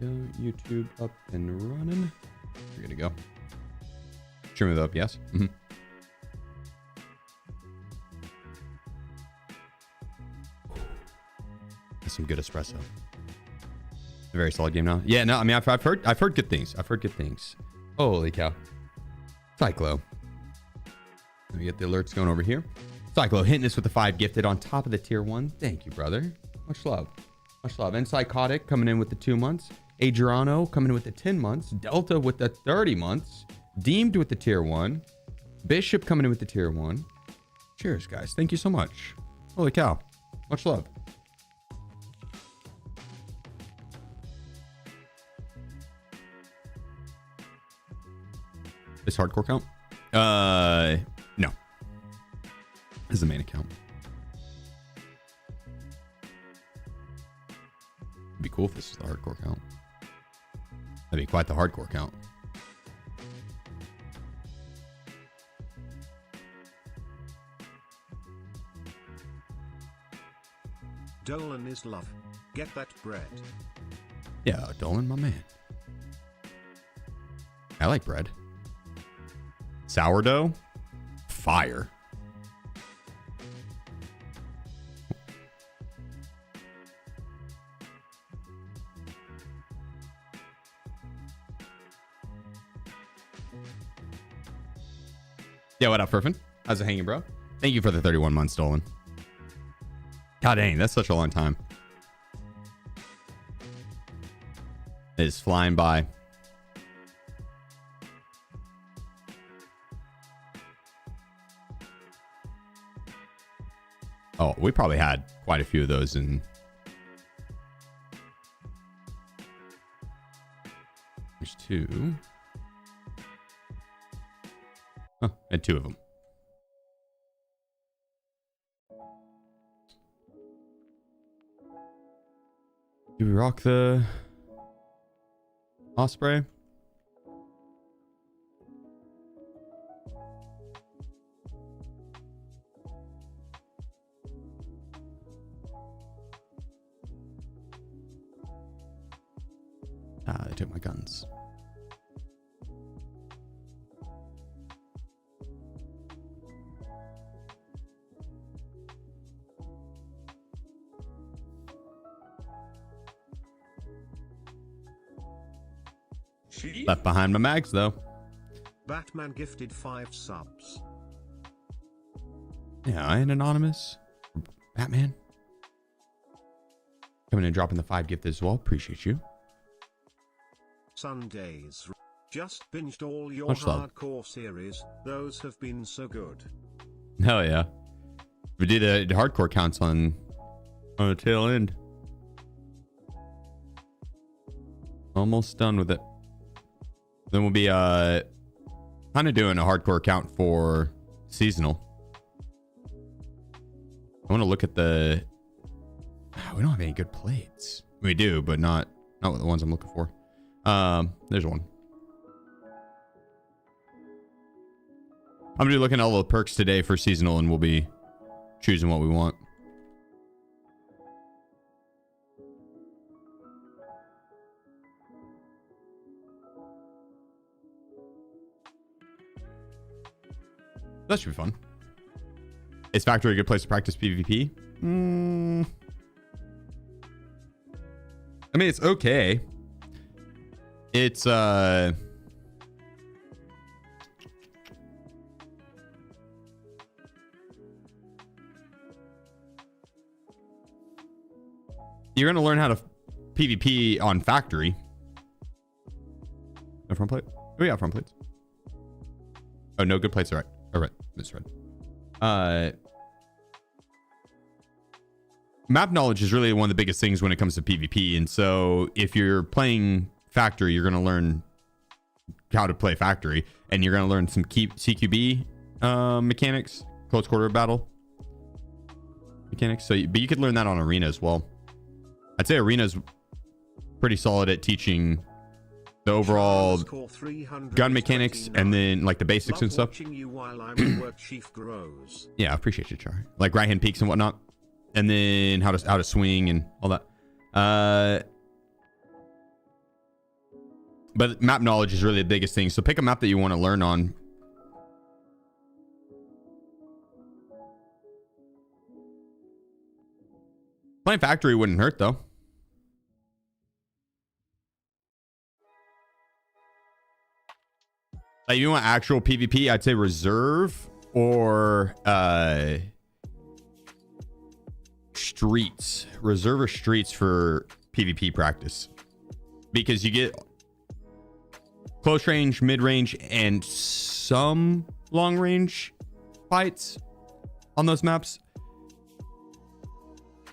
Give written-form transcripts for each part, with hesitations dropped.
go. YouTube up and running. We're good to go. Stream it up, yes. That's some good espresso. A very solid game now. Yeah, no, I mean I've heard good things. I've heard good things. Holy cow. Cyclo. Let me get the alerts going over here. Cyclo hitting us with the 5 gifted on top of the tier 1. Thank you, brother. Much love. Much love. And Psychotic coming in with the 2 months. Adriano coming in with the 10 months. Delta with the 30 months. Deemed with the tier 1. Bishop coming in with the tier 1. Cheers, guys. Thank you so much. Holy cow. Much love. This hardcore count? No. This is the main account. It'd be cool if this is the hardcore count. That'd be quite the hardcore count. Dolan is love. Get that bread. Yeah, Dolan, my man. I like bread. Sourdough? Fire. Yeah, what up, Furfin? How's it hanging, bro? Thank you for the 31 months, Dolan. God dang, that's such a long time. It is flying by. Oh, we probably had quite a few of those in... There's 2. Huh, and 2 of them. Do we rock the Osprey? Ah, they took my guns. Left behind my mags, though. Batman gifted 5 subs. Yeah, I ain't anonymous. Batman. Coming and dropping the 5 gift as well. Appreciate you. Sundays. Just binged all your Much love. hardcore series. Those have been so good. Hell yeah. We did the hardcore counts on the tail end. Almost done with it. Then we'll be kind of doing a hardcore count for seasonal. I want to look at the... We don't have any good plates. We do, but not with the ones I'm looking for. There's one. I'm gonna be looking at all the perks today for seasonal, and we'll be choosing what we want. That should be fun. Is Factory a good place to practice PvP? I mean, it's okay. It's you're gonna learn how to PvP on Factory. No front plate? Oh yeah, front plates. Oh, no good plates. All right. All right, misread. Map knowledge is really one of the biggest things when it comes to PvP, and so if you're playing Factory, you're going to learn how to play Factory, and you're going to learn some CQB mechanics, close quarter battle mechanics. So, but you could learn that on Arena as well. I'd say Arena's pretty solid at teaching the overall gun mechanics and then like the basics and stuff. Yeah, I appreciate you, Char. Like right hand peeks and whatnot, and then how to swing and all that. But map knowledge is really the biggest thing. So pick a map that you want to learn on. Playing factory wouldn't hurt though. Like, if you want actual PvP, I'd say reserve or streets. Reserve or streets for PvP practice. Because you get close range, mid range, and some long range fights on those maps.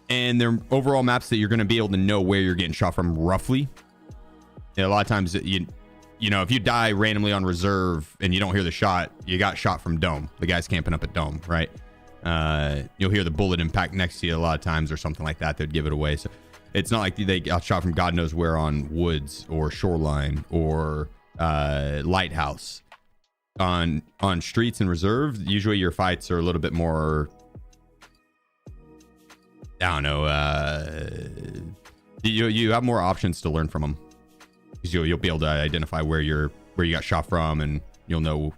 And they're overall maps that you're going to be able to know where you're getting shot from roughly. A lot of times you know, if you die randomly on reserve and you don't hear the shot, you got shot from dome. The guy's camping up at dome, right? You'll hear the bullet impact next to you a lot of times or something like that. They'd give it away. So it's not like they got shot from God knows where on woods or shoreline or lighthouse. On streets and reserve, usually your fights are a little bit more, I don't know, you have more options to learn from them. Because you'll be able to identify where you got shot from, and you'll know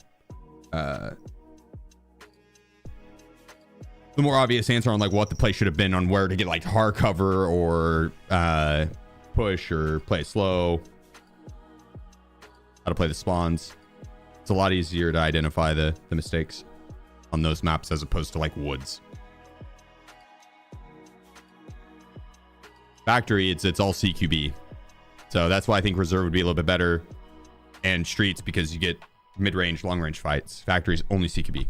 the more obvious answer on like what the play should have been on where to get like hard cover or push or play it slow, how to play the spawns. It's a lot easier to identify the mistakes on those maps as opposed to like woods. Factory, it's all CQB. So that's why I think reserve would be a little bit better. And streets, because you get mid-range, long-range fights. Factory is only CQB.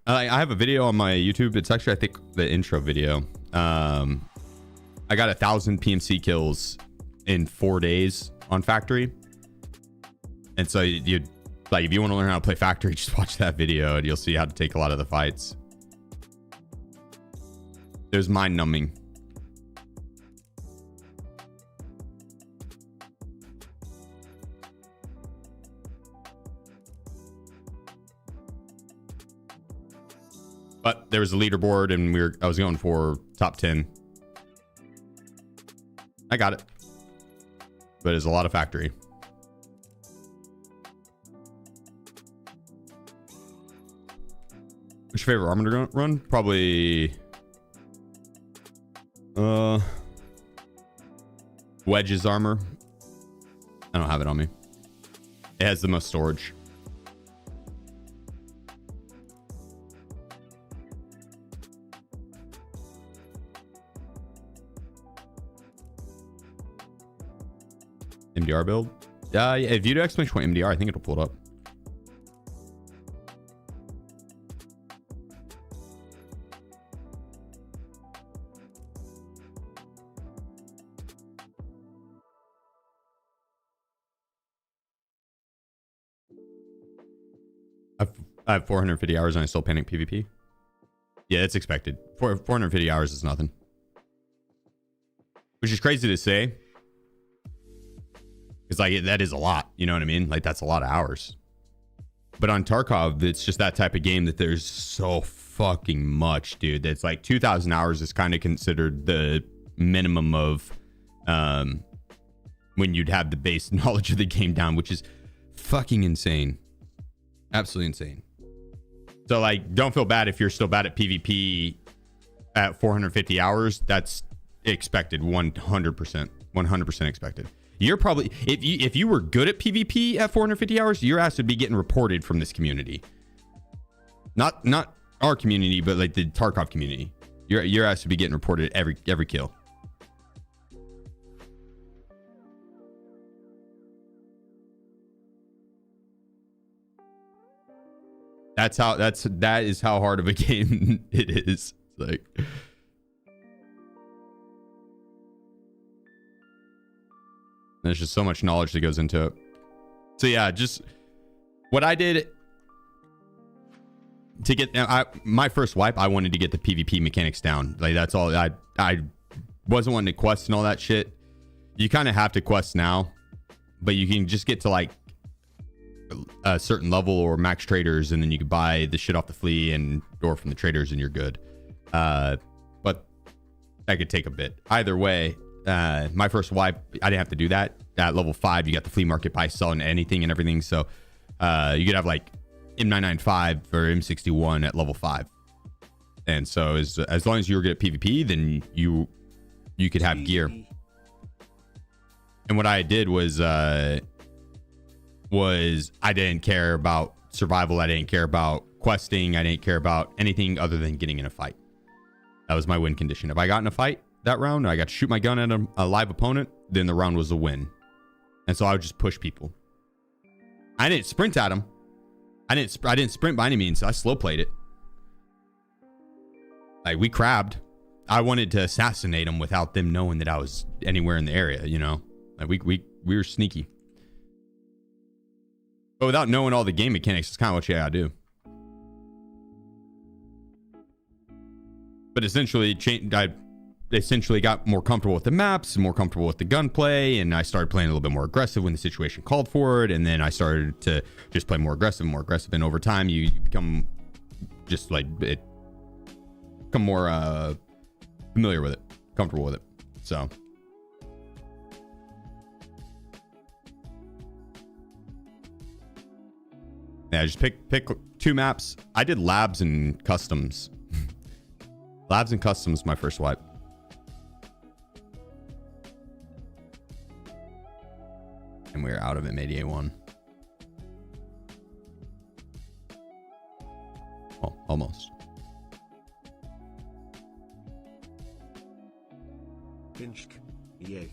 I have a video on my YouTube. It's actually, I think, the intro video. I got 1,000 PMC kills in 4 days on Factory. And so you like, if you want to learn how to play Factory, just watch that video and you'll see how to take a lot of the fights. It was mind-numbing. But there was a leaderboard, and I was going for top 10. I got it, but it's a lot of Factory. What's your favorite armor to run? Probably Wedge's armor. I don't have it on me. It has the most storage. MDR build. Yeah, if you do exclamation point MDR, I think it'll pull it up. I have 450 hours and I still panic PvP. Yeah, it's expected. 450 hours is nothing. Which is crazy to say. Because like that is a lot, you know what I mean? Like that's a lot of hours. But on Tarkov, it's just that type of game that there's so fucking much, dude. That's like 2,000 hours is kind of considered the minimum of when you'd have the base knowledge of the game down, which is fucking insane. Absolutely insane. So like, don't feel bad if you're still bad at PvP at 450 hours. That's expected. 100% expected. You're probably, if you were good at PvP at 450 hours, your ass would be getting reported from this community. Not our community, but like the Tarkov community. Your ass would be getting reported every kill. That is how hard of a game it is. Like, there's just so much knowledge that goes into it. So yeah, just what I did to get my first wipe, I wanted to get the PvP mechanics down. Like that's all. I wasn't wanting to quest and all that shit. You kind of have to quest now, but you can just get to like a certain level or max traders, and then you can buy the shit off the flea and or from the traders, and you're good. But that could take a bit. Either way, my first wipe, I didn't have to do that. At level 5, you got the flea market buy, sell, and anything and everything. So you could have like M995 or M61 at level 5. And so as long as you were good at PvP, then you could have gear. And what I did was I didn't care about survival. I didn't care about questing. I didn't care about anything other than getting in a fight. That was my win condition. If I got in a fight that round, I got to shoot my gun at a live opponent, then the round was a win. And so I would just push people. I didn't sprint at them. I didn't sprint by any means. I slow played it. Like, we crabbed. I wanted to assassinate them without them knowing that I was anywhere in the area, you know? Like, we were sneaky. But without knowing all the game mechanics, it's kind of what you gotta do. But essentially, I essentially got more comfortable with the maps and more comfortable with the gunplay, and I started playing a little bit more aggressive when the situation called for it, and then I started to just play more aggressive, and over time you become just like it, become more familiar with it, comfortable with it. So yeah, just pick 2 maps. I did labs and customs. Labs and customs, my first wipe. And we're out of it mid A1. Oh, almost. Pinchk. Yay.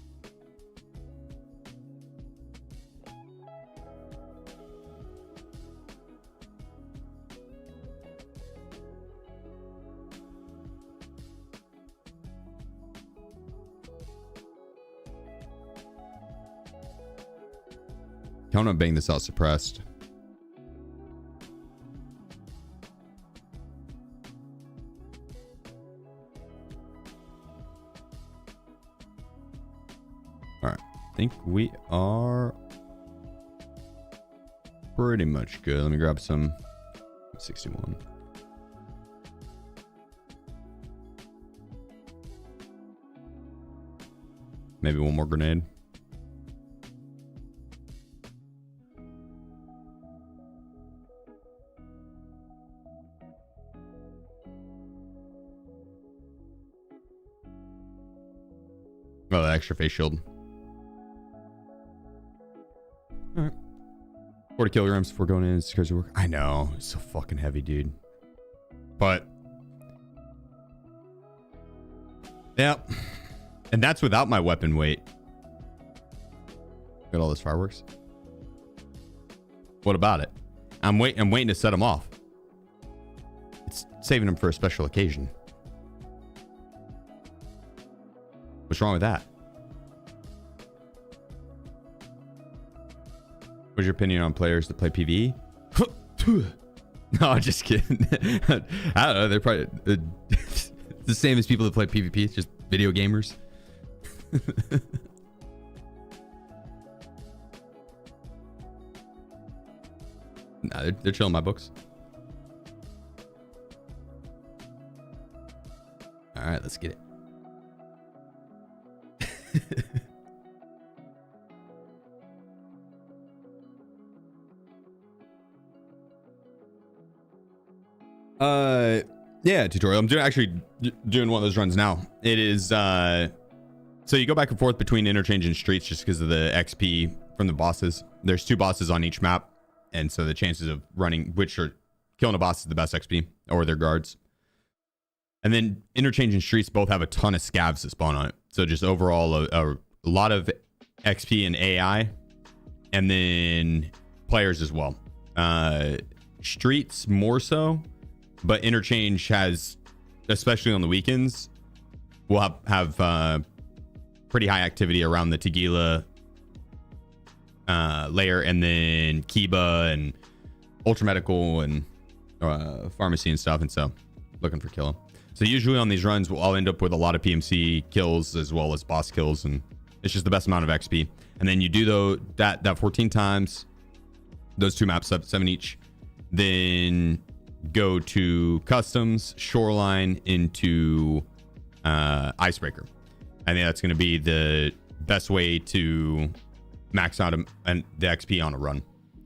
I want to bang this out suppressed. All right, I think we are pretty much good. Let me grab some 61. Maybe one more grenade. Oh, the extra face shield. All right. 40 kilograms before going in. It's crazy work. I know. It's so fucking heavy, dude. But yeah. And that's without my weapon weight. Got all those fireworks. What about it? I'm waiting to set them off. It's saving them for a special occasion. What's wrong with that? What's your opinion on players that play PvE? No, I'm just kidding. I don't know. They're probably the same as people that play PvP. It's just video gamers. Nah, they're chilling my books. All right, let's get it. Yeah, tutorial. I'm actually doing one of those runs now. It is so you go back and forth between interchange and streets just because of the XP from the bosses. There's 2 bosses on each map, and so the chances of killing a boss is the best XP, or their guards. And then interchange and streets both have a ton of scavs that spawn on it. So just overall a lot of XP and AI, and then players as well. Streets more so, but interchange has, especially on the weekends, will have pretty high activity around the Tagila layer, and then Kiba and Ultra Medical and pharmacy and stuff. And so looking for kill. So usually on these runs, I'll end up with a lot of PMC kills as well as boss kills, and it's just the best amount of XP. And then you do that 14 times, those 2 maps up 7 each, then go to customs, shoreline, into icebreaker. I think that's going to be the best way to max out the XP on a run.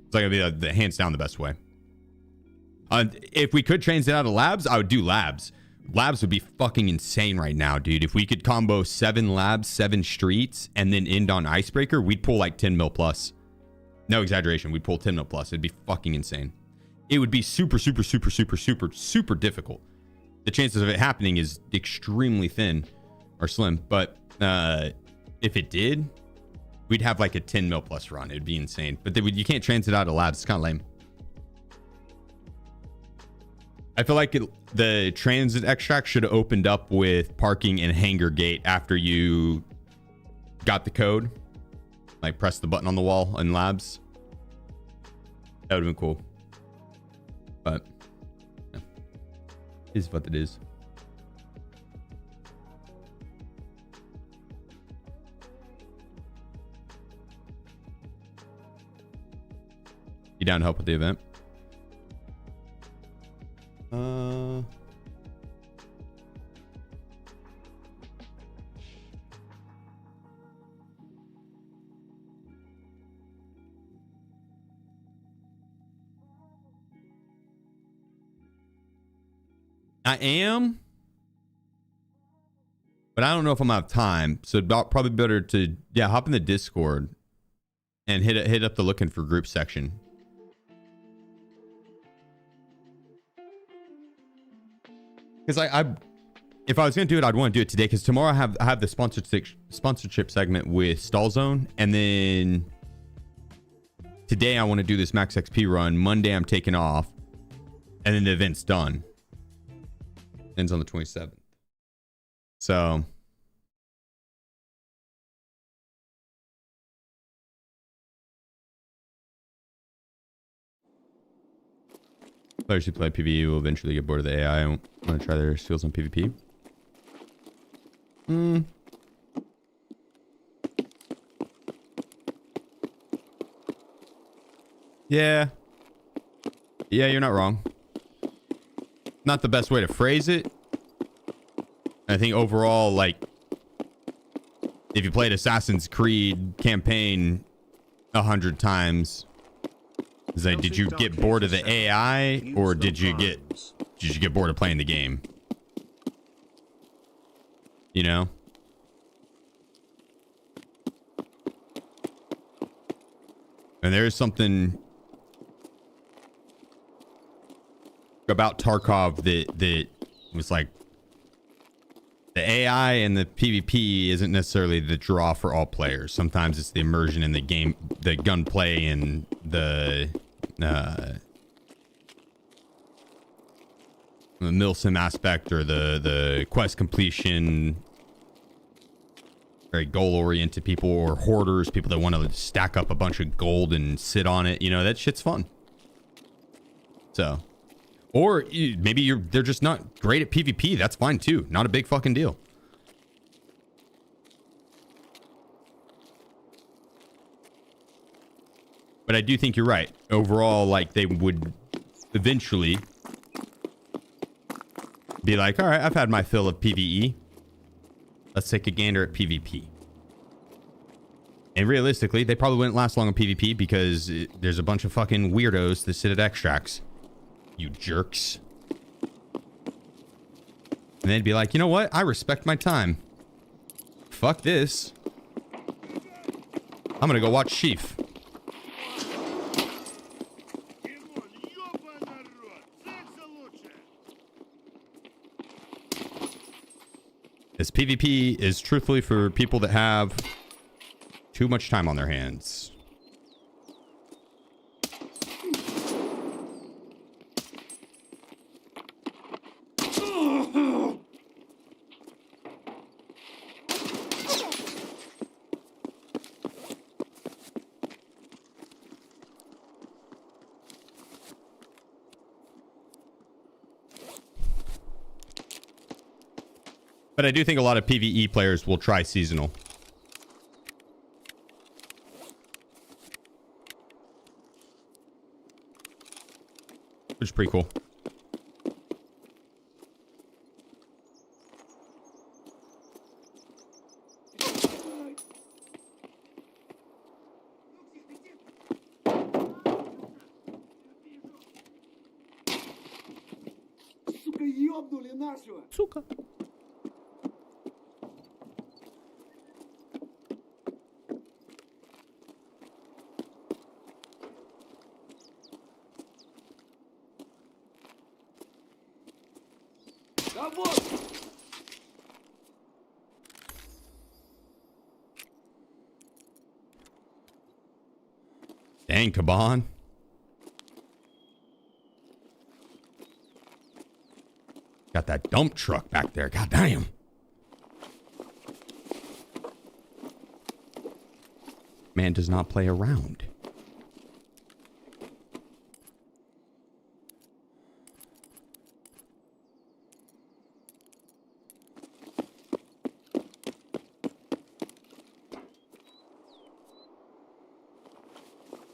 It's like going to be the hands down the best way. If we could transit out of labs, I would do labs. Labs would be fucking insane right now, dude. If we could combo 7 labs, 7 streets, and then end on icebreaker, we'd pull like 10 mil plus. No exaggeration. We'd pull 10 mil plus. It'd be fucking insane. It would be super, super, super, super, super, super difficult. The chances of it happening is extremely thin or slim. But if it did, we'd have like a 10 mil plus run. It'd be insane. But you can't transit out of labs. It's kind of lame. I feel like the transit extract should have opened up with parking and hangar gate after you got the code. Like press the button on the wall in labs. That would have been cool. But yeah, it is what it is. You down to help with the event? I am, but I don't know if I'm out of time. So probably better to hop in the Discord and hit up the looking for group section. Because if I was gonna do it, I'd want to do it today. Because tomorrow I have the sponsorship segment with Stall Zone, and then today I want to do this max XP run. Monday I'm taking off, and then the event's done. Ends on the 27th. So players who play PvE will eventually get bored of the AI and want to try their skills on PvP. Yeah, you're not wrong. Not the best way to phrase it. I think overall, like, if you played Assassin's Creed campaign 100 times, is like, did you get bored of the AI, or did you get bored of playing the game? You know? And there's something about Tarkov that was like, the AI and the PvP isn't necessarily the draw for all players. Sometimes it's the immersion in the game, the gunplay, and the milsim aspect, or the quest completion. Very goal-oriented people, or hoarders, people that want to stack up a bunch of gold and sit on it. You know, that shit's fun. So, or maybe they're just not great at PvP. That's fine too. Not a big fucking deal. But I do think you're right. Overall, like, they would eventually be like, all right, I've had my fill of PvE. Let's take a gander at PvP. And realistically, they probably wouldn't last long on PvP because there's a bunch of fucking weirdos that sit at extracts. You jerks. And they'd be like, you know what? I respect my time. Fuck this. I'm gonna go watch Sheef. This PvP is truthfully for people that have too much time on their hands. But I do think a lot of PvE players will try seasonal. Which is pretty cool. ёбнули нашего! Сука. Да вот! Dang, Kaban. Got that dump truck back there. God damn. Man does not play around.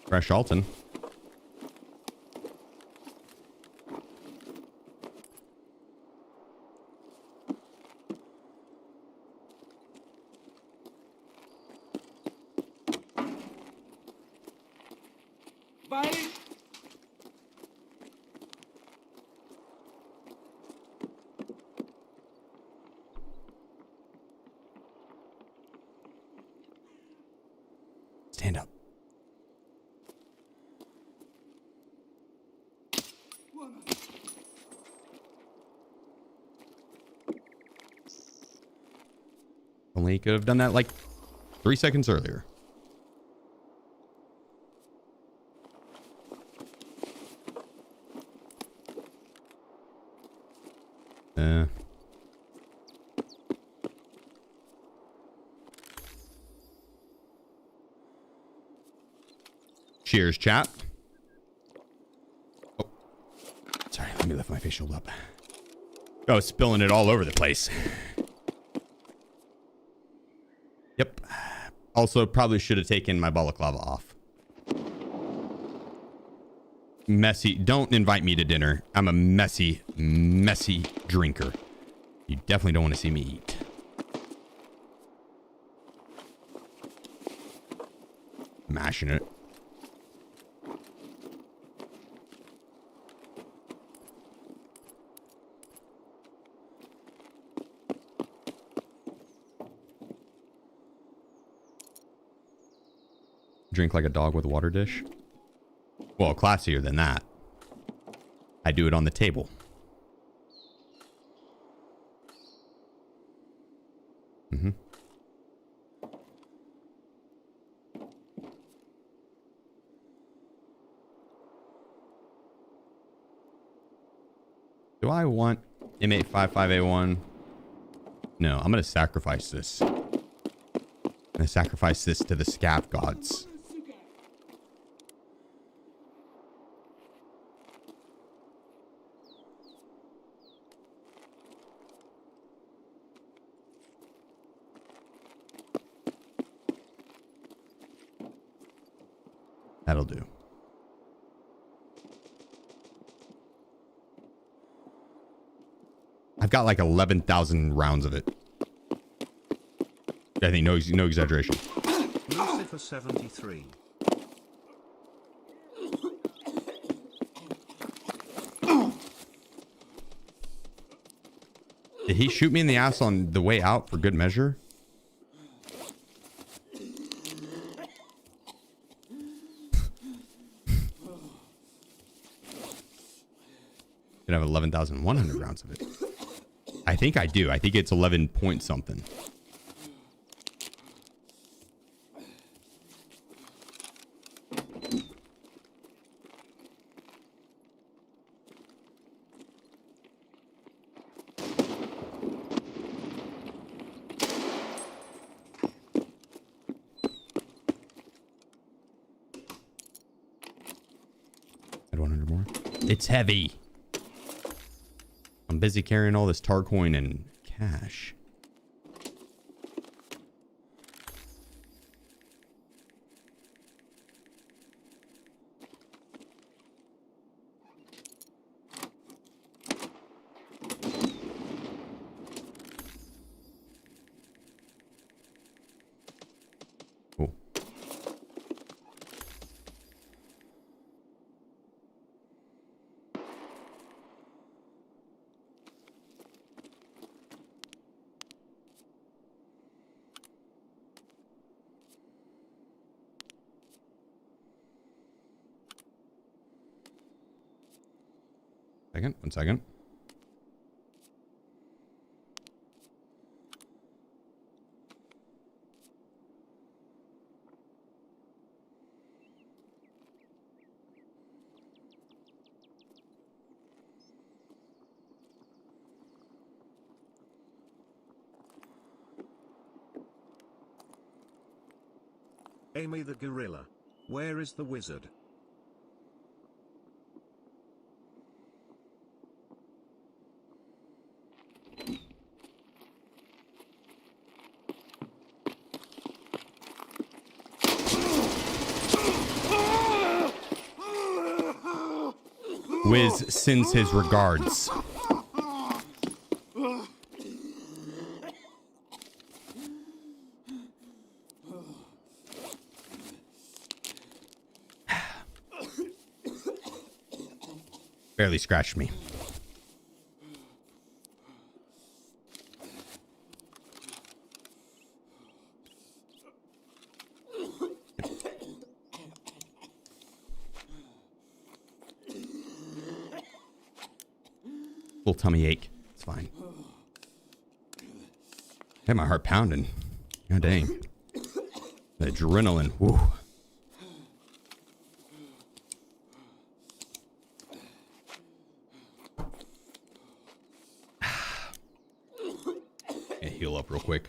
Fresh Alton. Bye! Stand up. Only could have done that like 3 seconds earlier. Cheers, chat. Oh, sorry. Let me lift my face shield up. Oh, spilling it all over the place. Yep. Also, probably should have taken my balaclava off. Messy. Don't invite me to dinner. I'm a messy, messy drinker. You definitely don't want to see me eat. Mashing it. Drink like a dog with a water dish. Well, classier than that. I do it on the table. Mm-hmm. Do I want M855A1? No, I'm going to sacrifice this. I'm going to sacrifice this to the scav gods. That'll do. I've got like 11,000 rounds of it. I think no exaggeration. Lucifer 73. Did he shoot me in the ass on the way out for good measure? Could have 11,100 rounds of it. I think I do. I think it's 11 point something. Add 100 more. It's heavy. I'm busy carrying all this Tarcoin and cash. Cool. Second, 1 second. Amy the gorilla. Where is the wizard? Wiz sends his regards. Barely scratched me. Little tummy ache. It's fine. Had my heart pounding. God dang. The adrenaline. Woo. Yeah, heal up real quick.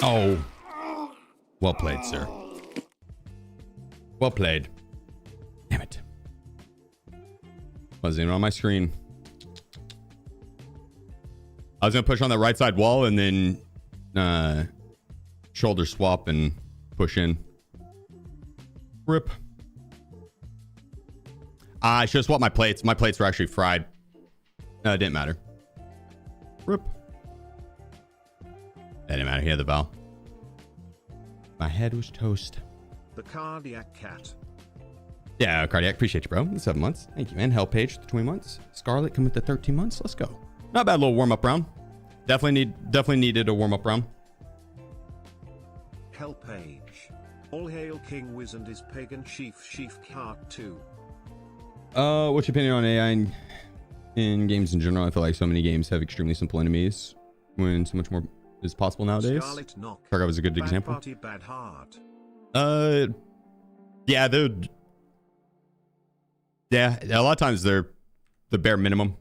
Oh. Well played, sir. Well played. Damn it. Wasn't even on my screen. I was going to push on that right side wall and then shoulder swap and push in. Rip. I should have swapped my plates. My plates were actually fried. It didn't matter. Rip. That didn't matter. He had the valve. My head was toast. The cardiac cat. Yeah, Cardiac. Appreciate you, bro. The 7 months. Thank you, man. Hell Page, the 20 months. Scarlet, come with the 13 months. Let's go. Not bad little warm-up round. Definitely needed a warm-up round. Hell Page. All hail King Wiz and his pagan SheefGG 2. What's your opinion on AI in games in general? I feel like so many games have extremely simple enemies when so much more is possible nowadays. Tarkov is a good example. Party, bad heart. Yeah, a lot of times they're the bare minimum.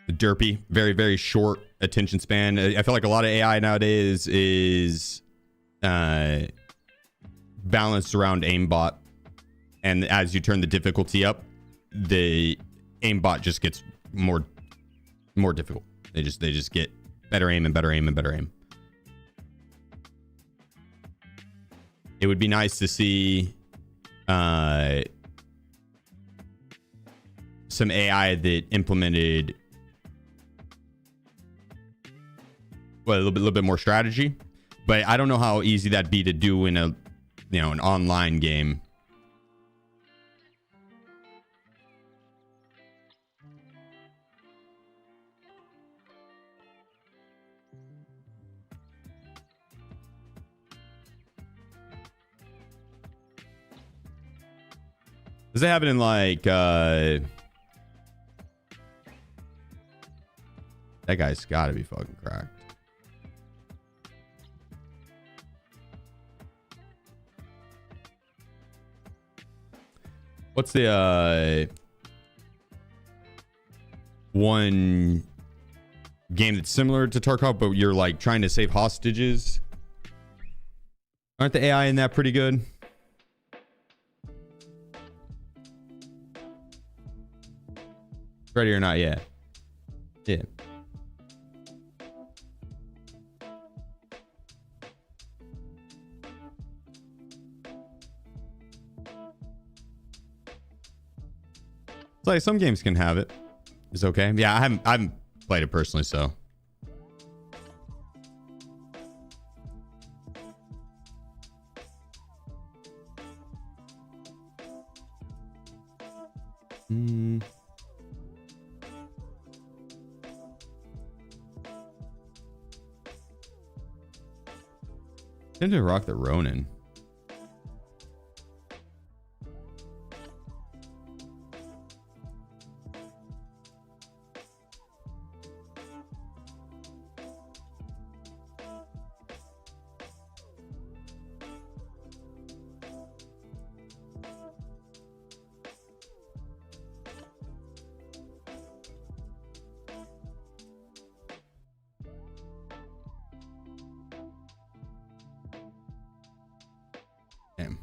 The derpy, very, very short attention span. I feel like a lot of AI nowadays is balanced around aimbot, and as you turn the difficulty up, the aimbot just gets more difficult. They just get better aim and better aim and better aim. It would be nice to see some AI that implemented a little bit more strategy, but I don't know how easy that'd be to do in an online game. Does they have it in like that guy's gotta be fucking cracked. What's the one game that's similar to Tarkov, but you're like trying to save hostages? Aren't the AI in that pretty good? Ready or not? Yeah. It's like some games can have it. It's okay. Yeah, I haven't played it personally, so. Tend to rock the Ronin. Damn.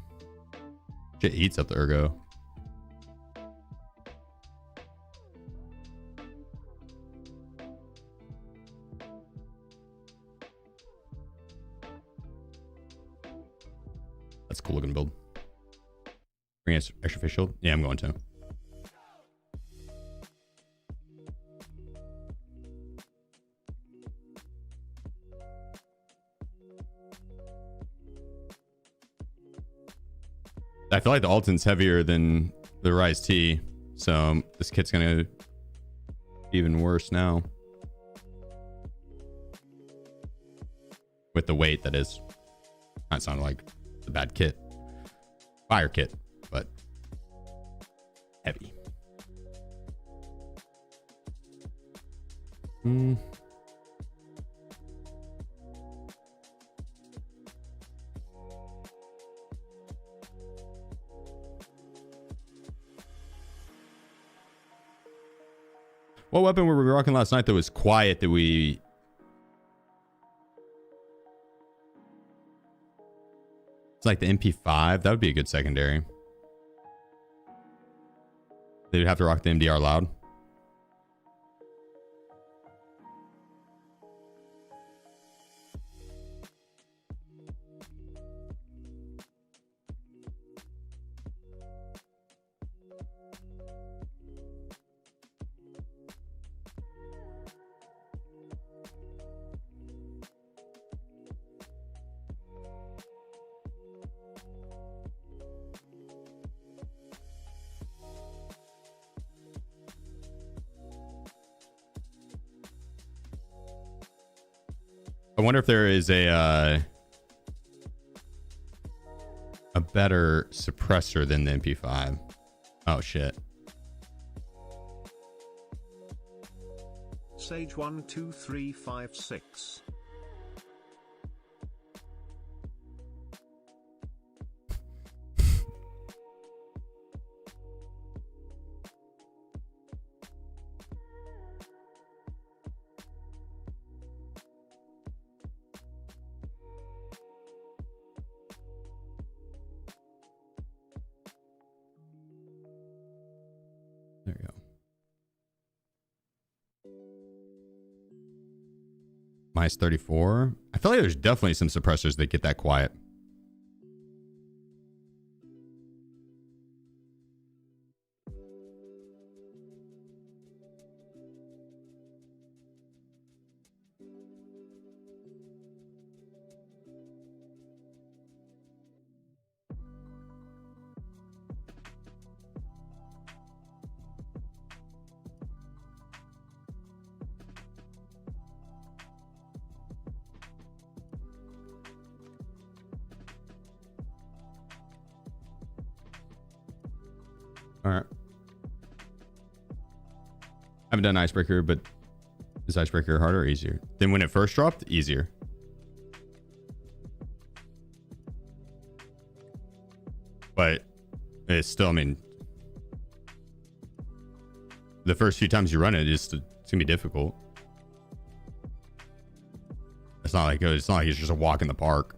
Shit eats up the ergo. That's a cool looking build. Bring extra fish shield. Yeah, I'm going to. I feel like the Alton's heavier than the Rise T, so this kit's gonna be even worse now. With the weight, that is. That sounded like a bad kit. Fire kit, but heavy. What weapon were we rocking last night that was quiet that we... It's like the MP5. That would be a good secondary. They would have to rock the MDR loud. I wonder if there is a better suppressor than the MP5. Oh shit. Sage 12356. There you go. Minus 34. I feel like there's definitely some suppressors that get that quiet. All right. I haven't done Icebreaker, but is Icebreaker harder or easier? Than when it first dropped? Easier. But it's still, I mean, the first few times you run it, it's gonna be difficult. It's not like it's just a walk in the park.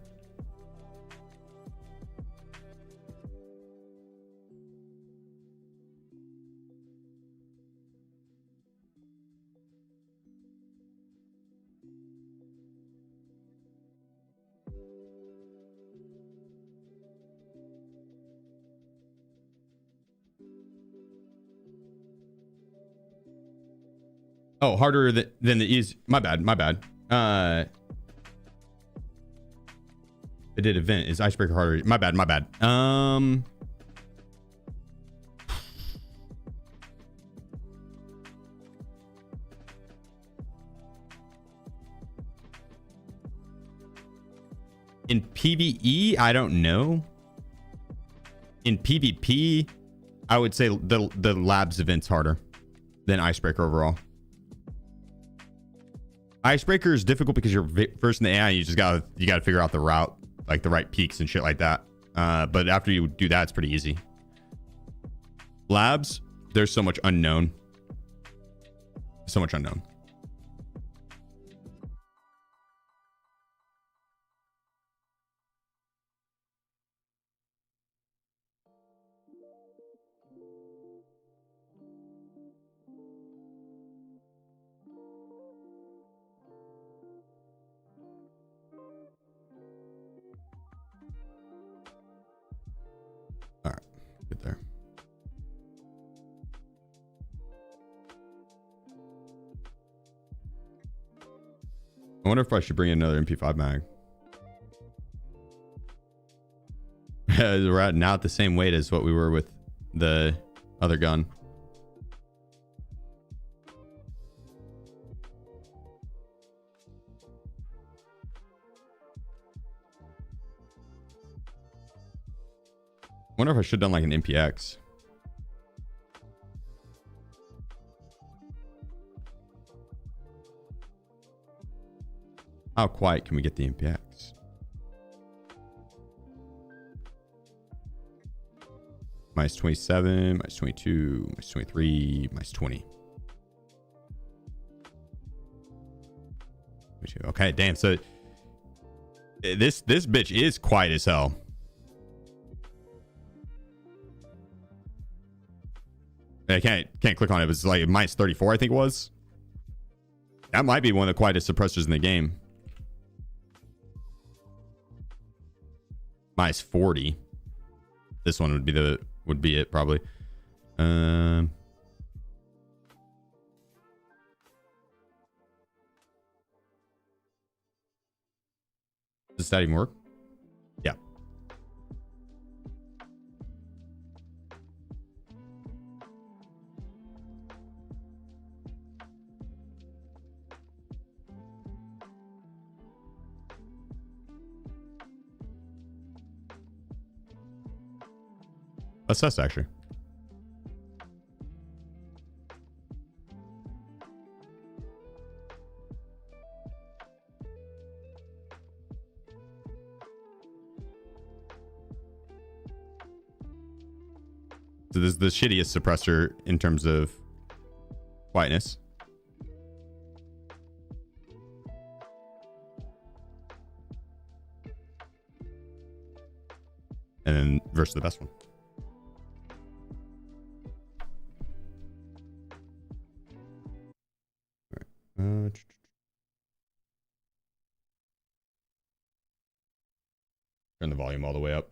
Oh, harder than the easy. My bad. It did event. Is icebreaker harder? My bad. In PvE, I don't know. In PvP, I would say the labs event's harder than icebreaker overall. Icebreaker is difficult because you're first in the AI. You gotta figure out the route, like the right peaks and shit like that. But after you do that, it's pretty easy. Labs, there's so much unknown. All right, get there. I wonder if I should bring in another MP5 mag. We're at now at the same weight as what we were with the other gun. I wonder if I should have done like an MPX. How quiet can we get the MPX? Minus 27, minus 22, minus 23, minus 20. Okay, damn. So this bitch is quiet as hell. I can't click on it. It was like minus 34, I think it was. That might be one of the quietest suppressors in the game. Minus 40. This one would be it probably. Does that even work? Yeah. Let's test actually. So this is the shittiest suppressor in terms of quietness. And then versus the best one. Turn the volume all the way up.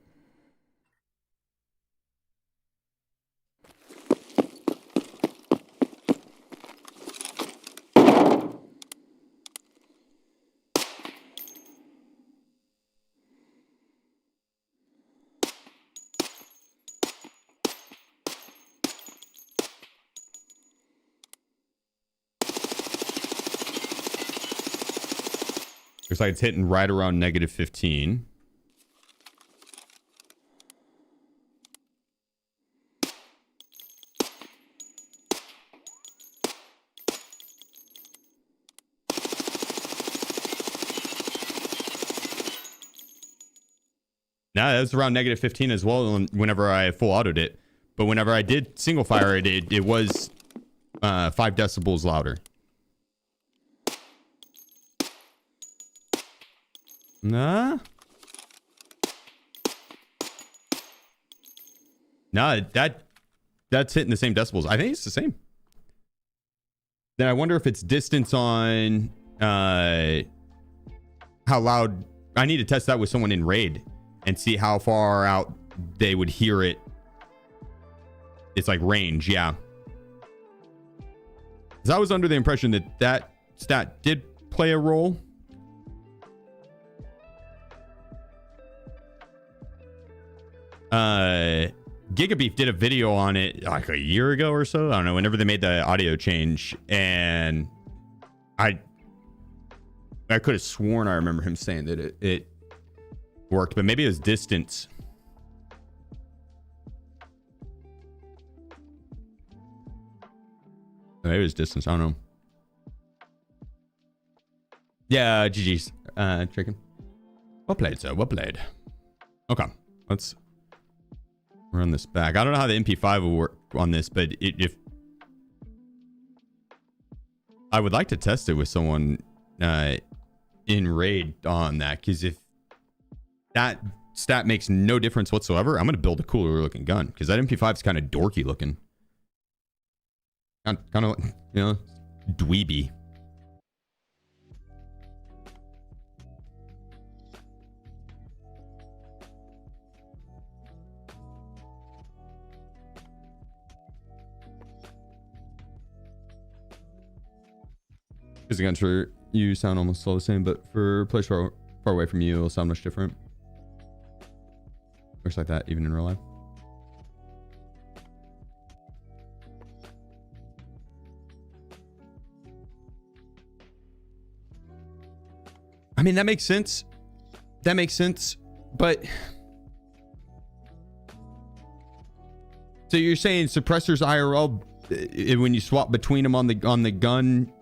Looks like it's hitting right around negative 15. Now that's around negative 15 as well whenever I full autoed it. But whenever I did single fire it was 5 decibels louder. Nah, that's hitting the same decibels. I think it's the same. Then I wonder if it's distance on how loud. I need to test that with someone in raid and see how far out they would hear it. It's like range, yeah. Because I was under the impression that that stat did play a role. Gigabeef did a video on it like a year ago or so. I don't know, whenever they made the audio change, and I could have sworn I remember him saying that it worked, but maybe it was distance. Maybe it was distance. I don't know. Yeah, GG's. Chicken. Well played, sir. Well played. Okay, let's run this back. I don't know how the MP5 will work on this, but if I would like to test it with someone in raid on that, because if that stat makes no difference whatsoever, I'm going to build a cooler looking gun, because that MP5 is kind of dorky looking. Kind of, you know, dweeby. Because again, for you sound almost all the same, but for a place far away from you, it'll sound much different. Looks like that even in real life. I mean, that makes sense. That makes sense. But so you're saying suppressors IRL, when you swap between them on the gun,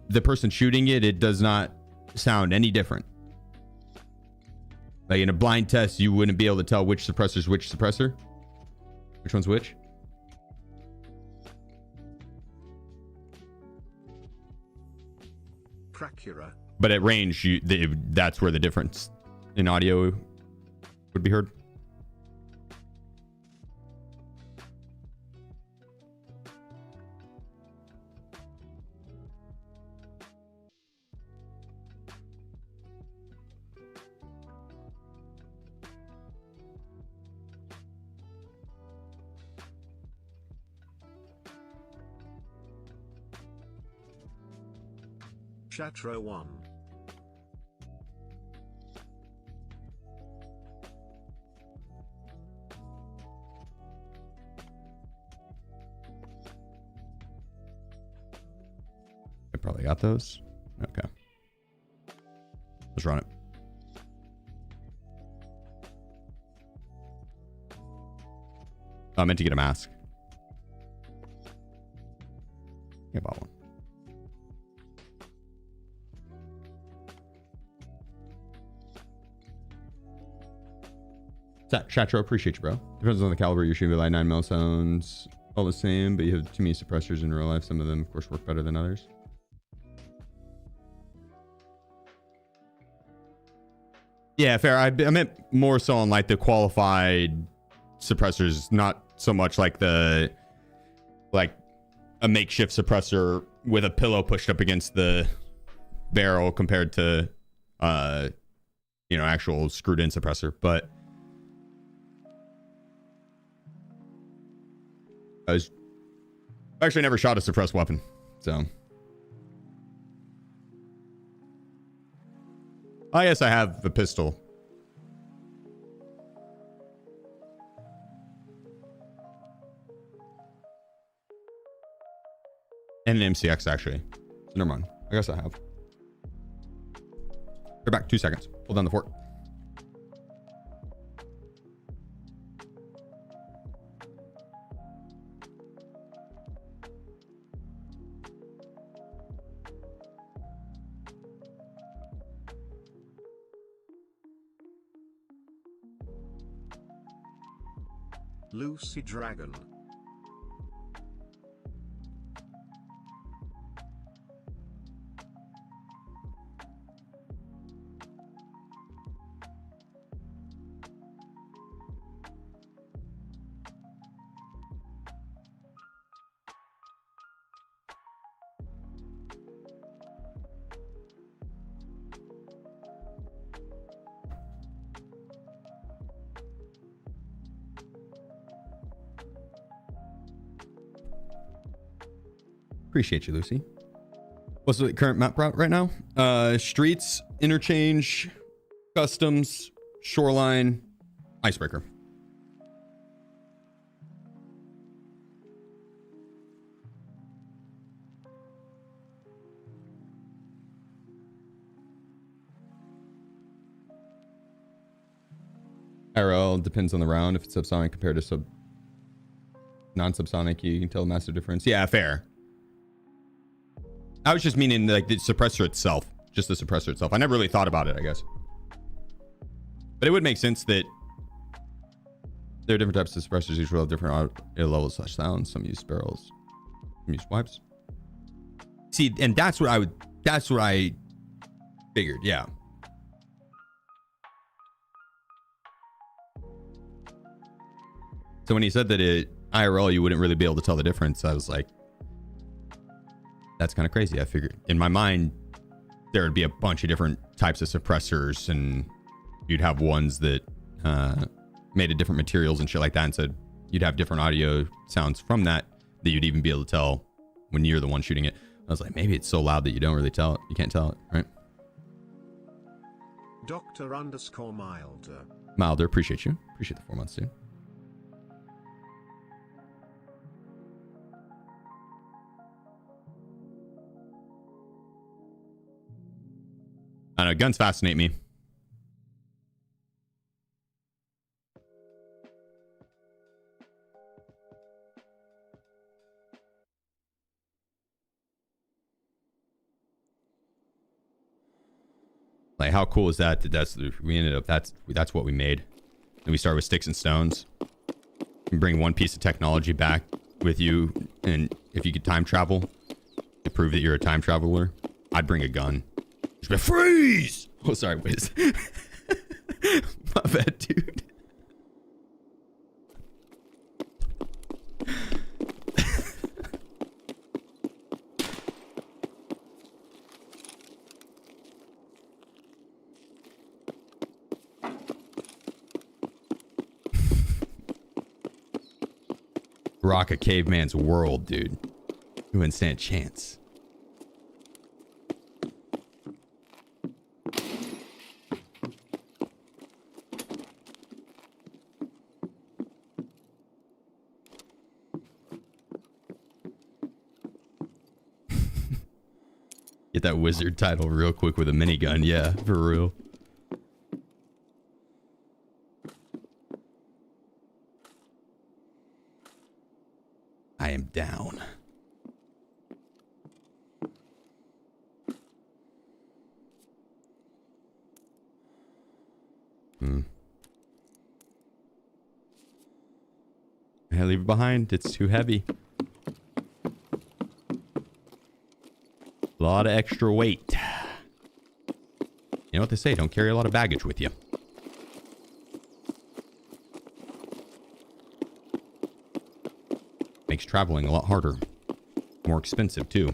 the person shooting it, it does not sound any different. Like in a blind test, you wouldn't be able to tell which suppressor's which suppressor. Which one's which? Procura. But at range, that's where the difference in audio would be heard. Chatro 1. I probably got those. Okay. Let's run it. I meant to get a mask. I bought one. Chatro, appreciate you, bro. Depends on the caliber you're shooting, like 9mm sounds all the same, but you have too many suppressors in real life. Some of them, of course, work better than others. Yeah, fair. I meant more so on like the qualified suppressors, not so much like a makeshift suppressor with a pillow pushed up against the barrel compared to actual screwed in suppressor. But I actually never shot a suppressed weapon, so I guess I have a pistol. And an MCX, actually. So never mind. I guess I have. Go back 2 seconds. Hold down the fort. Lucy Dragon. Appreciate you, Lucy. What's the current map route right now? Streets, interchange, customs, shoreline, icebreaker. IRL depends on the round. If it's subsonic compared to non-subsonic, you can tell a massive difference. Yeah, fair. I was just meaning like the suppressor itself, just the suppressor itself. I never really thought about it, I guess. But it would make sense that there are different types of suppressors. Each will have different audio levels / sounds. Some use barrels, some use wipes. See, and that's what I figured. Yeah. So when he said that IRL, you wouldn't really be able to tell the difference, I was like, that's kind of crazy. I figured in my mind, there would be a bunch of different types of suppressors, and you'd have ones that made of different materials and shit like that. And so you'd have different audio sounds from that you'd even be able to tell when you're the one shooting it. I was like, maybe it's so loud that you don't really tell it. You can't tell it, right? Dr_Milder. Milder, appreciate you. Appreciate the 4 months, dude. I know, guns fascinate me. Like, how cool is that? We ended up, that's what we made. And we started with sticks and stones. You bring one piece of technology back with you, and if you could time travel to prove that you're a time traveler, I'd bring a gun. Just be, freeze! Oh, sorry, Wiz. My bad, dude. Rock a caveman's world, dude. You wouldn't stand a chance. Get that wizard title real quick with a minigun. Yeah, for real. I am down. I leave it behind. It's too heavy. A lot of extra weight. You know what they say, don't carry a lot of baggage with you. Makes traveling a lot harder. More expensive too.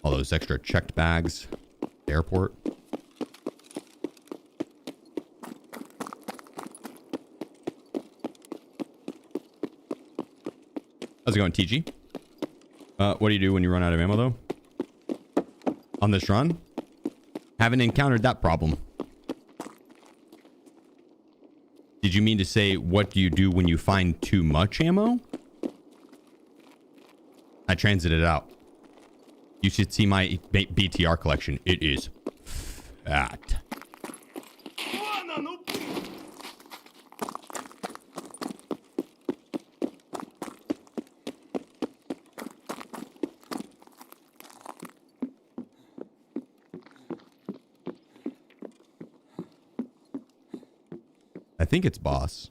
All those extra checked bags. The airport. How's it going, TG? What do you do when you run out of ammo though? On this run? Haven't encountered that problem. Did you mean to say, what do you do when you find too much ammo? I transited out. You should see my BTR collection. It is fat. I think it's boss.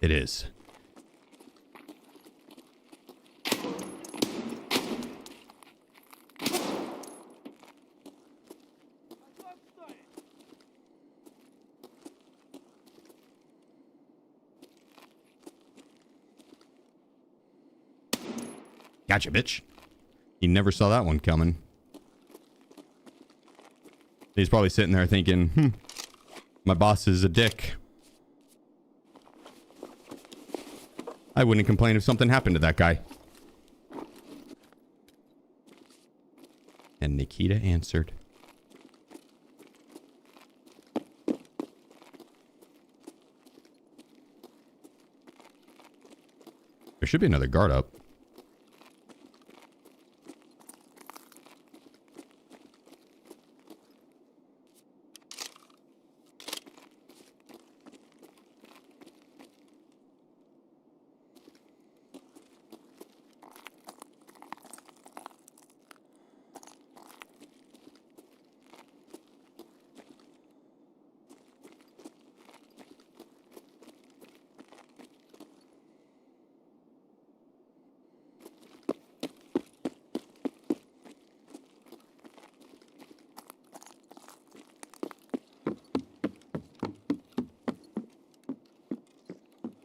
It is. Gotcha, bitch. You never saw that one coming. He's probably sitting there thinking, my boss is a dick. I wouldn't complain if something happened to that guy. And Nikita answered. There should be another guard up.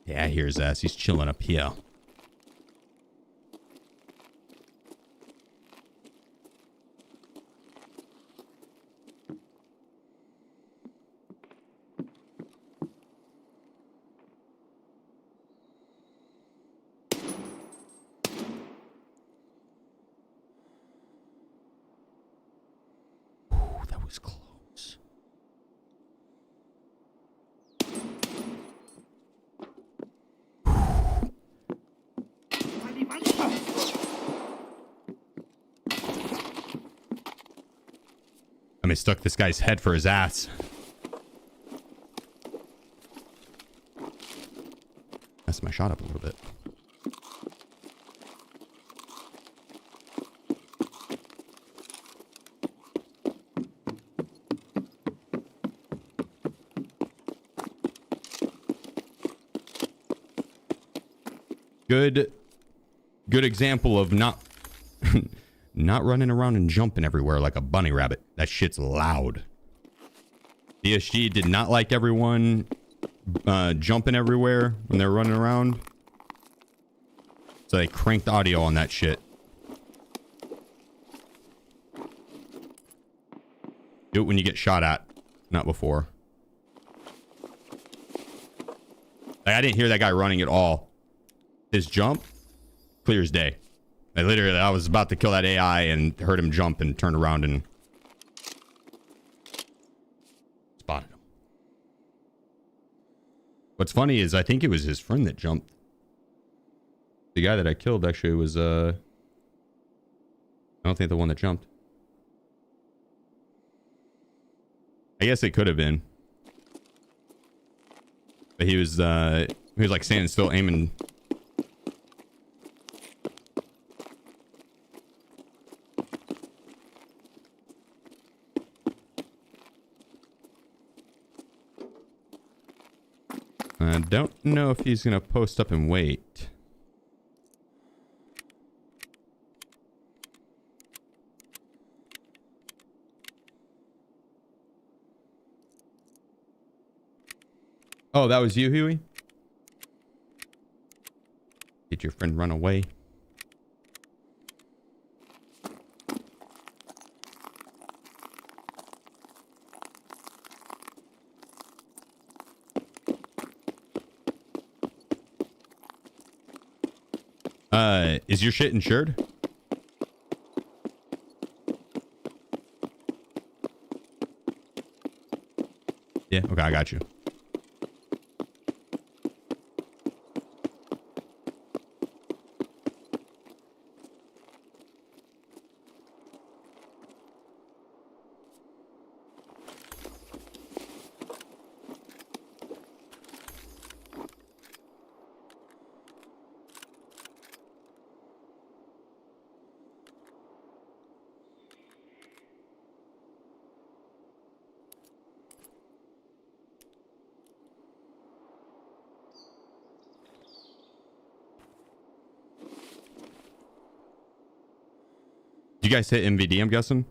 Yeah, I hear his ass. He's chilling up here. Ooh, that was close. I mistook this guy's head for his ass. Messed my shot up a little bit. Good example of not not running around and jumping everywhere like a bunny rabbit. That shit's loud. DSG did not like everyone jumping everywhere when they're running around. So they cranked audio on that shit. Do it when you get shot at, not before. Like, I didn't hear that guy running at all. His jump, clear as day. I was about to kill that AI and heard him jump and turned around and spotted him. What's funny is I think it was his friend that jumped. The guy that I killed actually was, I don't think the one that jumped. I guess it could have been. But he was like standing still aiming. I don't know if he's going to post up and wait. Oh, that was you, Huey? Did your friend run away? Is your shit insured? Yeah, okay, I got you. Did you guys hit MVD, I'm guessing?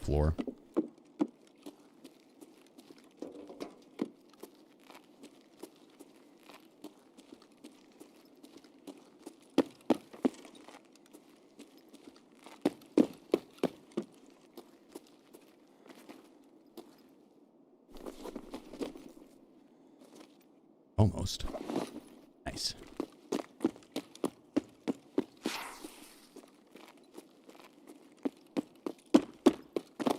floor. Almost. Nice.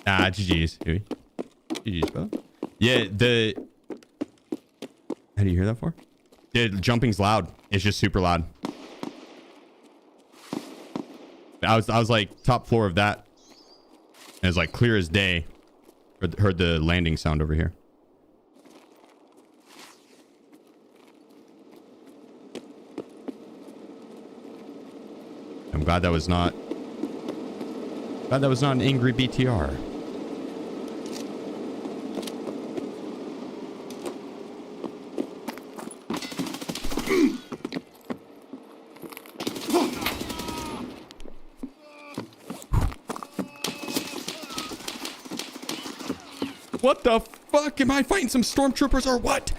Ah, GG's. GG's, bro. Yeah, how do you hear that for? The jumping's loud. It's just super loud. I was like top floor of that. And it was like clear as day. Heard the landing sound over here. I'm glad that was not an angry BTR. What the fuck? Am I fighting some stormtroopers or what?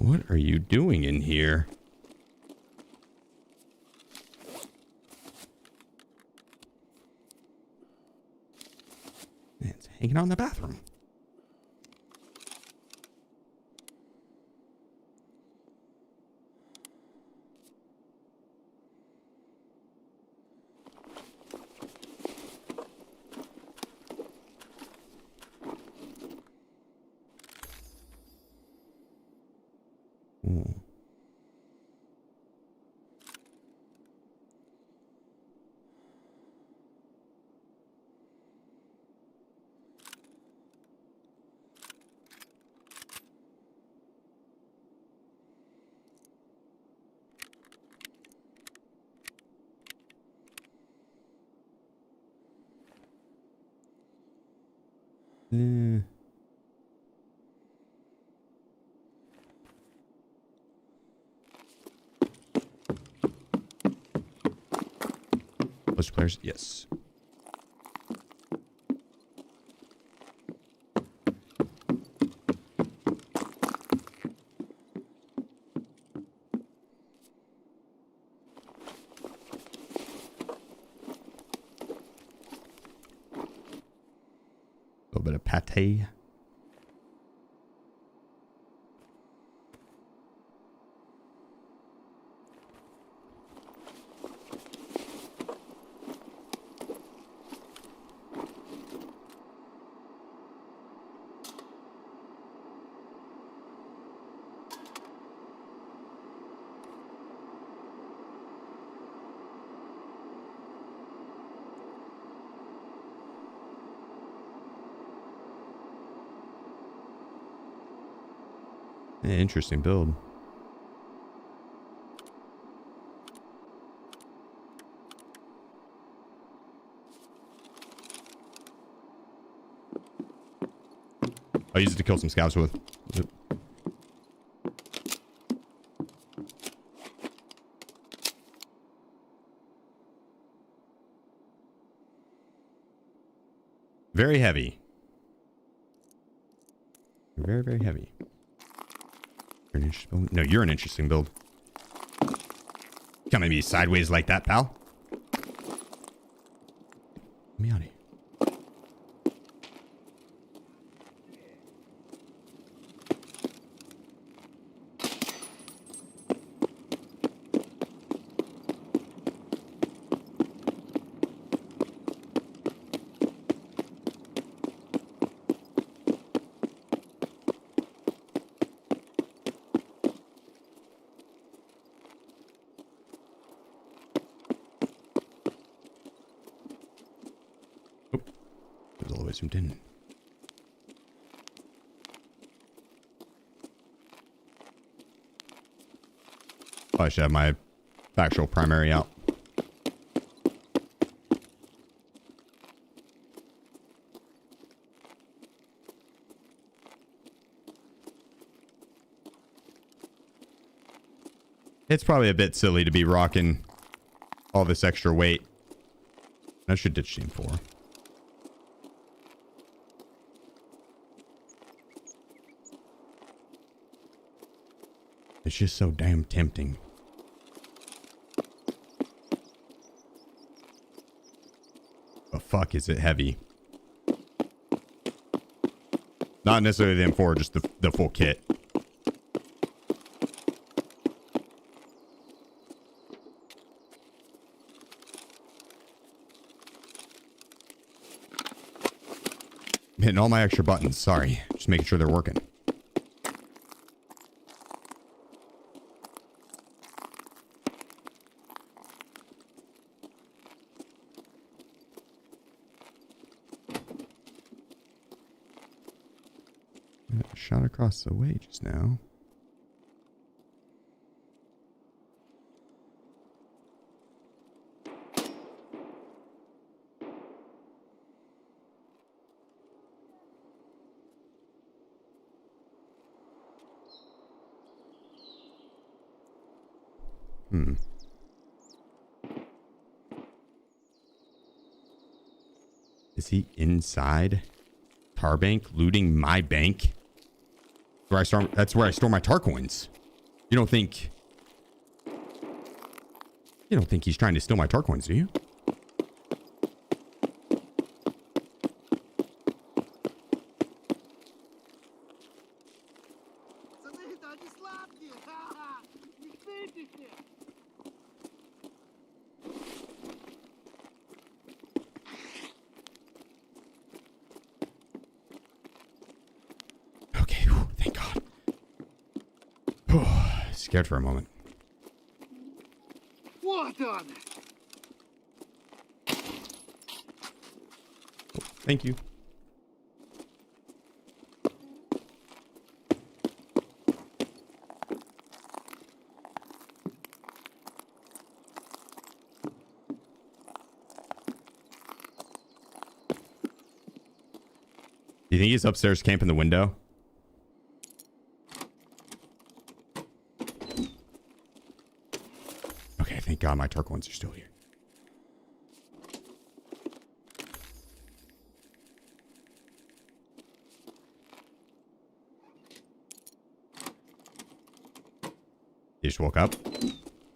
What are you doing in here? It's hanging out in the bathroom. Most players, yes. A little bit of pate. Yeah, interesting build. I'll use it to kill some scavs with. Very heavy. Very, very heavy. You're an interesting build. No, you're an interesting build. Coming me sideways like that, pal. Let me out of here. There's all the way zoomed in. Oh, I should have my actual primary out. It's probably a bit silly to be rocking all this extra weight. I should ditch team 4. It's just so damn tempting. But fuck, is it heavy? Not necessarily the M4, just the full kit. I'm hitting all my extra buttons. Sorry. Just making sure they're working. Shot across the way just now. Is he inside Tarbank looting my bank? That's where I store my tar coins. You don't think he's trying to steal my tar coins, do you? Okay, whew, thank God. Scared for a moment. Вот он! Oh, thank you. Do you think he's upstairs camping the window? Okay, thank God my turquoines are still here. You just woke up.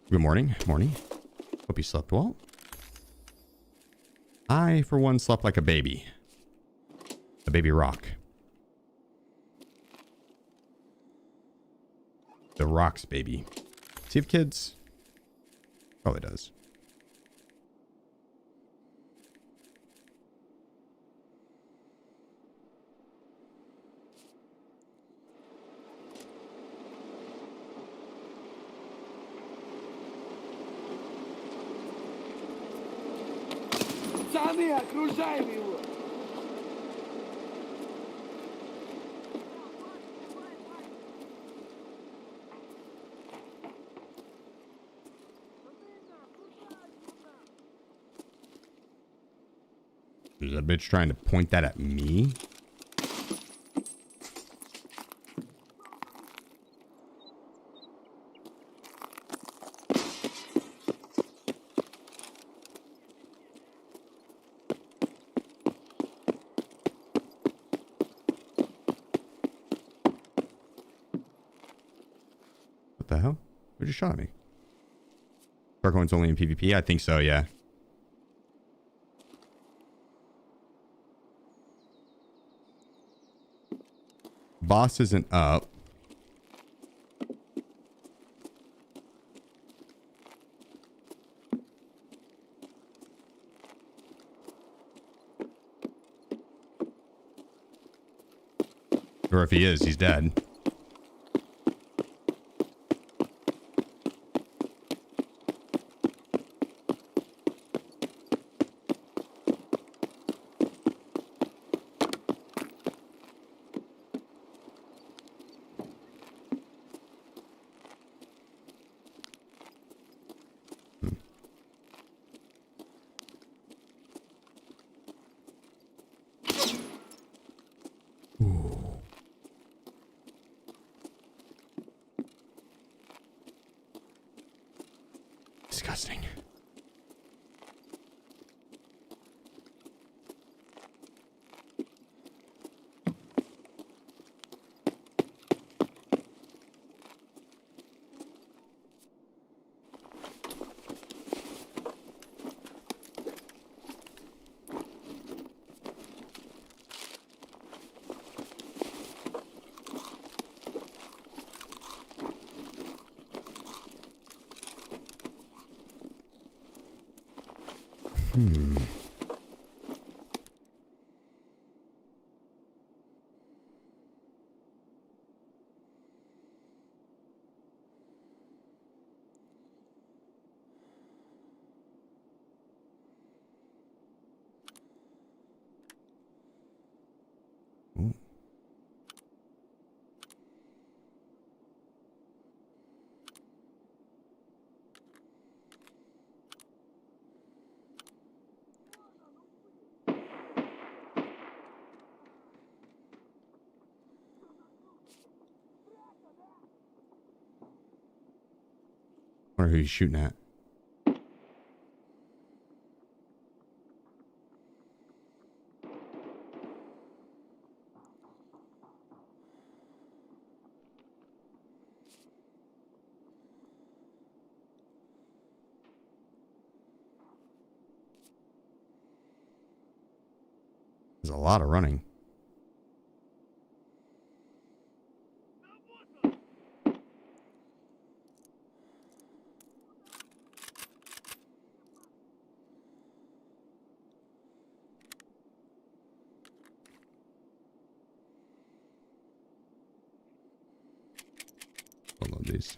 Good morning. Morning. Hope you slept well. I, for one, slept like a baby. A baby rock. The rocks, baby. Does he have kids? Probably does. Пацаны, окружаем его! Is that bitch trying to point that at me? What the hell? Who just shot at me? Tarkov's only in PvP? I think so, yeah. Boss isn't up. Or if he is, he's dead. Disgusting. Ooh. Wonder who he's shooting at. There's a lot of running. Unload these.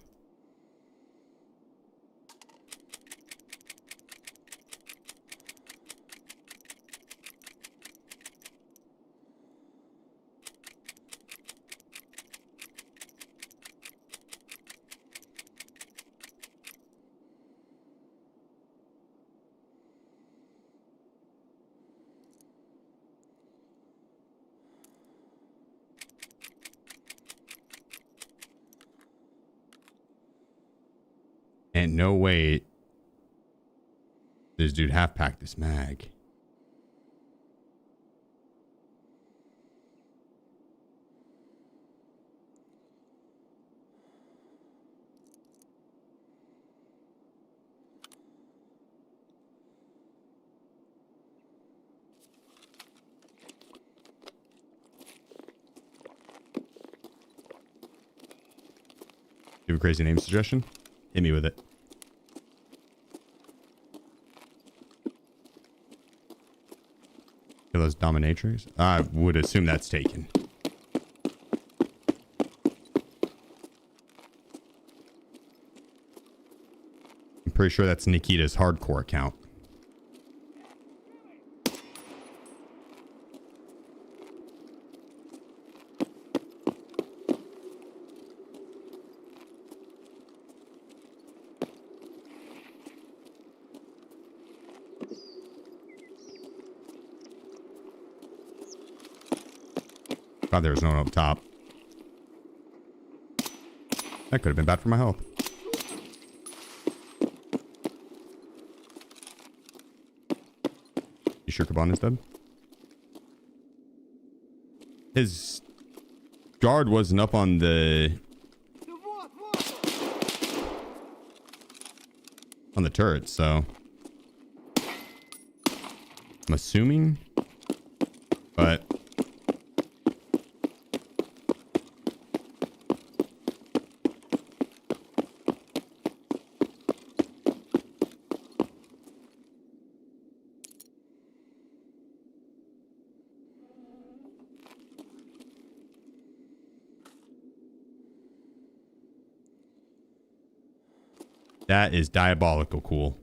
And no way this dude half packed this mag. You have a crazy name suggestion? Hit me with it. Kill those dominatrix? I would assume that's taken. I'm pretty sure that's Nikita's hardcore account. God, there was no one up top. That could have been bad for my health. You sure Kaban is dead? His guard wasn't up on the on the turret, so I'm assuming, but that is diabolical cool.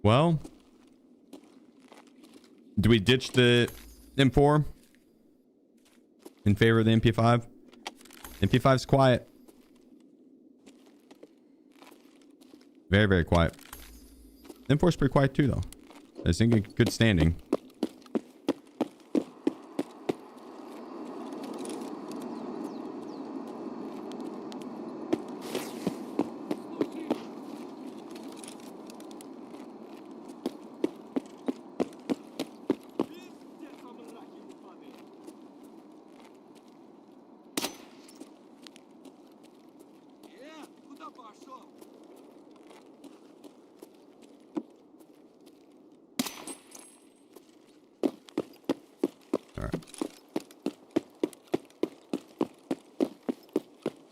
Well, do we ditch the M4 in favor of the MP5? MP5's quiet. Very, very quiet. M4's pretty quiet too, though. I think in good standing.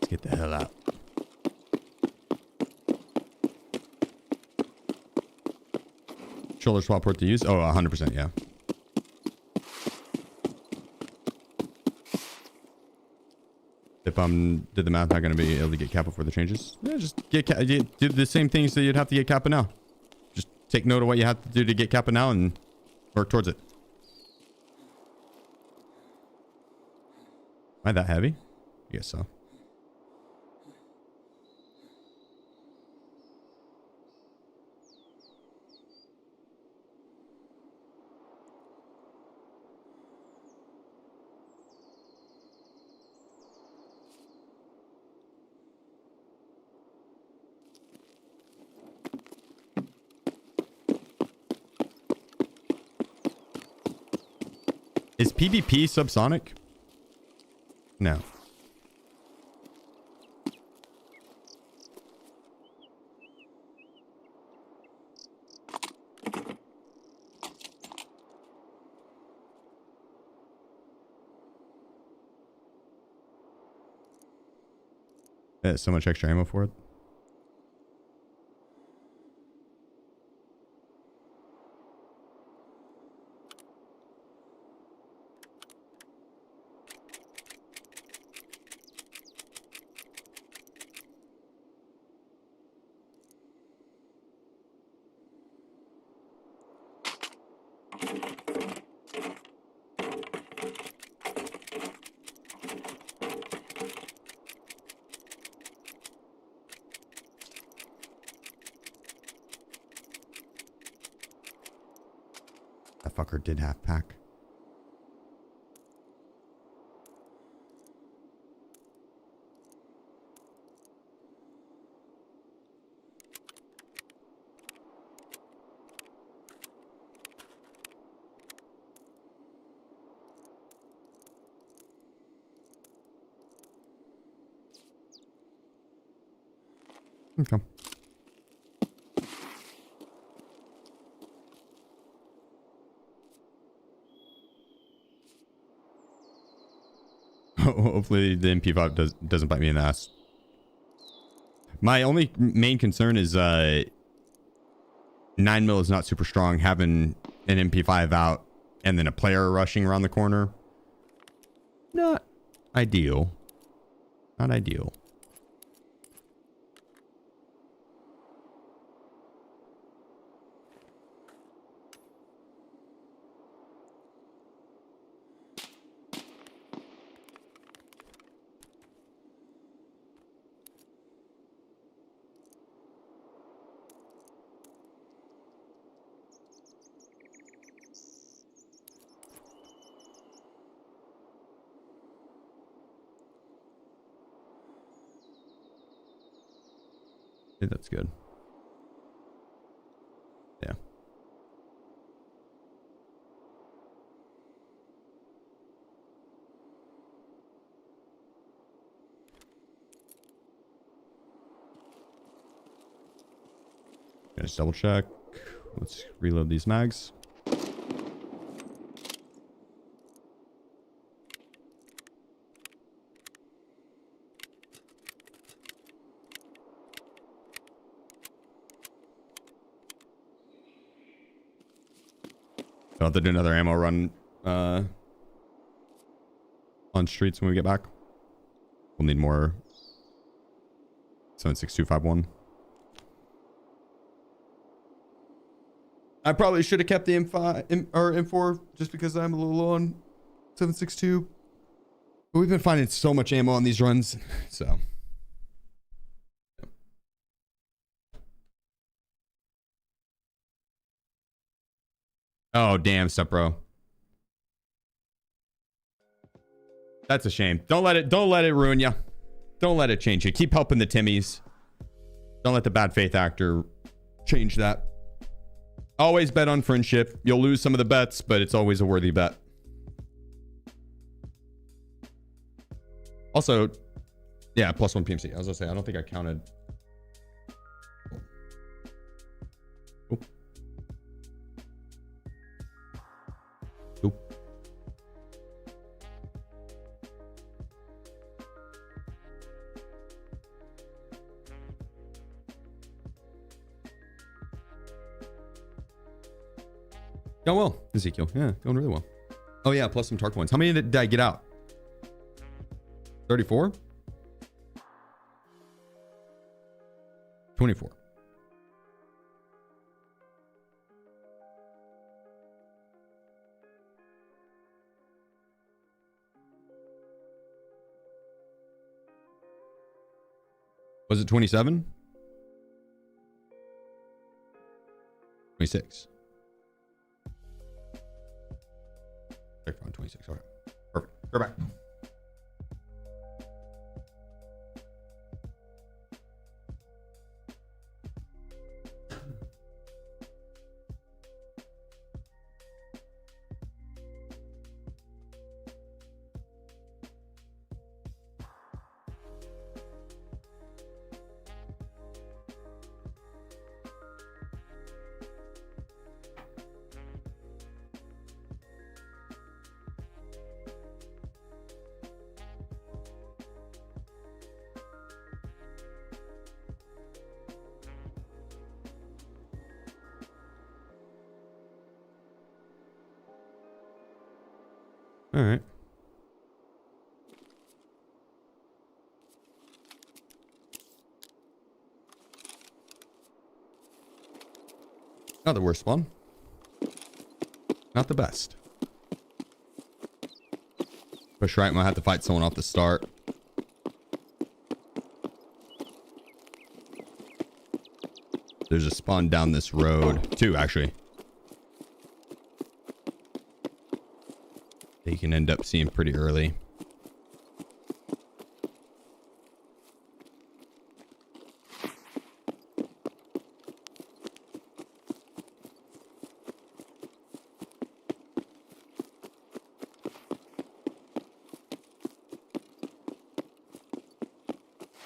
Get the hell out. Shoulder swap port to use? Oh, 100%, yeah. If did the math, not going to be able to get Kappa for the changes? Yeah, just do the same things that you'd have to get Kappa now. Just take note of what you have to do to get Kappa now and work towards it. Am I that heavy? I guess so. Is PvP subsonic? No. There's so much extra ammo for it. That fucker did half pack. Okay. Hopefully the MP5 doesn't bite me in the ass. My only main concern is 9mm is not super strong. Having an MP5 out and then a player rushing around the corner. Not ideal. Not ideal. think that's good. Yeah. Just double check. Let's reload these mags. I'll have to do another ammo run on streets when we get back. We'll need more 7.6251. I probably should have kept the M5 or M4 just because I'm a little low on 7.62. But we've been finding so much ammo on these runs, so. Oh, damn, step bro. That's a shame. Don't let it ruin you. Don't let it change you. Keep helping the Timmies. Don't let the bad faith actor change that. Always bet on friendship. You'll lose some of the bets, but it's always a worthy bet. Also, yeah, +1 PMC. I was gonna say, I don't think I counted. Oh. Oh. Going well, Ezekiel. Yeah, going really well. Oh yeah, plus some Tarkov ones. How many did I get out? 34? 24. Was it 27? 26. Check on 26. Okay. Perfect. We're back. All right. Not the worst one. Not the best. Push right, might have to fight someone off the start. There's a spawn down this road. Two, actually. You can end up seeing pretty early.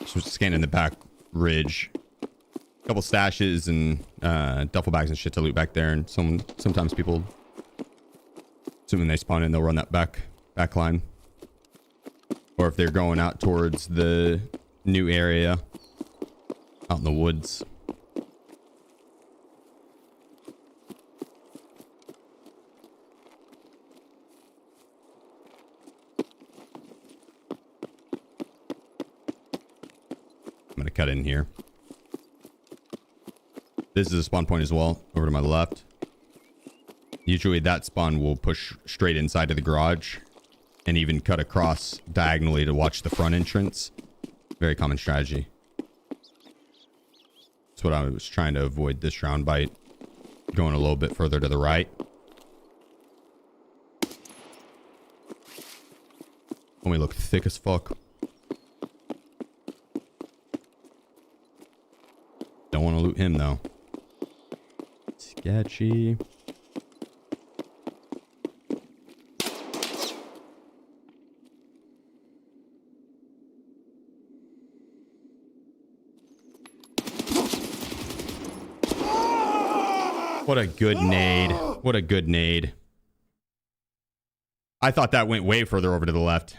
Just scanning the back ridge. A couple stashes and duffel bags and shit to loot back there, and sometimes people, assuming they spawn in, they'll run that back line. Or if they're going out towards the new area out in the woods. I'm gonna cut in here. This is a spawn point as well, over to my left. Usually that spawn will push straight inside of the garage and even cut across diagonally to watch the front entrance. Very common strategy. That's what I was trying to avoid this round by going a little bit further to the right. Only look thick as fuck. loot him though. Sketchy. What a good nade. What a good nade. I thought that went way further over to the left.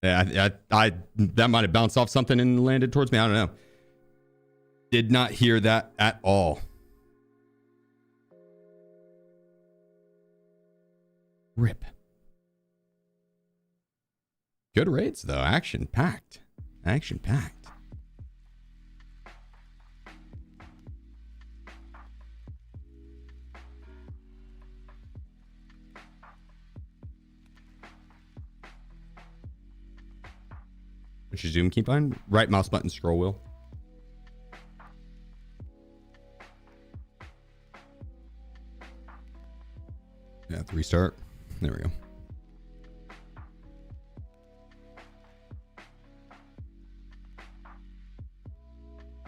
Yeah, that might have bounced off something and landed towards me. I don't know. Did not hear that at all. Rip. Good raids though. Action packed. Action packed. What's your zoom keep on? Right mouse button, scroll wheel. Yeah, restart. There we go.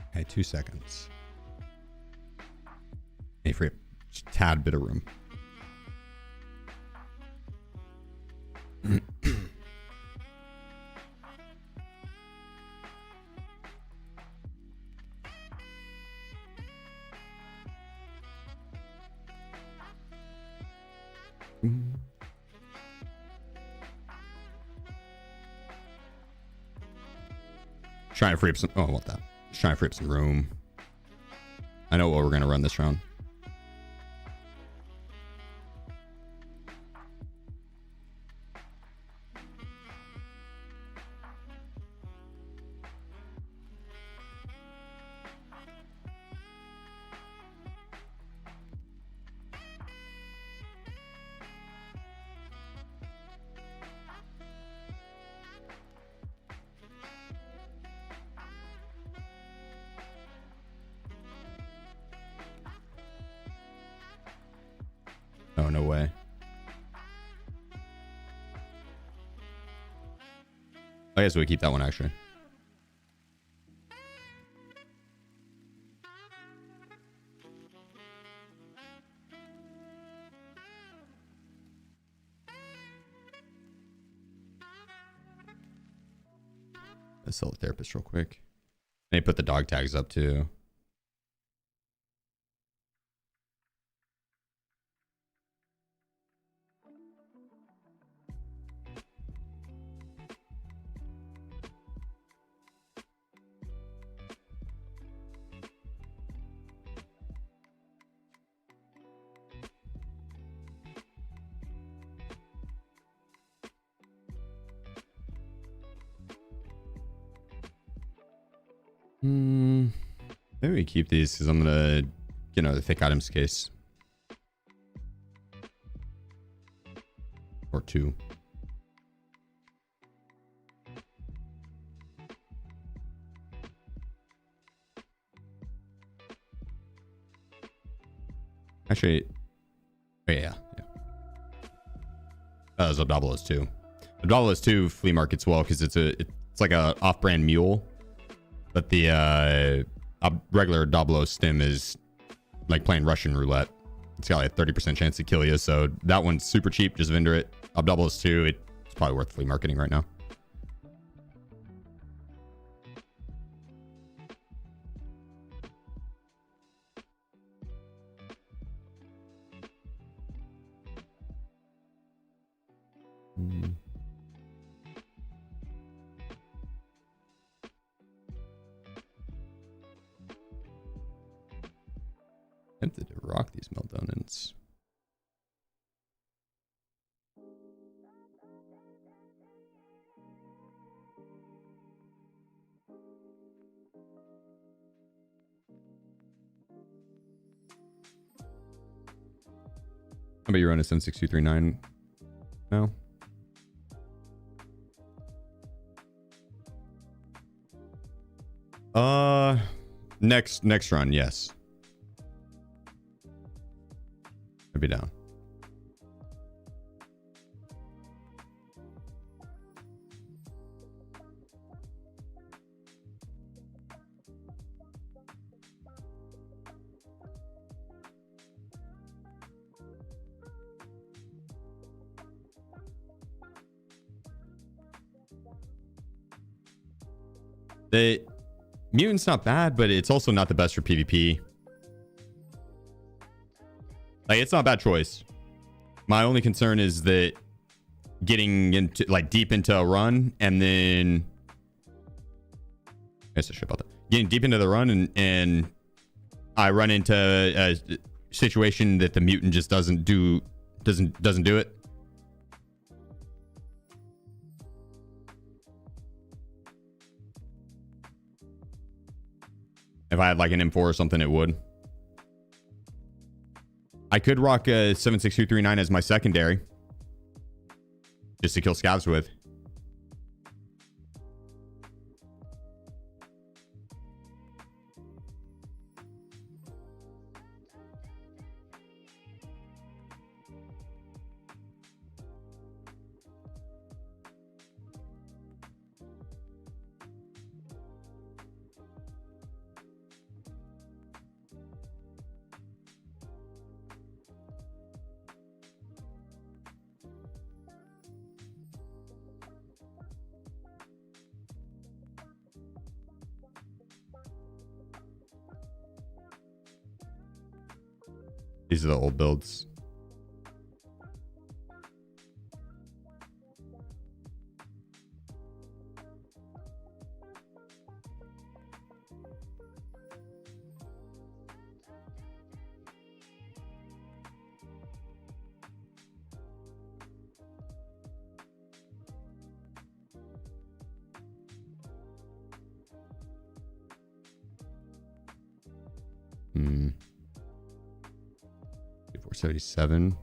Okay, 2 seconds. Hey, for a tad bit of room. Trying to free up some. Oh, I want that. Just trying to free up some room. I know what we're gonna run this round. Oh, no way. I guess we keep that one actually. Let's sell the therapist real quick. They put the dog tags up too. Maybe we keep these because I'm gonna get another thick items case. Or 2. Actually, oh yeah. Zabdabla 2. Zabdabla 2 flea markets well because it's like a off-brand mule, but the regular Dablo stim is like playing Russian roulette. It's got like a 30% chance to kill you, so that one's super cheap. Just vendor it. Abdablos 2, it's probably worth flea marketing right now. Tempted to rock these meltdowns. How about you run a 76239 now? Next run, yes. I'd be down. The mutant's not bad, but it's also not the best for PvP. Like, it's not a bad choice. My only concern is that getting into like deep into a run and then I guess I should about that. Getting deep into the run and I run into a situation that the mutant just doesn't do it. If I had like an M4 or something, it would. I could rock a 76239 as my secondary. Just to kill scavs with. These are the old builds. Hmm. 477.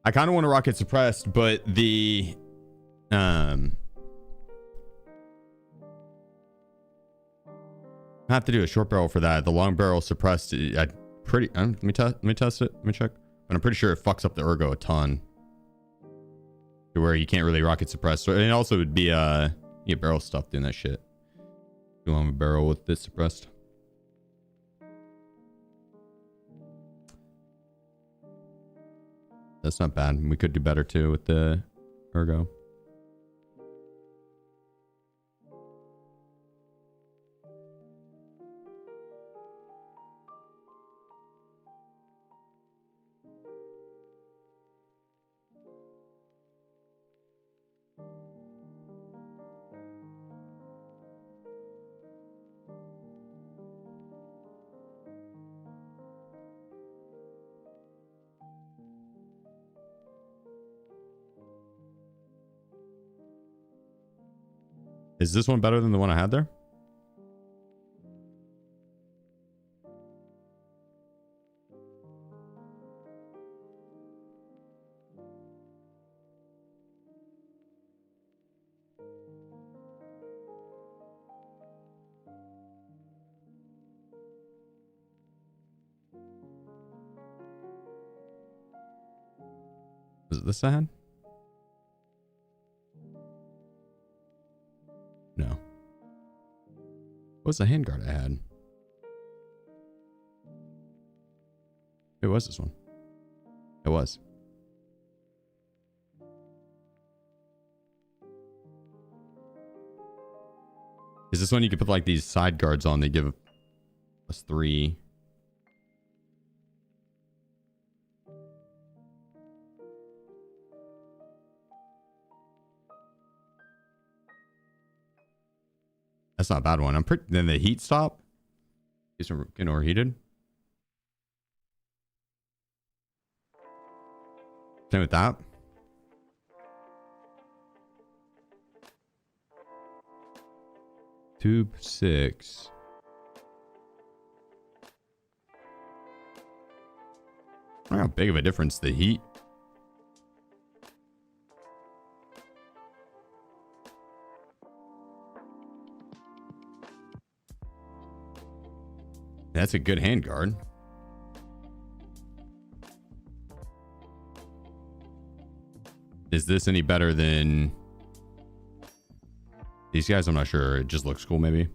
I kind of want to rocket suppressed, but the I have to do a short barrel for that. The long barrel suppressed. Let me test it. Let me check. But I'm pretty sure it fucks up the ergo a ton, to where you can't really rocket suppress. So, and it also would be you get barrel stuff doing that shit. You want a barrel with this suppressed? That's not bad. We could do better too with the ergo. Is this one better than the one I had there? Is it this I had? No. What's the handguard I had? It was this one. It was. Is this one you could put like these side guards on? They give us 3. That's not a bad one. I'm pretty. Then the heat stop is getting overheated. Same with that. Tube 6. I don't know how big of a difference the heat. That's a good handguard. Is this any better than these guys? I'm not sure. It just looks cool, maybe.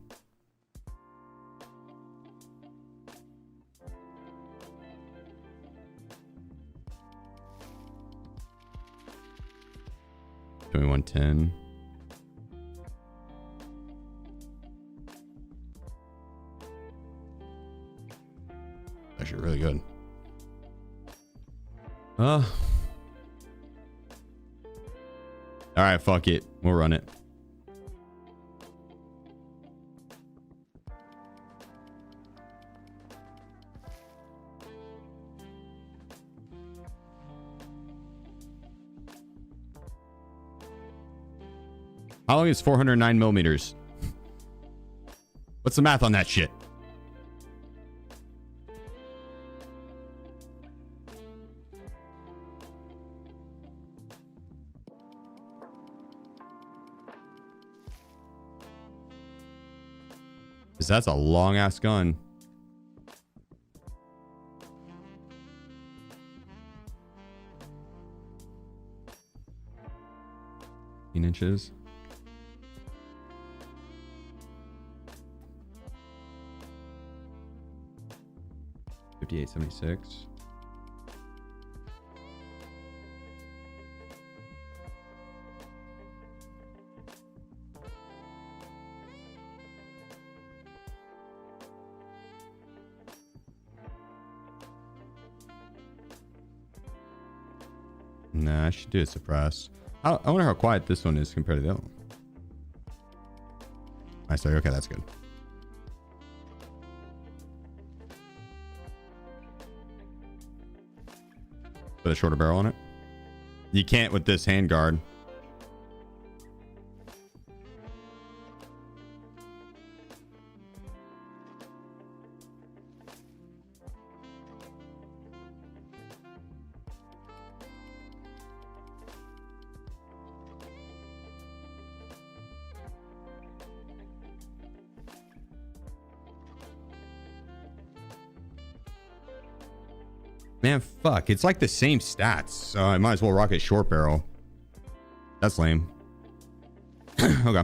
$21.10. Actually, really good. All right, fuck it. We'll run it. How long is 409 millimeters? What's the math on that shit? Because that's a long ass gun. Inches. 58.76. Nah, I should do a suppress. I wonder how quiet this one is compared to the other one. I say, okay, that's good. Put a shorter barrel on it. You can't with this handguard. Man, fuck. It's like the same stats. So I might as well rock a short barrel. That's lame. Okay.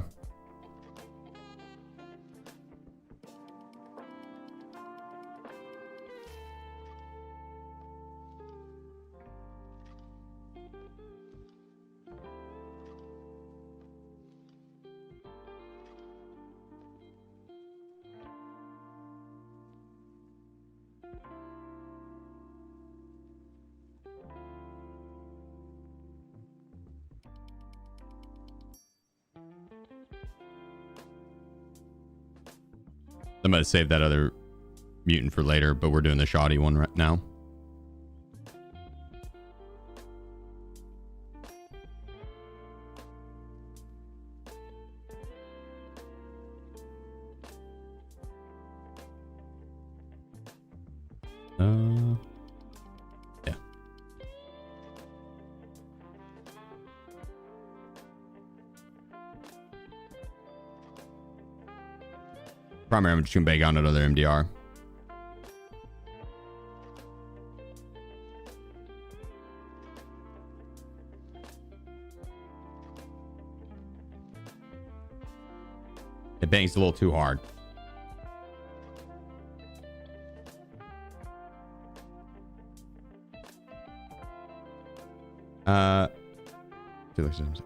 I'm going to save that other mutant for later, but we're doing the shoddy one right now. Yeah. Primary, I'm just gonna bag on another MDR. It bangs a little too hard.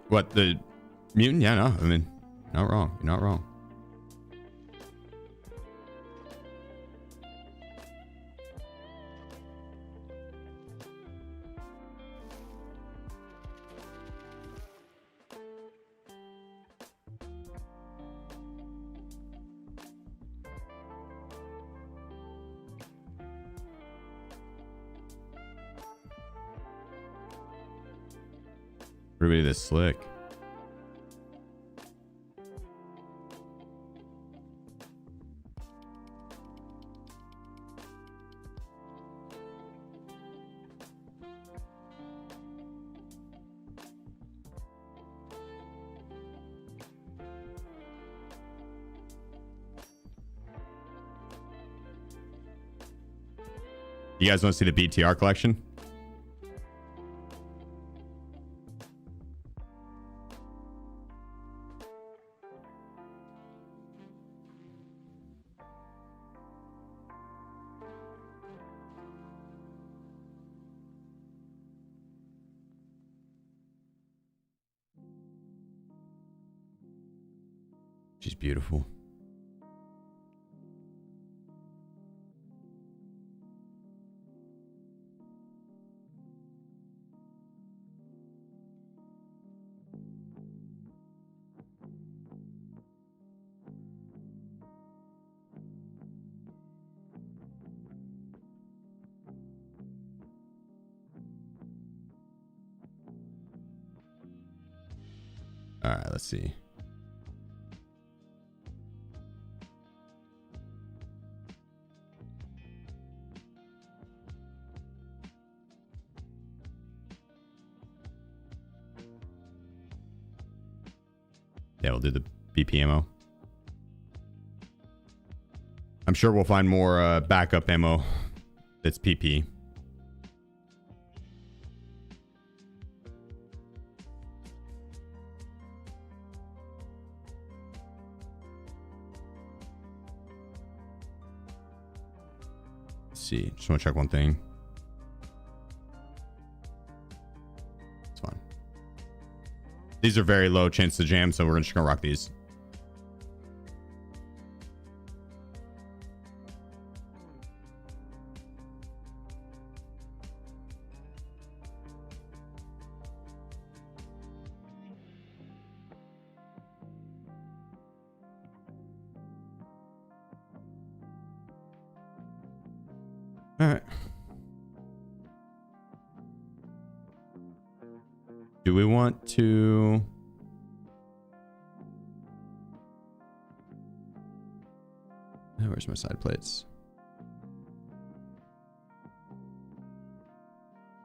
What, the mutant? Yeah, no, I mean, not wrong. You're not wrong. Everybody this slick. You guys want to see the BTR collection? She's beautiful. All right, let's see. Yeah, we'll do the BP ammo. I'm sure we'll find more backup ammo that's PP. Let's see. Just want to check one thing. It's fine. These are very low chance to jam, so we're just gonna rock these. All right. Do we want to... Oh, where's my side plates?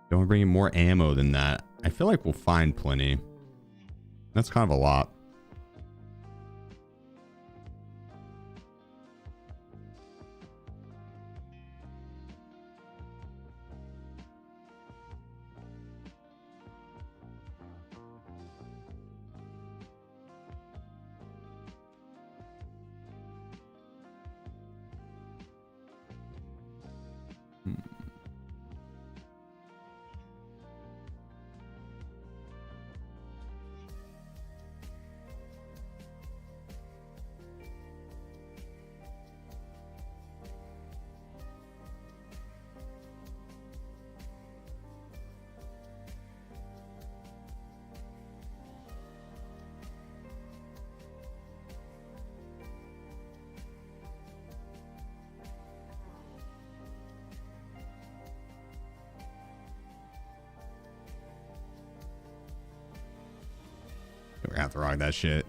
Don't we bring in more ammo than that? I feel like we'll find plenty. That's kind of a lot. We're gonna have to rock that shit.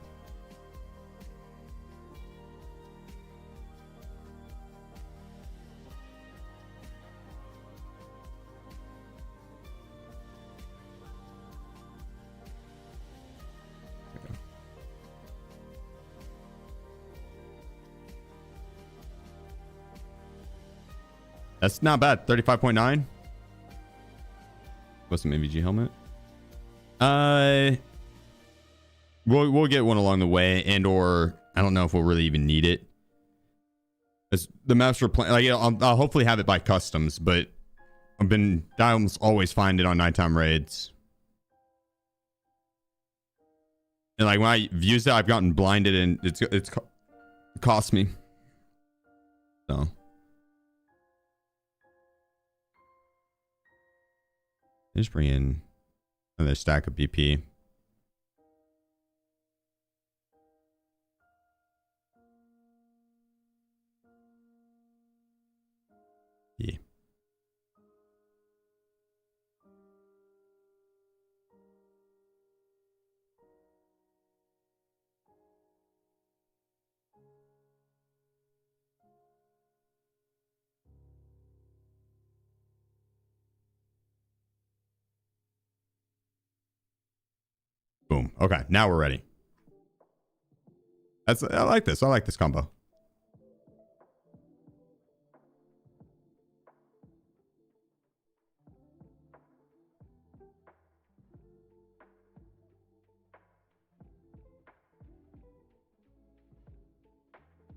That's not bad. 35.9. What's an MVG helmet? We'll get one along the way, and or I don't know if we'll really even need it. As the master plan, like I'll hopefully have it by customs, but I almost always find it on nighttime raids. And like when I used it, I've gotten blinded, and it's cost me. So. Just bring in another stack of BP. Yeah. Boom. Okay, now we're ready. I like this. I like this combo.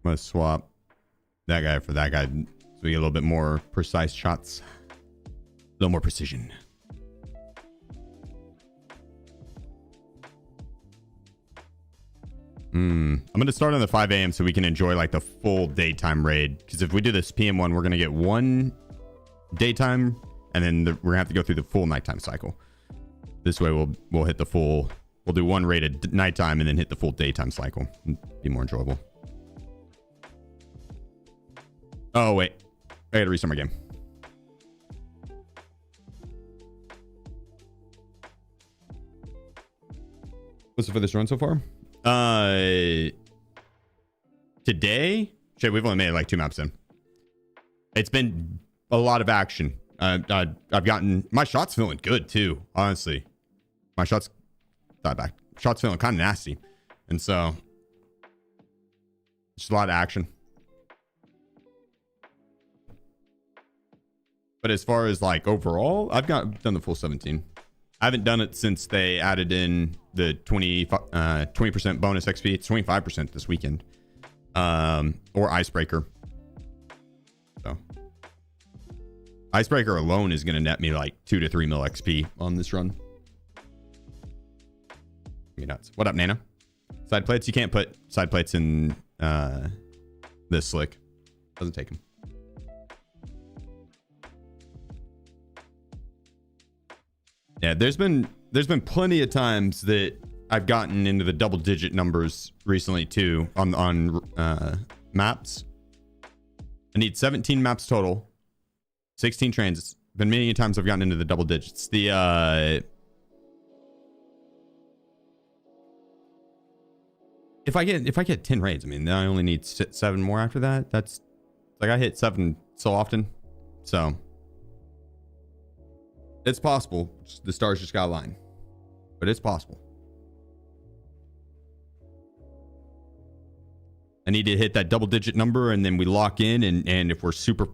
gonna swap that guy for that guy, so we get a little bit more precise shots, a little more precision. I'm gonna start on the 5 a.m. so we can enjoy like the full daytime raid. Because if we do this PM one, we're gonna get one daytime, and then we're gonna have to go through the full nighttime cycle. This way, we'll hit the full. We'll do one raid at nighttime and then hit the full daytime cycle. Be more enjoyable. Oh wait, I gotta restart my game. What's it for this run so far? Today, shit, we've only made like 2 maps in. It's been a lot of action. I've gotten my shots feeling good too. Honestly, my shots feeling kind of nasty, and so just a lot of action. But as far as like overall, I've done the full 17. I haven't done it since they added in the 20% bonus XP. It's 25% this weekend. Or Icebreaker. So Icebreaker alone is going to net me like 2 to 3 mil XP on this run. Me nuts. What up, Nana? Side plates? You can't put side plates in this slick. Doesn't take them. Yeah, there's been plenty of times that I've gotten into the double digit numbers recently too on maps. I need 17 maps total, 16 trains. It's been many times I've gotten into the double digits. The if I get 10 raids, I mean, then I only need 7 more after that. That's like I hit 7 so often, so it's possible. The stars just got aligned, but it's possible. I need to hit that double digit number, and then we lock in, and if we're super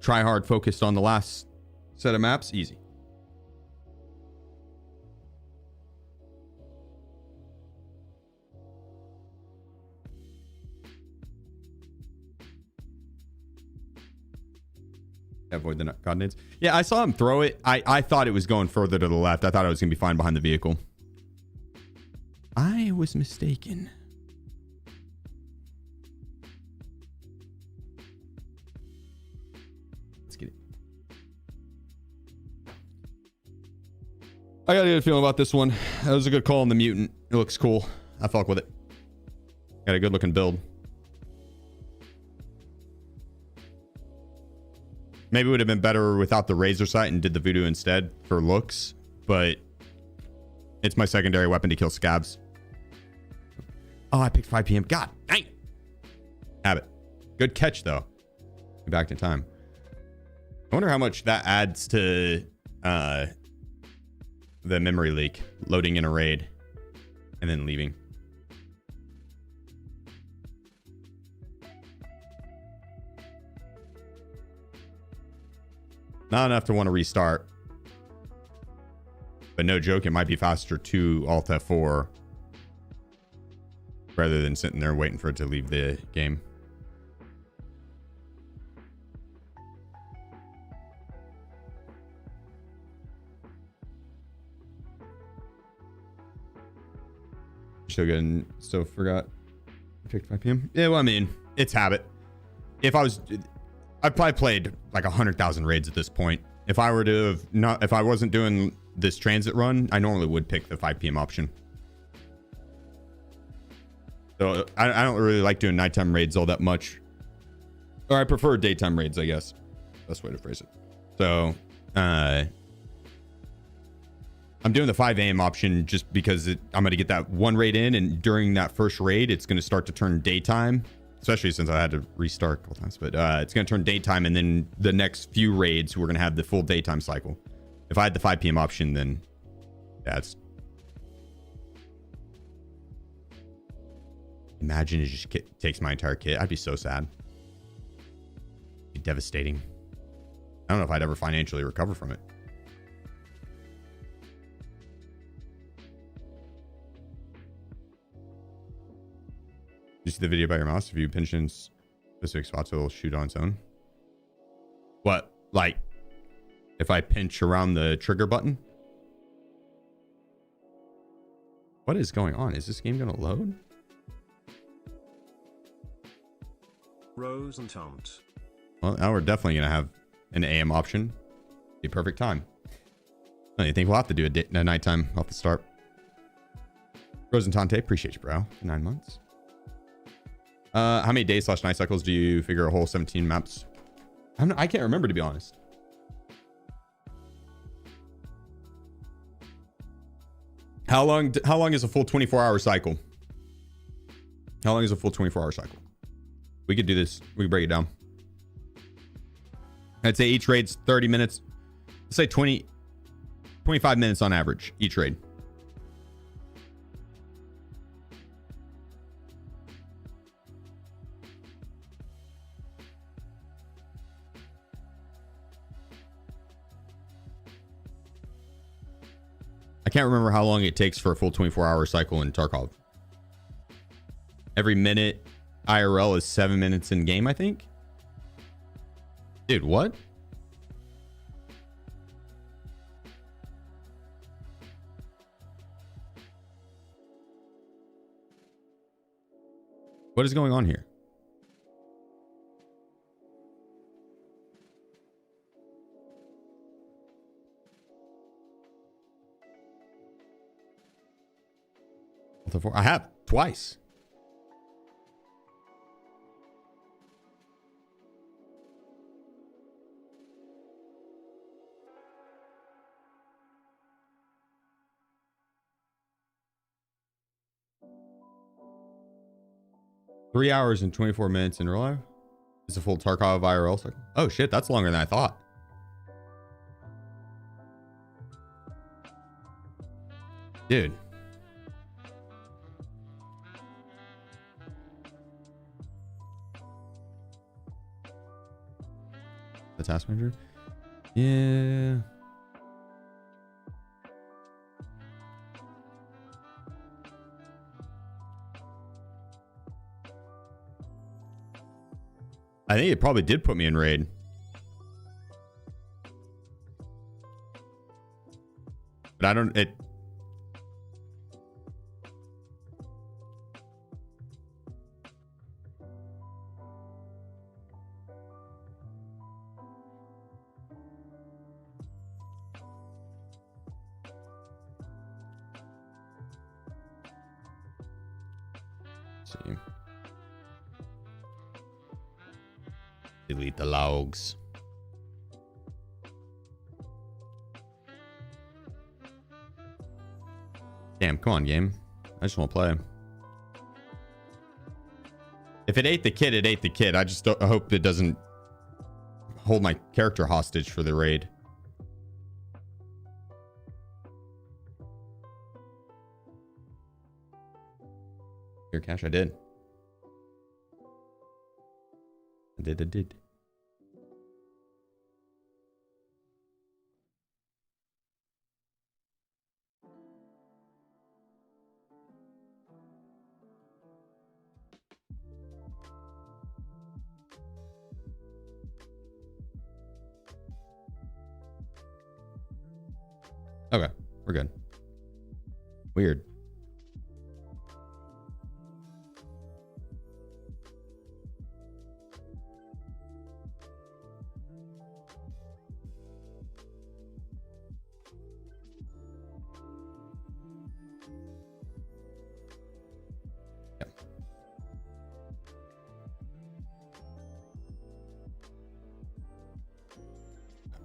try hard focused on the last set of maps, easy. Avoid the god nades. Yeah, I saw him throw it. I thought it was going further to the left. I thought it was going to be fine behind the vehicle. I was mistaken. Let's get it. I got a good feeling about this one. That was a good call on the mutant. It looks cool. I fuck with it. Got a good looking build. Maybe it would have been better without the razor sight and did the voodoo instead for looks, but it's my secondary weapon to kill scabs. Oh, I picked 5 p.m. God dang it. Have it. Good catch, though. Back in time. I wonder how much that adds to the memory leak. Loading in a raid and then leaving. Not enough to want to restart. But no joke, it might be faster to Alt F4 rather than sitting there waiting for it to leave the game. Still good and still forgot. I picked 5 p.m. Yeah, well, I mean, it's habit. I've probably played like 100,000 raids at this point. If I wasn't doing this transit run, I normally would pick the 5 p.m. option. So I don't really like doing nighttime raids all that much. Or I prefer daytime raids, I guess. Best way to phrase it. So I'm doing the 5 a.m. option just because I'm going to get that one raid in, and during that first raid, it's going to start to turn daytime. Especially since I had to restart a couple times, but it's going to turn daytime, and then the next few raids, we're going to have the full daytime cycle. If I had the 5 p.m. option, then that's... Imagine it just takes my entire kit. I'd be so sad. It'd be devastating. I don't know if I'd ever financially recover from it. You see the video about your mouse? If you pinch in specific spots, it'll shoot on its own. What? Like, if I pinch around the trigger button? What is going on? Is this game gonna load? Rose and Taunt. Well, now we're definitely gonna have an AM option. Be perfect time. I don't think we'll have to do a nighttime off the start. Rose and Tante, appreciate you, bro. 9 months. How many days / night cycles do you figure a whole 17 maps? I can't remember, to be honest. How long is a full 24-hour cycle? How long is a full 24-hour cycle? We could do this. We could break it down. I'd say each raid's 30 minutes. Let's say 25 minutes on average, each raid. I can't remember how long it takes for a full 24-hour cycle in Tarkov. Every minute IRL is 7 minutes in game, I think. Dude, what? What is going on here? I have twice. Three hours and 24 minutes in real life. It's a full Tarkov IRL cycle. Oh shit, that's longer than I thought. Dude. The task manager? Yeah. I think it probably did put me in raid. But I don't, it. Let's see. Delete the logs. Damn, come on, game. I just want to play. If it ate the kid, it ate the kid. I just don't, I hope it doesn't hold my character hostage for the raid. Here, Cash, I did. I did. Okay, we're good. Weird.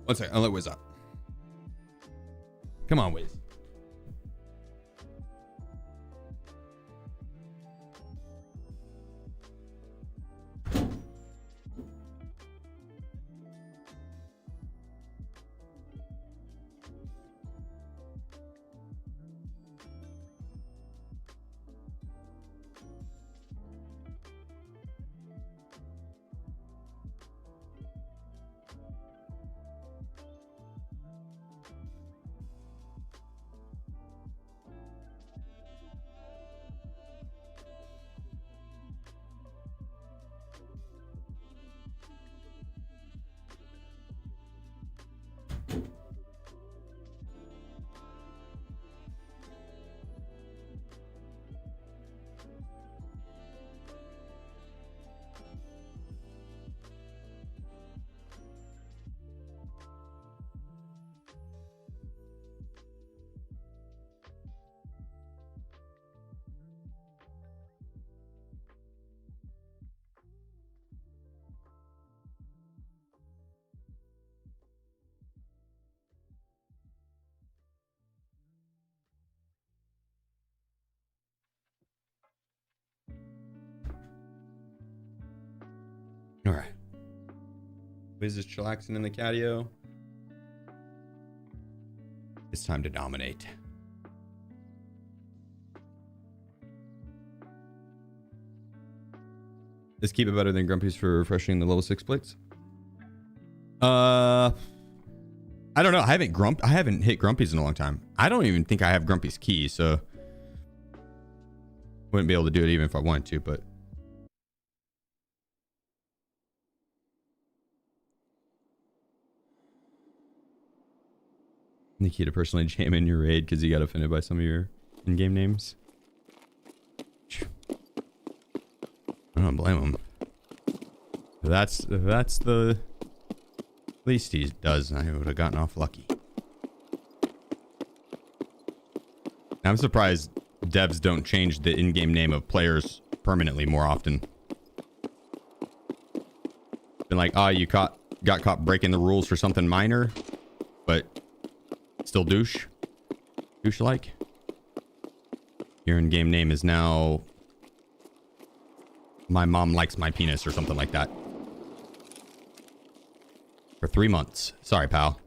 One second, I'll let Wiz up. Come on, Wiz. All right. Wiz is chillaxing in the catio. It's time to dominate. Let's keep it better than Grumpy's for refreshing the level 6 plates. I don't know. I haven't hit Grumpy's in a long time. I don't even think I have Grumpy's key, so wouldn't be able to do it even if I wanted to, but Nikita personally jam in your raid because you got offended by some of your in-game names. I don't blame him. That's the least he does. I would have gotten off lucky. I'm surprised devs don't change the in-game name of players permanently more often. Been like, oh, you got caught breaking the rules for something minor, but still douche-like. Your in-game name is now my mom likes my penis or something like that. For 3 months. Sorry, pal.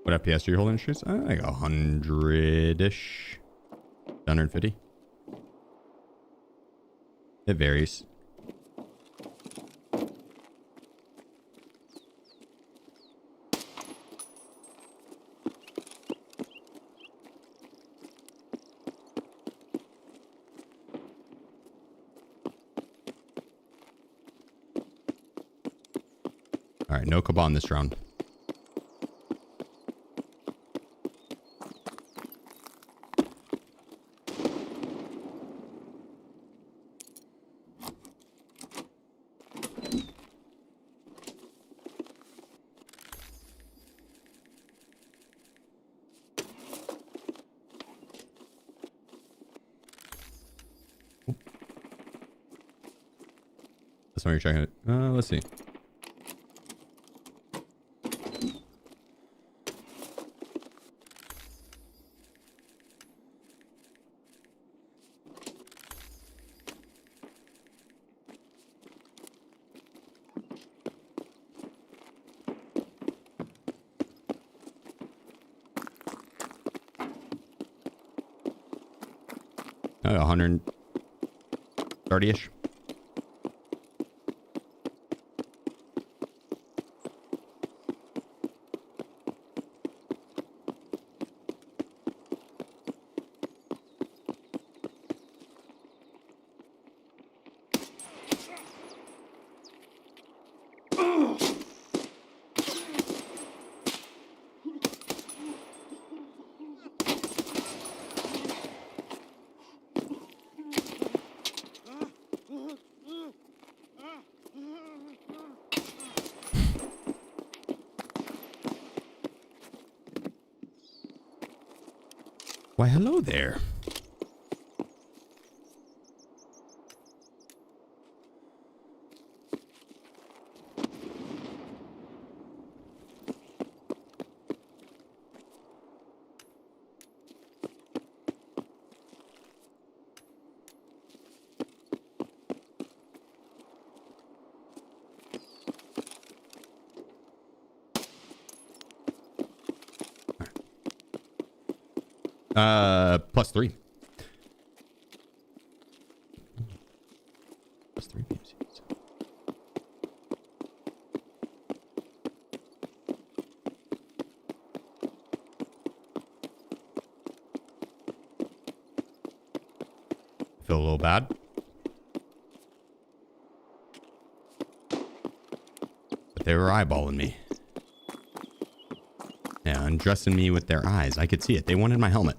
What FPS are you holding, Shoes? Like 100-ish. 150. It varies. All right, no Kaban this round. That's why you're checking it. Let's see. Oh, 130-ish. Why, hello there. +3. +3 PMCs. Feel a little bad. But they were eyeballing me. Yeah, undressing me with their eyes. I could see it. They wanted my helmet.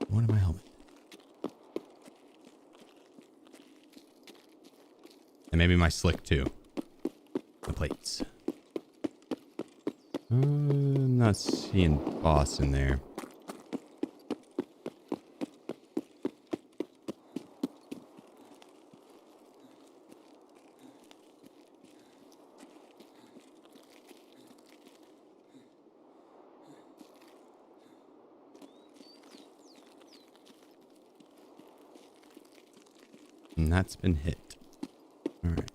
Wanted my helmet. And maybe my slick too. plates. Not seeing boss in there. And that's been hit. All right.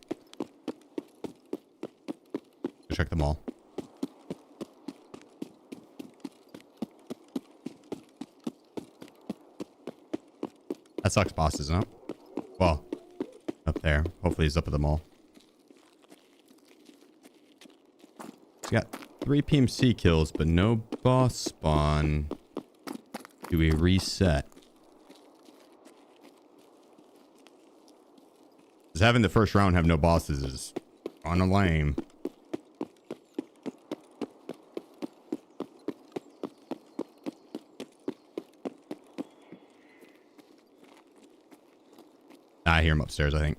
Go check them all. That sucks, boss, isn't it? Well, up there. Hopefully he's up at the mall. He's got 3 PMC kills, but no boss spawn. Do we reset? Because having the first round have no bosses is on a lame. I hear him upstairs, I think.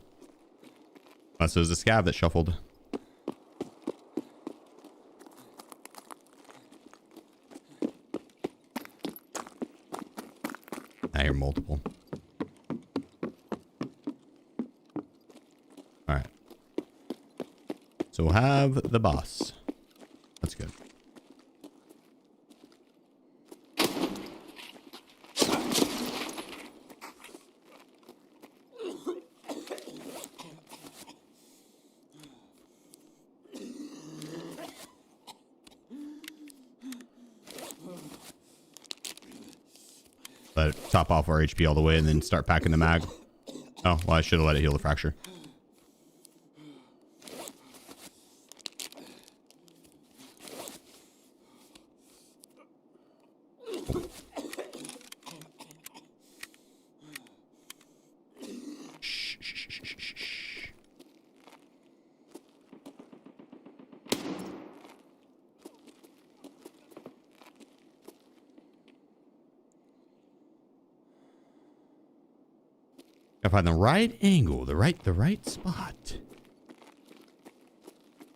Unless it was a scab that shuffled. I hear multiple. Alright. So we'll have the boss. That's good. Let it top off our HP all the way and then start packing the mag. Oh, well, I should have let it heal the fracture. Shh, shh, shh, shh, shh, shh. Gotta find the right angle, the right spot.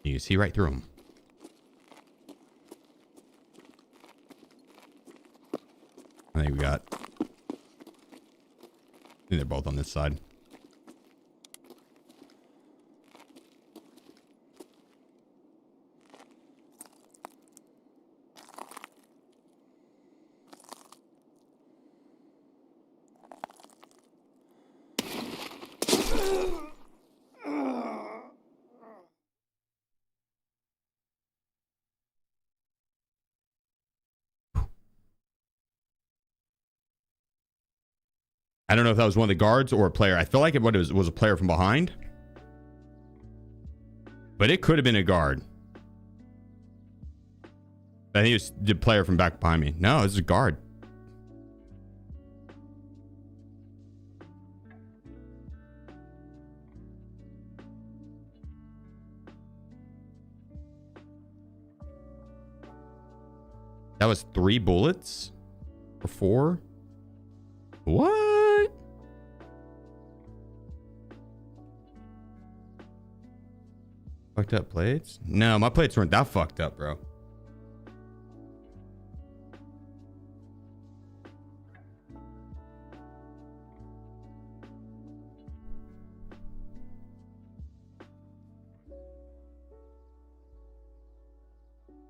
You can see right through them. I think we got. I think they're both on this side. I don't know if that was one of the guards or a player. I feel like it was a player from behind. But it could have been a guard. I think it was the player from back behind me. No, it's a guard. That was 3 bullets? Or 4? What? Fucked up plates? No, my plates weren't that fucked up, bro.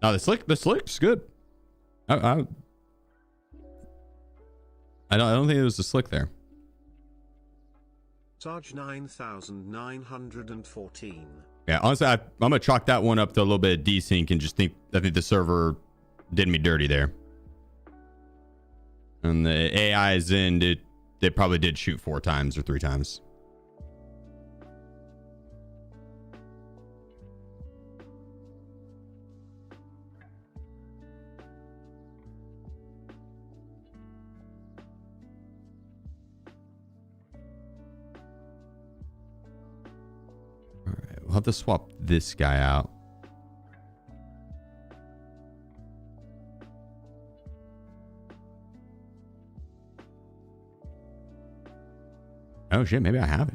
No, this looks good. I don't think it was the slick there. Sarge 9914. Yeah, honestly, I'm gonna chalk that one up to a little bit of desync and just think I think the server did me dirty there. And the AI is in. They probably did shoot 4 times or 3 times. We'll have to swap this guy out. Oh shit, maybe I have it.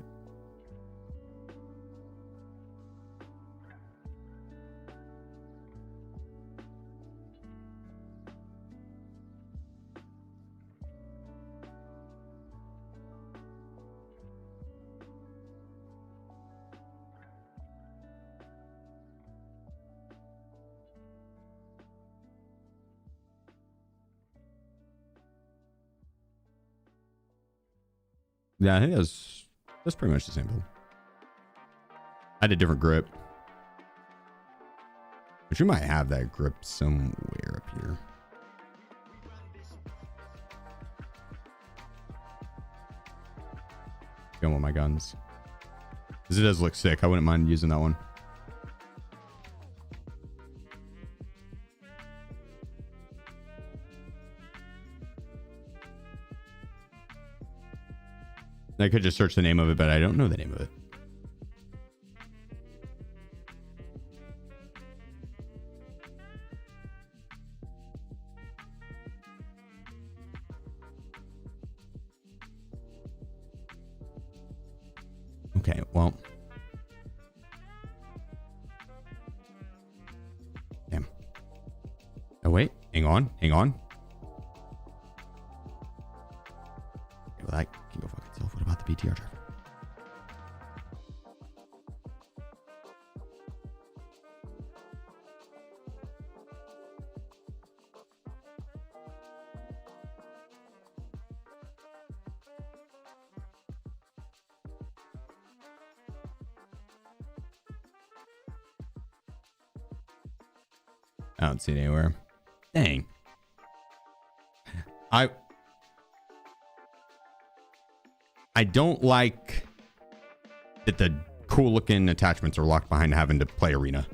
Yeah, I think that's pretty much the same build. I had a different grip. But you might have that grip somewhere up here. Going with my guns. Because it does look sick. I wouldn't mind using that one. I could just search the name of it, but I don't know the name of it. Okay, well. Damn. Oh, wait. Hang on. Hang on. Okay, well, that can go fuck itself. What about the BTR driver? I don't see it anywhere. Dang. I don't like that the cool looking attachments are locked behind having to play arena.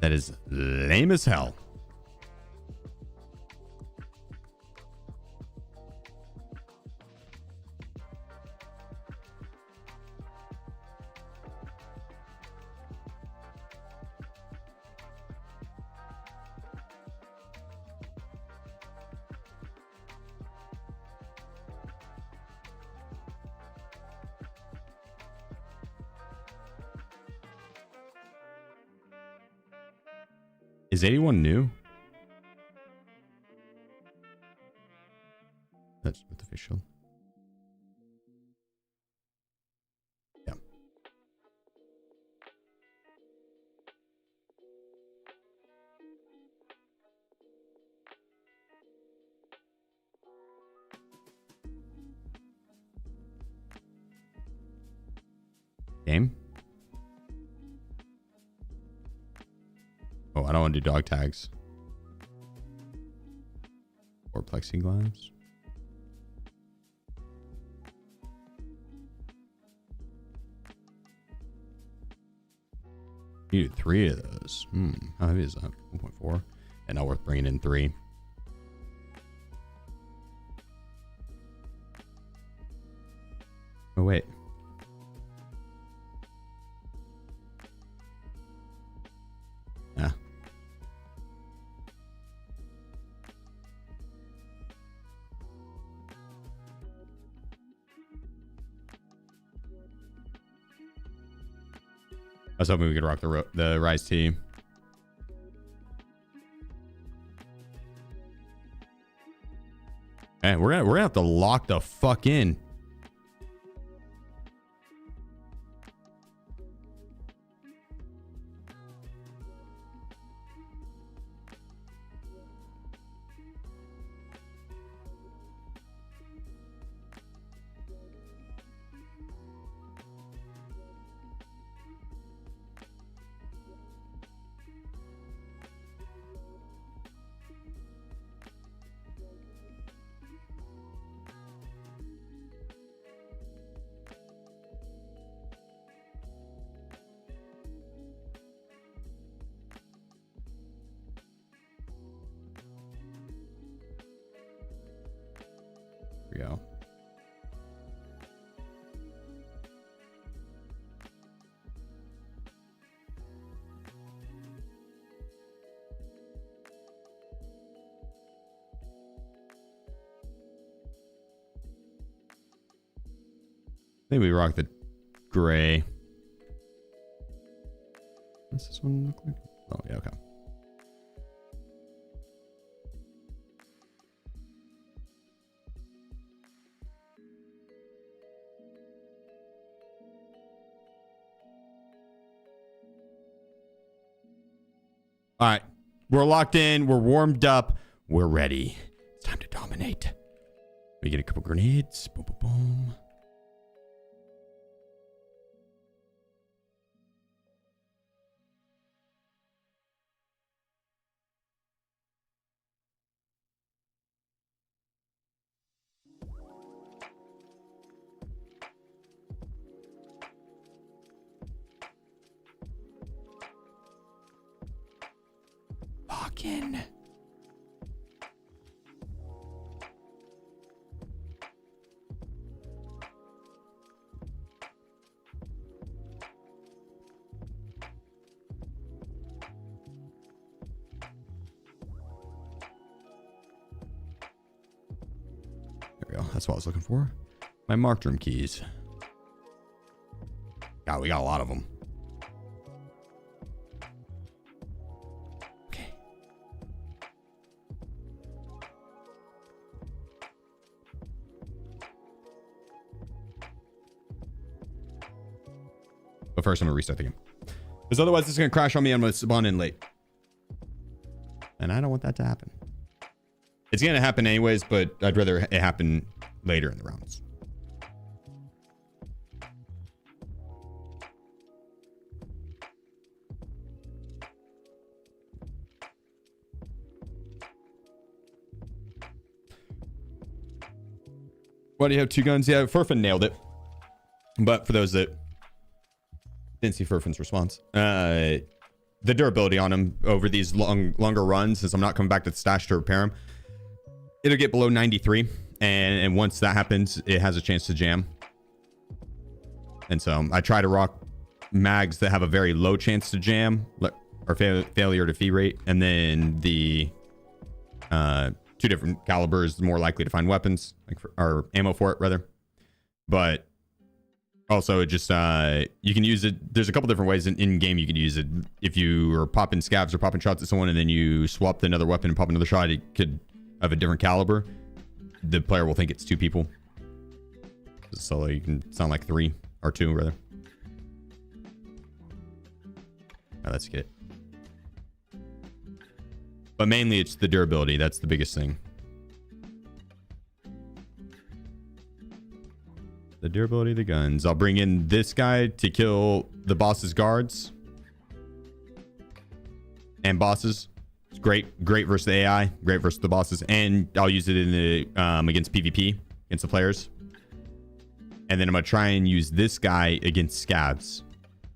That is lame as hell. Is 81 new? That's with the official. Yeah. Game. Oh, I don't want to do dog tags. Or plexiglass. You need 3 of those. How heavy is that? 1.4. And not worth bringing in 3. Oh, wait. Yeah. I was hoping we could rock the Rise T. Man, we're gonna have to lock the fuck in. Here we go. I think we rock the gray. What's this one look like? Oh, yeah, okay. All right. We're locked in. We're warmed up. We're ready. It's time to dominate. We get a couple grenades. Boom, boom, boom. Lock in. There we go. That's what I was looking for. My marked room keys. God, we got a lot of them. Okay. But first, I'm going to restart the game. Because otherwise, it's going to crash on me. I'm going to spawn in late. And I don't want that to happen. It's going to happen anyways, but I'd rather it happen later in the rounds. Why do you have 2 guns? Yeah, Furfin nailed it. But for those that didn't see Furfin's response, the durability on him over these longer runs, since I'm not coming back to the stash to repair him, it'll get below 93. And once that happens, it has a chance to jam. And so I try to rock mags that have a very low chance to jam or failure to feed rate. And then the 2 different calibers more likely to find weapons, or ammo for it rather. But also it just you can use it. There's a couple different ways in game you can use it. If you are popping scavs or popping shots at someone and then you swap to another weapon and pop another shot, it could have a different caliber. The player will think it's 2 people, so you can sound like 3 or 2 rather. Now let's get it. But mainly it's the durability. That's the biggest thing. The durability of the guns. I'll bring in this guy to kill the boss's guards and bosses. It's great versus the AI, great versus the bosses, and I'll use it in the against PvP against the players. And then I'm gonna try and use this guy against scabs.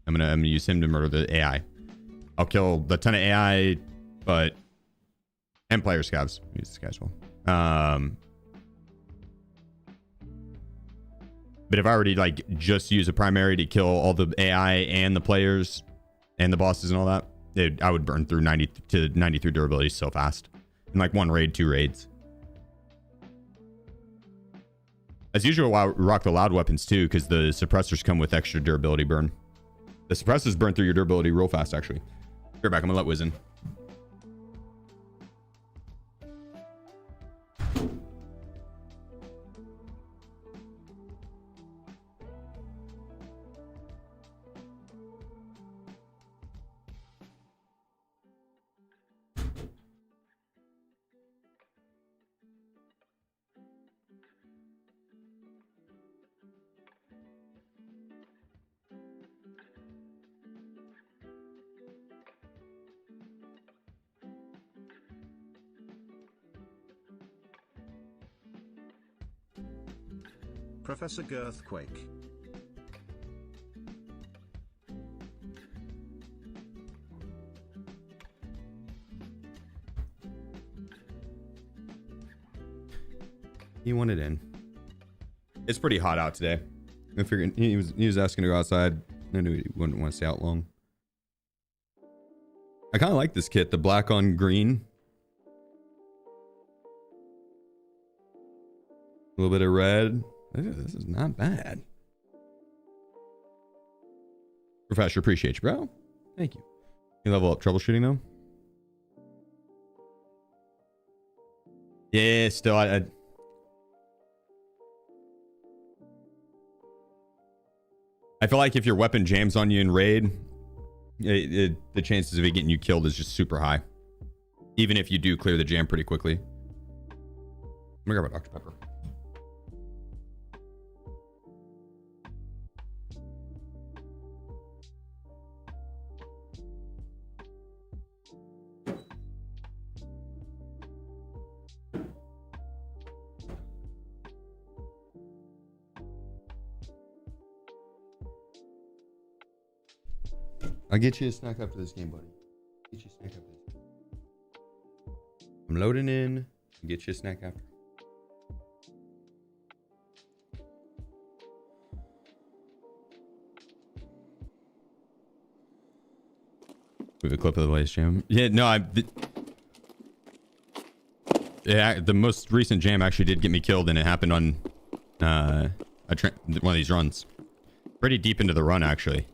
I'm gonna use him to murder the AI. I'll kill a ton of AI, but and player scabs. Use this guy as well. But if I already like just use a primary to kill all the AI and the players and the bosses and all that, I would burn through 90 to 93 durability so fast in like 1 raid, 2 raids. As usual, I rock the loud weapons too, because the suppressors come with extra durability burn. The suppressors burn through your durability real fast, actually. Here back, I'm gonna let Wiz in. Professor Girthquake. He wanted in. It's pretty hot out today. I figured he was asking to go outside. I knew he wouldn't want to stay out long. I kind of like this kit, the black on green. A little bit of red. This is not bad. Professor, appreciate you, bro. Thank you. You level up troubleshooting though? Yeah, still I feel like if your weapon jams on you in raid, The chances of it getting you killed is just super high. Even if you do clear the jam pretty quickly. I'm gonna grab a Dr. Pepper. I'll get you a snack after this game, buddy. Get you a snack after this game. I'm loading in. I'll get you a snack after. We have a clip of the latest jam. Yeah, no, yeah, the most recent jam actually did get me killed, and it happened on one of these runs. Pretty deep into the run, actually.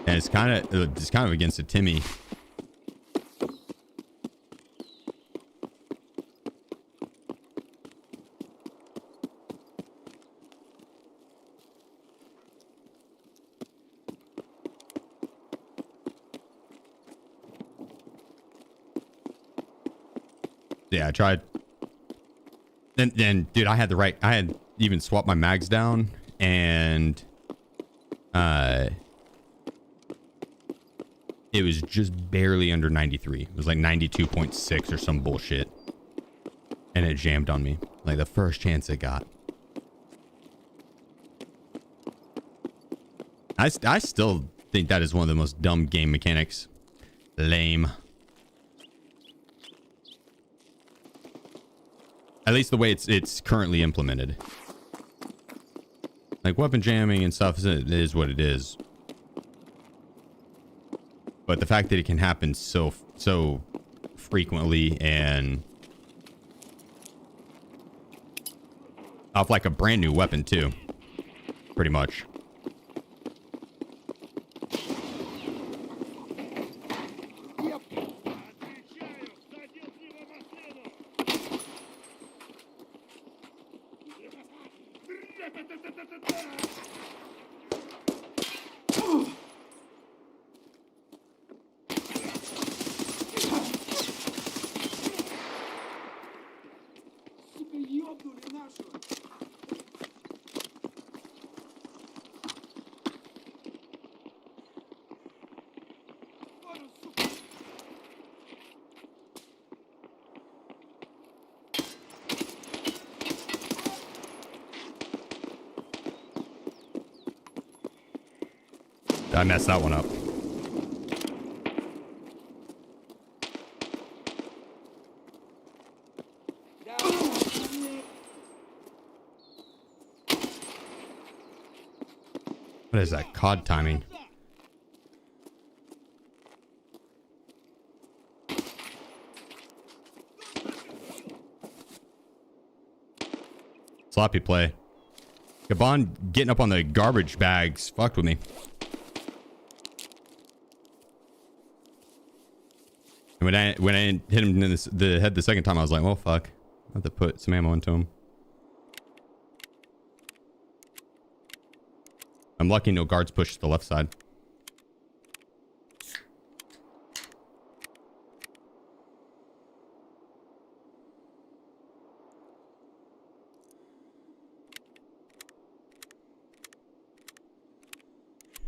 And it's kind of against a Timmy. Yeah, I tried. And dude, I had even swapped my mags down, and it was just barely under 93. It was like 92.6 or some bullshit. And it jammed on me. Like the first chance it got. I still think that is one of the most dumb game mechanics. Lame. At least the way it's currently implemented. Like weapon jamming and stuff is what it is. But the fact that it can happen so frequently and off like a brand new weapon too, pretty much. I messed that one up. What is that? COD timing. Sloppy play. Gabon getting up on the garbage bags fucked with me. When I hit him in the head the second time, I was like, well, fuck. I have to put some ammo into him. I'm lucky no guards pushed to the left side.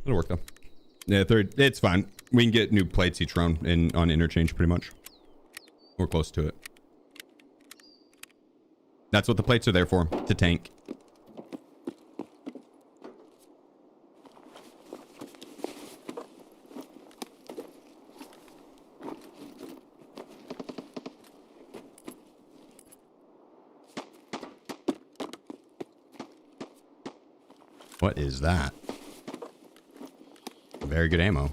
It'll work though. Yeah, it's fine. We can get new plates each round on interchange pretty much. We're close to it. That's what the plates are there for, to tank. What is that? Very good ammo.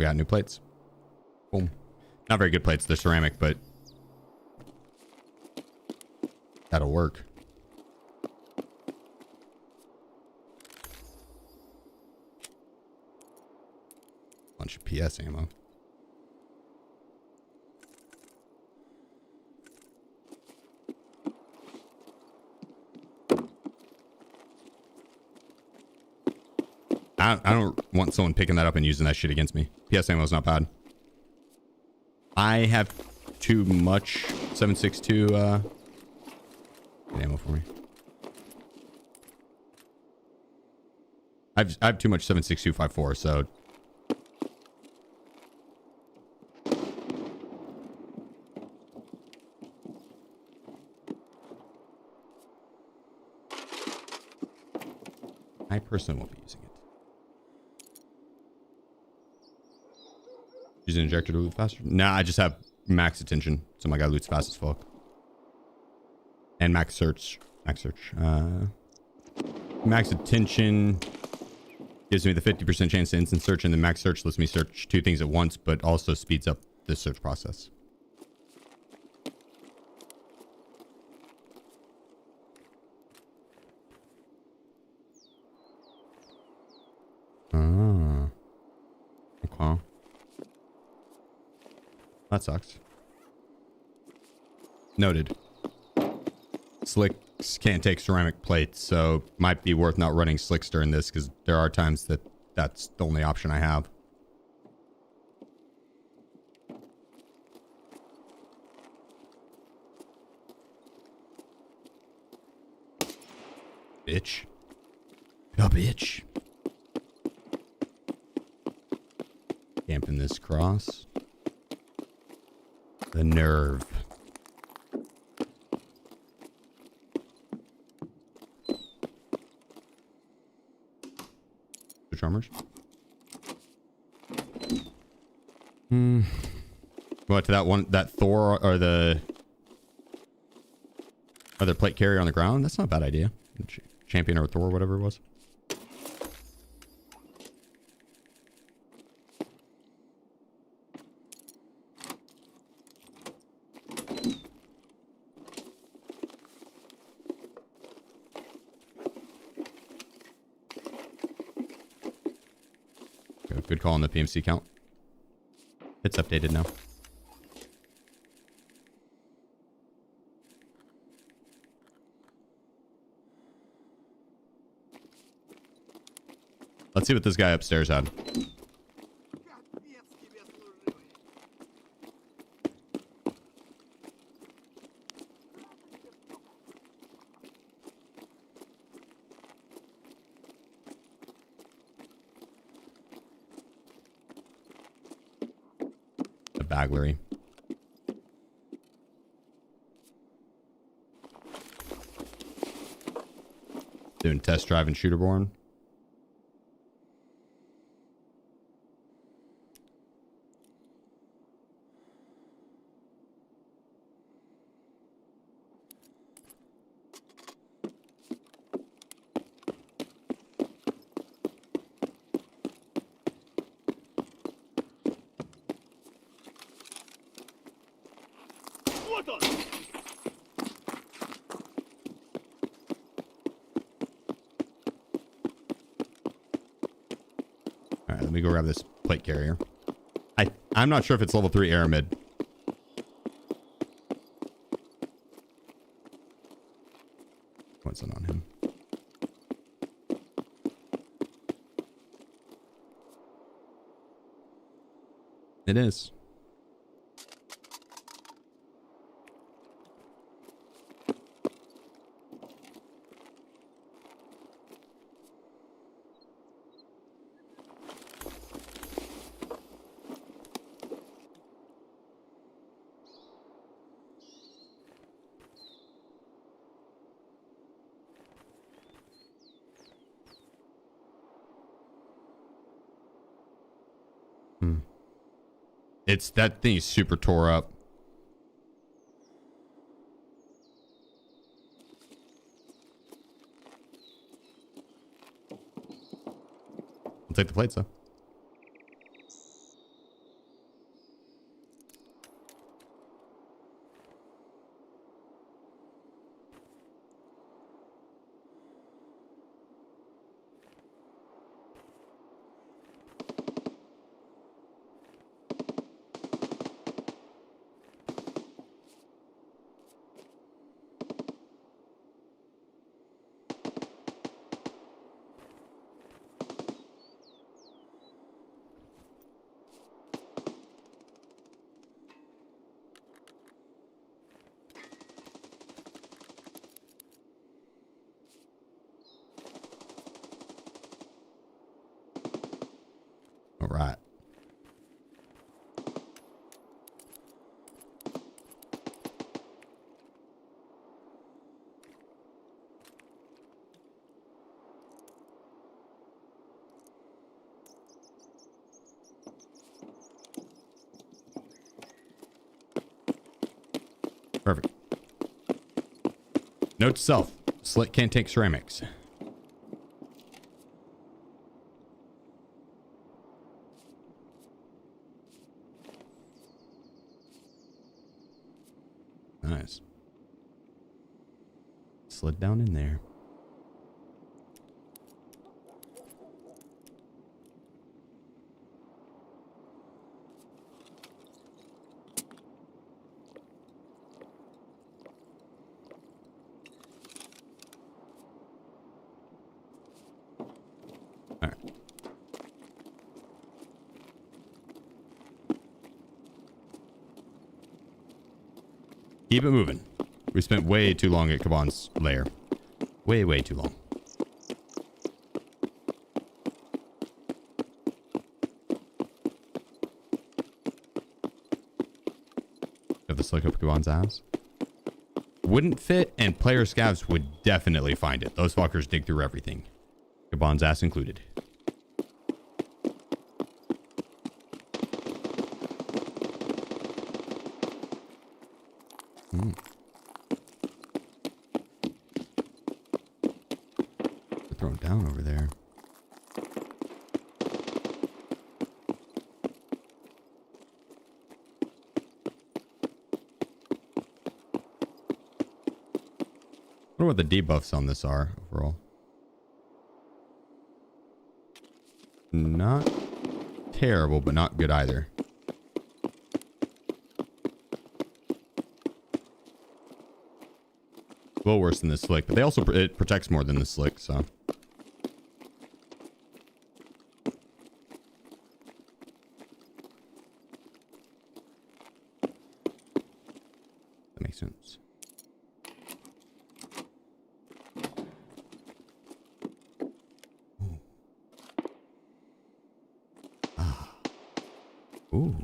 We got new plates. Boom. Not very good plates. They're ceramic, but that'll work. Bunch of PS ammo. I don't want someone picking that up and using that shit against me. PS ammo is not bad. I have too much 7.62 ammo for me. I have too much 7.6254, so I personally won't be using it. Use an injector to loot faster? Nah, I just have max attention, so my guy loots fast as fuck. And max search. Max attention gives me the 50% chance to instant search, and the max search lets me search 2 things at once, but also speeds up the search process. Ah. Okay. That sucks. Noted. Slicks can't take ceramic plates, so might be worth not running Slickster in this, because there are times that that's the only option I have. Bitch. A bitch. Camping this cross. The nerve. The drummers. What to that one, that Thor or the other plate carrier on the ground? That's not a bad idea. Champion or Thor, whatever it was. Good call on the PMC count. It's updated now. Let's see what this guy upstairs had. Baglery. Doing test drive and shooterborn. Alright, let me go grab this plate carrier. I'm not sure if it's level 3 aramid. What's it on him? It is. It's that thing is super tore up. I'll take the plates though. right. Perfect. Note to self. Slit can't take ceramics. Nice. Slid down in there. All right. Keep it moving. We spent way too long at Kaban's lair. Way, way too long. Have this look up Kaban's ass. Wouldn't fit, and player scavs would definitely find it. Those fuckers dig through everything. Kaban's ass included. Thrown down over there. I wonder what the debuffs on this are overall. Not terrible, but not good either. A little worse than the slick, but they also it protects more than the slick, so. That makes sense. Ooh. Ah. Ooh.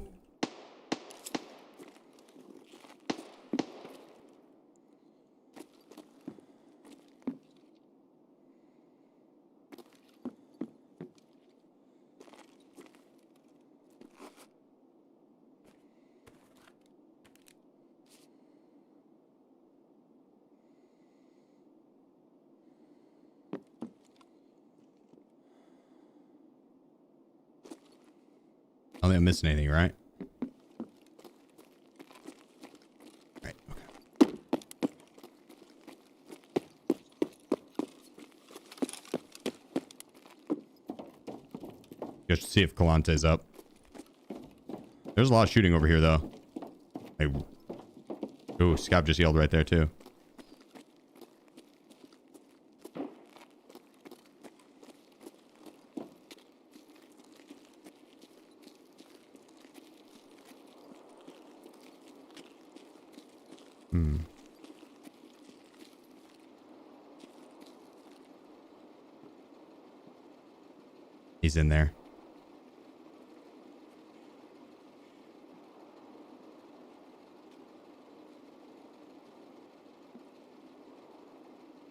I don't think I'm missing anything, right? Right, okay. Just to see if Calante's up. There's a lot of shooting over here, though. Hey. Ooh, Scav just yelled right there, too. He's in there.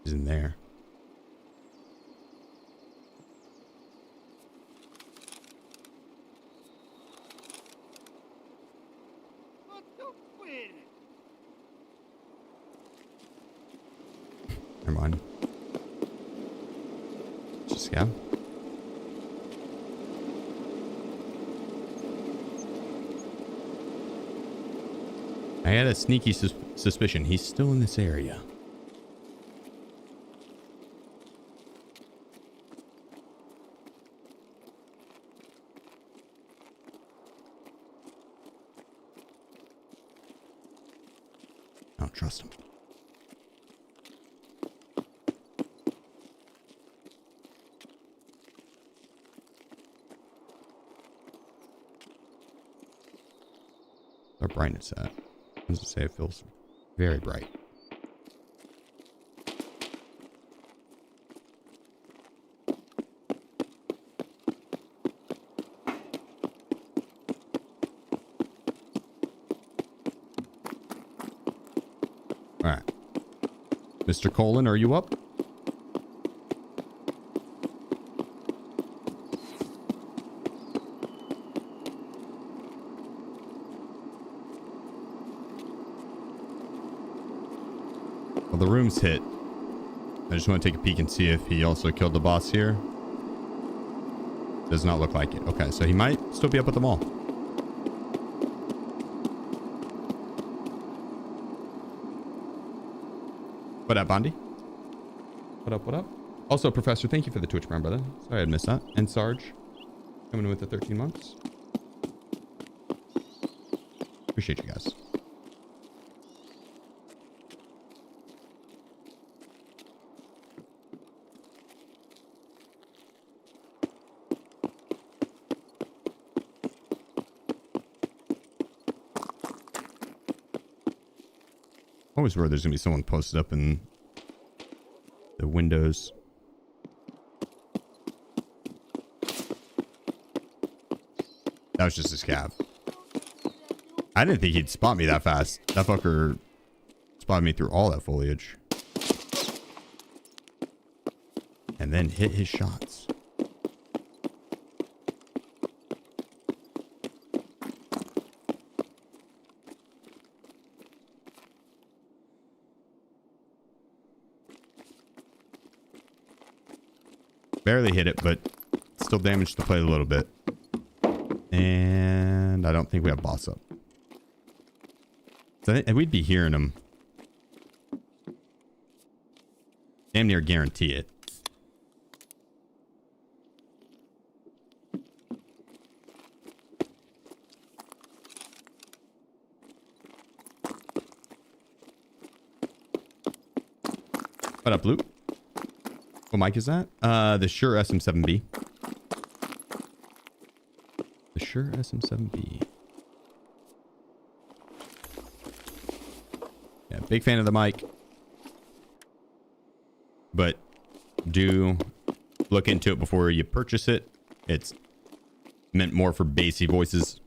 He's in there. Never mind. Just Scav. I had a sneaky suspicion he's still in this area. I don't trust him. Our brightness at? What does it say? It feels very bright. Mr. Colin, are you up? Well, the room's hit. I just want to take a peek and see if he also killed the boss here. Does not look like it. Okay, so he might still be up at the mall. What up, Bondi? What up, what up? Also, Professor, thank you for the Twitch Prime, brother. Sorry I missed that. And Sarge, coming in with the 13 months. Appreciate you guys. Always worried there's gonna be someone posted up in the windows. That was just a scav. I didn't think he'd spot me that fast. That fucker spotted me through all that foliage. And then hit his shots. Barely hit it, but still damaged the plate a little bit. And I don't think we have boss up. So we'd be hearing him. Damn near guarantee it. What up, Luke? What mic is that? The Shure SM7B. The Shure SM7B. Yeah, big fan of the mic. But do look into it before you purchase it. It's meant more for bassy voices.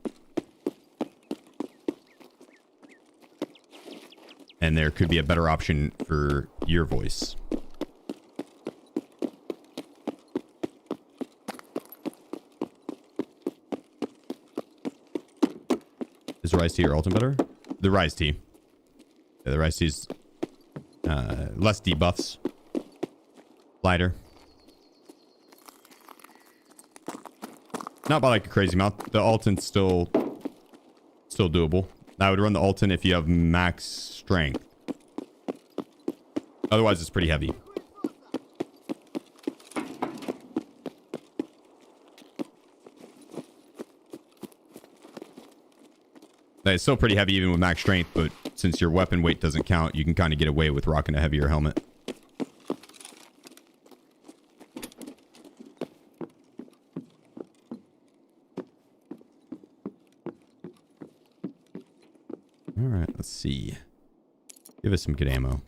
And there could be a better option for your voice. Is the Rise Tea or Ultimate better? The Rise Tea. Yeah, the Rise Tea's less debuffs. Lighter. Not by like a crazy amount. The Alton's still doable. I would run the Alton if you have max strength. Otherwise, it's pretty heavy. It's still pretty heavy even with max strength, but since your weapon weight doesn't count, you can kind of get away with rocking a heavier helmet. All right, let's see. Give us some good ammo.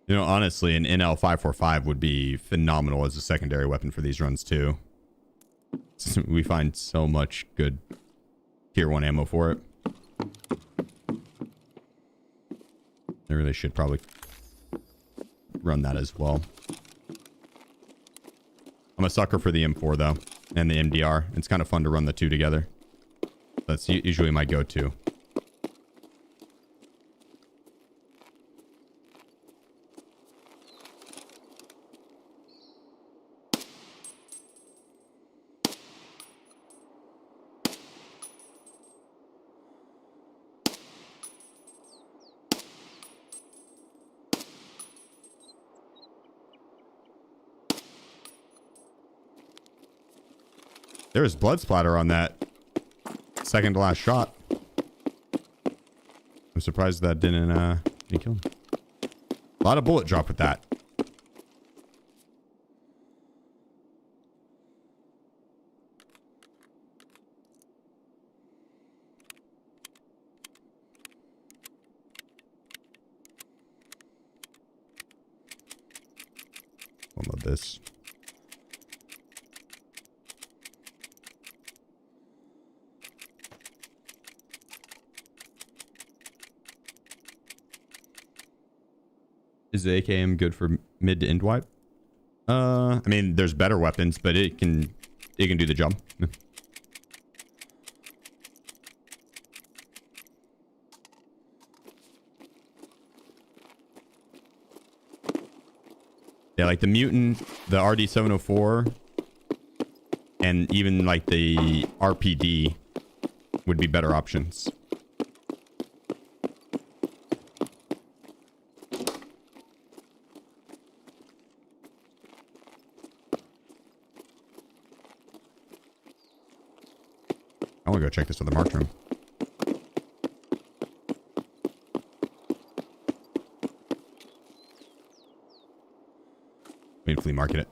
You know, honestly, an NL545 would be phenomenal as a secondary weapon for these runs, too. We find so much good tier 1 ammo for it. I really should probably run that as well. I'm a sucker for the M4, though, and the MDR. It's kind of fun to run the two together. That's usually my go-to. There was blood splatter on that second to last shot. I'm surprised that didn't kill him. A lot of bullet drop with that. Unload this. Is the AKM good for mid to end wipe? I mean, there's better weapons, but it can do the job. Yeah, like the mutant, the RD704, and even like the RPD would be better options. I want to go check this other marked room. Maybe flea market it.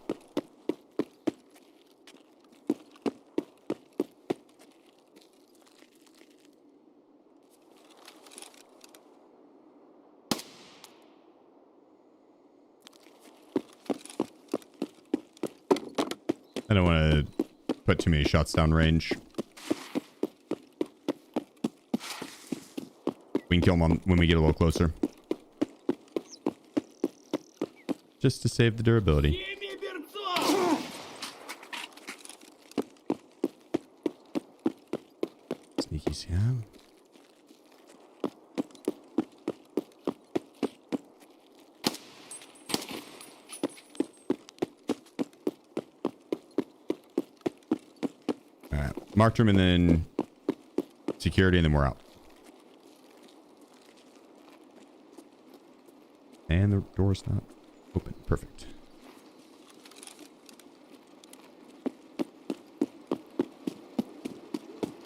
I don't want to put too many shots down range. We can kill them when we get a little closer. Just to save the durability. Sneaky scam. Alright. Marked room and then security and then we're out. And the door's not open. Perfect.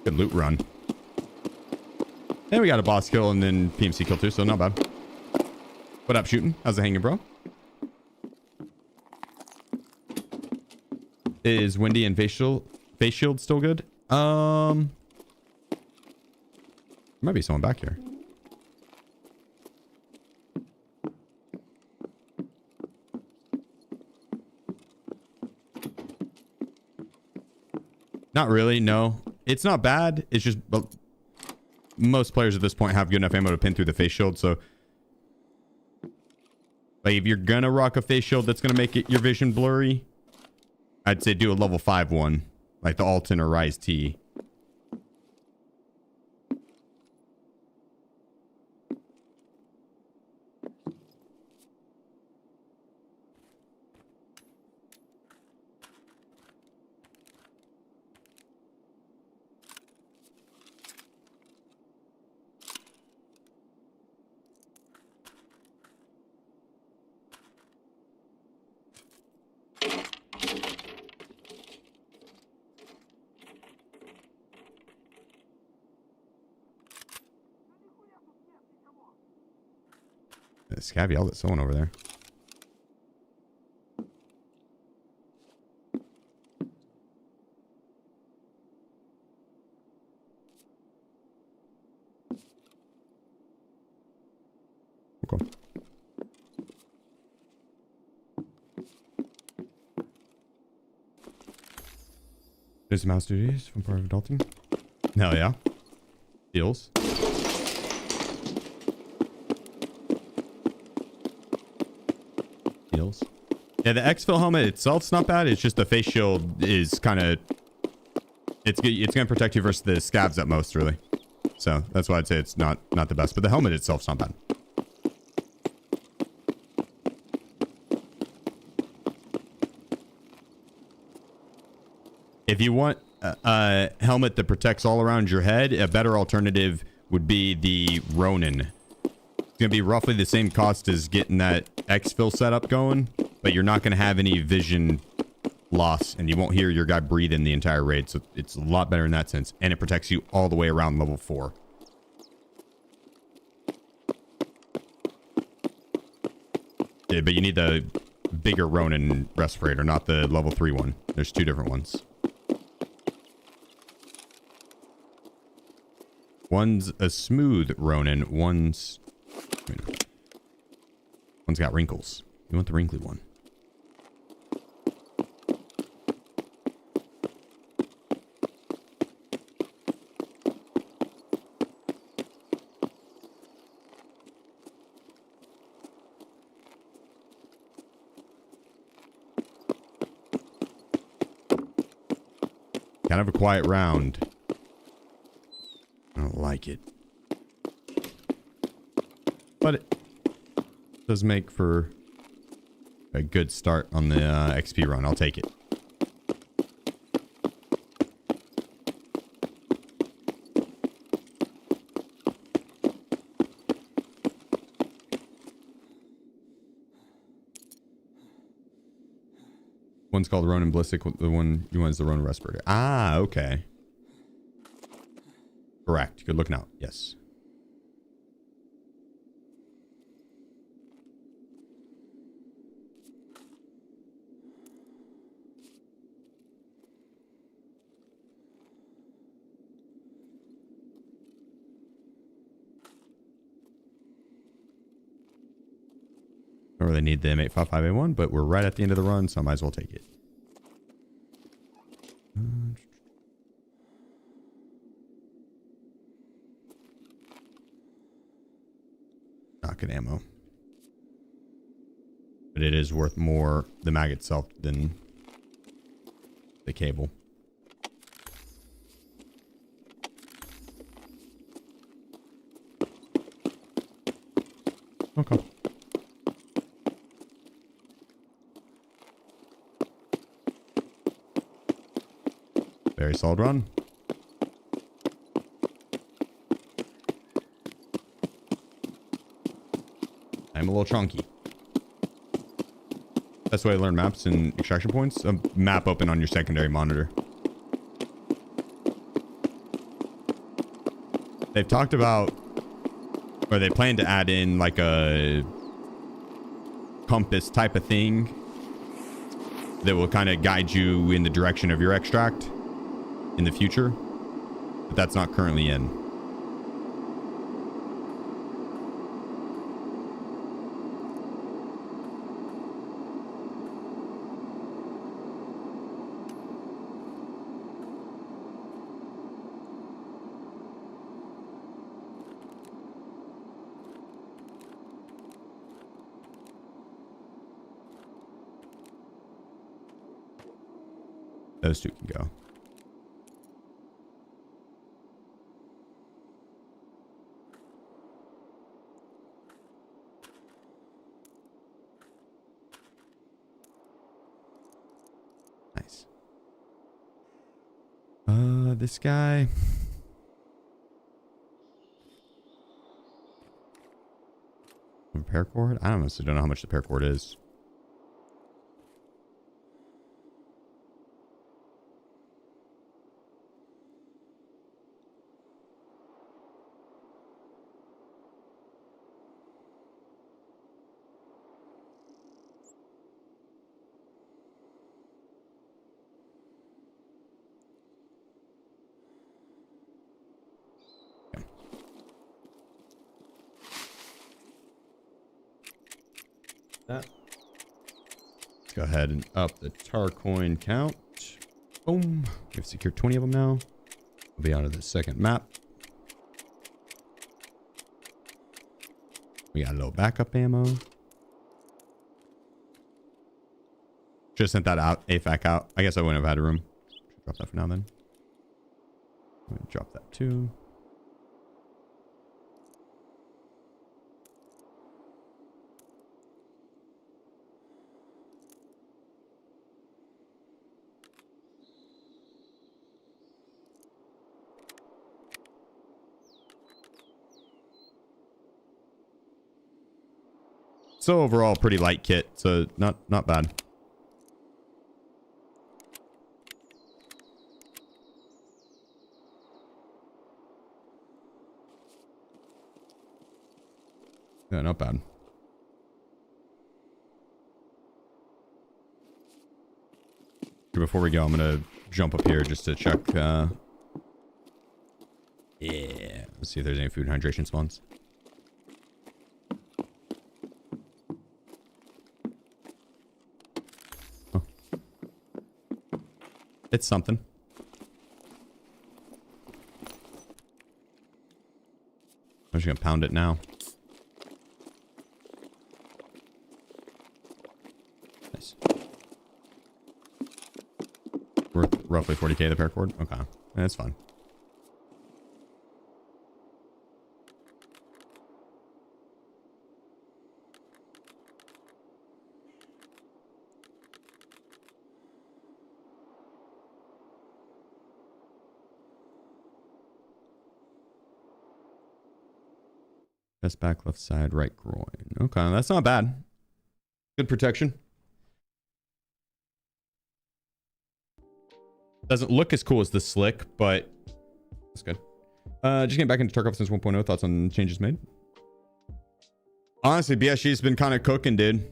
Good loot run. And we got a boss kill and then PMC kill too, so not bad. What up, shooting? How's it hanging, bro? Is Windy and face shield still good? There might be someone back here. Not really, no. It's not bad. It's just most players at this point have good enough ammo to pin through the face shield, so like if you're gonna rock a face shield that's gonna make your vision blurry, I'd say do a level 5 one, like the Alton or Rise T. Scab yelled at someone over there. Okay. There's mouse duties from part of adulting. Hell yeah. Deals. Yeah, the exfil helmet itself's not bad. It's just the face shield is kind of... It's going to protect you versus the scabs at most, really. So that's why I'd say it's not the best. But the helmet itself's not bad. If you want a helmet that protects all around your head, a better alternative would be the Ronin. It's going to be roughly the same cost as getting that exfil setup going, but you're not going to have any vision loss, and you won't hear your guy breathing the entire raid, so it's a lot better in that sense, and it protects you all the way around level 4. Yeah, but you need the bigger Ronin respirator, not the level 3 one. There's 2 different ones. One's a smooth Ronin, one's got wrinkles. You want the wrinkly one. Kind of a quiet round. I don't like it. But it does make for a good start on the XP run. I'll take it. One's called Ronin Ballistic. The one you want is the Ronin Respirator. Ah, okay. Correct. Good looking out. Yes. Don't really need the M855A1, but we're right at the end of the run, so I might as well take it. Not good ammo. But it is worth more, the mag itself, than the cable. Okay. Very solid run. I'm a little chunky. That's why I learn maps and extraction points. A map open on your secondary monitor. They've talked about, or they plan to add in like a compass type of thing that will kind of guide you in the direction of your extract in the future, but that's not currently in. Those two can go. Nice. This guy. Paracord? I honestly don't know how much the paracord is. That. Let's go ahead and up the tar coin count. Boom. We've secured 20 of them now. We'll be on to the second map. We got a little backup ammo. Should have sent that out, AFAC out. I guess I wouldn't have had a room. Should drop that for now then. I'm gonna drop that too. So overall, pretty light kit. So not bad. Yeah, not bad. Before we go, I'm gonna jump up here just to check. Yeah, let's see if there's any food and hydration spawns. Oh. It's something. I'm just gonna pound it now. roughly 40k the paracord. Okay, that's fine. Chest back, left side, right groin. Okay, that's not bad. Good protection. Doesn't look as cool as the slick, but that's good. Just getting back into Tarkov since 1.0. Thoughts on changes made? Honestly, BSG's been kind of cooking, dude.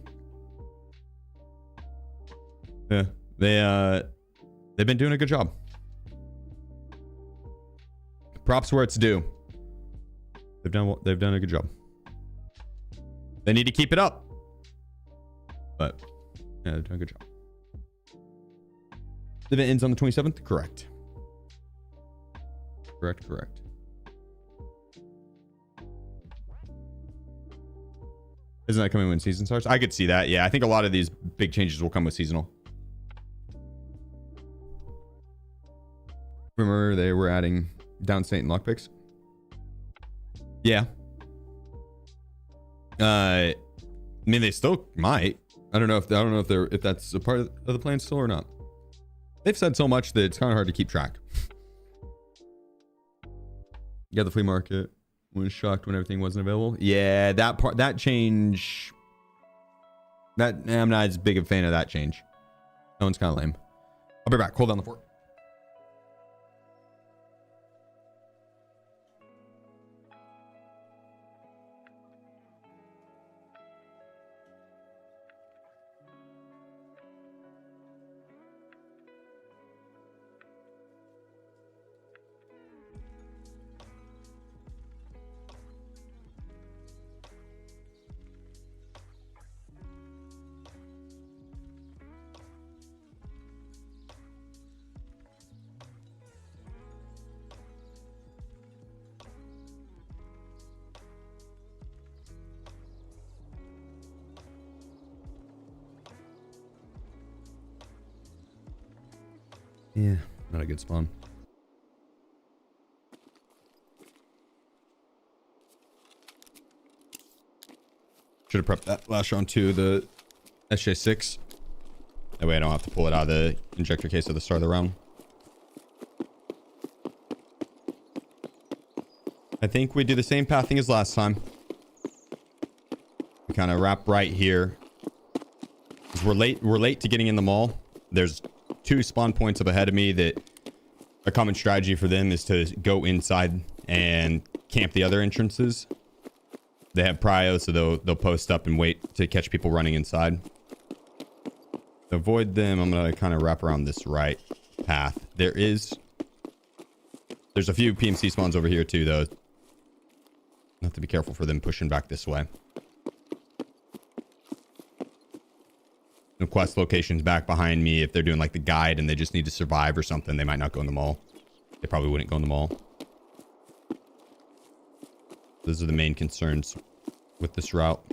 Yeah, they've been doing a good job. Props where it's due. They've done a good job. They need to keep it up. But yeah, they've done a good job. The event ends on the 27th? Correct. Correct. Isn't that coming when season starts? I could see that. Yeah, I think a lot of these big changes will come with seasonal. Remember they were adding downstate and lockpicks? Yeah. I mean, they still might. I don't know if that's a part of the plan still or not. They've said so much that it's kind of hard to keep track. You got the flea market. Was shocked when everything wasn't available. Yeah, that change. I'm not as big a fan of that change. That one's kind of lame. I'll be back. Hold down the fort. Yeah, not a good spawn. Should have prepped that last round to the SJ6. That way I don't have to pull it out of the injector case at the start of the round. I think we do the same pathing as last time. We kind of wrap right here. 'Cause we're late to getting in the mall. There's 2 spawn points up ahead of me that a common strategy for them is to go inside and camp the other entrances. They have prio, so they'll post up and wait to catch people running inside. To avoid them, I'm gonna kind of wrap around this right path. There's a few PMC spawns over here too, though. Have to be careful for them pushing back this way. No quest locations back behind me. If they're doing like the guide and they just need to survive or something, they might not go in the mall. They probably wouldn't go in the mall. Those are the main concerns with this route.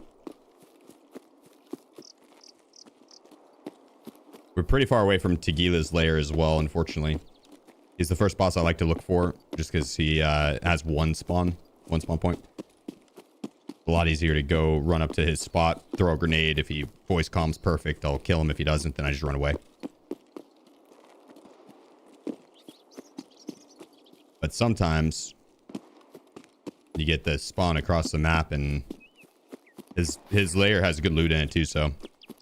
We're pretty far away from Tegila's lair as well, unfortunately. He's the first boss I like to look for, just because he has one spawn point. A lot easier to go run up to his spot, throw a grenade. If he voice comms perfect, I'll kill him. If he doesn't, then I just run away. But sometimes you get the spawn across the map, and his lair has good loot in it too, so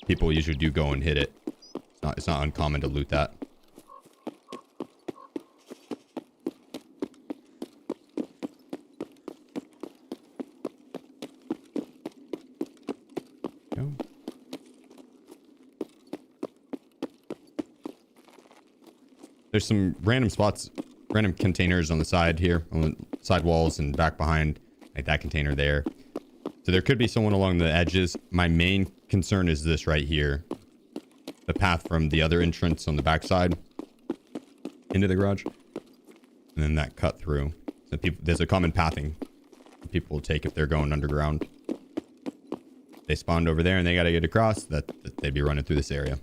people usually do go and hit it. It's not uncommon to loot that. There's some random spots, random containers on the side here, on the side walls and back behind, like that container there. So there could be someone along the edges. My main concern is this right here. The path from the other entrance on the backside into the garage. And then that cut through. So there's a common pathing people will take if they're going underground. They spawned over there and they got to get across, that they'd be running through this area.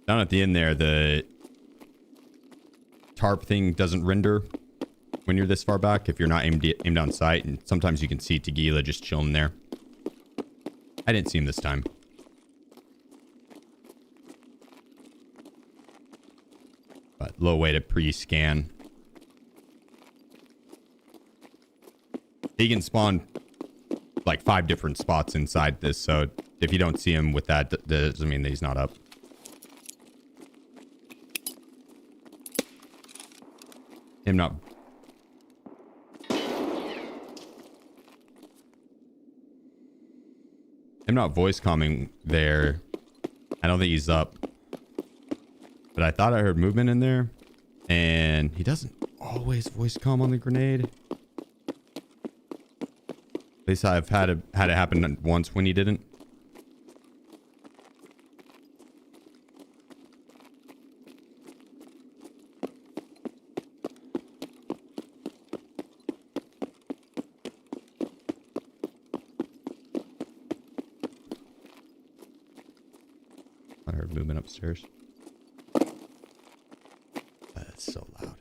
Down at the end there, the tarp thing doesn't render when you're this far back if you're not aimed on sight, and sometimes you can see Tequila just chilling there. I didn't see him this time. But low way to pre-scan. He can spawn like 5 different spots inside this, so if you don't see him with that, that doesn't mean that he's not up. Him not voice calming there. I don't think he's up. But I thought I heard movement in there. And he doesn't always voice calm on the grenade. At least I've had it happen once when he didn't. I heard movement upstairs. That's so loud.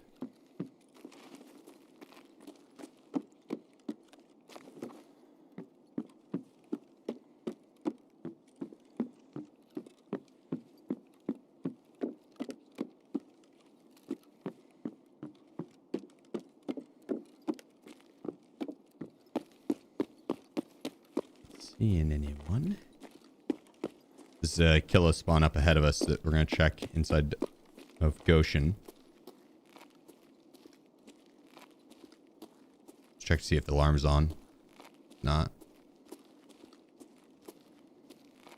Seeing anyone? There's a killer spawn up ahead of us that we're going to check inside of Goshen. Let's check to see if the alarm's on. Not.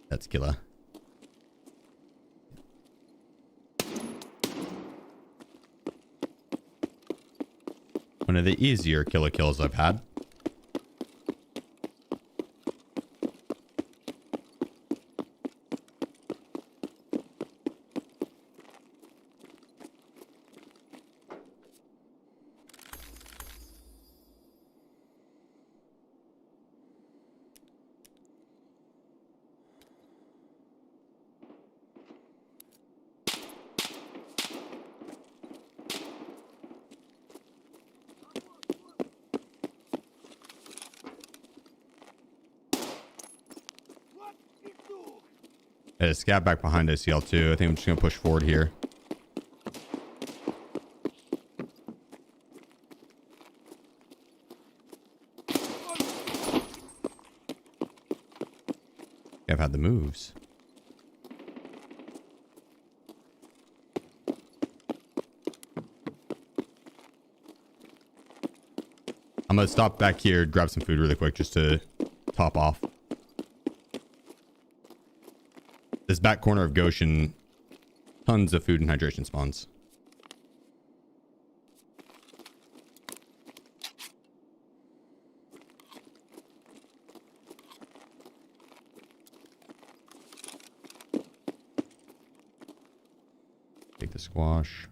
That's killer. One of the easier killer kills I've had. There's a scat back behind OCL2. I think I'm just going to push forward here. I've had the moves. I'm going to stop back here, grab some food really quick just to top off. This back corner of Goshen, tons of food and hydration spawns. Take the squash.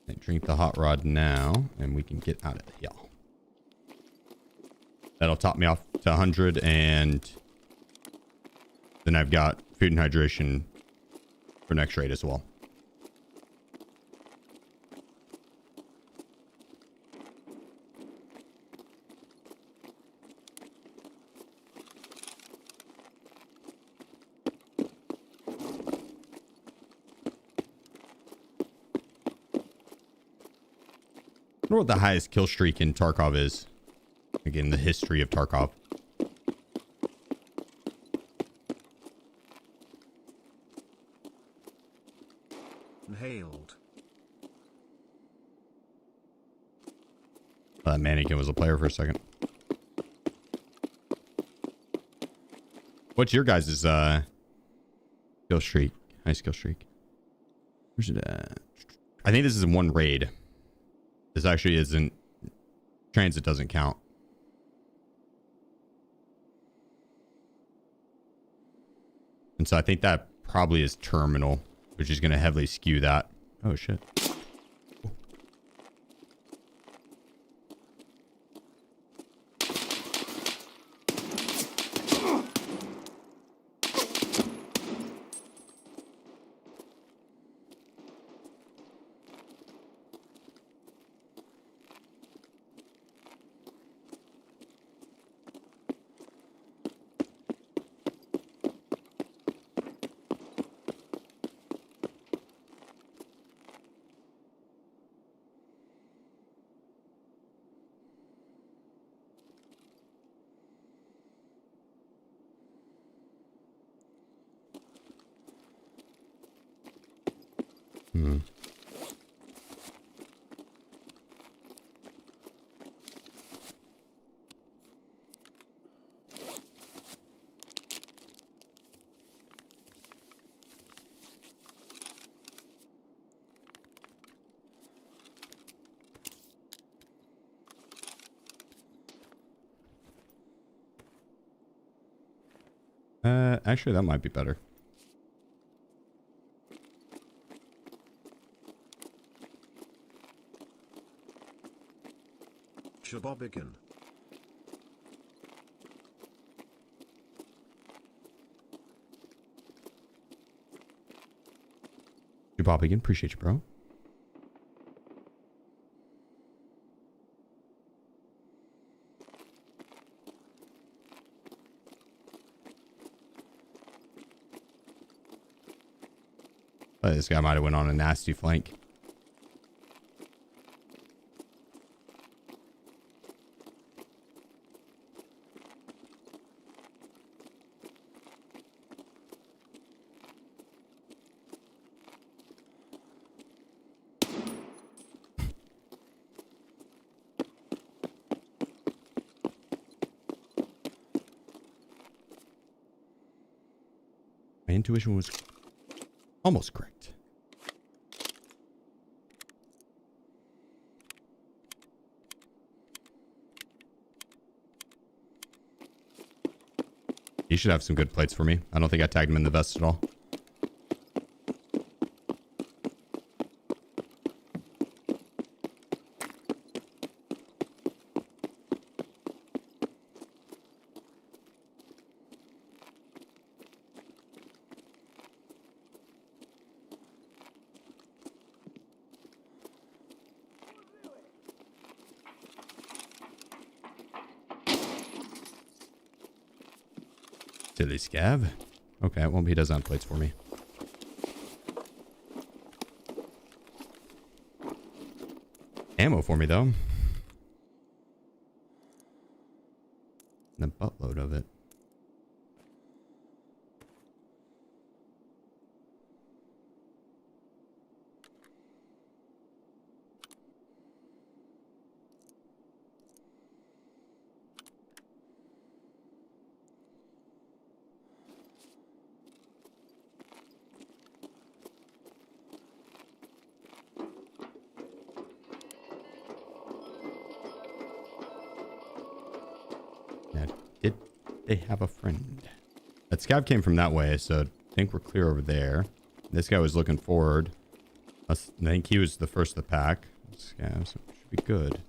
And drink the hot rod now, and we can get out of here. That'll top me off to 100, and then I've got food and hydration for next raid as well. I wonder what the highest kill streak in Tarkov is. Again, the history of Tarkov. Inhaled. That mannequin was a player for a second. What's your guys' kill streak? High skill streak. Where's it at? I think this is in one raid. This actually isn't. Transit doesn't count. And so I think that probably is terminal, which is going to heavily skew that. Oh, shit. Hmm. Actually, that might be better. Shabobigan. You Bob again. Appreciate you, bro. This guy might have went on a nasty flank. My intuition was almost correct. He should have some good plates for me. I don't think I tagged him in the vest at all. Silly scav. Okay, well, he does have plates for me. Ammo for me, though. And a buttload of it. Did they have a friend? That scav came from that way, so I think we're clear over there. This guy was looking forward. I think he was the first of the pack. Scavs should be good.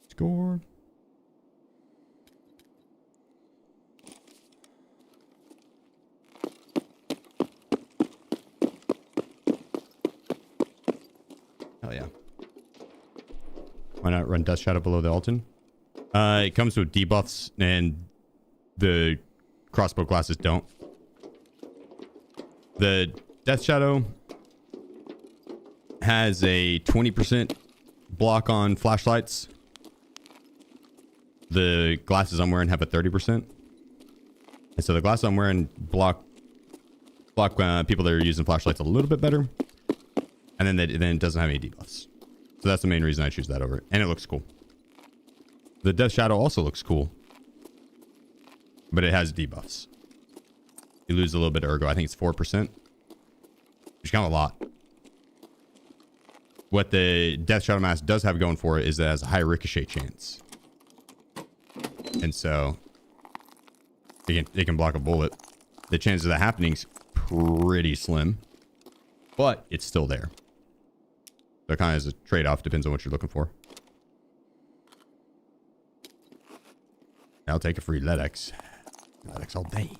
Score. Hell yeah. Why not run Death Shadow below the Alton? It comes with debuffs and the crossbow classes don't. The Death Shadow has a 20% block on flashlights. The glasses I'm wearing have a 30%. And so the glasses I'm wearing block people that are using flashlights a little bit better. And then it doesn't have any debuffs. So that's the main reason I choose that over it. And it looks cool. The Death Shadow also looks cool. But it has debuffs. You lose a little bit of ergo. I think it's 4%. Which is kind of a lot. What the Death Shadow Mask does have going for it is that it has a high ricochet chance. And so it can block a bullet. The chances of that happening is pretty slim. But it's still there. So it kind of is a trade-off. Depends on what you're looking for. I'll take a free LEDX. LEDX all day.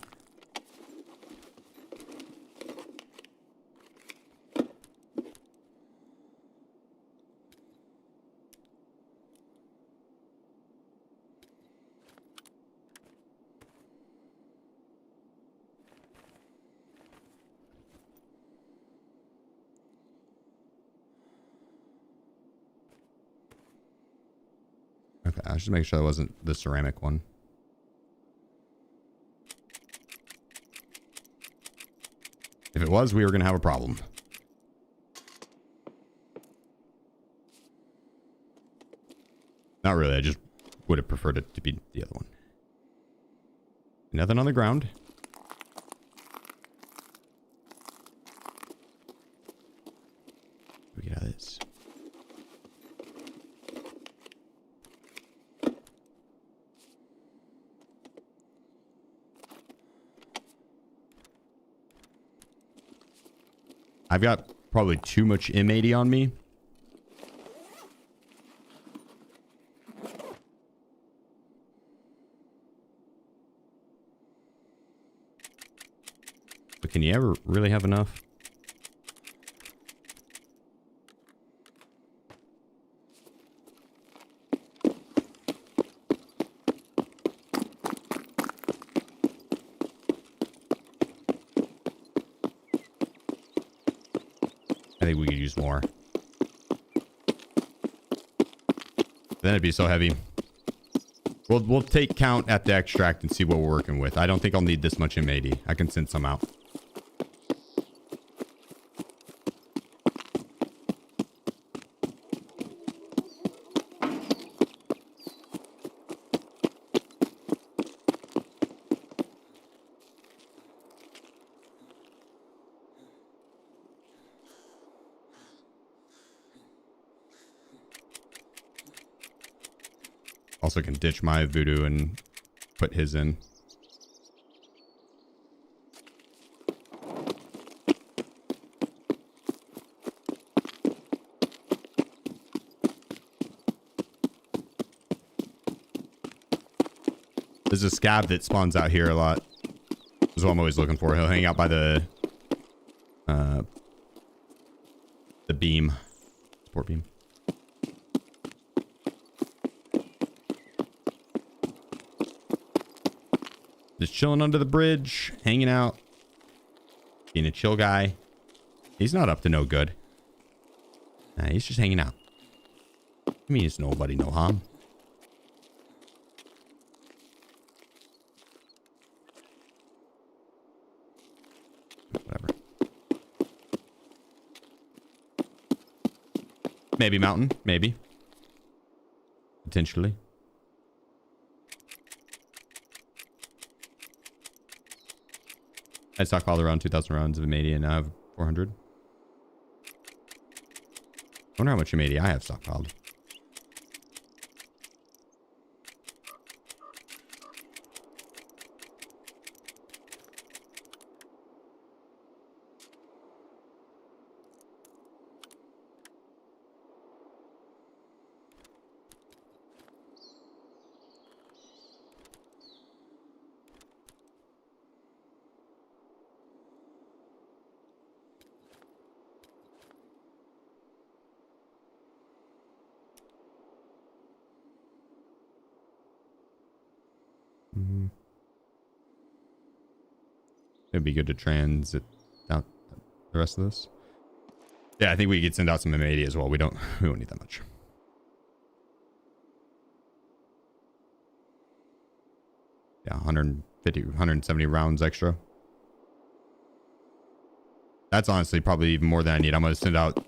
Okay, I should make sure that wasn't the ceramic one. If it was, we were going to have a problem. Not really. I just would have preferred it to be the other one. Nothing on the ground. We get out of this. I've got probably too much M80 on me. But can you ever really have enough? I think we could use more. Then it'd be so heavy. We'll take count at the extract and see what we're working with. I don't think I'll need this much M80. I can send some out. Also can ditch my voodoo and put his in. There's a scab that spawns out here a lot. That's what I'm always looking for. He'll hang out by the beam. Support beam. Just chilling under the bridge, hanging out, being a chill guy. He's not up to no good. Nah, he's just hanging out. I mean, it's nobody, no harm. Whatever. Maybe mountain, maybe. Potentially. I stockpiled around 2,000 rounds of M80 and now I have 400. I wonder how much M80 I have stockpiled. It'd be good to transit out the rest of this. Yeah, I think we could send out some M80 as well. We don't need that much. Yeah, 150, 170 rounds extra. That's honestly probably even more than I need. I'm going to send out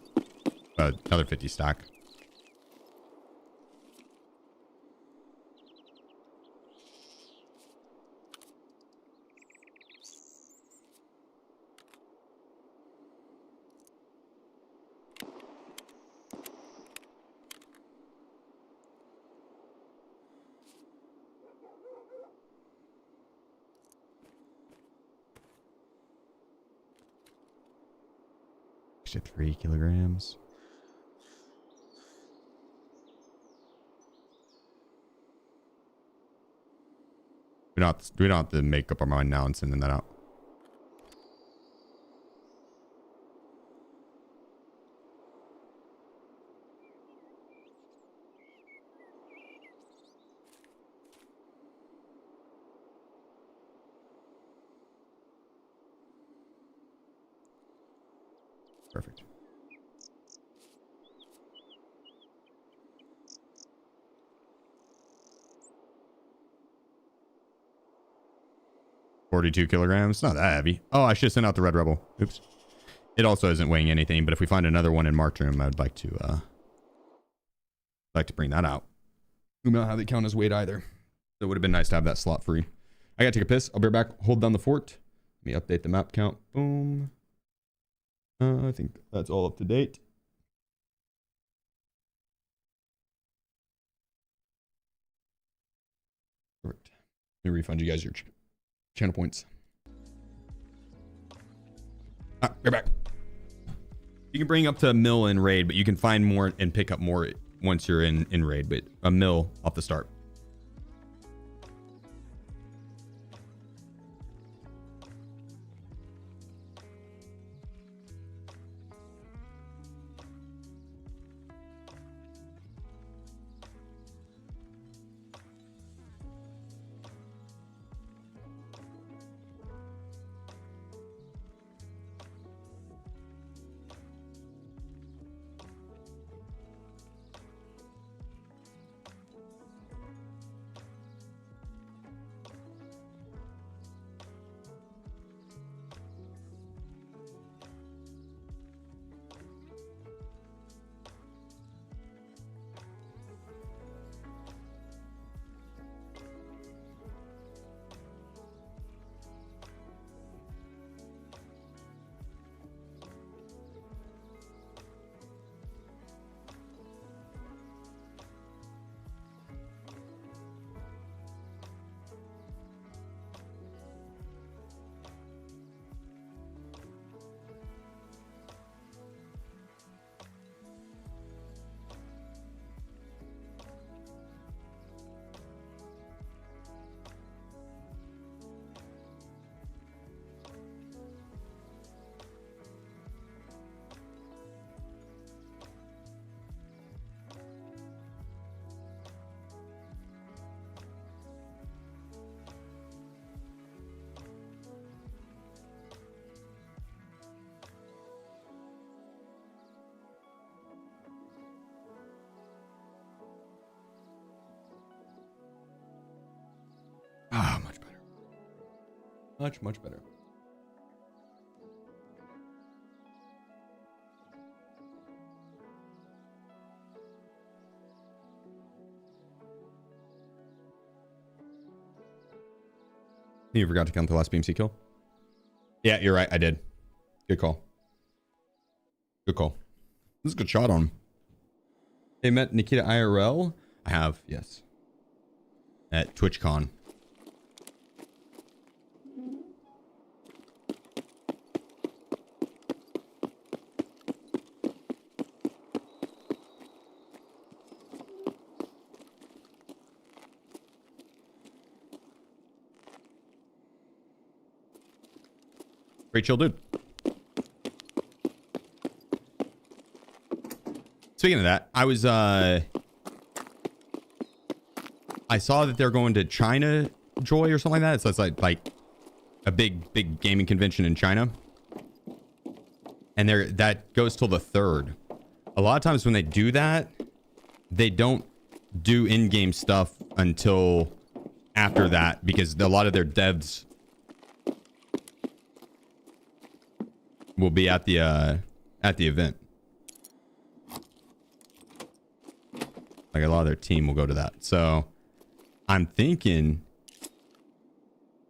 another 50 stack. Shit, 3 kilograms. We don't have to make up our mind now and sending that out. Perfect. 42 kilograms. Not that heavy. Oh, I should have sent out the Red Rebel. Oops. It also isn't weighing anything, but if we find another one in Marked Room, I would like to bring that out. We don't have it count as weight either. So it would have been nice to have that slot free. I gotta take a piss. I'll be right back. Hold down the fort. Let me update the map count. Boom. I think that's all up to date. Perfect. Let me refund you guys your channel points. We're back. You can bring up to a mill in raid, but you can find more and pick up more once you're in raid, but a mill off the start. Ah, much better. Much better. You forgot to count the last BMC kill? Yeah, you're right. I did. Good call. Good call. This is a good shot on him. They met Nikita IRL? I have, yes. At TwitchCon. Great chill dude. Speaking of that, I was I saw that they're going to China Joy or something like that. So it's like a big gaming convention in China. And that goes till the 3rd. A lot of times when they do that, they don't do in-game stuff until after that because a lot of their devs will be at the event. Like a lot of their team will go to that. So I'm thinking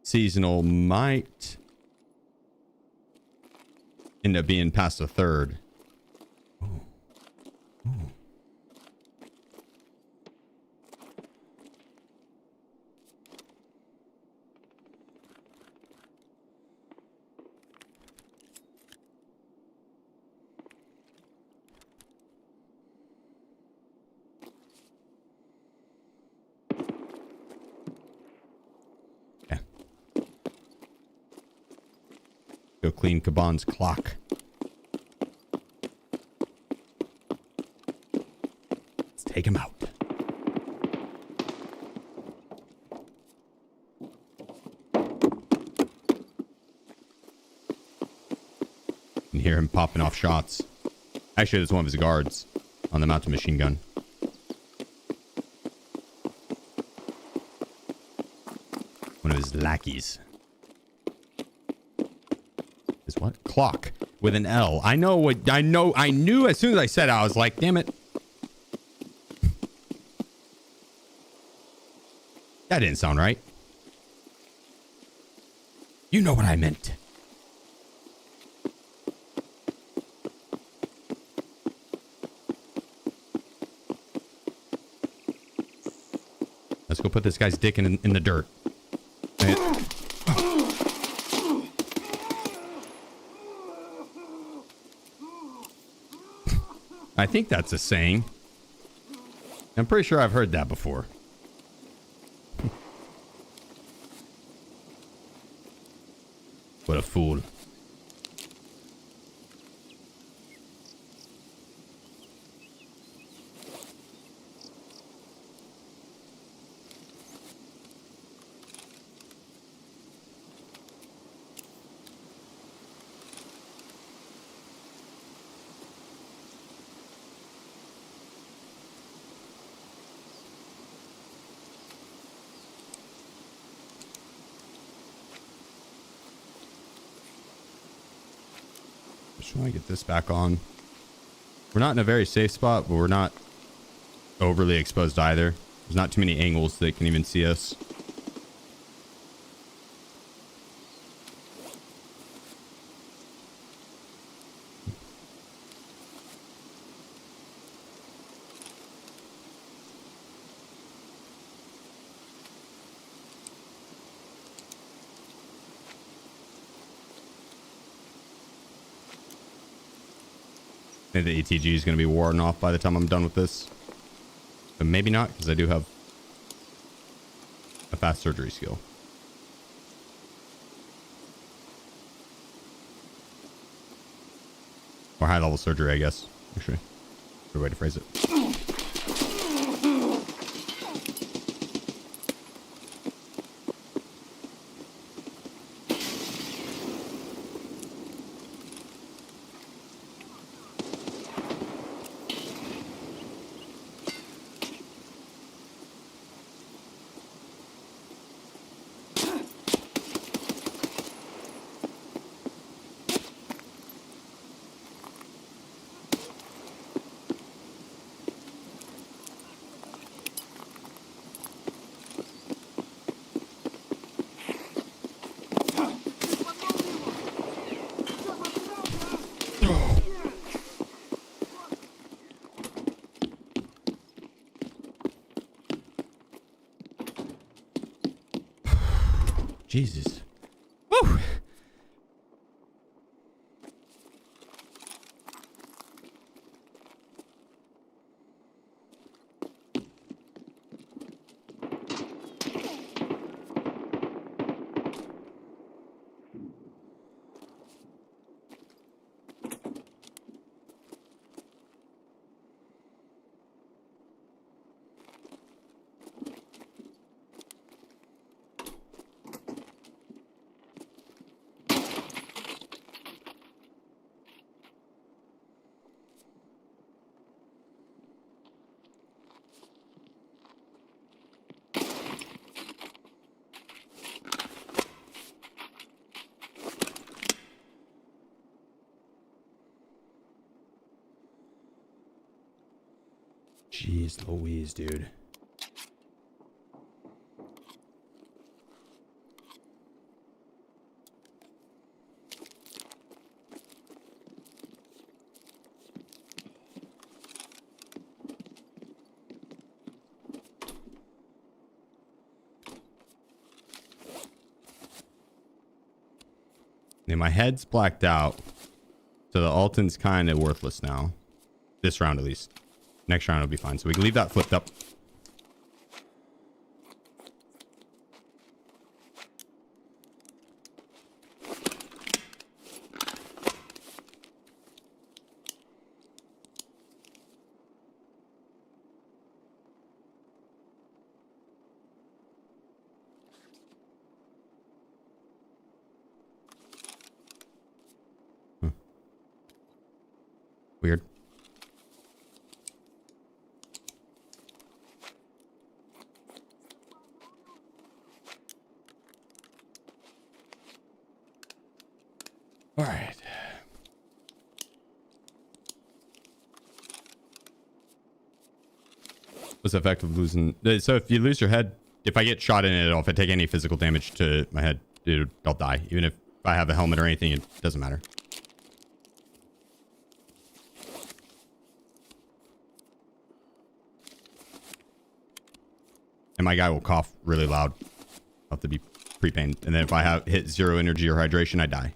seasonal might end up being past the 3rd. Ooh. Ooh. Go clean Kaban's clock. Let's take him out. You can hear him popping off shots. Actually, it's one of his guards on the mounted machine gun. One of his lackeys. with an L. I know. I knew as soon as I said it, I was like, damn it. That didn't sound right. You know what I meant. Let's go put this guy's dick in the dirt. I think that's a saying. I'm pretty sure I've heard that before. What a fool. Just want to get this back on. We're not in a very safe spot, but we're not overly exposed either. There's not too many angles that can even see us. I think the ATG is going to be worn off by the time I'm done with this. But maybe not, because I do have a fast surgery skill. Or high level surgery, I guess. Actually, good way to phrase it. Jesus. Woo! Jeez Louise, dude. Yeah, my head's blacked out, so the Alton's kind of worthless now. This round, at least. Next round will be fine. So we can leave that flipped up. Weird. All right. What's the effect of losing? So if you lose your head, if I get shot in it, or if I take any physical damage to my head, dude, I'll die. Even if I have a helmet or anything, it doesn't matter. And my guy will cough really loud. I'll have to be pre-pained. And then if I have hit 0 energy or hydration, I die.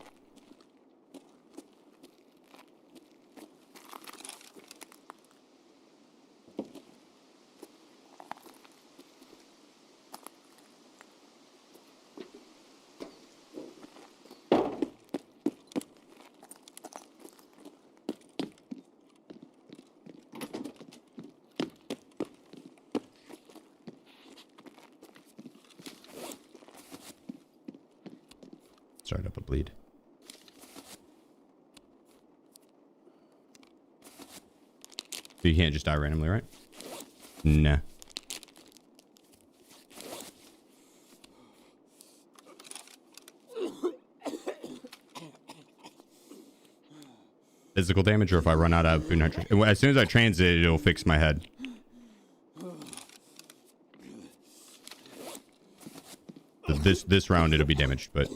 Start up a bleed. So you can't just die randomly, right? Nah. Physical damage, or if I run out of food hydration. As soon as I transit, it'll fix my head. So this round it'll be damaged, but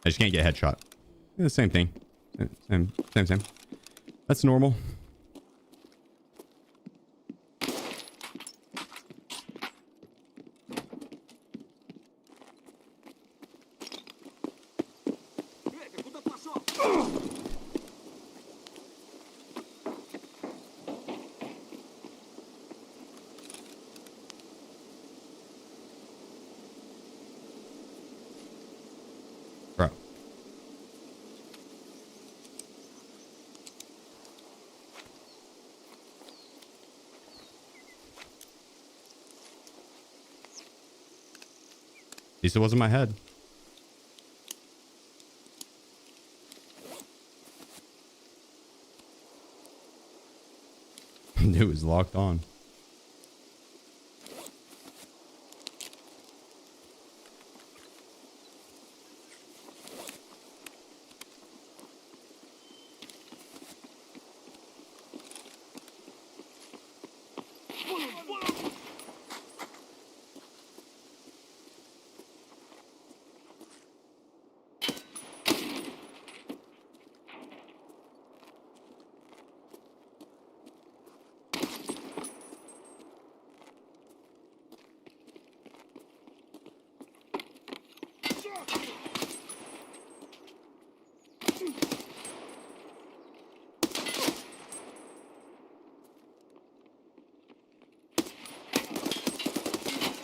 I just can't get headshot. The same thing. Same. That's normal. Bro. At least it wasn't my head. It was locked on.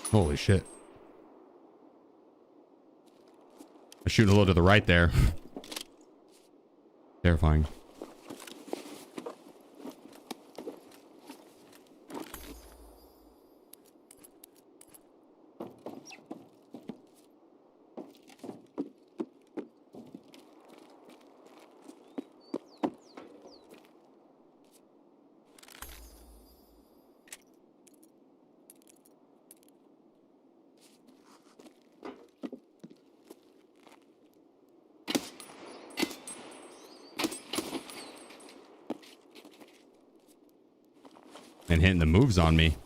Holy shit. I'm shooting a little to the right there. Terrifying. And hitting the moves on me.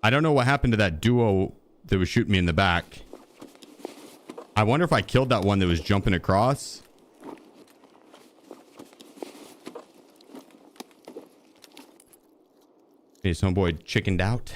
I don't know what happened to that duo that was shooting me in the back. I wonder if I killed that one that was jumping across. His homeboy chickened out.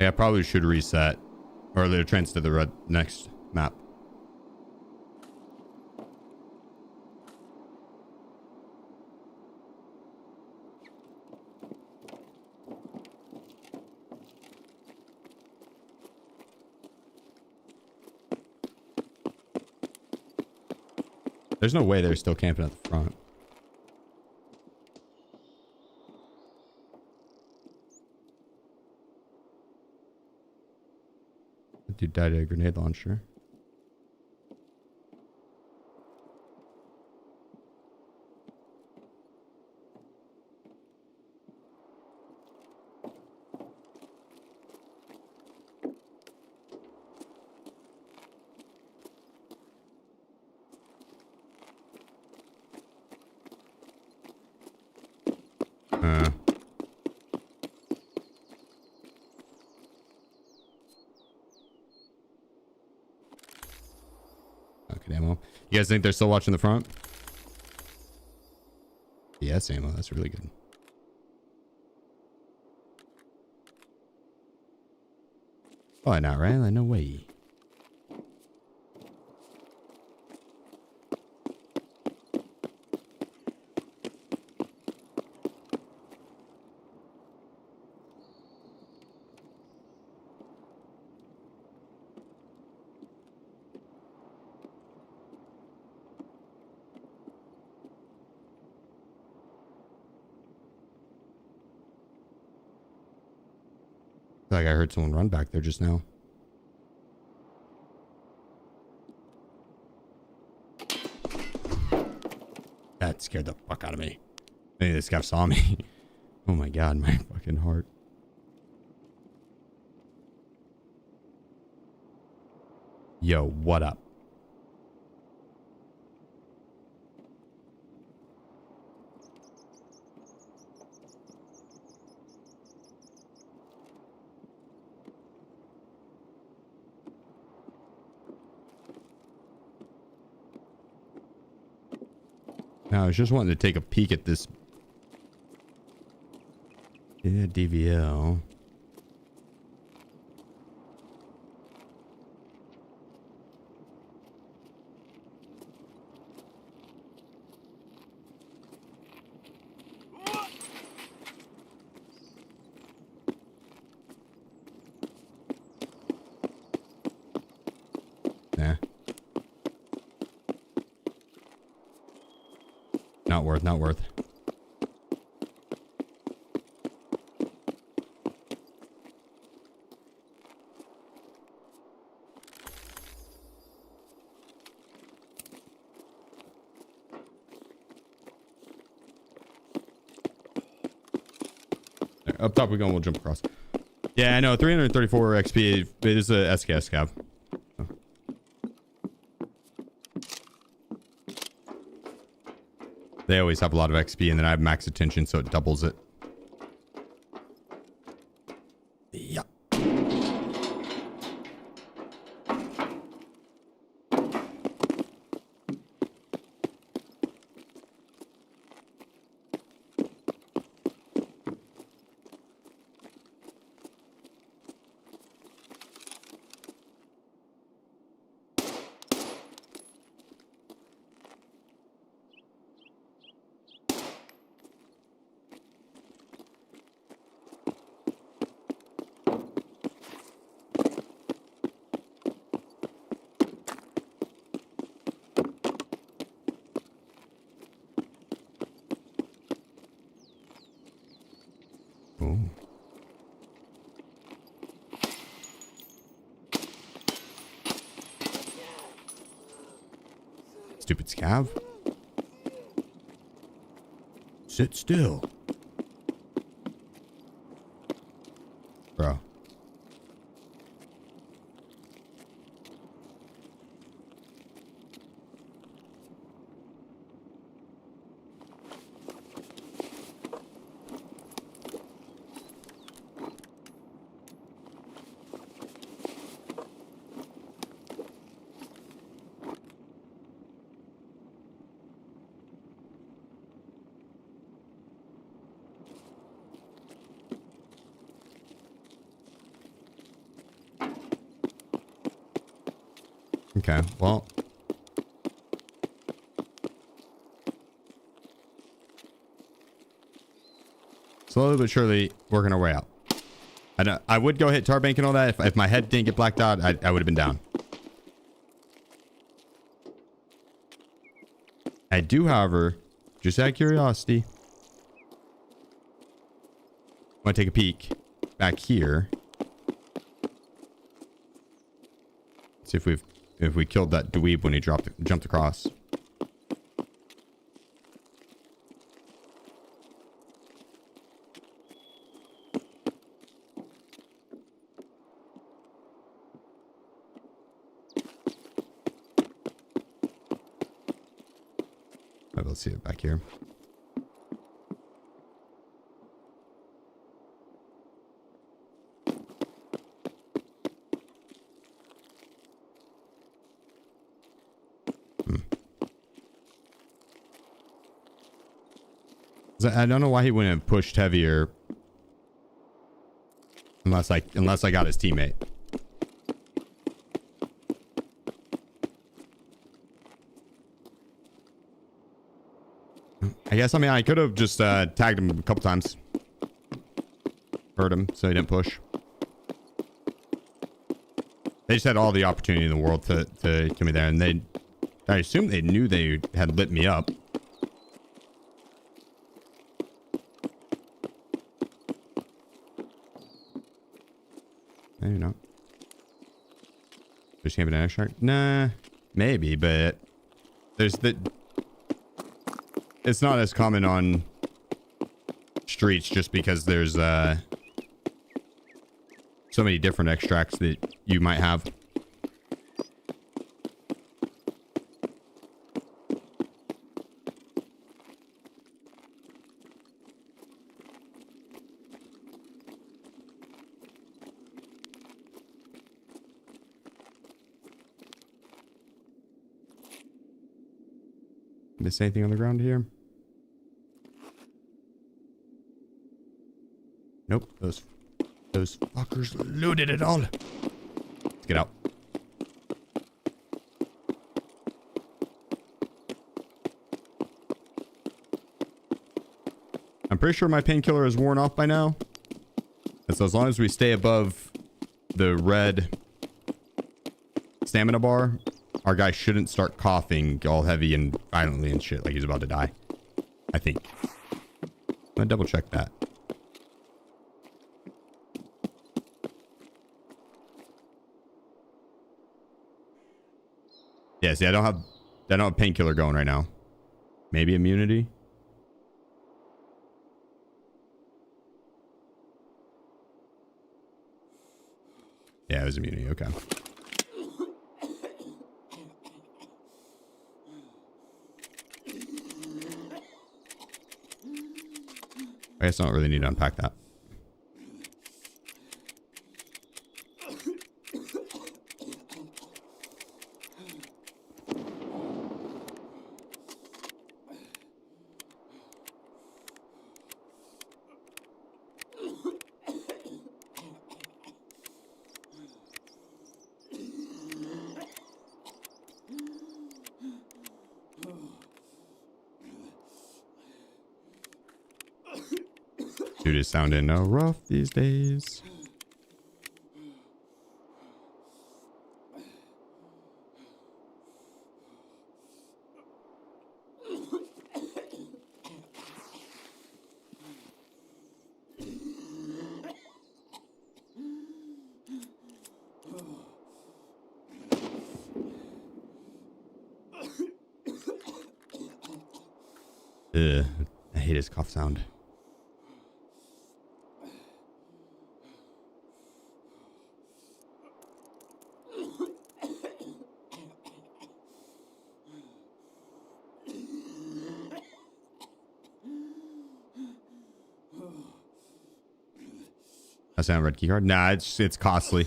Yeah, I probably should reset. Or they're transfer to the next map. There's no way they're still camping at the front. That dude died of a grenade launcher. Okay, ammo. You guys think they're still watching the front? Yes, ammo. That's really good. Probably not, right? Like, no way. Like I heard someone run back there just now. That scared the fuck out of me. Maybe this guy saw me. Oh my god, my fucking heart. Yo, what up? Now, I was just wanting to take a peek at this. Yeah, DVL. Nah. Not worth, not worth. There, up top we go and we'll jump across. Yeah, I know. 334 XP. It is a SKS cab. Oh. They always have a lot of XP, and then I have max attention, so it doubles it. Yeah. Oh. Stupid scav. Sit still. Bro. Okay, well. Slowly but surely working our way out. I would go hit Tarbank and all that. If my head didn't get blacked out, I would have been down. I do, however, just out of curiosity, want to take a peek back here. See if we killed that dweeb when he jumped across. Let's see it back here. I don't know why he wouldn't have pushed heavier unless I got his teammate. I guess, I mean, I could have just tagged him a couple times. Hurt him so he didn't push. They just had all the opportunity in the world to kill me there, and I assume they knew they had lit me up. Maybe not. Just camping an extract? Nah, maybe, but it's not as common on streets just because there's so many different extracts that you might have. Miss anything on the ground here? Nope. Those fuckers looted it all. Let's get out. I'm pretty sure my painkiller is worn off by now. And so as long as we stay above the red stamina bar, our guy shouldn't start coughing all heavy and violently and shit like he's about to die. I think. I'm gonna double check that. Yeah, see, I don't have painkiller going right now. Maybe immunity. Yeah, it was immunity. Okay. I guess I don't really need to unpack that. Dude is sounding rough these days. Ugh, I hate his cough sound. That's not a red key card. Nah, it's costly.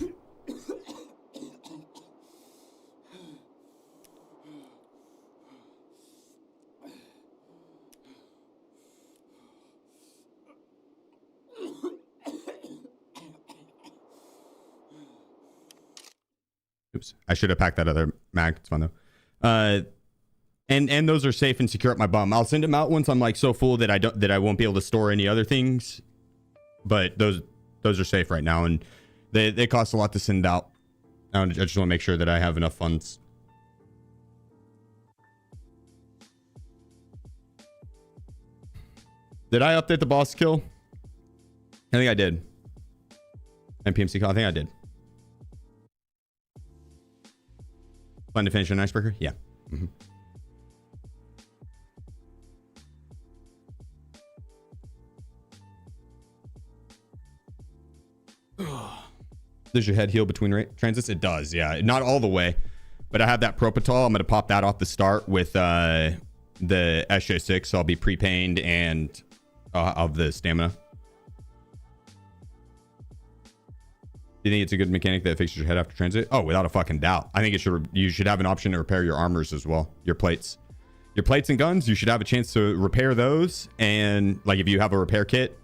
Oops. I should have packed that other mag. It's fine though. And those are safe and secure at my bum. I'll send them out once I'm like so full that I won't be able to store any other things. But those are safe right now, and they cost a lot to send out. I just want to make sure that I have enough funds. Did I update the boss kill? I think I did. NPMC call. I think I did. Plan to finish an icebreaker? Yeah. Mm-hmm. Does your head heal between transits? It does, yeah. Not all the way, but I have that Propitol. I'm going to pop that off the start with the SJ6, so I'll be pre-pained and of the stamina. Do you think it's a good mechanic that fixes your head after transit? Oh, without a fucking doubt. I think you should have an option to repair your armors as well. Your plates and guns, you should have a chance to repair those. And like if you have a repair kit,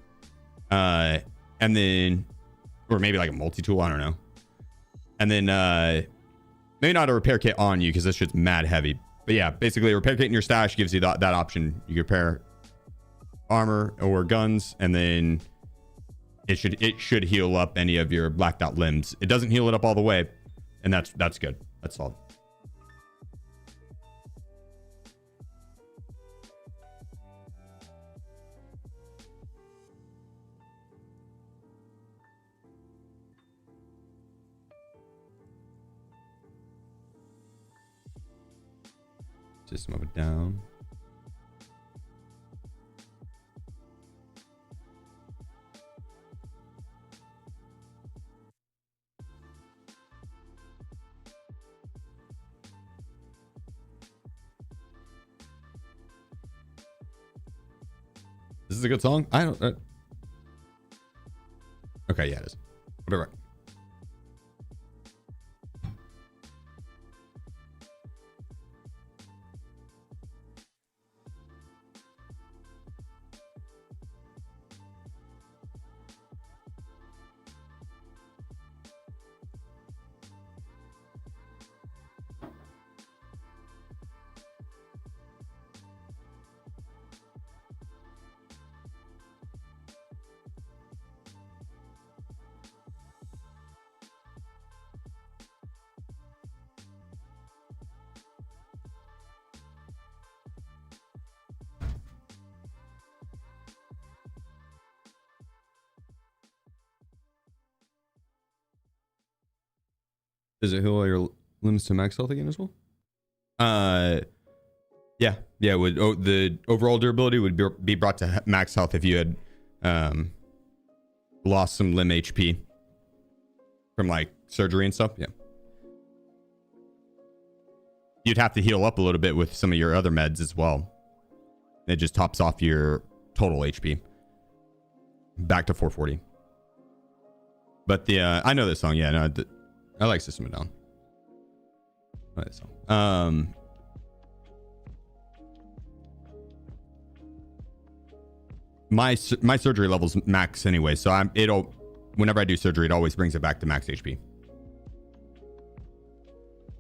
and then, or maybe like a multi-tool, I don't know. And then maybe not a repair kit on you because this shit's mad heavy. But yeah, basically a repair kit in your stash gives you that option. You can repair armor or guns, and then it should heal up any of your blacked out limbs. It doesn't heal it up all the way, and that's good. That's solid. System of it down. This is a good song. I don't. Okay, yeah, it is. I'll be right. Does it heal all your limbs to max health again as well? Yeah. The overall durability would be brought to max health if you had lost some limb HP from like surgery and stuff. Yeah. You'd have to heal up a little bit with some of your other meds as well. It just tops off your total HP back to 440. But I know this song. Yeah, no. I like System of a Down. I like this song. My surgery level's max anyway, so whenever I do surgery, it always brings it back to max HP.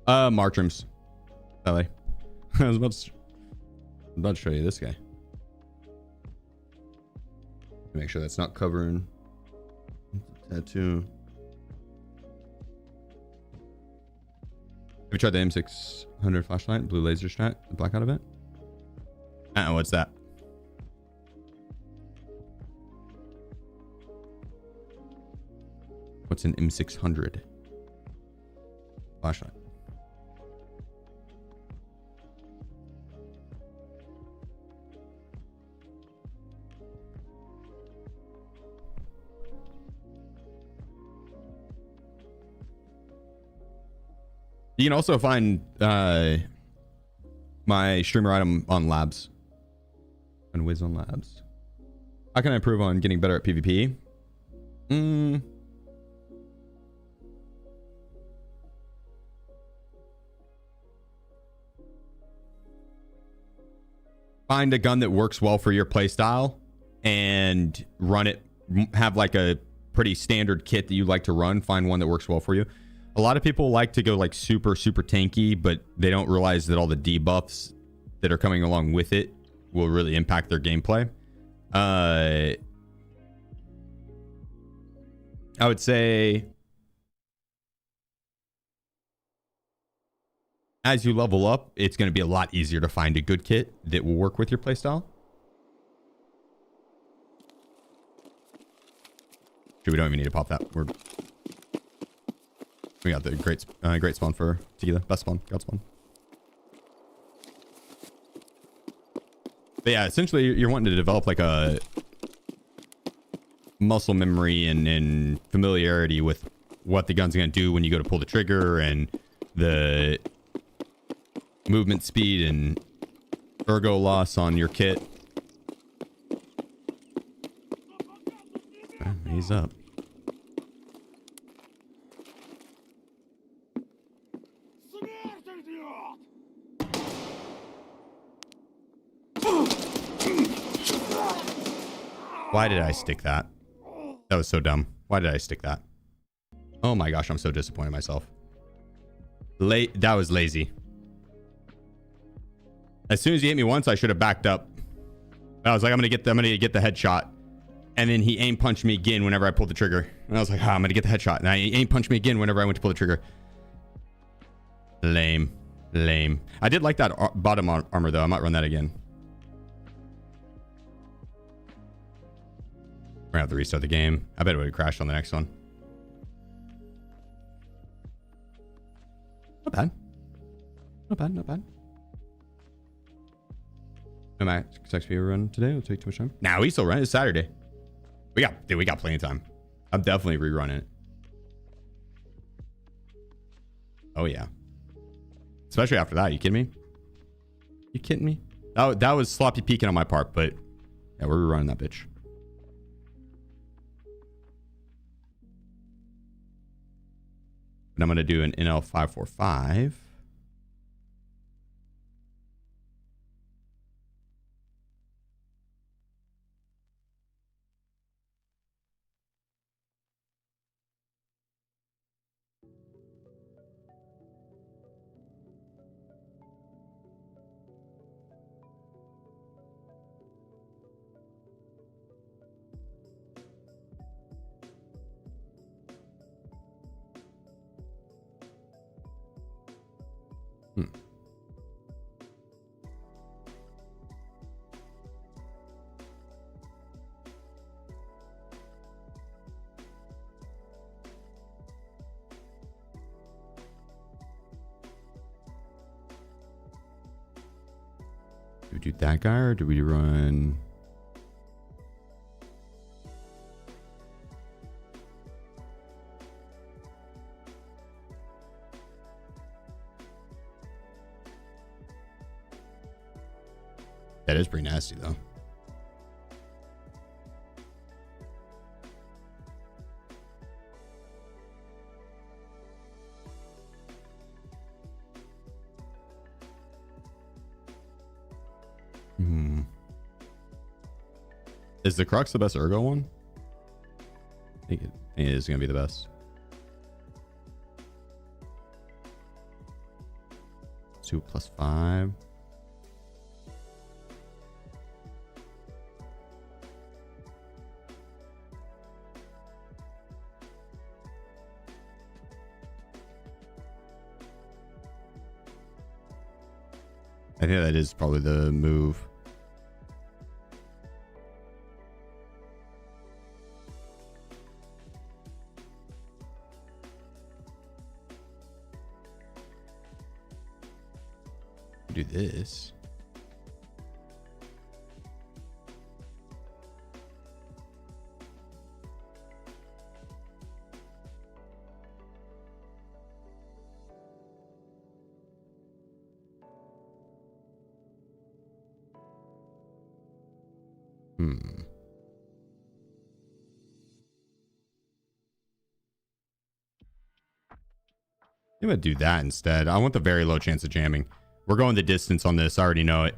Martrams. LA. I was about to show you this guy. Make sure that's not covering tattoo. Have you tried the M600 flashlight, blue laser strat, the blackout event? What's that? What's an M600 flashlight? You can also find my streamer item on Labs. And Wiz on Labs. How can I improve on getting better at PvP? Find a gun that works well for your playstyle and run it. Have like a pretty standard kit that you like to run. Find one that works well for you. A lot of people like to go like super tanky, but they don't realize that all the debuffs that are coming along with it will really impact their gameplay. I would say as you level up, it's going to be a lot easier to find a good kit that will work with your playstyle. We don't even need to pop that. We got the great spawn for tequila. Best spawn. God spawn. But yeah, essentially you're wanting to develop like a muscle memory and familiarity with what the gun's going to do when you go to pull the trigger, and the movement speed and ergo loss on your kit. He's up. Why did I stick that? That was so dumb. Why did I stick that? Oh my gosh, I'm so disappointed in myself. That was lazy. As soon as he hit me once, I should have backed up. I was like, I'm gonna get the headshot. And then he aim punched me again whenever I pulled the trigger. And I was like, I'm gonna get the headshot. And he aim punched me again whenever I went to pull the trigger. Lame. I did like that bottom armor though. I might run that again. We're gonna have to restart the game. I bet it would crash on the next one. Not bad. No max XP run today. It'll take too much time. Nah, we still run. It's Saturday. We got plenty of time. I'm definitely rerunning it. Oh yeah. Especially after that. You kidding me? That was sloppy peeking on my part, but yeah, we're rerunning that bitch. And I'm gonna do an NL545. Do we do that guy or do we run? That is pretty nasty though. Is the Crux the best ergo one? I think it is going to be the best. 2 + 5. I think that is probably the move. Do this. I'm gonna do that instead. I want the very low chance of jamming. We're going the distance on this. I already know it.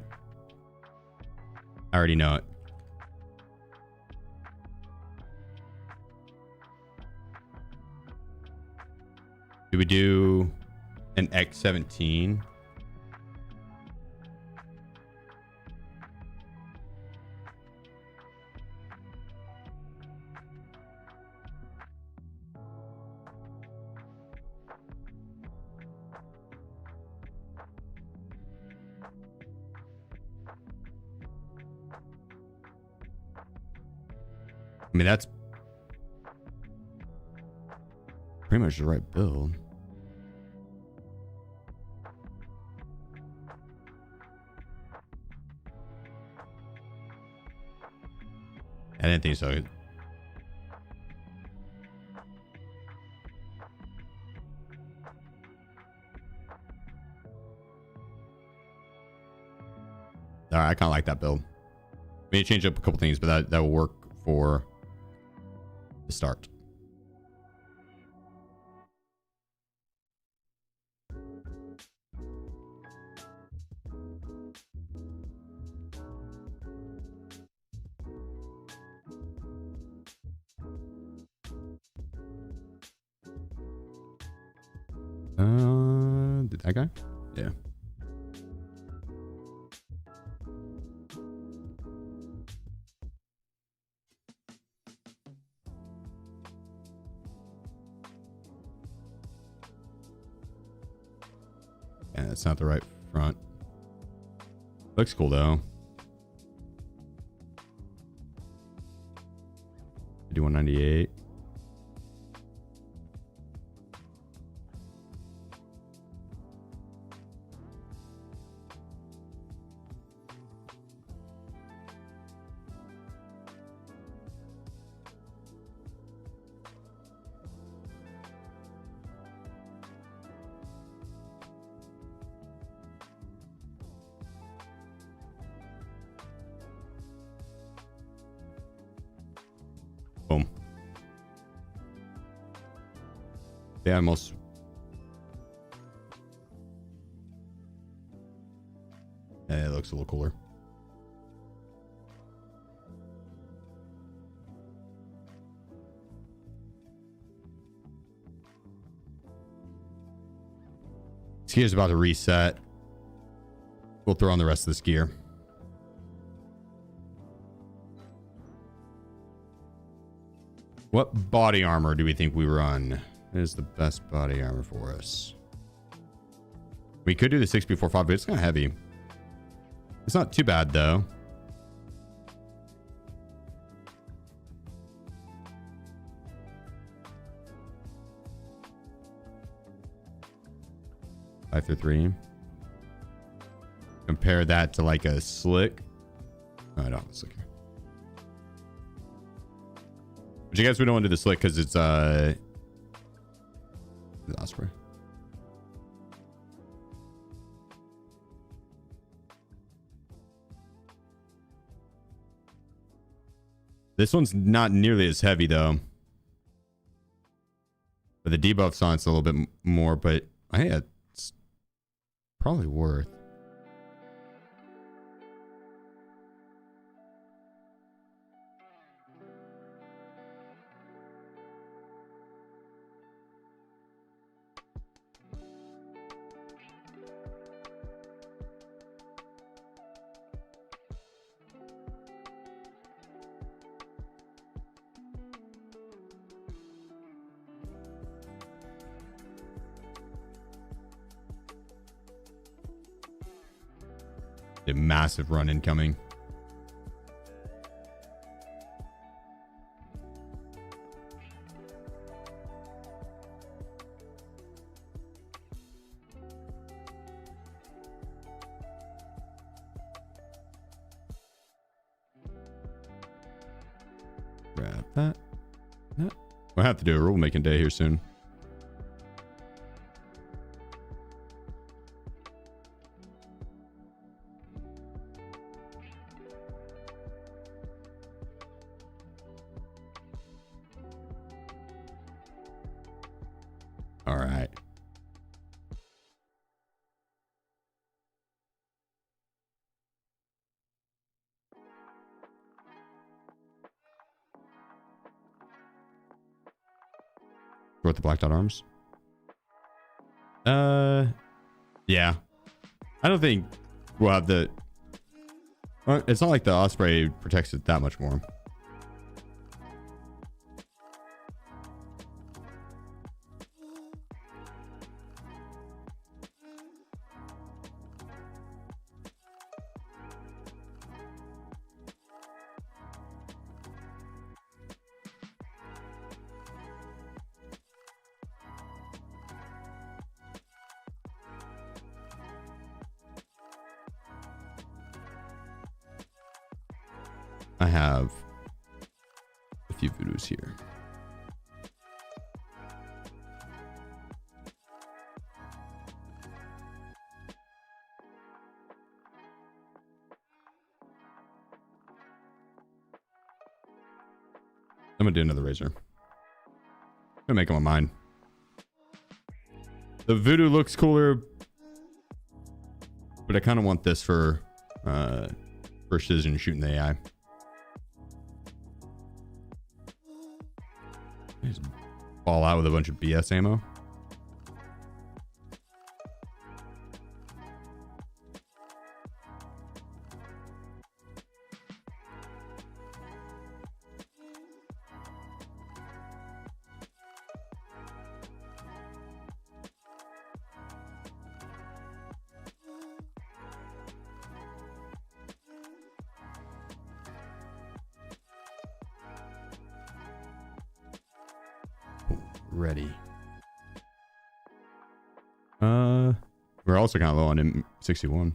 Do we do an X17? I mean, that's pretty much the right build. I didn't think so. All right, I kind of like that build. May change up a couple things, but that will work for the start. Did that guy? Yeah. Yeah, that's not the right front. Looks cool though. Do 198. Boom. Yeah, almost. Yeah, it looks a little cooler. Skier's about to reset. We'll throw on the rest of this gear. What body armor do we think we run? Is the best body armor for us? We could do the 6B45, but it's kind of heavy. It's not too bad though. Five through 3. Compare that to like a slick. Oh, I don't have a slick here. But you guys, we don't want to do the slick because it's Osprey. This one's not nearly as heavy though. But the debuff's on it's a little bit more, but I think it's probably worth. A massive run incoming. Grab that. No. We'll have to do a rule making day here soon. All right. Worth the black dot arms. Yeah. I don't think we'll have the... It's not like the Osprey protects it that much more. I have a few voodoos here. I'm gonna do another razor. I'm gonna make them a mine. The voodoo looks cooler, but I kind of want this for precision shooting the AI. Just fall out with a bunch of BS ammo. Ready. We're also kind of low on M61.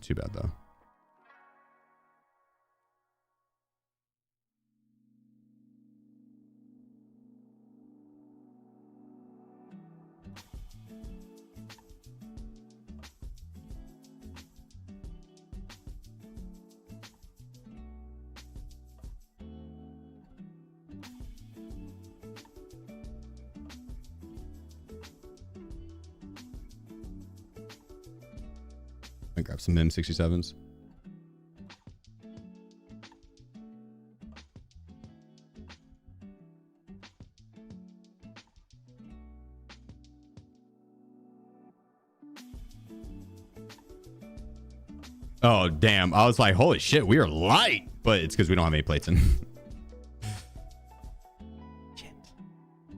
Too bad though. I grab some M67s. Oh, damn. I was like, holy shit, we are light. But it's because we don't have any plates in. Shit.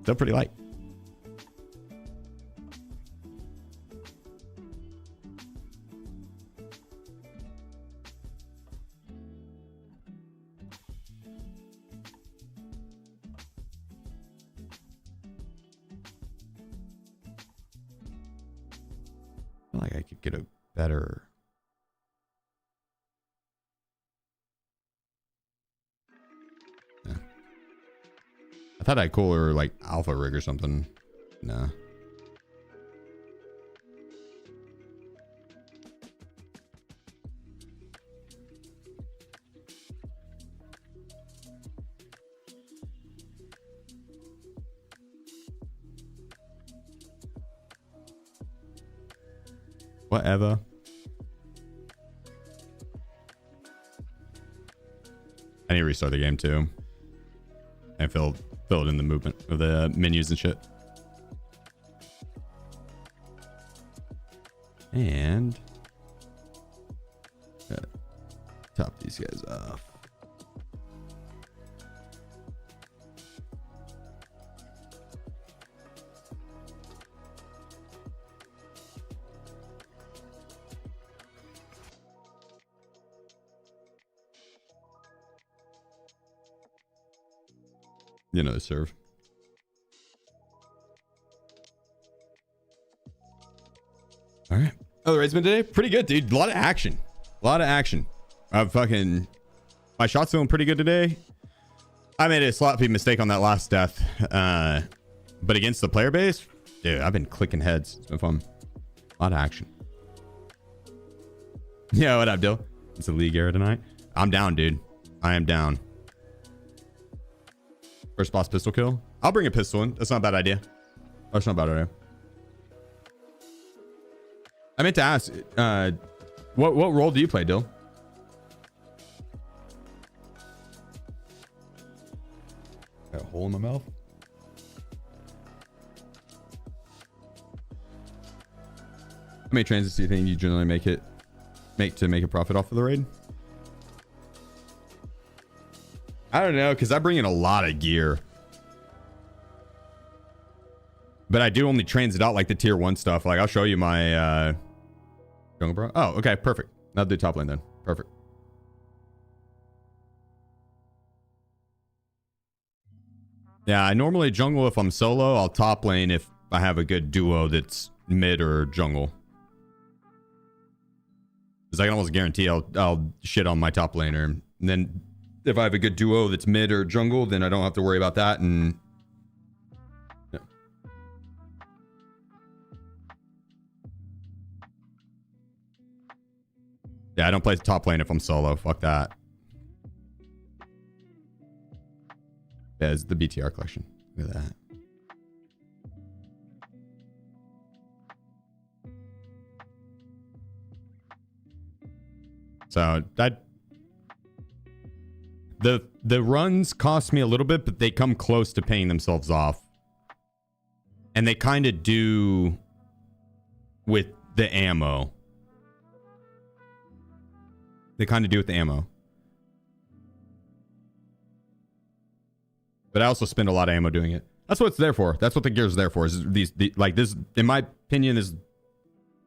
Still pretty light. I feel like I could get a better... I thought I had cooler like alpha rig or something. Nah. Whatever. I need to restart the game too. And fill it in the movement of the menus and shit. And top these guys off. You know, the serve. All right. Oh, the raid's been today? Pretty good, dude. A lot of action. A lot of action. My shot's feeling pretty good today. I made a sloppy mistake on that last death. But against the player base, dude, I've been clicking heads. It's been fun. A lot of action. Yeah, what up, Dill? It's a league era tonight. I'm down, dude. I am down. First boss pistol kill. I'll bring a pistol in. That's not a bad idea. That's not a bad idea. I meant to ask, what role do you play, Dill? Got a hole in my mouth. many transits do you think you generally make a profit off of the raid? I don't know, because I bring in a lot of gear. But I do only transit out like the tier 1 stuff. Like I'll show you my jungle bro. Oh, okay, perfect. I'll do top lane then. Perfect. Yeah, I normally jungle if I'm solo. I'll top lane if I have a good duo that's mid or jungle. Because I can almost guarantee I'll shit on my top laner. And then if I have a good duo that's mid or jungle, then I don't have to worry about that. And yeah. Yeah, I don't play top lane if I'm solo. Fuck that. Yeah, it's the BTR collection. Look at that. So that the runs cost me a little bit, but they come close to paying themselves off. And they kind of do with the ammo. They kind of do with the ammo. But I also spend a lot of ammo doing it. That's what it's there for. That's what the gear is there for. Is like this, in my opinion, is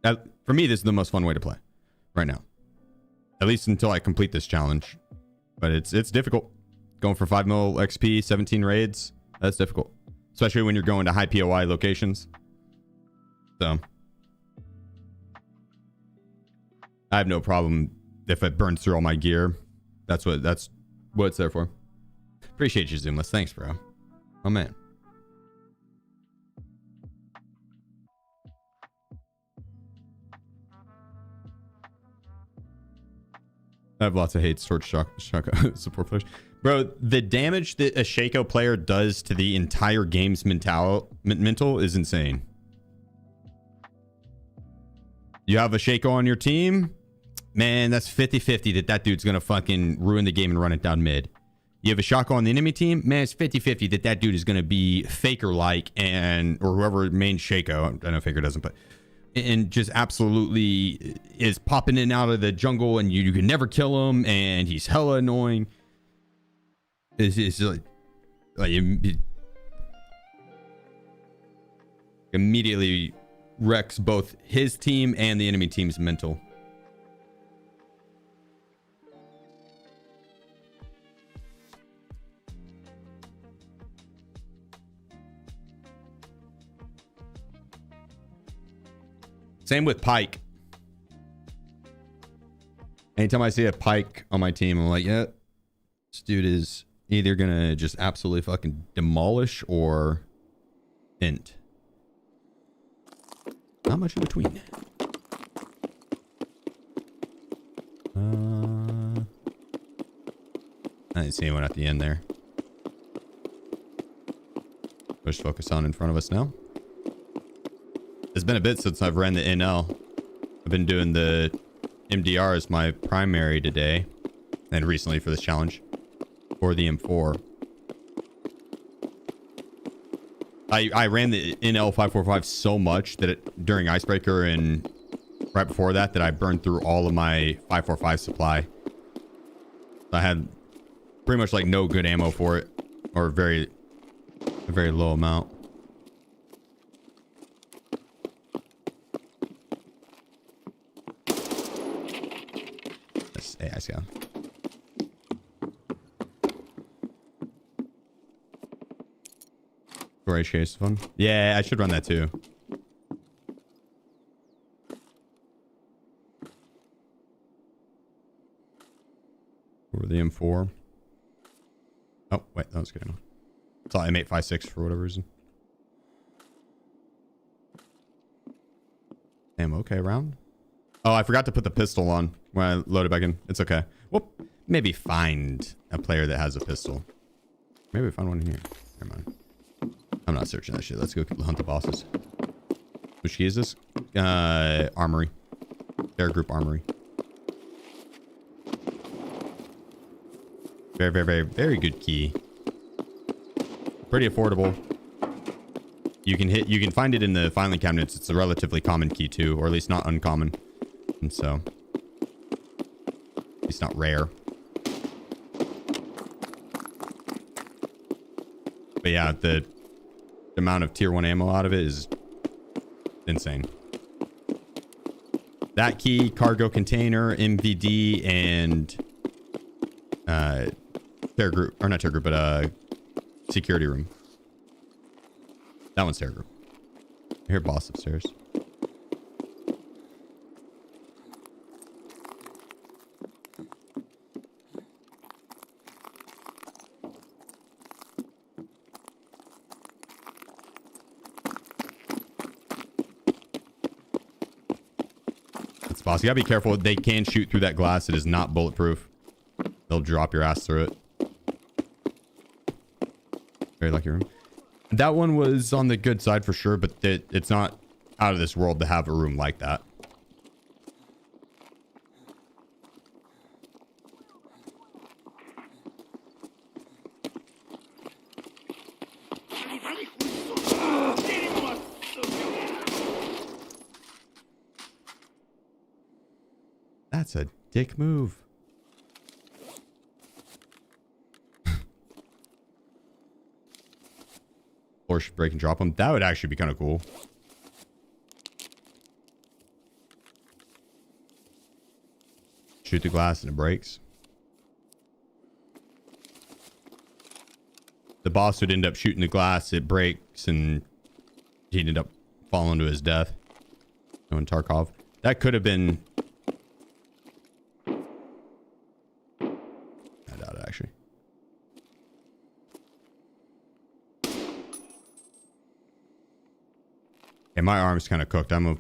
for me, this is the most fun way to play right now. At least until I complete this challenge. But it's difficult. Going for 5 mil XP, 17 raids. That's difficult. Especially when you're going to high POI locations. So I have no problem if it burns through all my gear. That's what it's there for. Appreciate you, Zoomless. Thanks, bro. Oh, man. I have lots of hate towards Shaco support players. Bro, the damage that a Shaco player does to the entire game's mental is insane. You have a Shaco on your team, man, that's 50-50 that dude's going to fucking ruin the game and run it down mid. You have a Shaco on the enemy team, man, it's 50-50 that dude is going to be Faker-like or whoever main Shaco, I know Faker doesn't, but and just absolutely is popping in and out of the jungle and you can never kill him and he's hella annoying. It's like immediately wrecks both his team and the enemy team's mental. Same with Pike. Anytime I see a Pike on my team, I'm like, yeah, this dude is either gonna just absolutely fucking demolish or int. Not much in between. I didn't see anyone at the end there. Push focus on in front of us now. It's been a bit since I've ran the NL. I've been doing the MDR as my primary today and recently for this challenge for the M4. I ran the NL 545 so much that during Icebreaker and right before that I burned through all of my 545 supply. I had pretty much like no good ammo for it, or a very low amount. Hey, I see him. Story chase fun. Yeah, I should run that too. Over the M4. Oh, wait, that was good enough. It's all M856 for whatever reason. Damn, okay, round. Oh, I forgot to put the pistol on when I loaded back in. It's okay. Well, maybe find a player that has a pistol. Maybe find one in here. Never mind. I'm not searching that shit. Let's go hunt the bosses. Which key is this? Armory. Air group armory. Very good key. Pretty affordable. You can find it in the filing cabinets. It's a relatively common key too, or at least not uncommon. And so it's not rare. But yeah, the amount of tier 1 ammo out of it is insane. That key, cargo container, MVD, and terror group, or not terror group, but security room. That one's terror group. I hear boss upstairs. That's boss. You gotta be careful. They can shoot through that glass. It is not bulletproof. They'll drop your ass through it. Very lucky room. That one was on the good side for sure, but it's not out of this world to have a room like that. That's a dick move. Or should break and drop them. That would actually be kind of cool. Shoot the glass and it breaks. The boss would end up shooting the glass, it breaks, and he'd end up falling to his death. Oh, in Tarkov. That could have been... I doubt it, actually. Okay, my arm's kind of cooked. I'm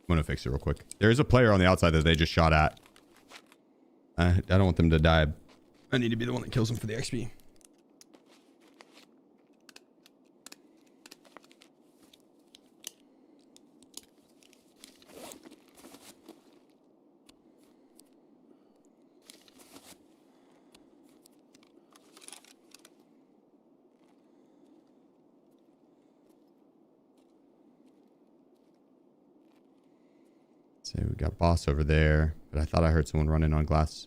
gonna fix it real quick. There's a player on the outside that they just shot at. I don't want them to die. I need to be the one that kills them for the XP. So we got boss over there, but I thought I heard someone running on glass.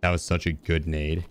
That was such a good nade.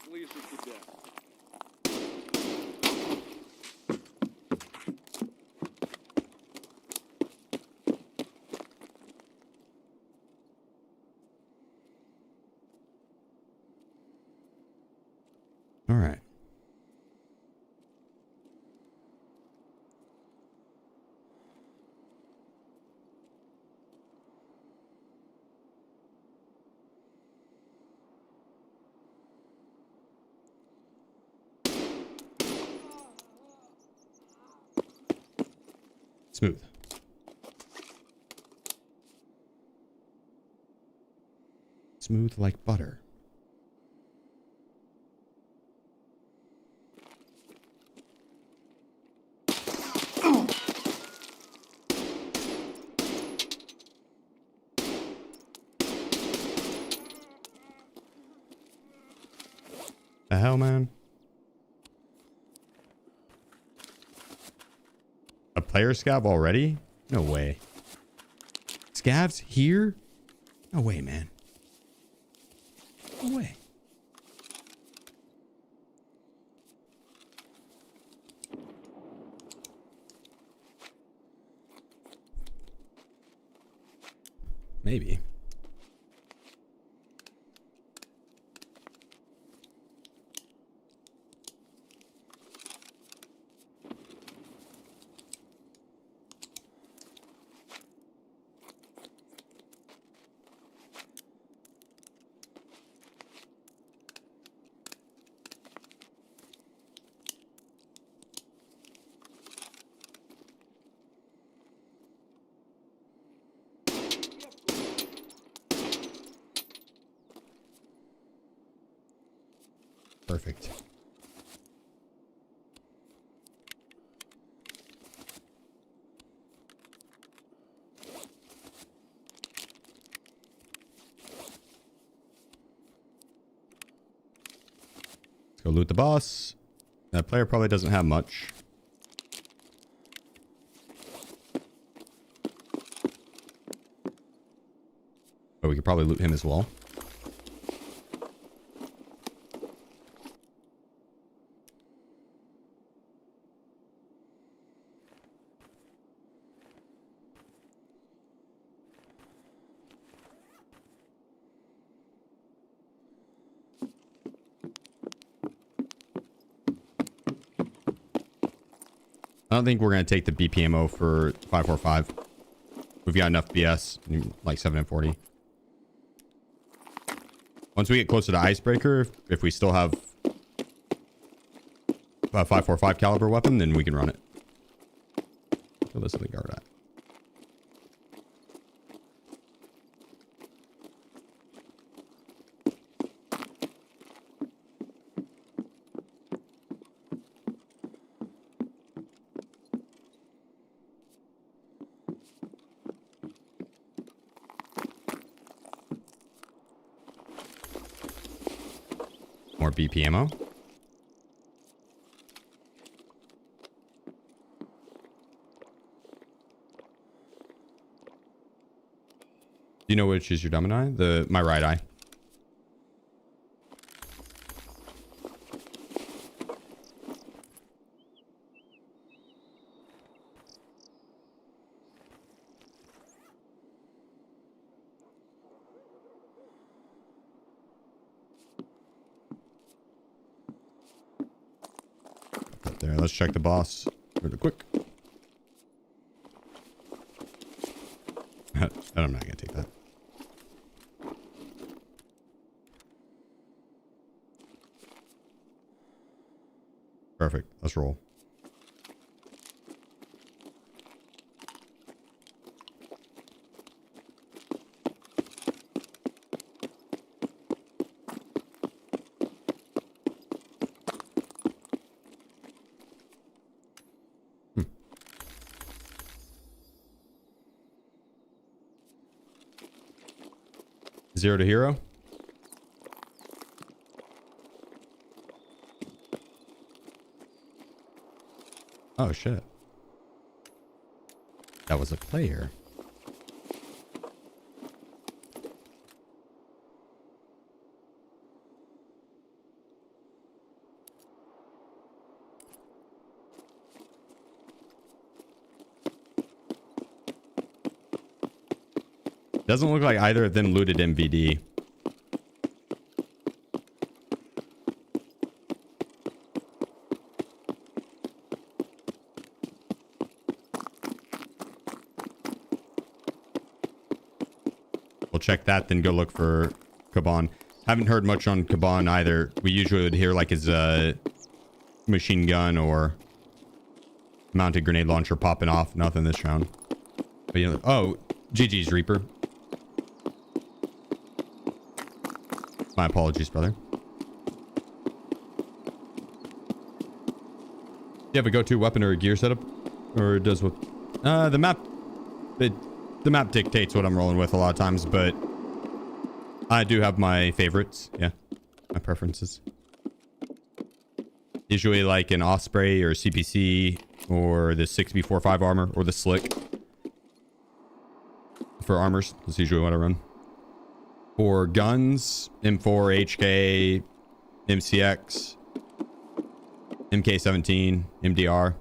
Слышу тебя. All right. Smooth. Smooth like butter. The hell, man? A player scav already? No way. Scavs here? No way, man. No way. Maybe. Perfect. Let's go loot the boss. That player probably doesn't have much. But we could probably loot him as well. I don't think we're going to take the BPMO for 545. We've got enough BS, like 7 and 40. Once we get closer to Icebreaker, if we still have a 545 caliber weapon, then we can run it. So this is the guard at. More BPMO. Do you know which is your dominant eye? My right eye. There, let's check the boss really quick. I'm not gonna take that. Perfect. Let's roll. Zero to hero. Oh shit. That was a player. Doesn't look like either of them looted MVD. We'll check that, then go look for Kaban. Haven't heard much on Kaban either. We usually would hear like his machine gun or Mounted grenade launcher popping off. Nothing this round. But, you know, oh, GG's Reaper. My apologies, brother. Do you have a go-to weapon or a gear setup? Or does what? The map... The map dictates what I'm rolling with a lot of times, but... I do have my favorites. Yeah. My preferences. Usually like an Osprey or CPC or the 6B45 armor or the Slick. For armors. That's usually what I run. For guns, M4, HK, MCX, MK17, MDR.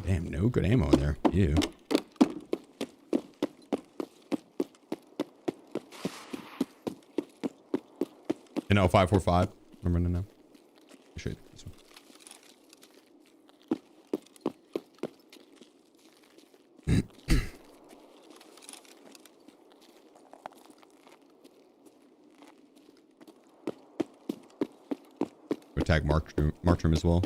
Damn, no good ammo in there. Ew. An L545. I'm running now. I'll show you this one. Attack Markstrom as well.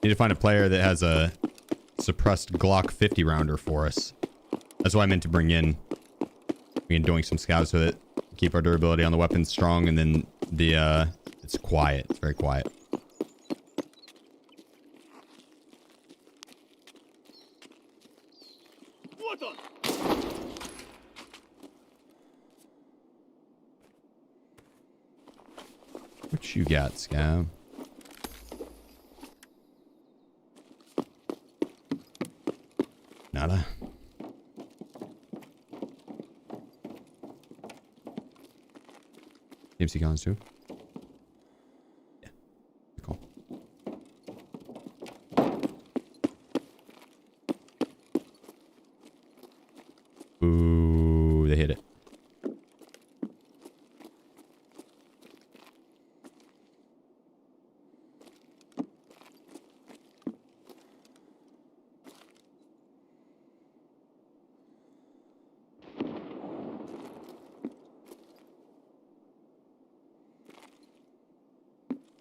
Need to find a player that has a suppressed Glock 50 rounder for us. That's what I meant to bring in. We can doing some scouts with it. Keep our durability on the weapons strong, and then the it's quiet. It's very quiet. What you got, Scout? Nada. DMC guns too. Yeah. Cool. Ooh, they hit it.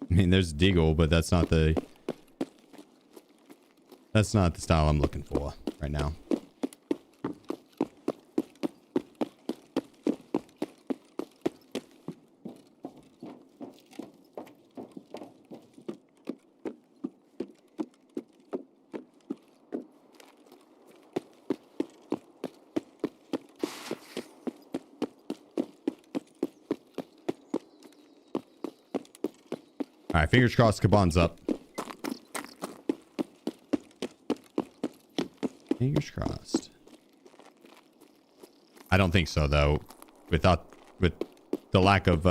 I mean, there's Deagle, but that's not the style I'm looking for right now. All right, fingers crossed Kaban's up. Fingers crossed. I don't think so, though. With the lack of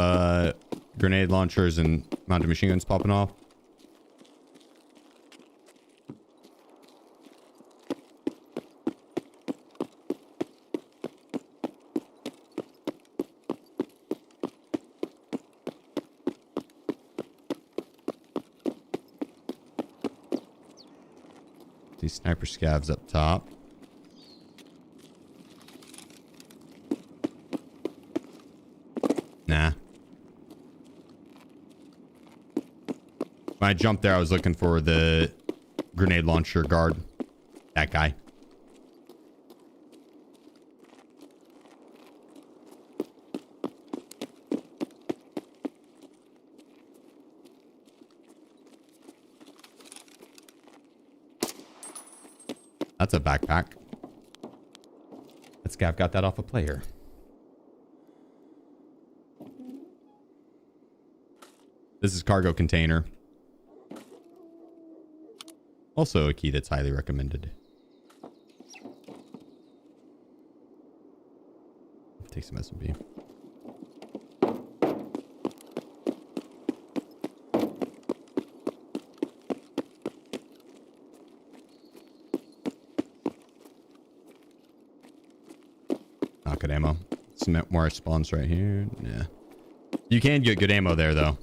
grenade launchers and mounted machine guns popping off. These sniper scavs up top. Nah. When I jumped there, I was looking for the grenade launcher guard. That guy. That's a backpack. That scav got that off a player. This is cargo container. Also a key that's highly recommended. Take some S&B. Not good ammo. Some more spawns right here. Yeah. You can get good ammo there, though.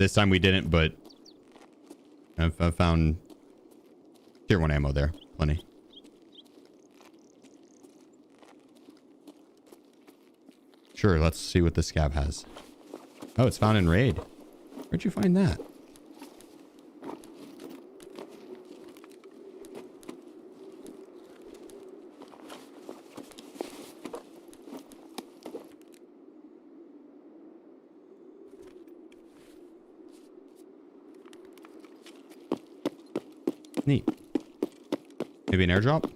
This time we didn't, but I've found tier 1 ammo there. Plenty. Sure, let's see what the scav has. Oh, it's found in raid. Where'd you find that? Neat. Maybe an airdrop?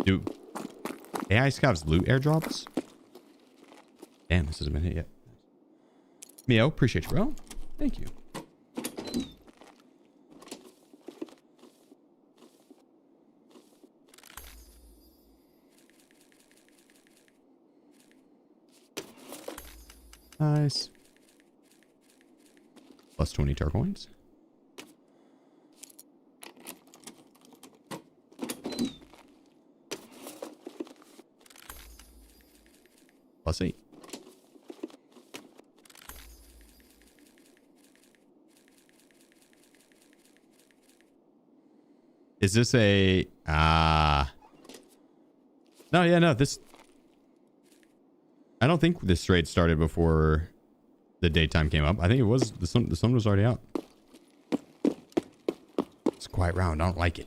Do AI scavs loot airdrops? Damn, this hasn't been hit yet. Mio, appreciate you, bro. Thank you. Nice. Plus 20 turcoins. Plus 8. Is this a... No, yeah, no, this... I don't think this raid started before the daytime came up. I think it was... The sun was already out. It's a quiet round. I don't like it.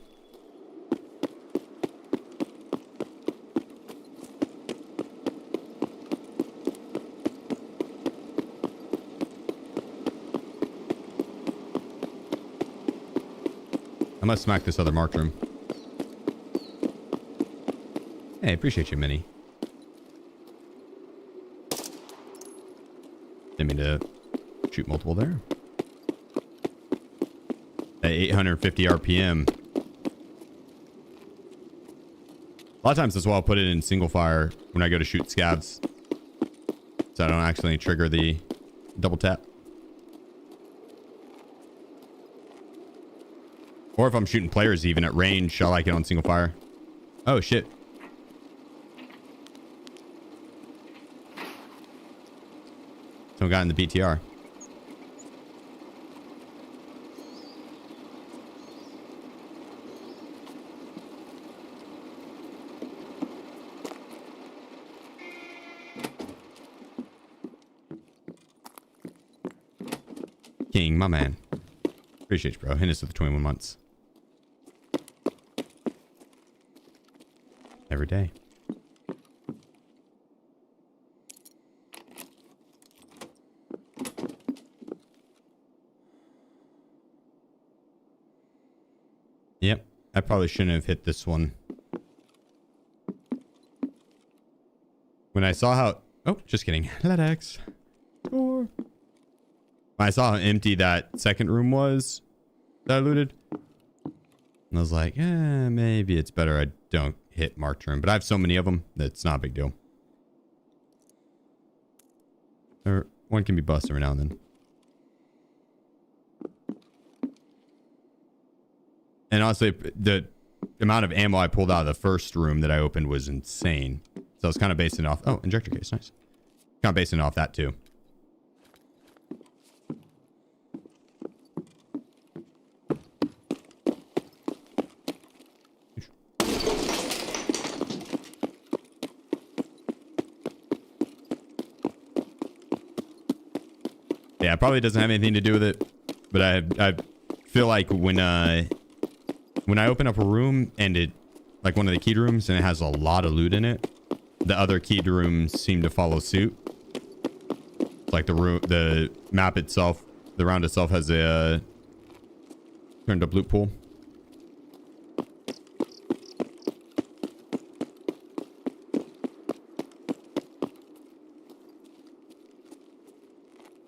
I must smack this other marked room. Hey, appreciate you, Minnie. Didn't mean to shoot multiple there. At 850 RPM. A lot of times that's why I'll put it in single fire when I go to shoot scavs. So I don't accidentally trigger the double tap. Or if I'm shooting players even at range, I like it on single fire. Oh, shit. Someone got in the BTR. King, my man. Appreciate you, bro. Hit us with the 21 months. Every day. Yep. I probably shouldn't have hit this one. When I saw how... Oh, just kidding. LEDX. Score. When I saw how empty that second room was that I looted, I was like, maybe it's better I don't hit marked room. But I have so many of them that it's not a big deal. Or one can be busted every now and then. And honestly, the amount of ammo I pulled out of the first room that I opened was insane. So I was kind of basing it off... Oh, injector case. Nice. Kind of basing it off that too. Yeah, it probably doesn't have anything to do with it, but I feel like when I open up a room and it, like one of the keyed rooms, and it has a lot of loot in it, the other keyed rooms seem to follow suit. It's like the map itself, the round itself has a turned up loot pool.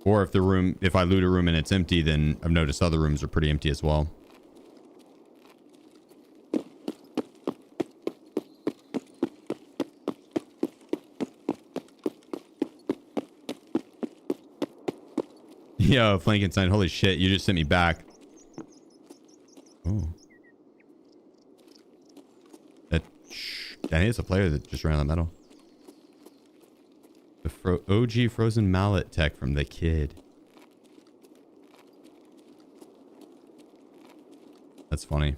Or if I loot a room and it's empty, then I've noticed other rooms are pretty empty as well. Yo, Frankenstein, holy shit, you just sent me back. Oh. I think it's a player that just ran on the metal. The OG frozen mallet tech from the kid. That's funny.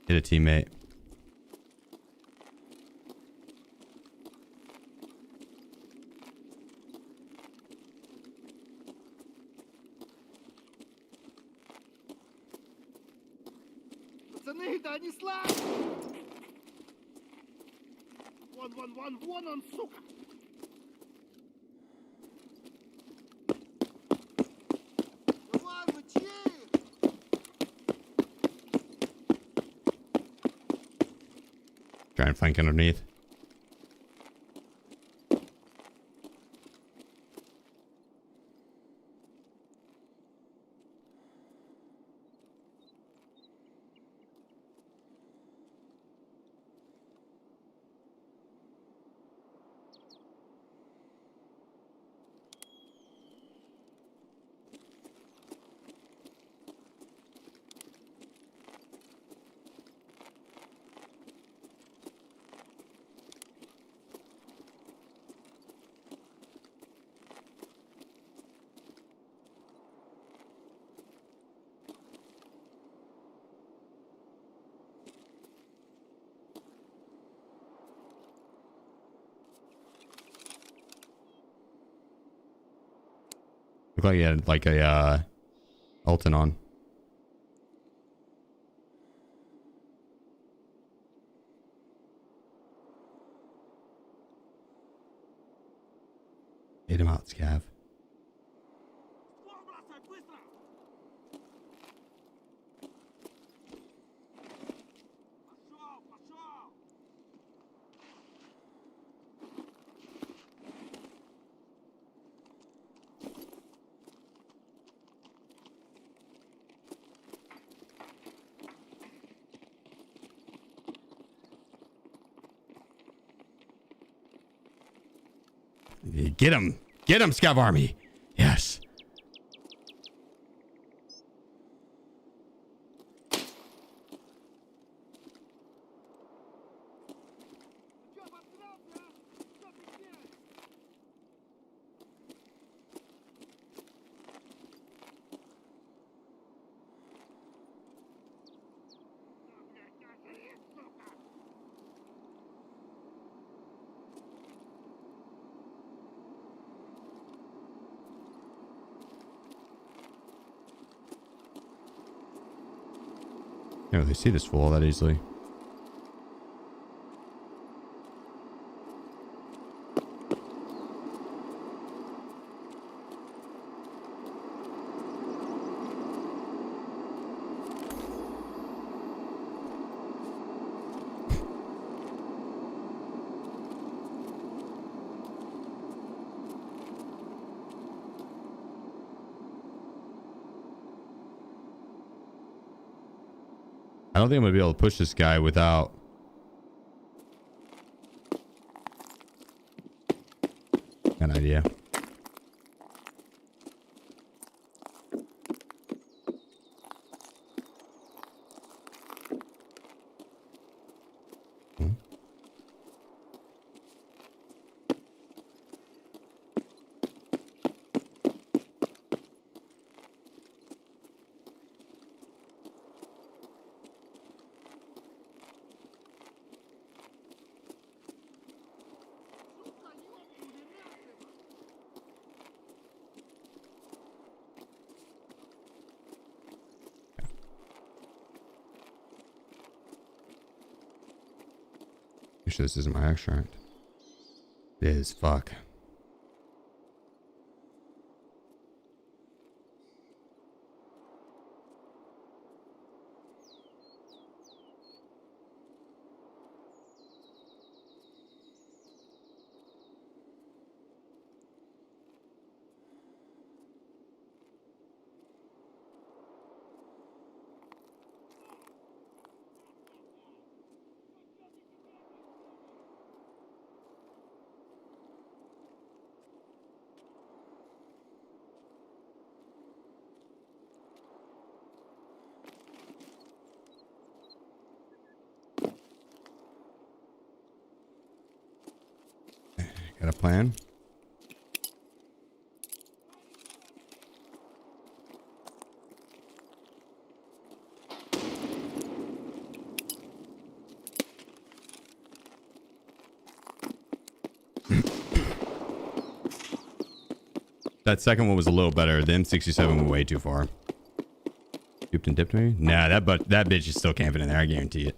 Hit a teammate. Пацаны, да они слабы! Вон он, сука! Да ладно, чей? Try and flank underneath. Looked like he had like a Alton on. Hit him out, Scav. Ствол бросать, быстро! Пошел! Get him! Get him, Scav Army! Yes. Чё обосрался, а? Что ты делаешь? Блядь, сука! Can't really see this fool that easily. I don't think I'm gonna be able to push this guy without. Got an idea. Make sure this isn't my extract. It is. Fuck. got a plan. That second one was a little better. The M67 went way too far. Duped and dipped me? Nah, that bitch is still camping in there. I guarantee it.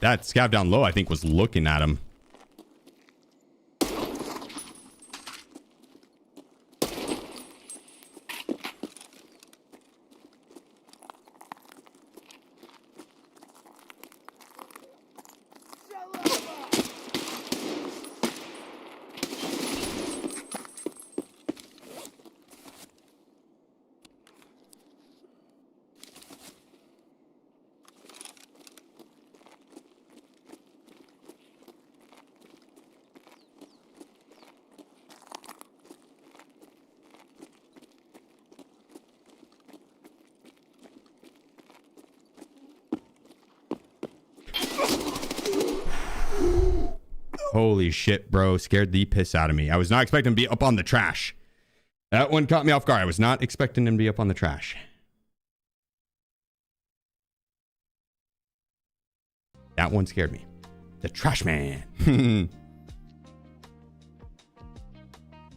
That scav down low, I think, was looking at him. Holy shit, bro. Scared the piss out of me. I was not expecting him to be up on the trash. That one caught me off guard. I was not expecting him to be up on the trash. That one scared me. The trash man.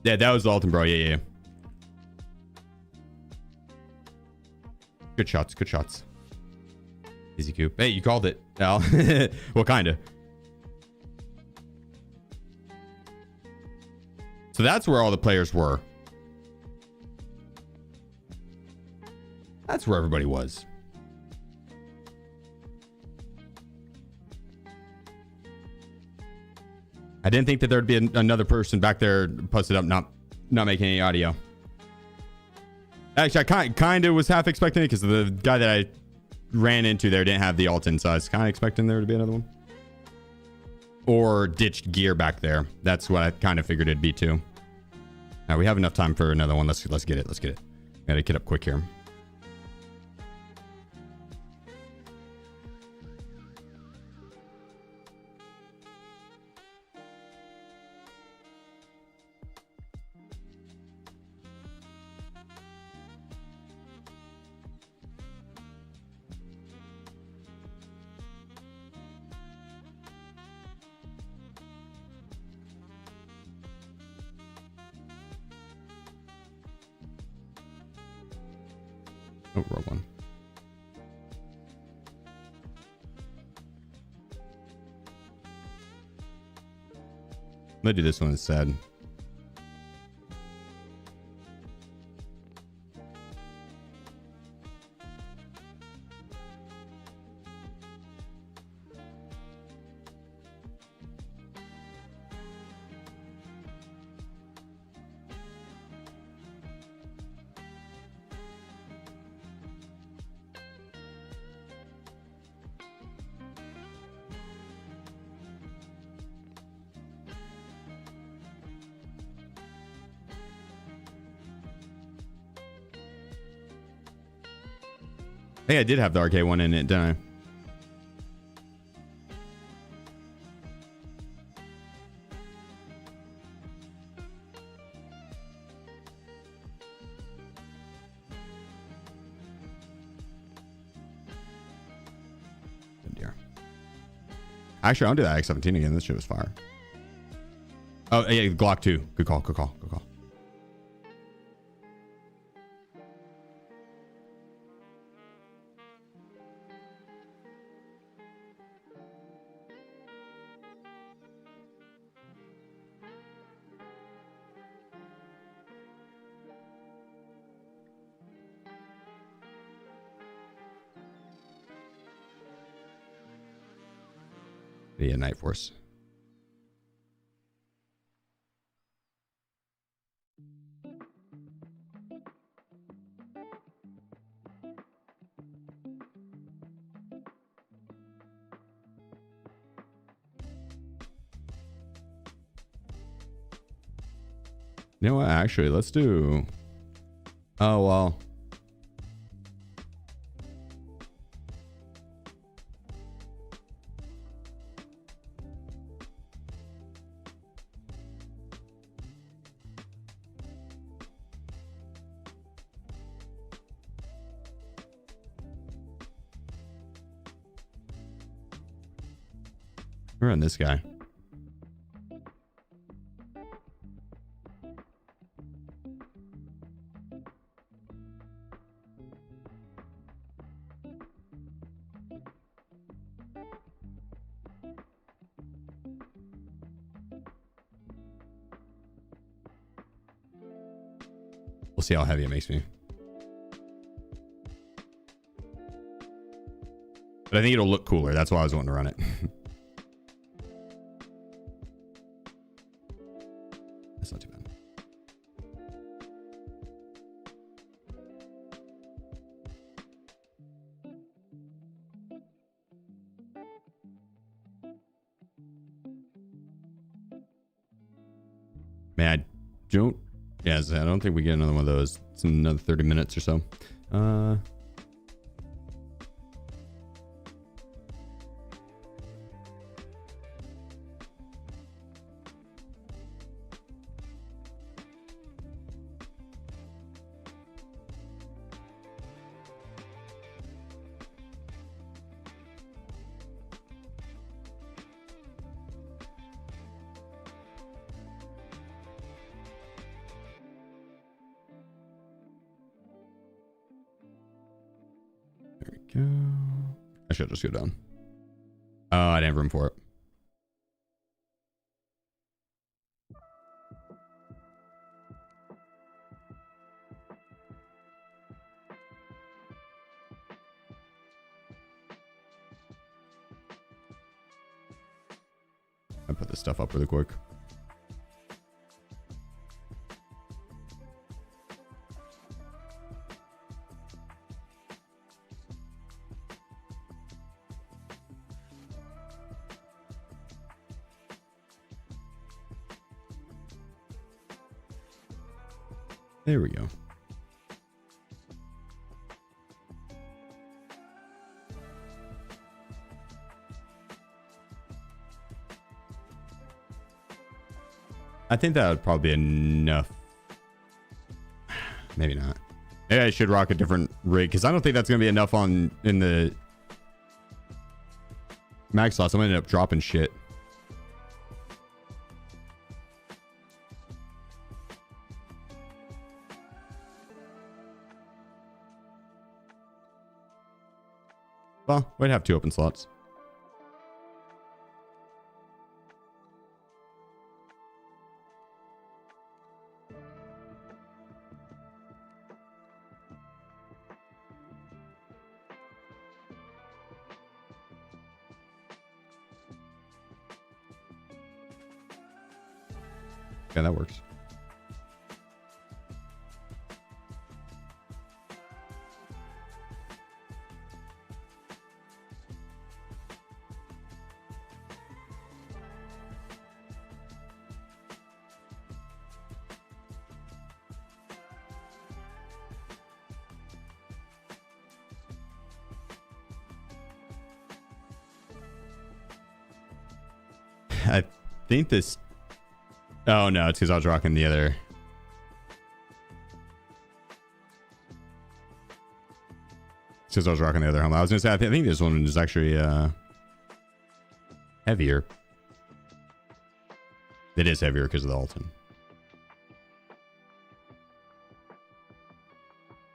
Yeah, that was Alton, bro. Yeah. Good shots. Good shots. Easy coop. Hey, you called it, Al. Well, kind of. So that's where all the players were. That's where everybody was. I didn't think that there'd be another person back there posted up, not making any audio. Actually, I kind of was half expecting it because the guy that I ran into there didn't have the Alton, so I was kind of expecting there to be another one. Or ditched gear back there. That's what I kind of figured it'd be too. Now we have enough time for another one. Let's get it. Let's get it. Gotta get up quick here. Oh, wrong one. I'm gonna do this one instead. I think I did have the arcade one in it, didn't I? Good dear. Actually, I'll do that X17 again. This shit was fire. Oh, yeah, Glock 2. Good call, good call, good call. Yeah, Night Force. You know what? Actually, let's do. Oh, well. We're on this guy. We'll see how heavy it makes me. But I think it'll look cooler. That's why I was wanting to run it. That's not too bad. Man, I don't. Yes, I don't think we get another one of those. It's another 30 minutes or so. Go. I should just go down. Oh, I didn't have room for it. I put this stuff up really quick. There we go. I think that would probably be enough. Maybe not. Maybe I should rock a different rig because I don't think that's going to be enough in the mag slots. I'm going to end up dropping shit. Well, we'd have 2 open slots. Yeah, that works. I think this. Oh no, it's because I was rocking the other. It's because I was rocking the other helmet. I was gonna say I think this one is actually heavier. It is heavier because of the Alton.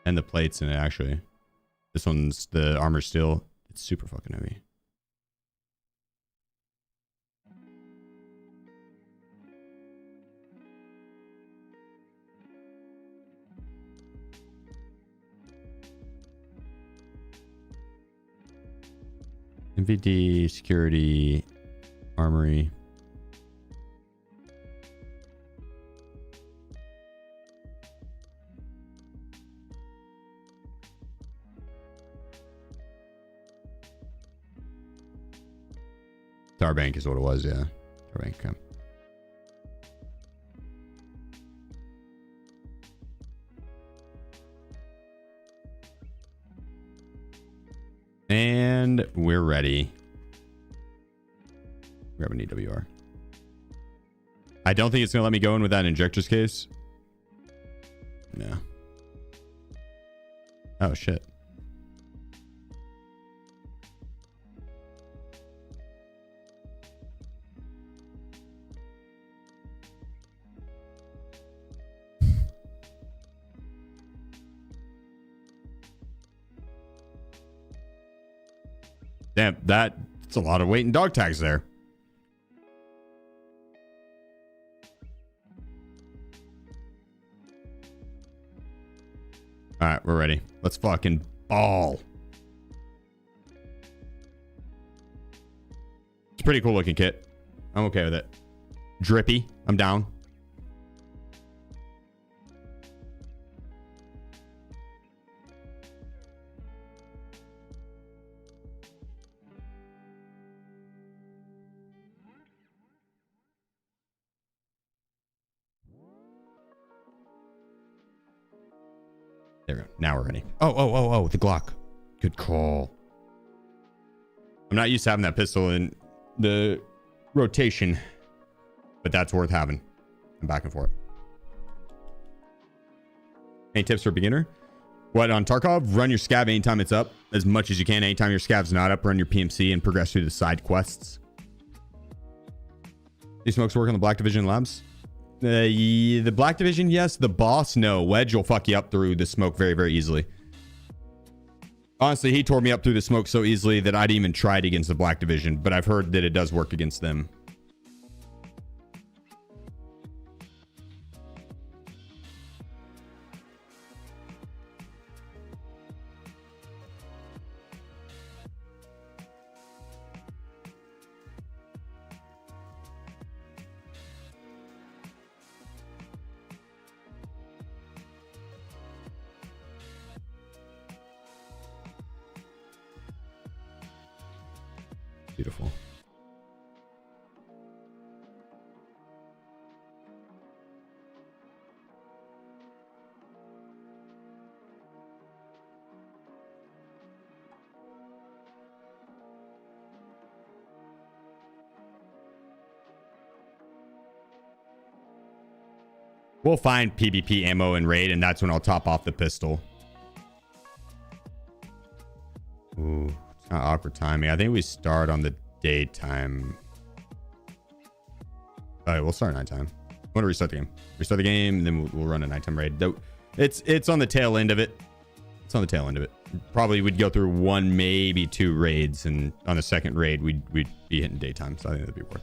And the plates in it actually. This one's the armor steel. It's super fucking heavy. NVD security Armory. Starbank is what it was, yeah. Starbank, okay. And we're ready. Grab an EWR. I don't think it's going to let me go in with that injector's case. No. Oh, shit. Damn, that's a lot of weight and dog tags there. All right, we're ready. Let's fucking ball. It's a pretty cool looking kit. I'm okay with it. Drippy. I'm down. There we go. Now we're ready. Oh, the Glock. Good call. I'm not used to having that pistol in the rotation, but that's worth having. I'm back and forth. Any tips for a beginner? What, on Tarkov? Run your scav anytime it's up, as much as you can. Anytime your scav's not up, run your PMC and progress through the side quests. These smokes work on the Black Division labs? The Black Division, yes. The boss, no. Wedge will fuck you up through the smoke very, very easily. Honestly, he tore me up through the smoke so easily that I didn't even try it against the Black Division, but I've heard that it does work against them. Beautiful. We'll find PvP ammo in raid, and that's when I'll top off the pistol. Ooh. Awkward timing. I think we start on the daytime. All right, we'll start at nighttime. When do we restart the game? Restart the game, and then we'll run a nighttime raid. It's on the tail end of it. It's on the tail end of it. Probably we'd go through one, maybe two raids, and on the second raid, we'd be hitting daytime. So I think that'd be worth.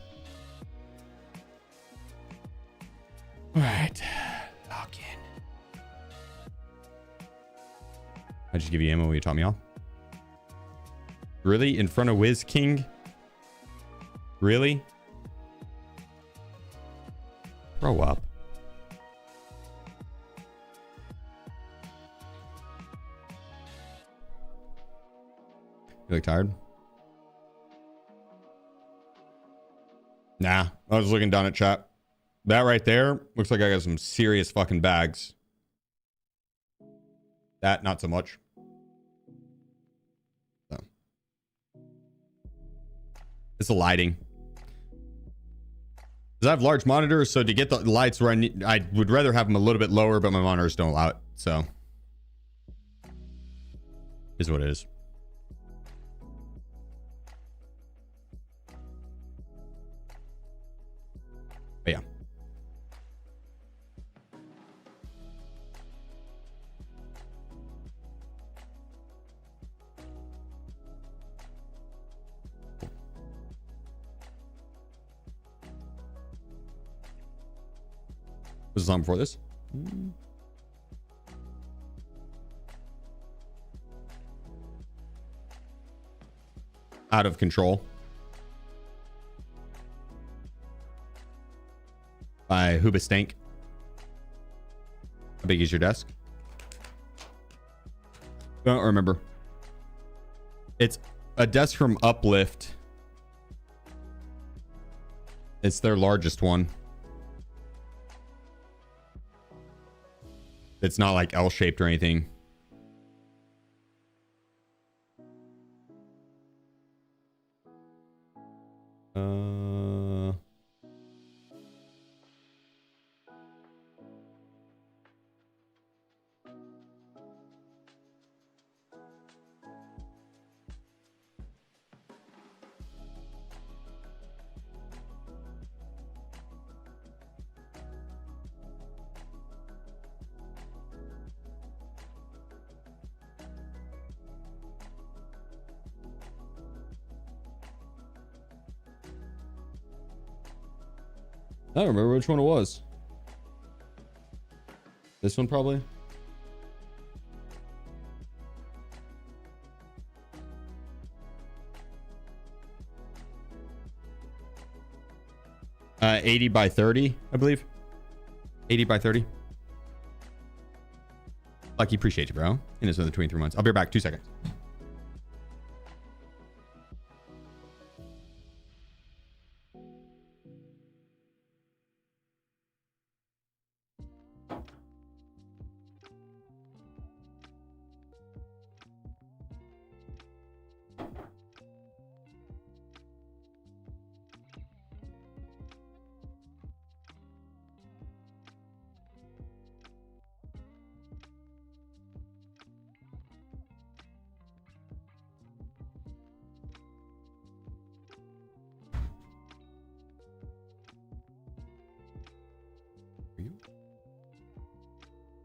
All right, lock in. I just give you ammo when you taught me all. Really? In front of Wiz King? Really? Grow up. You look tired? Nah, I was looking down at chat. That right there looks like I got some serious fucking bags. That, not so much. It's the lighting. Because I have large monitors, so to get the lights where I would rather have them a little bit lower, but my monitors don't allow it. So, is what it is. But yeah. Was the song before this? Out of control. by Hoobastank. How big is your desk? Don't remember. It's a desk from Uplift. It's their largest one. It's not like L-shaped or anything. I don't remember which one it was. This one probably. Uh, 80 by 30, I believe. 80 by 30. Lucky, appreciate you, bro. In this another 23 months. I'll be right back. 2 seconds.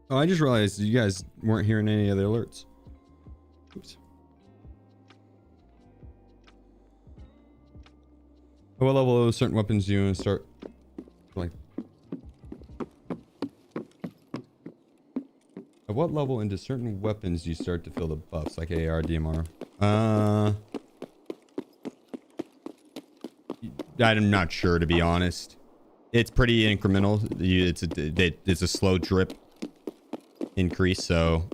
Oh, I just realized you guys weren't hearing any of the alerts. Oops. At what level of certain weapons do you want to start? Like, at what level into certain weapons do you start to feel the buffs, like AR, DMR? I'm not sure, to be honest. It's pretty incremental. It's a slow drip increase, so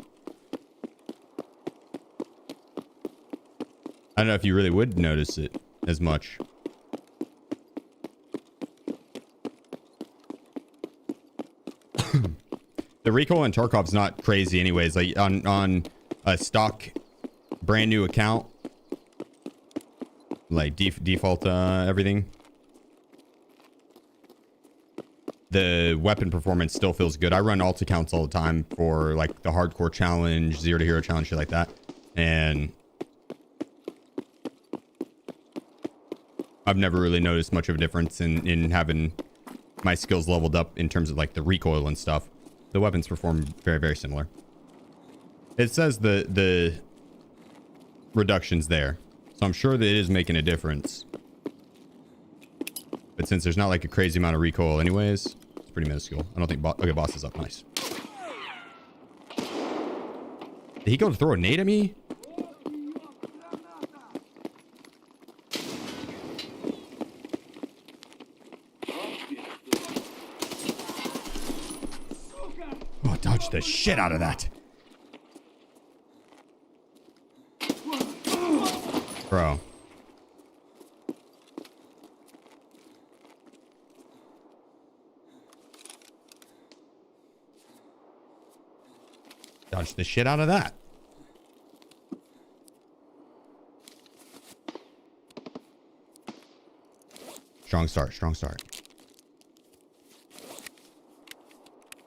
I don't know if you really would notice it as much. The recoil in Tarkov's not crazy anyways. Like on a stock brand new account, like default everything, the weapon performance still feels good. I run alt accounts all the time for like the hardcore challenge, 0 to hero challenge, shit like that, and I've never really noticed much of a difference in having my skills leveled up in terms of like the recoil and stuff. The weapons perform very, very similar. It says the reduction's there, so I'm sure that it is making a difference. But since there's not like a crazy amount of recoil anyways, it's pretty minuscule. I don't think... Okay, boss is up. Nice. Did he go to throw a nade at me? Oh, dodge the shit out of that. Bro. Dodge the shit out of that. Strong start, strong start.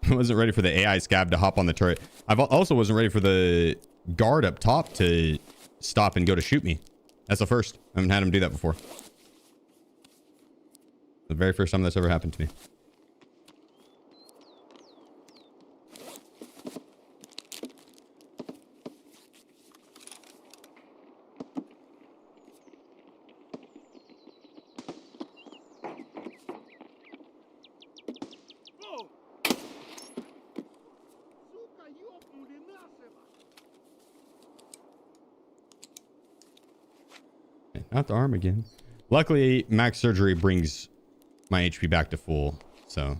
I wasn't ready for the AI scab to hop on the turret. I also wasn't ready for the guard up top to stop and go to shoot me. That's the first. I haven't had him do that before. The very first time that's ever happened to me. Not the arm again. Luckily, max surgery brings my HP back to full, so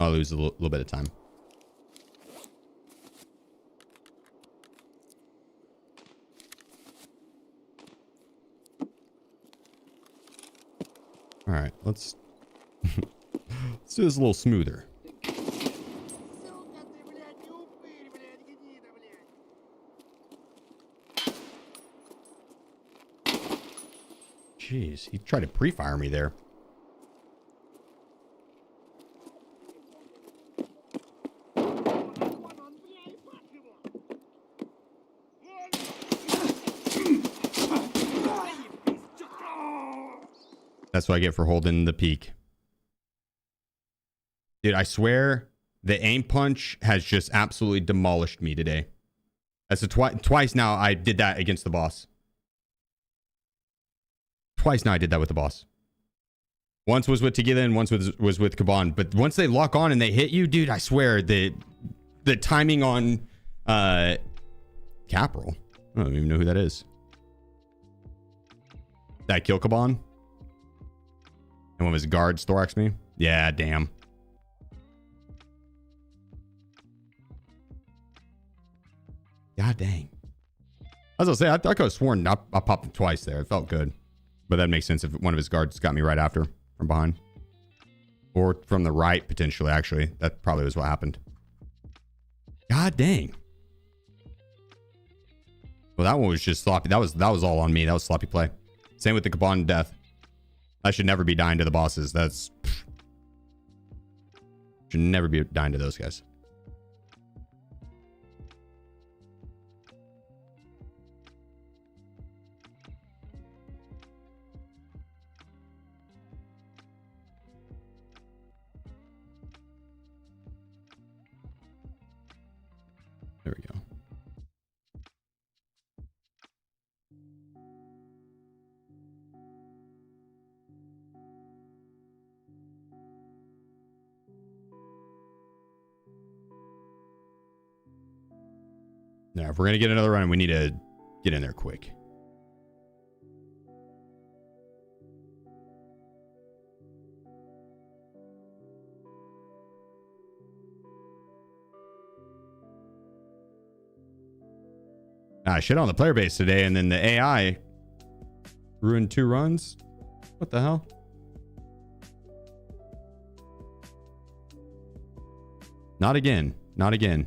I'll lose a little bit of time. All right, let's let's do this a little smoother. Сука ты, блядь, не упырь, блядь, гнида, блядь. Jeez, he tried to pre-fire me there. Вон он, бля, и пах его. That's what I get for holding the peak. Dude, I swear the aim punch has just absolutely demolished me today. That's twice now I did that against the boss. Twice now I did that with the boss. Once was with Tequila and once was with Kaban. But once they lock on and they hit you, dude, I swear the timing on Caporal. I don't even know who that is. Did I kill Kaban? And one of his guards thoraxed me? Yeah, damn. God dang. As I was saying, I could have sworn I popped him twice there. It felt good. But that makes sense if one of his guards got me right after from behind. Or from the right, potentially, actually. That probably was what happened. God dang. Well, that one was just sloppy. That was all on me. That was sloppy play. Same with the Kaban death. I should never be dying to the bosses. That's... Should never be dying to those guys. There we go. Now, if we're going to get another run, we need to get in there quick. I shit on the player base today, and then the AI ruined 2 runs. What the hell? Not again. Not again.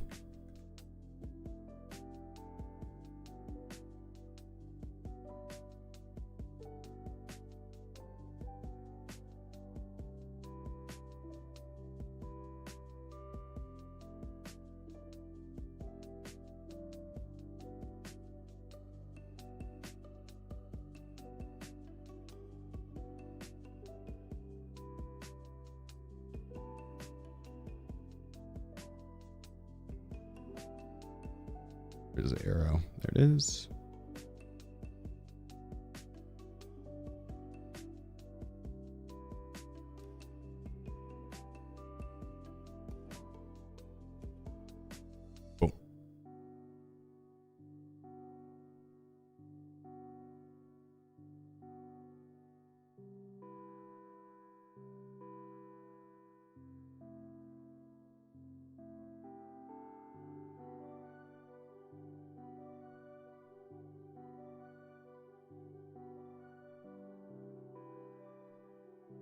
There's the arrow. There it is.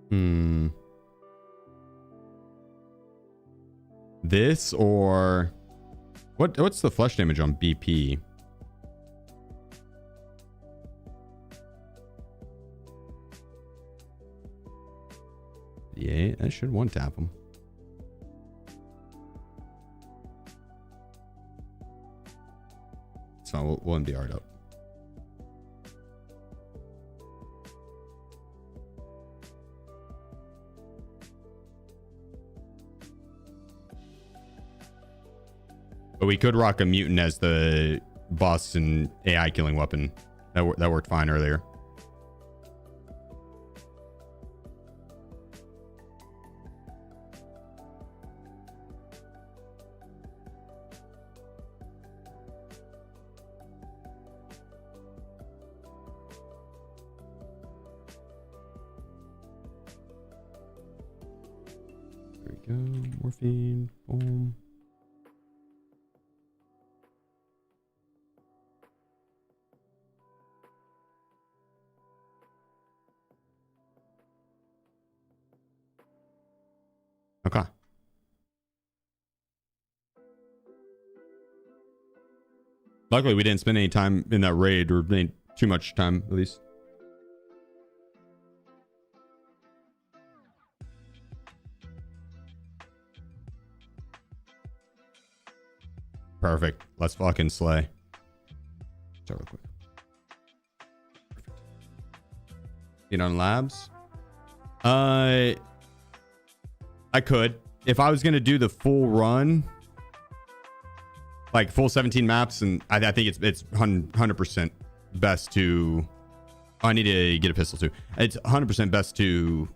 Boom. This or what's the flesh damage on BP? Yeah, that should one tap him. It's fine. We'll MDR it up. But we could rock a mutant as the boss and AI killing weapon. That worked fine earlier. There we go. Morphine. Boom. Okay. Luckily, we didn't spend any time in that raid, or any, too much time, at least. Perfect. Let's fucking slay. Start real quick. Perfect. Get on labs. I could. If I was going to do the full run, like full 17 maps, and I think it's 100% best to... Oh, I need to get a pistol too. It's 100% best to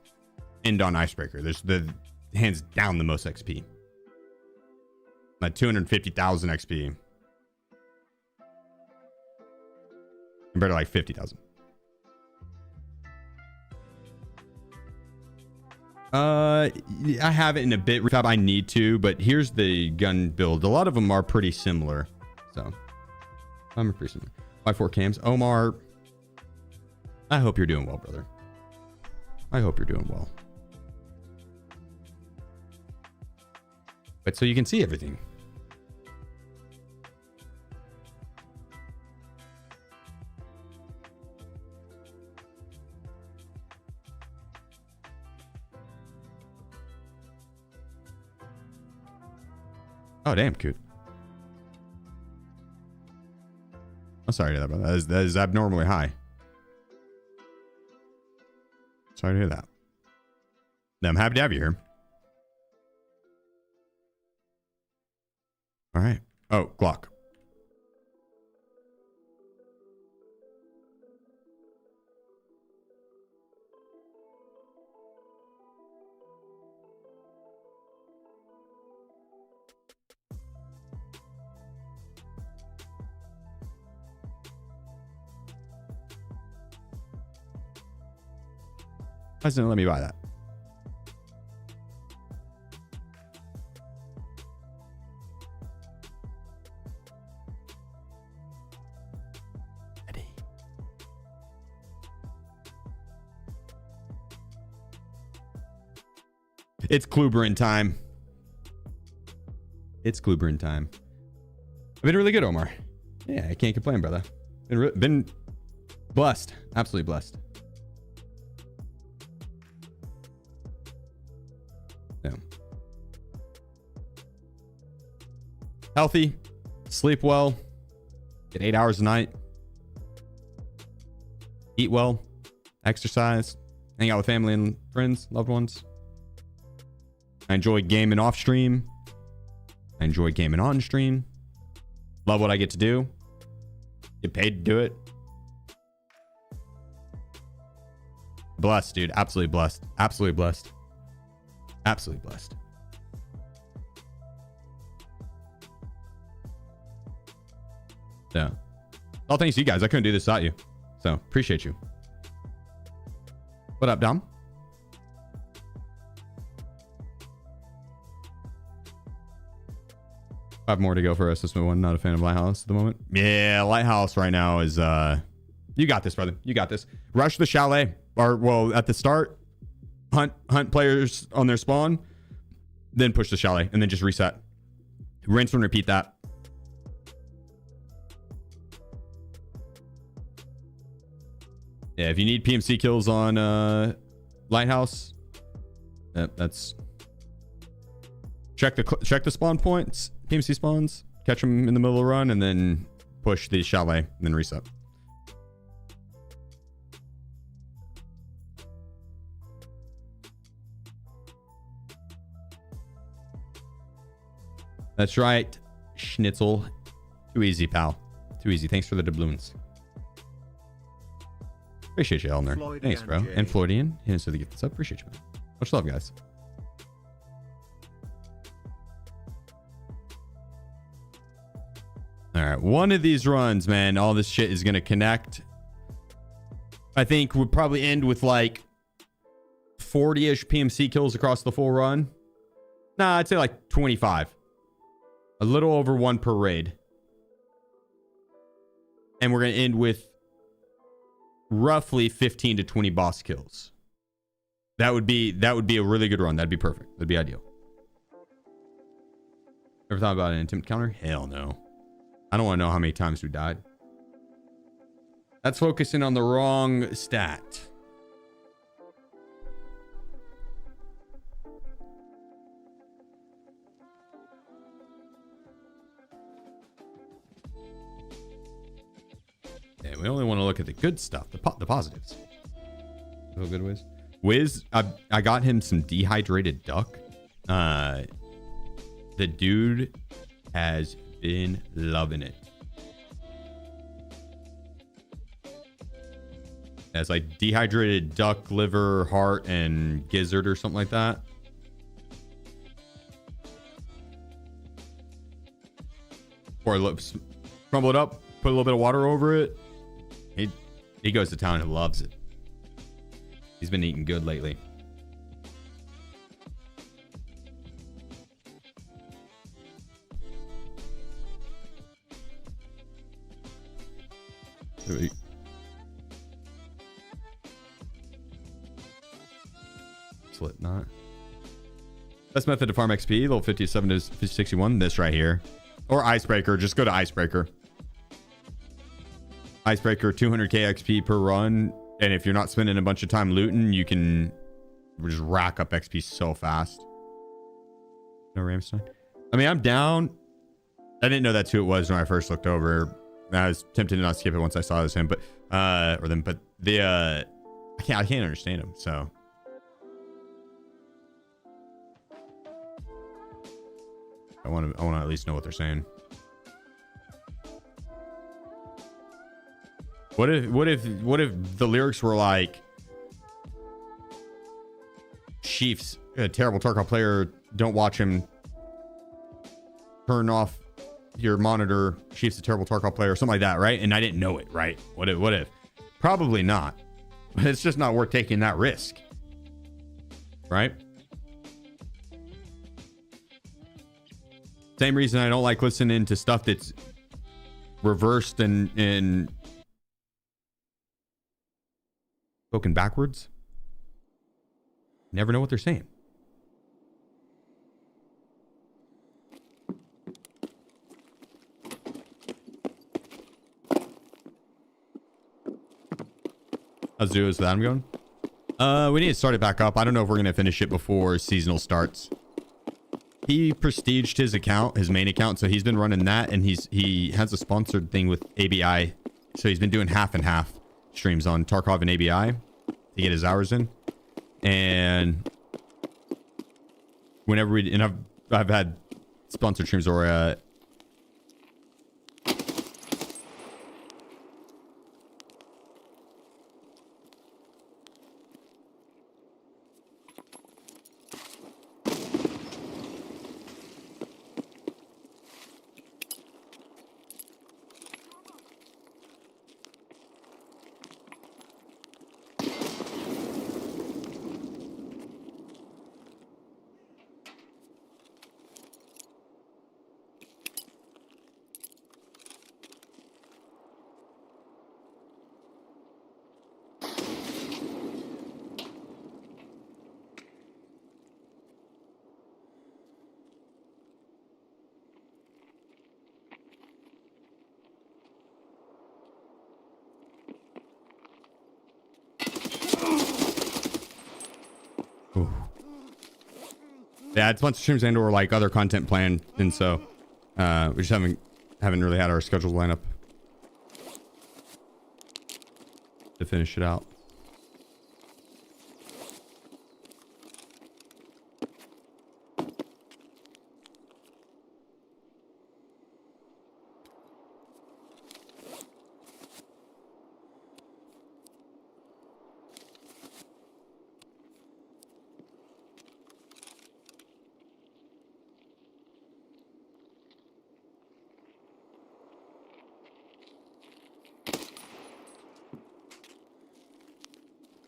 end on Icebreaker. There's the hands down the most XP. Like 250,000 XP. Compared to like 50,000. I have it in a bit refab. I need to, but here's the gun build. A lot of them are pretty similar. So I'm pretty similar. 5-4 cams. Omar, I hope you're doing well, brother. I hope you're doing well. But so you can see everything. Oh, damn, cute. I'm sorry to hear that, brother. That is abnormally high. Sorry to hear that. No, I'm happy to have you here. All right. Oh, Glock. Why doesn't it let me buy that? Eddie. It's Kluberin time. It's Kluberin time. I've been really good, Omar. Yeah, I can't complain, brother. Been blessed. Absolutely blessed. Yeah. Healthy, sleep well, get 8 hours a night, eat well, exercise, hang out with family and friends, loved ones. I enjoy gaming off stream. I enjoy gaming on stream. Love what I get to do. Get paid to do it. Blessed, dude. Absolutely blessed. Absolutely blessed. Absolutely blessed. Yeah. All thanks to you guys. I couldn't do this without you. So appreciate you. What up, Dom? 5 more to go for us. This one. Not a fan of Lighthouse at the moment. Yeah, Lighthouse right now is you got this, brother. You got this. Rush the chalet. Or well, at the start, hunt players on their spawn, then push the chalet, and then just reset. Rinse and repeat that. Yeah, if you need PMC kills on Lighthouse, that's check the spawn points, PMC spawns, catch them in the middle of the run, and then push the chalet, and then reset. That's right, Schnitzel. Too easy, pal. Too easy. Thanks for the doubloons. Appreciate you, Elner. Floyd Thanks, bro. Jay. And Floydian. Hints to the gift. Up. Appreciate you, man. Much love, guys. All right. One of these runs, man, all this shit is going to connect. I think we'll probably end with like 40-ish PMC kills across the full run. Nah, I'd say like 25. A little over 1 per raid. And we're going to end with roughly 15 to 20 boss kills. That would be a really good run. That'd be perfect. That'd be ideal. Ever thought about an attempt counter? Hell no. I don't want to know how many times we died. That's focusing on the wrong stat. Yeah, we only want to look at the good stuff, the positives. Oh, good Wiz, I got him some dehydrated duck. The dude has been loving it. It's like dehydrated duck liver, heart, and gizzard or something like that. Or crumble it up, put a little bit of water over it. He goes to town and loves it. He's been eating good lately. Slipknot. Best method to farm XP, level 57 to 61. This right here. Or Icebreaker. Just go to Icebreaker. Icebreaker, 200k XP per run. And if you're not spending a bunch of time looting, you can just rack up XP so fast. No Ramstein. I mean, I'm down. I didn't know that's who it was when I first looked over. I was tempted to not skip it once I saw it was him, but or them. But the I can't understand him. So I want to at least know what they're saying. What if the lyrics were like, Sheef's a terrible Tarkov player, don't watch him, turn off your monitor, Sheef's a terrible Tarkov player, or something like that, right? And I didn't know it, right? What if? Probably not. But it's just not worth taking that risk. Right? Same reason I don't like listening to stuff that's reversed and spoken backwards. Never know what they're saying. How's Duo? Is that I'm going? We need to start it back up. I don't know if we're gonna finish it before seasonal starts. He prestiged his account, his main account, so he's been running that, and he has a sponsored thing with ABI, so he's been doing half and half streams on Tarkov and ABI to get his hours in. And whenever I've had sponsored streams or yeah, it's a bunch of streams and or like other content planned, and so we just haven't really had our schedule line up to finish it out.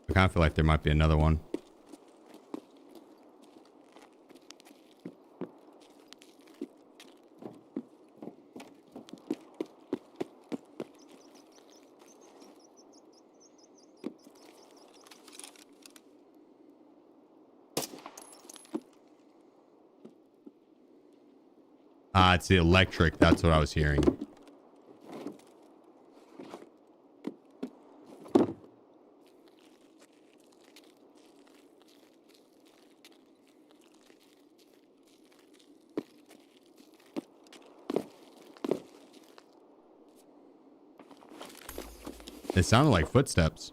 I kind of feel like there might be another one. It's the electric. That's what I was hearing. It sounded like footsteps.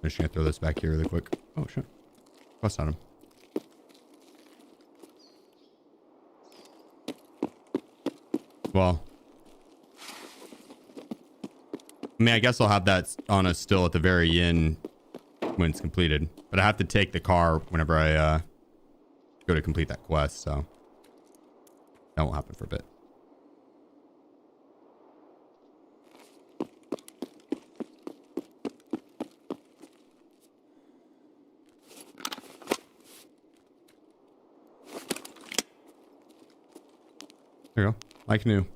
I'm just gonna throw this back here really quick. Oh shit. Bust on him. Well, I mean, I guess I'll have that on us still at the very end when it's completed. But I have to take the car whenever I go to complete that quest, so that won't happen for a bit. There you go. Like new.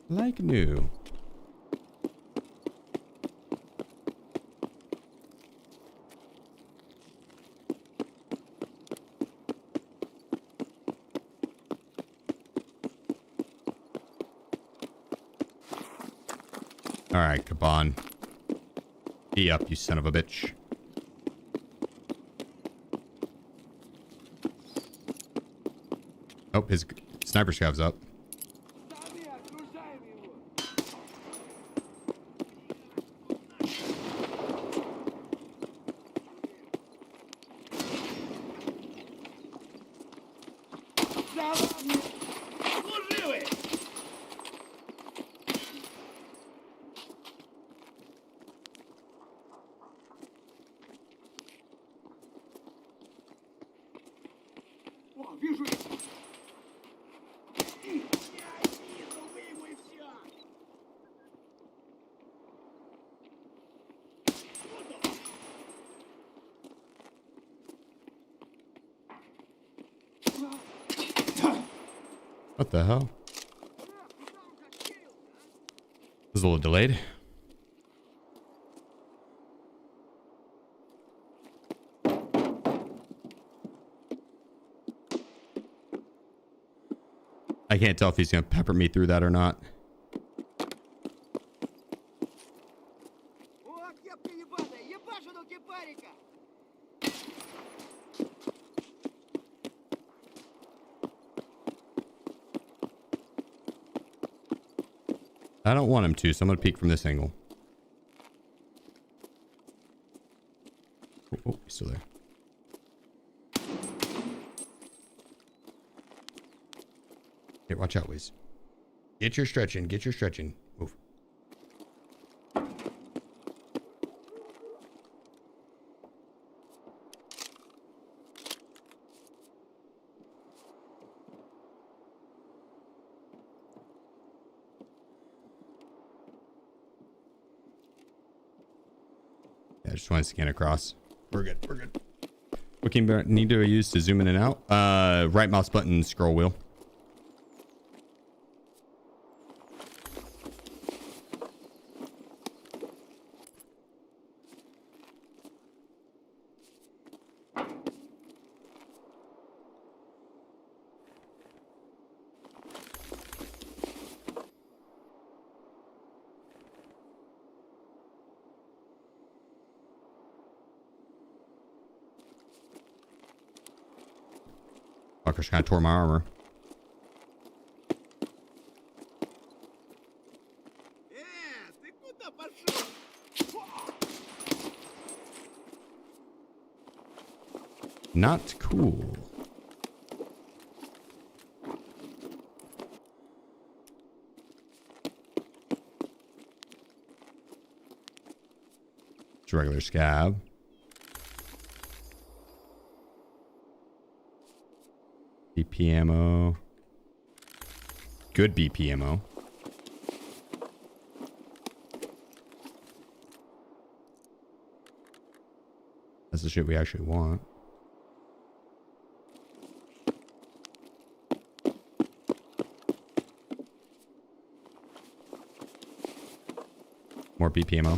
Like new. All right, Kaban. Be up, you son of a bitch. Oh, his sniper scav's up. О, вижу. Я вижу, вымой всё. What the hell? This is a little delayed. I can't tell if he's gonna pepper me through that or not. О, кепка ебаная, ебашу до кипарика. I don't want him to, so I'm gonna peek from this angle. Oh, he's still there. Here, watch out, Wiz. Get your stretching. Get your stretching. Move. Yeah, I just want to scan across. We're good. We're good. What can you need to use to zoom in and out? Right mouse button, scroll wheel. Fuckers kind of tore my armor. Ты куда пошел? Not cool. It's a regular scab. BP ammo. Good BP ammo. That's the shit we actually want. More BP ammo.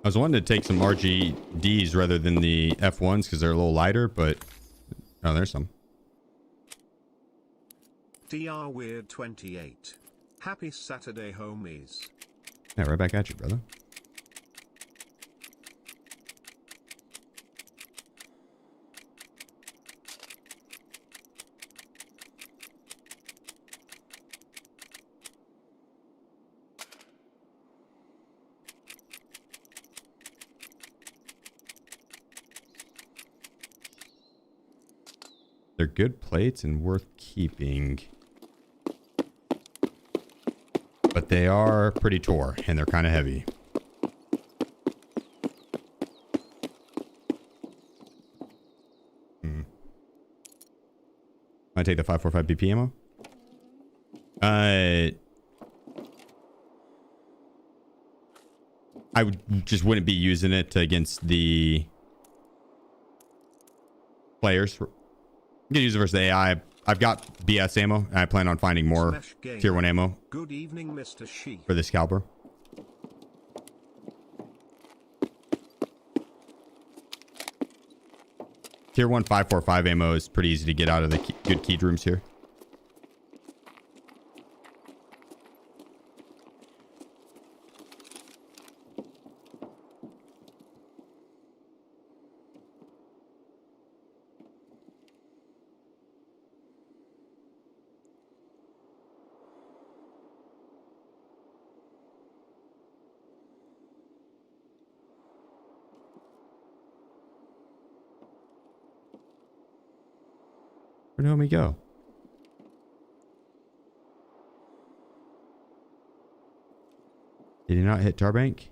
I was wanting to take some RGDs rather than the F1s because they're a little lighter, but oh, there's some. DR Weird 28. Happy Saturday, homies. Yeah, right back at you, brother. They're good plates and worth keeping. But they are pretty tore and they're kind of heavy. I take the 545 BP ammo. Just wouldn't be using it against the players. I'm gonna use it versus the AI. I've got BS ammo, and I plan on finding more tier 1 ammo. Good evening, Mr. Sheep. For this caliber. Tier 1 545 ammo is pretty easy to get out of the good keyed rooms here. Where did we go? Did he not hit Tarbank?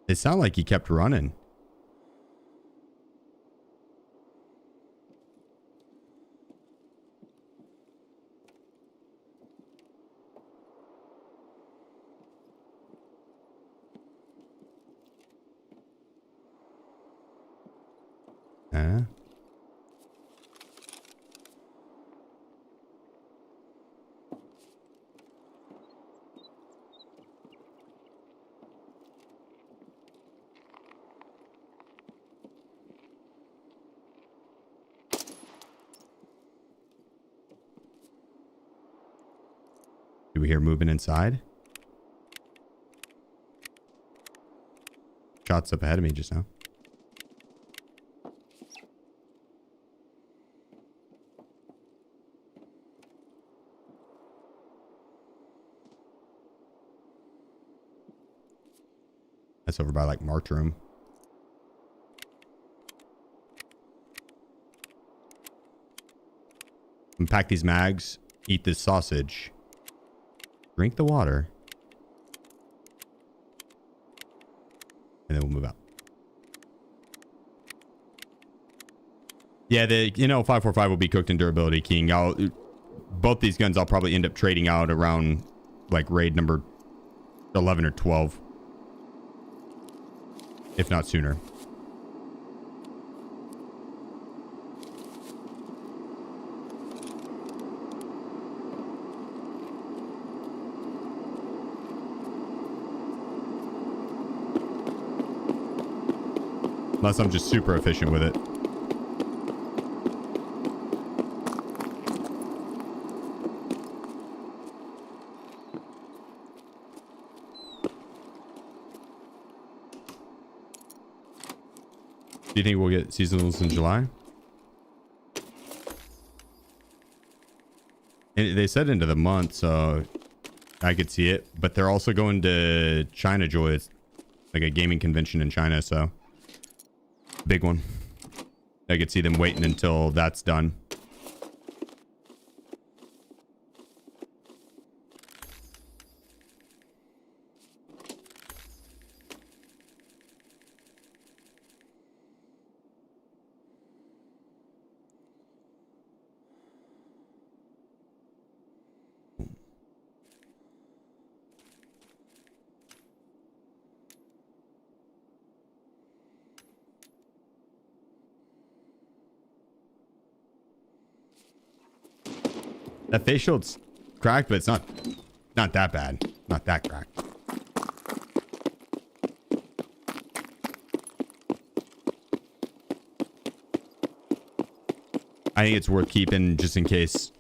It sounded like he kept running. Huh? Do we hear movement inside? Shots up ahead of me just now. That's over by like March room. Unpack these mags. Eat this sausage. Drink the water. And then we'll move out. Yeah, the 545 will be cooked in durability, King. Both these guns I'll probably end up trading out around like raid number 11 or 12. If not sooner. Unless I'm just super efficient with it. Do you think we'll get seasonals in July? And they said into the month, so I could see it. But they're also going to China Joy. It's like a gaming convention in China, so big one. I could see them waiting until that's done. That face shield's cracked, but it's not that bad. Not that cracked. I think it's worth keeping just in case.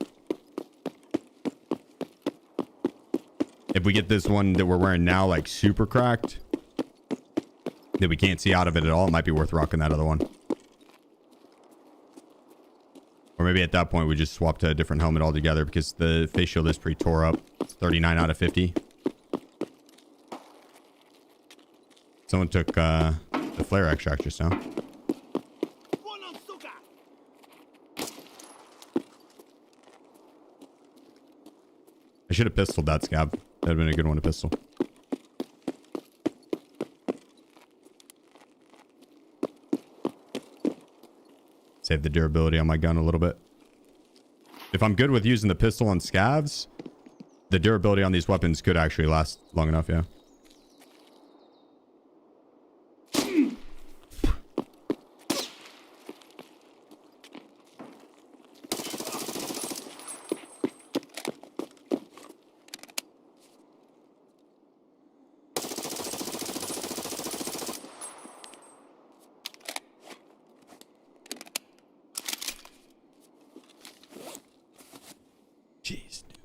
If we get this one that we're wearing now like super cracked, that we can't see out of it at all, it might be worth rocking that other one. Or maybe at that point we just swap to a different helmet altogether because the face shield is pretty tore up. It's 39 out of 50. Someone took the flare extract just now. I should have pistoled that scab. That would have been a good one to pistol. Save the durability on my gun a little bit. If I'm good with using the pistol on scavs, the durability on these weapons could actually last long enough, yeah. Jeez, dude.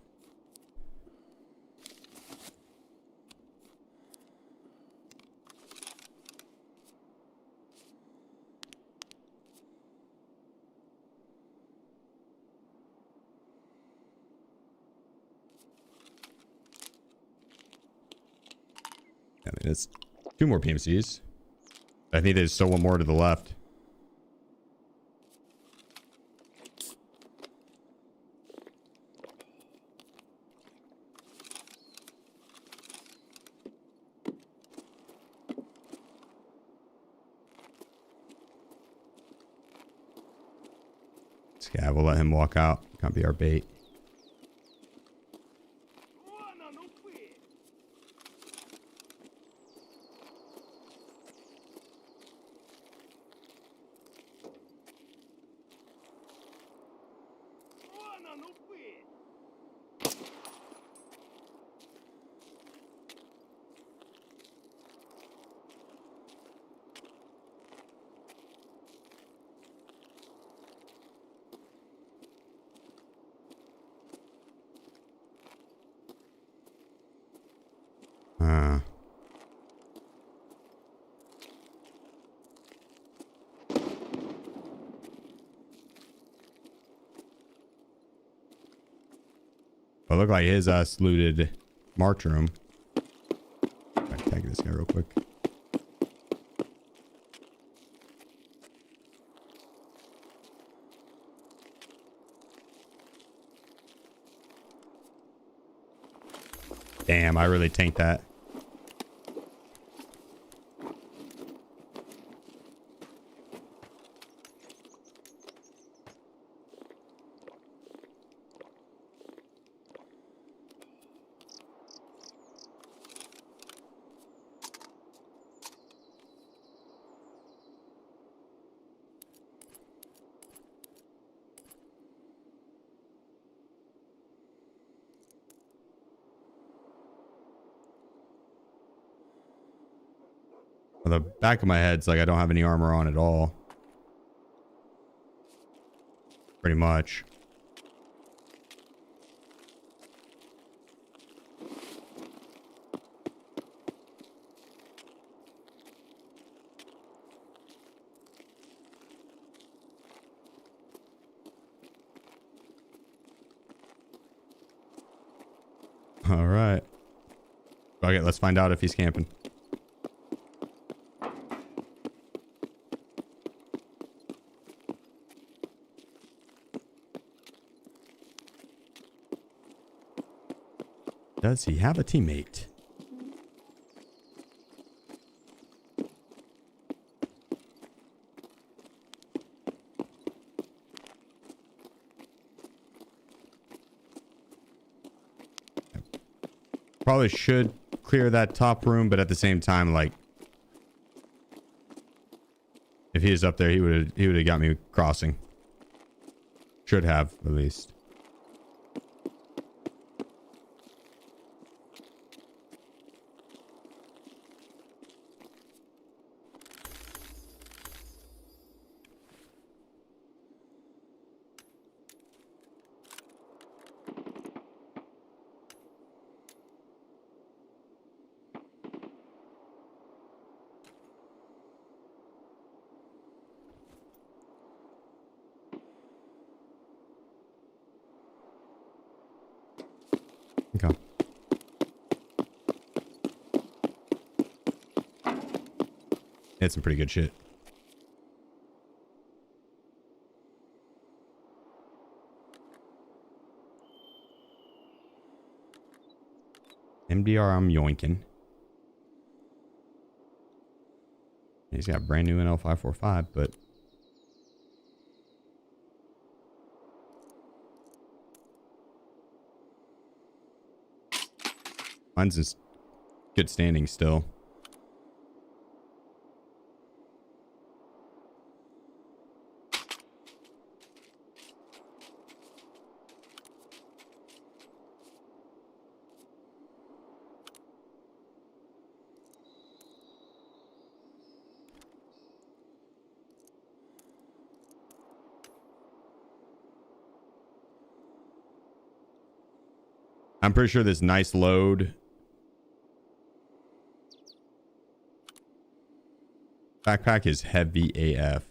I mean, it's 2 more PMCs. I think there's still one more to the left. Scav, we'll let him walk out. Can't be our bait. It looked like his ass looted March room. I'll tag this guy real quick. Damn, I really tanked that. The back of my head's like I don't have any armor on at all. Pretty much. All right. Okay, let's find out if he's camping. Does he have a teammate? Probably should clear that top room, but at the same time, like, if he is up there, he would have got me crossing. Should have, at least. Okay. It's some pretty good shit. MDR, I'm yoinking. He's got brand new NL545, but mine's in good standing still. I'm pretty sure this nice load backpack is heavy AF.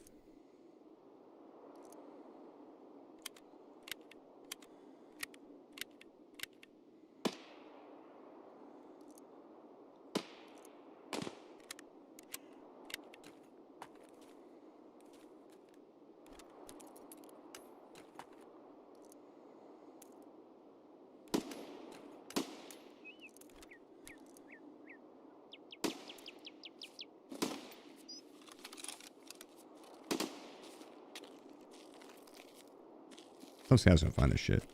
Those guys gonna find this shit.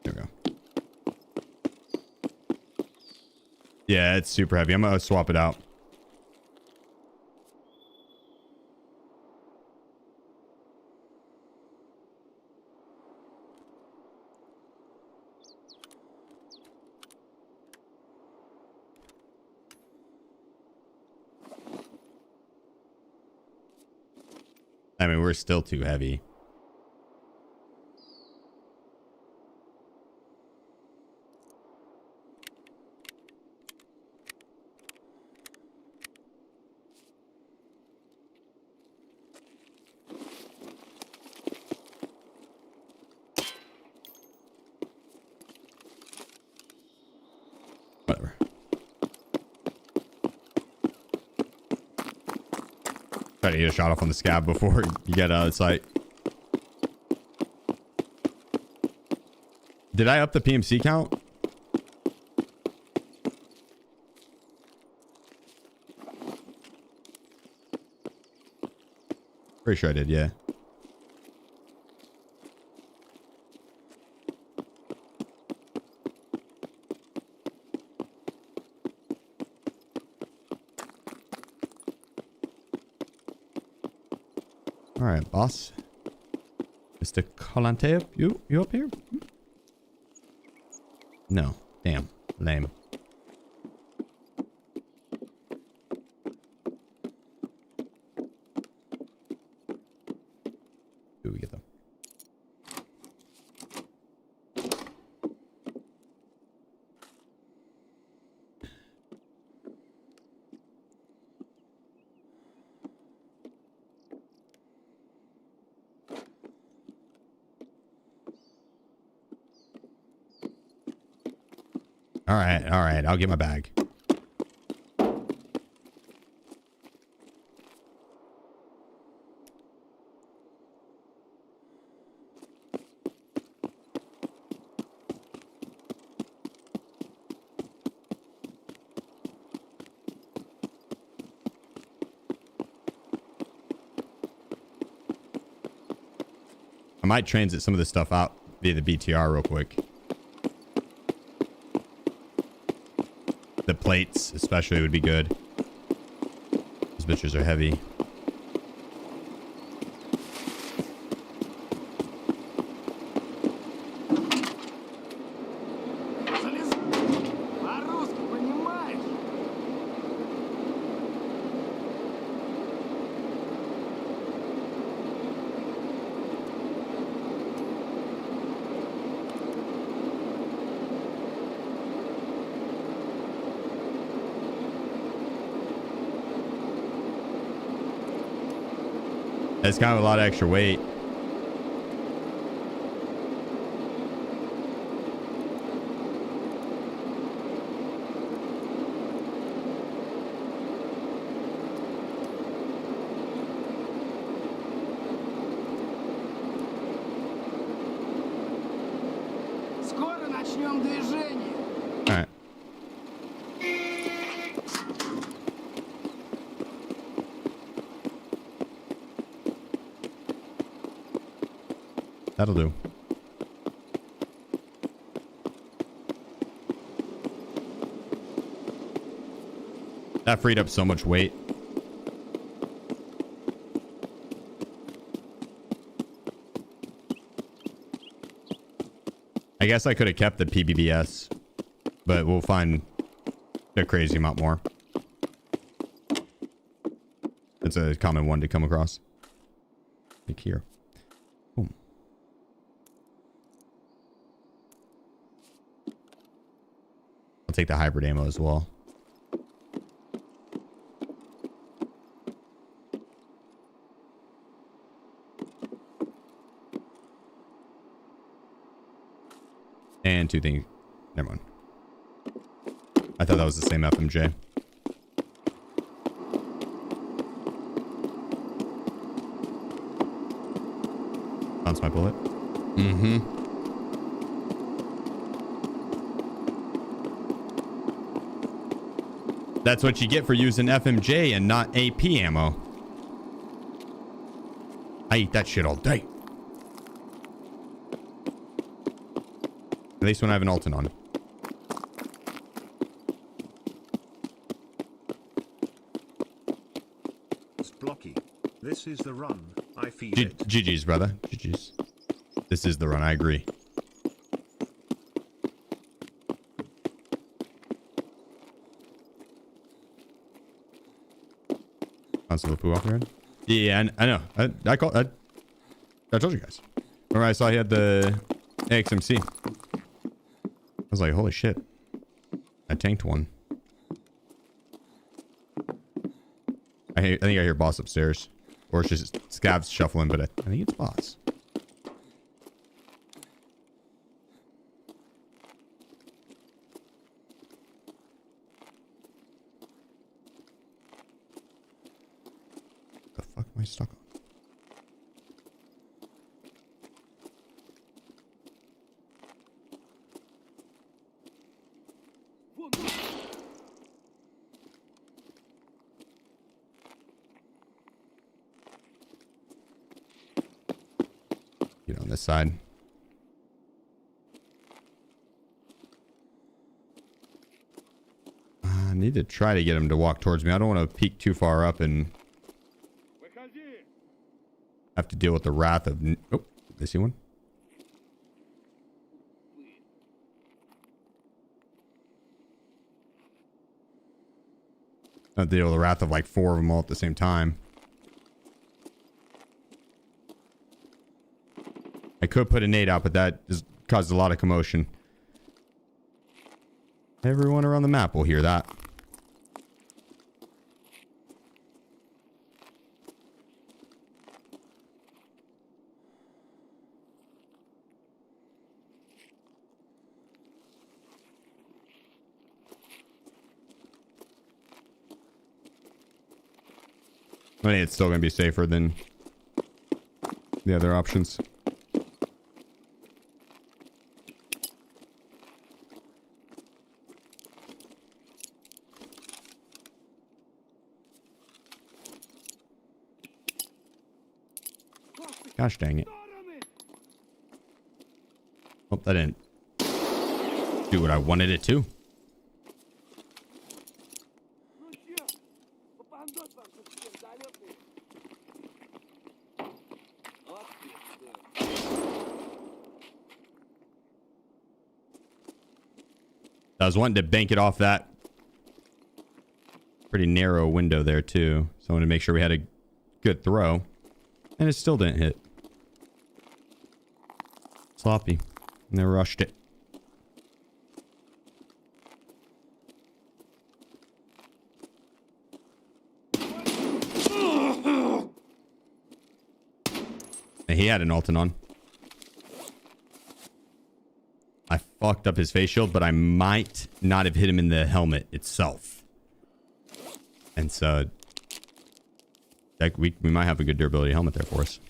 There we go. Yeah, it's super heavy. I'm gonna swap it out. I mean, we're still too heavy. Whatever. Try to get a shot off on the scab before you get out of sight. Did I up the PMC count? Pretty sure I did, yeah. All right, boss. Mr. Colante, you up here? No. Damn. Lame. Do we get them? All right. All right. I'll get my bag. I might transit some of this stuff out via the BTR real quick. The plates especially would be good. Those bitches are heavy. По-русски понимаешь? It's kind of a lot of extra weight. Скоро начнем движение. All right. That'll do. That freed up so much weight. I guess I could have kept the PBBS, but we'll find a crazy amount more. It's a common one to come across. Like here. Boom. I'll take the hybrid ammo as well. And two things. Never mind. I thought that was the same FMJ. Bounce my bullet. Mm-hmm. That's what you get for using FMJ and not AP ammo. I eat that shit all day. At least when I have an Alton on. It's blocky. This is the run. I feel it. GG's, brother. GG's. This is the run. I agree. Console of poo off your head? Yeah, I know. I told you guys. Remember I saw he had the AXMC. I was like, holy shit. I tanked one. I think I hear boss upstairs. Or it's just scabs shuffling, but I think it's boss. What the fuck am I stuck on? Get on this side. I need to try to get him to walk towards me. I don't want to peek too far up and have to deal with the wrath of... Oh, I see one. I have to deal with the wrath of like 4 of them all at the same time. I could put a nade out, but that has caused a lot of commotion. Everyone around the map will hear that. I mean, it's still going to be safer than the other options. Gosh dang it. Oh, that didn't do what I wanted it to. I was wanting to bank it off that pretty narrow window there too. So I wanted to make sure we had a good throw. And it still didn't hit. Sloppy. And they rushed it. And he had an Alton on. I fucked up his face shield, but I might not have hit him in the helmet itself. And so like we might have a good durability helmet there for us.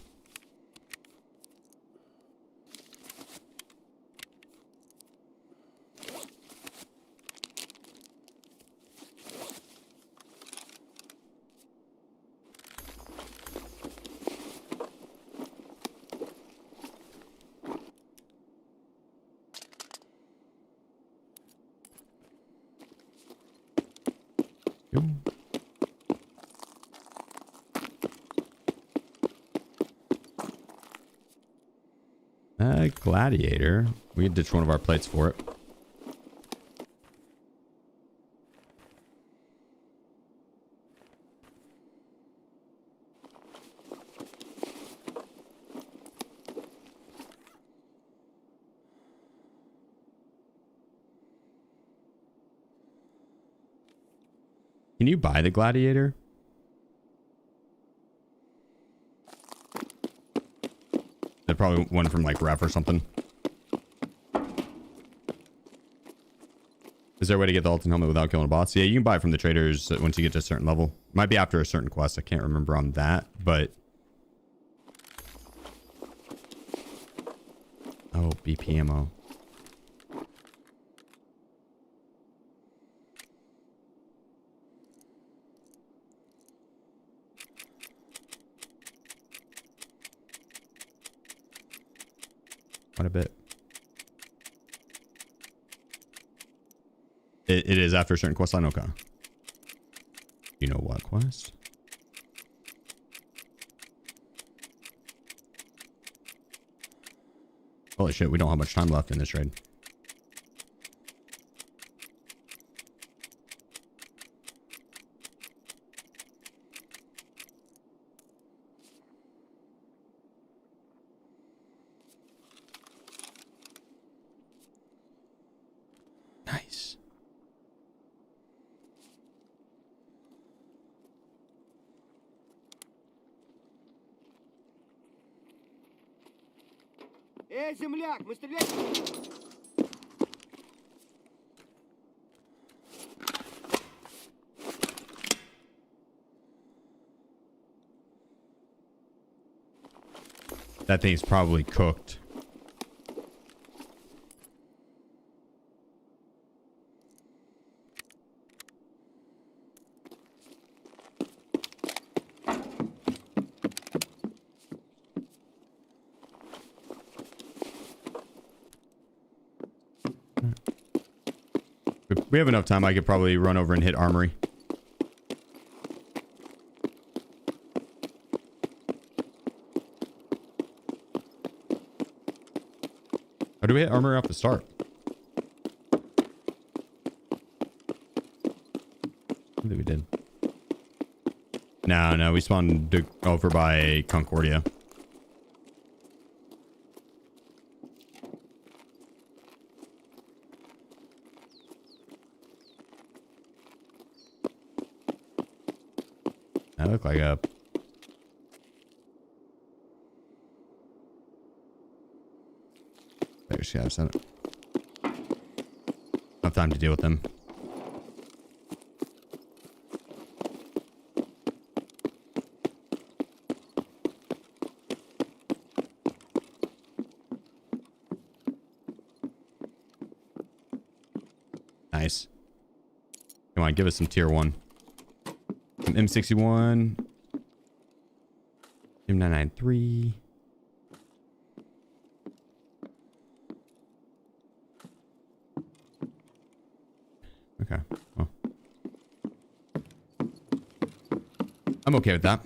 Gladiator. We could ditch one of our plates for it. Can you buy the Gladiator? They're probably one from like Ref or something. Is there a way to get the Alton helmet without killing a boss? Yeah, you can buy it from the traders once you get to a certain level. Might be after a certain quest. I can't remember on that, but... Oh, BP ammo. Quite a bit. It is after a certain quest line. Okay. You know what quest? Holy shit, we don't have much time left in this raid. Nice. Земляк, мы стрелять... That thing's probably cooked. If we have enough time, I could probably run over and hit Armory. Or do we hit Armory off the start? I think we did. No, we spawned over by Concordia. That looked like a... There's guys on it. Enough time to deal with them. Come on, give us some tier 1. Some M61. M993. Okay. Well. I'm okay with that.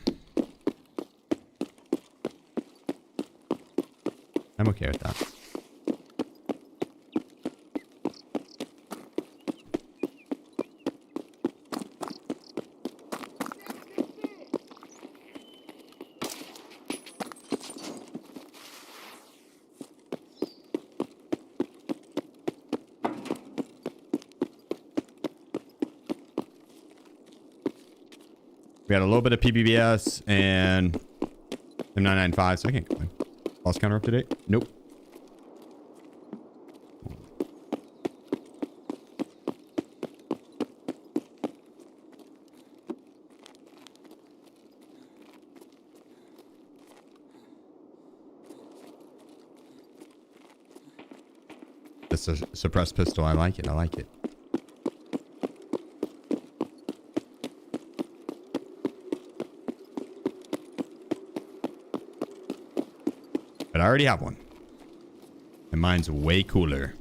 I'm okay with that. We got a little bit of PBBS and M995, so I can't complain. Loss counter up to date? Nope. That's a suppressed pistol. I like it. I like it. But I already have one. And mine's way cooler.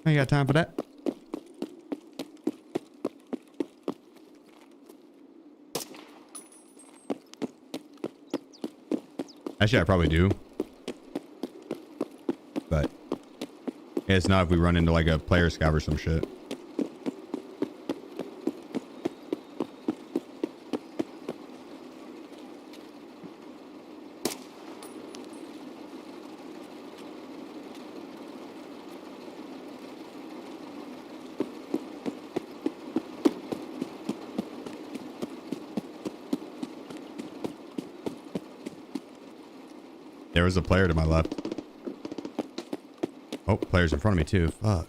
I ain't got time for that. Actually, I probably do. But yeah, it's not if we run into like a player scav or some shit. There was a player to my left. Oh, player's in front of me too. Fuck.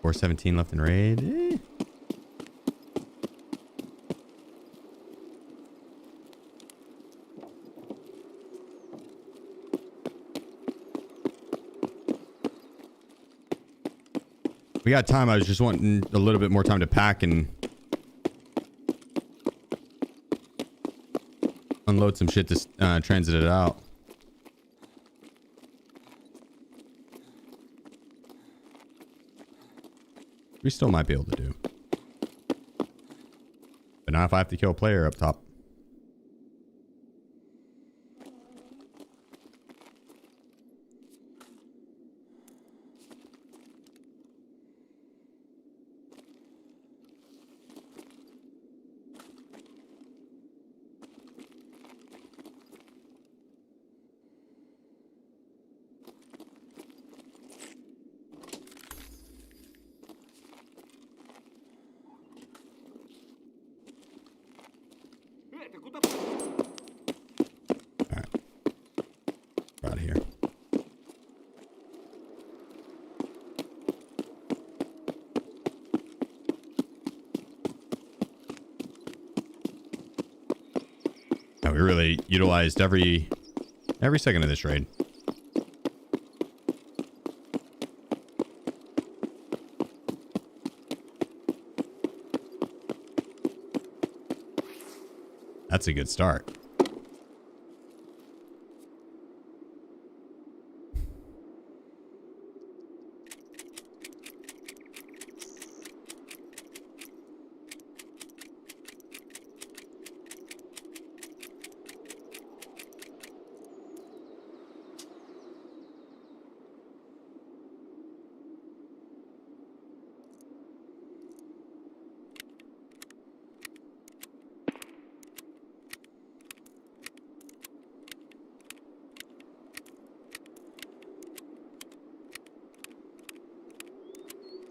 417 left in raid. Eh. We got time. I was just wanting a little bit more time to pack and unload some shit to transit it out. We still might be able to do. But not if I have to kill a player up top. Ты куда? Alright. Out of here. Now we really utilized every second of this raid. That's a good start.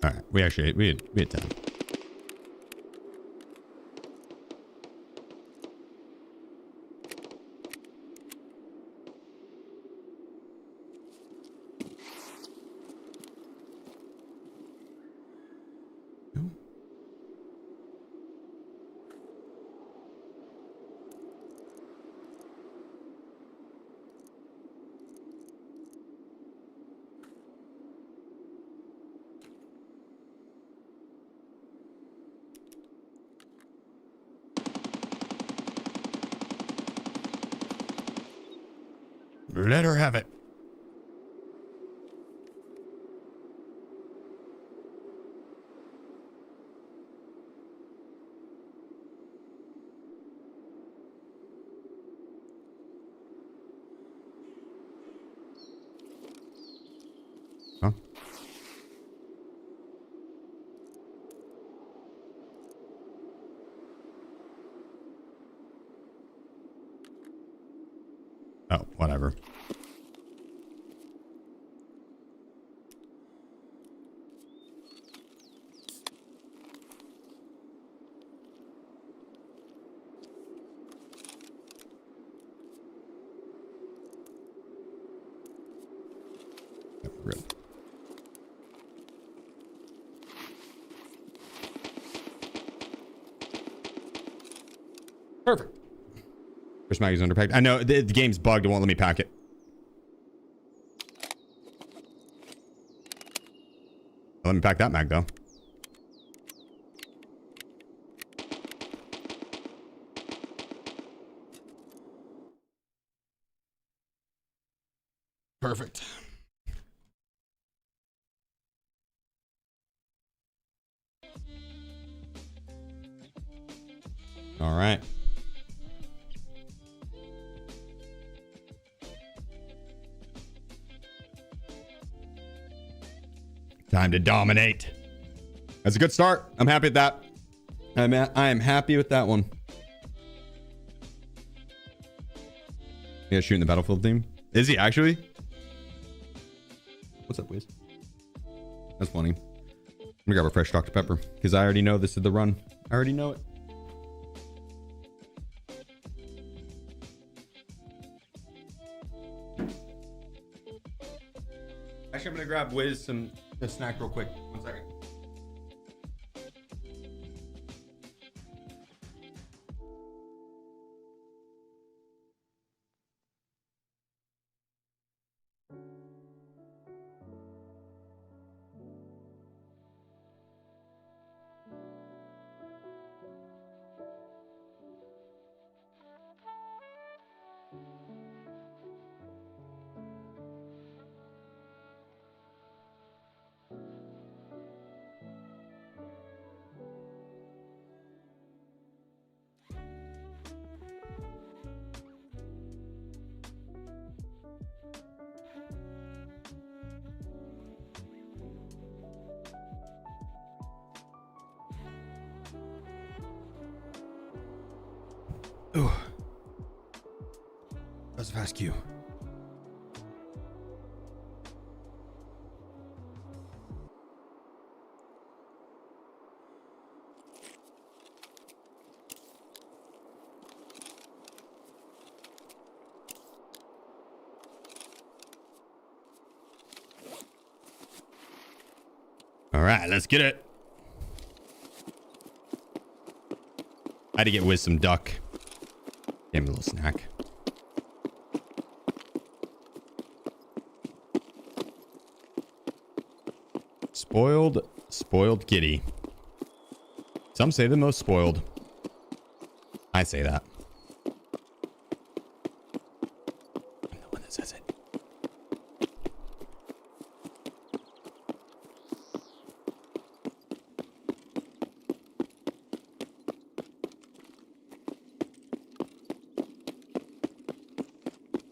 All right, we had time. Let her have it. Huh? Oh, whatever. Rip. Perfect. First mag is underpacked. I know the game's bugged. It won't let me pack it. Let me pack that mag though. Perfect. All right. Time to dominate. That's a good start. I'm happy with that. I am happy with that one. Yeah, shooting the Battlefield theme. Is he actually? What's up, Wiz? That's funny. I'm gonna grab a fresh Dr. Pepper because I already know this is the run. I already know it. Actually, I'm gonna grab Wiz a snack real quick. 1 second. Ooh. That's a fast queue. All right, let's get it. I had to get Wiz some duck. Give him a little snack. Spoiled kitty. Some say the most spoiled. I say that. I'm the one that says it.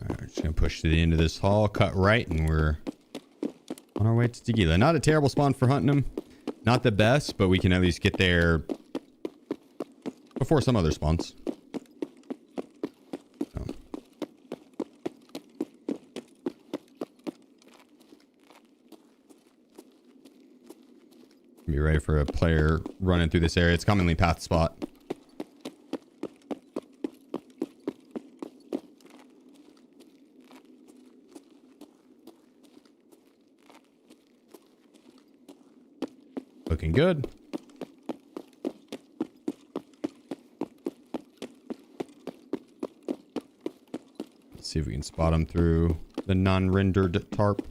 Alright, just gonna push to the end of this hall, cut right, and we're on our way to Tequila. Not a terrible spawn for hunting them. Not the best, but we can at least get there before some other spawns. So. Be ready for a player running through this area. It's commonly path spot. Looking good. Let's see if we can spot them through the non-rendered tarp.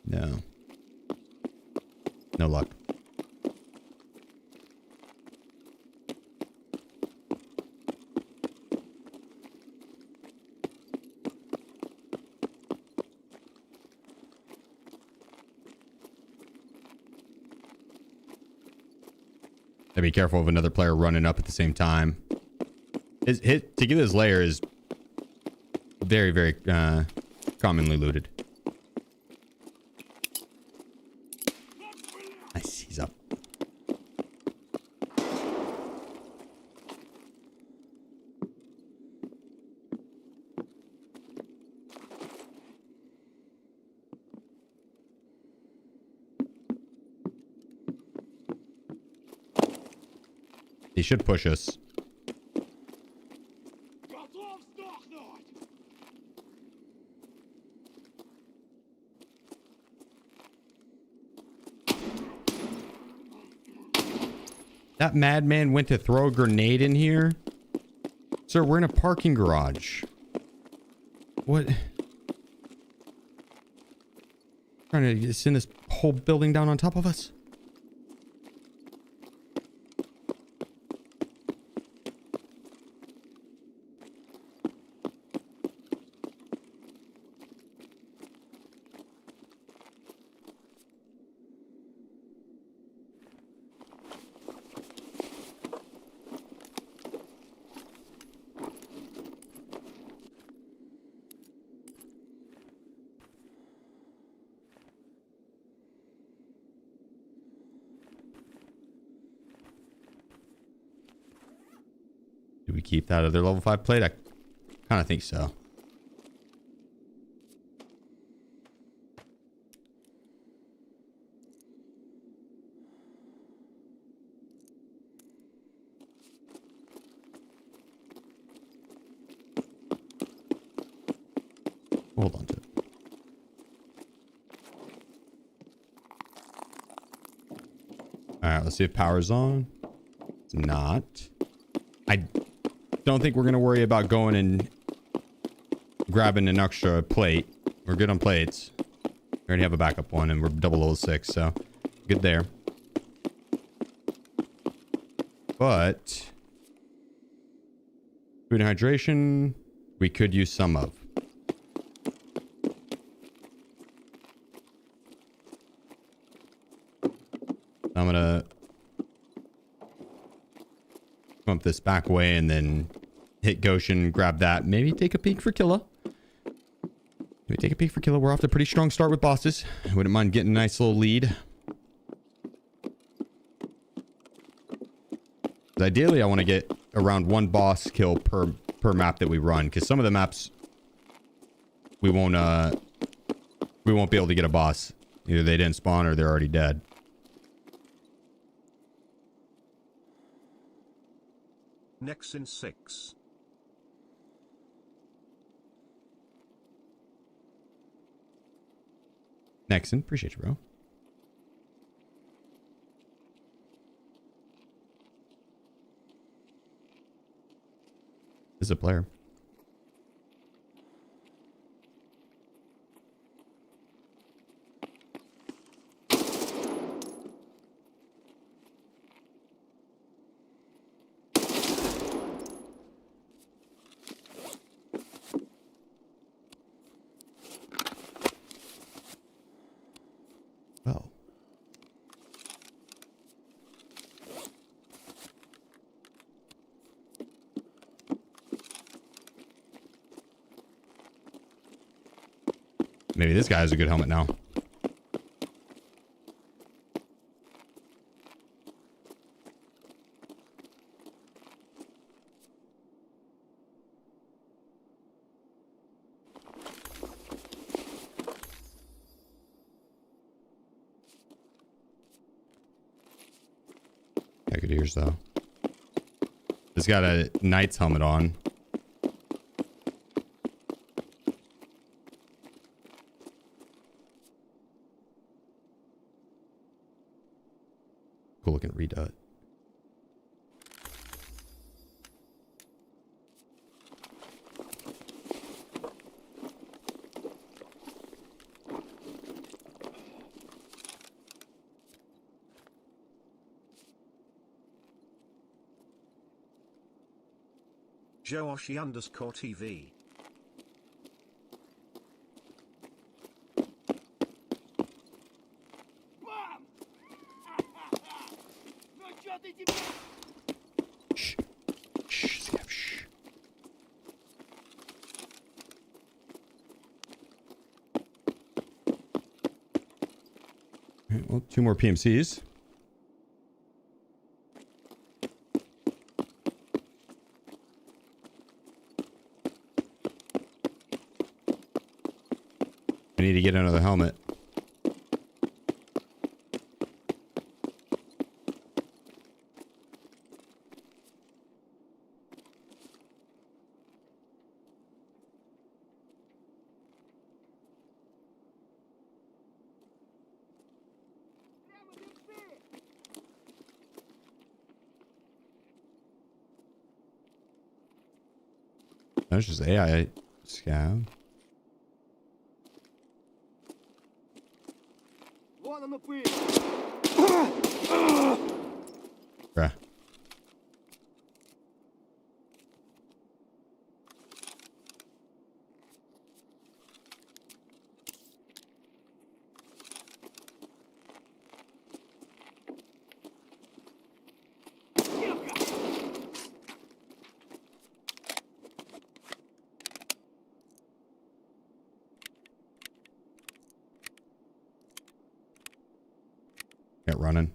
No. No luck. Gotta be careful of another player running up at the same time. His hit to get his layer is very, very commonly looted. Nice, he's up. He should push us. Готов сдохнуть! That madman went to throw a grenade in here. Sir, we're in a parking garage. What? Trying to send this whole building down on top of us? Do we keep that other level 5 plate? I kind of think so. Hold on to it. All right, let's see if power's on. It's not. I don't think we're going to worry about going and grabbing an extra plate. We're good on plates. We already have a backup one and we're double level 6, so good there. But food and hydration, we could use some of. I'm going to come up this back way and then hit Goshen, grab that. Maybe take a peek for Killa. Maybe take a peek for Killa. We're off to a pretty strong start with bosses. I wouldn't mind getting a nice little lead. Ideally, I want to get around 1 boss kill per map that we run, because some of the maps we won't be able to get a boss. Either they didn't spawn or they're already dead. Next in 6. Nexon, appreciate you, bro. This is a player. Well. Maybe this guy has a good helmet now. I could hear though. This got a knight's helmet on. Cool looking redut. Joashi_TV. Бам! Ну чё Вот и тебе! Shh. Shh. Scav, shh. All right, well, 2 more PMCs. I need to get another helmet. That's just AI scav. Вон оно пыль! Bruh. Get running.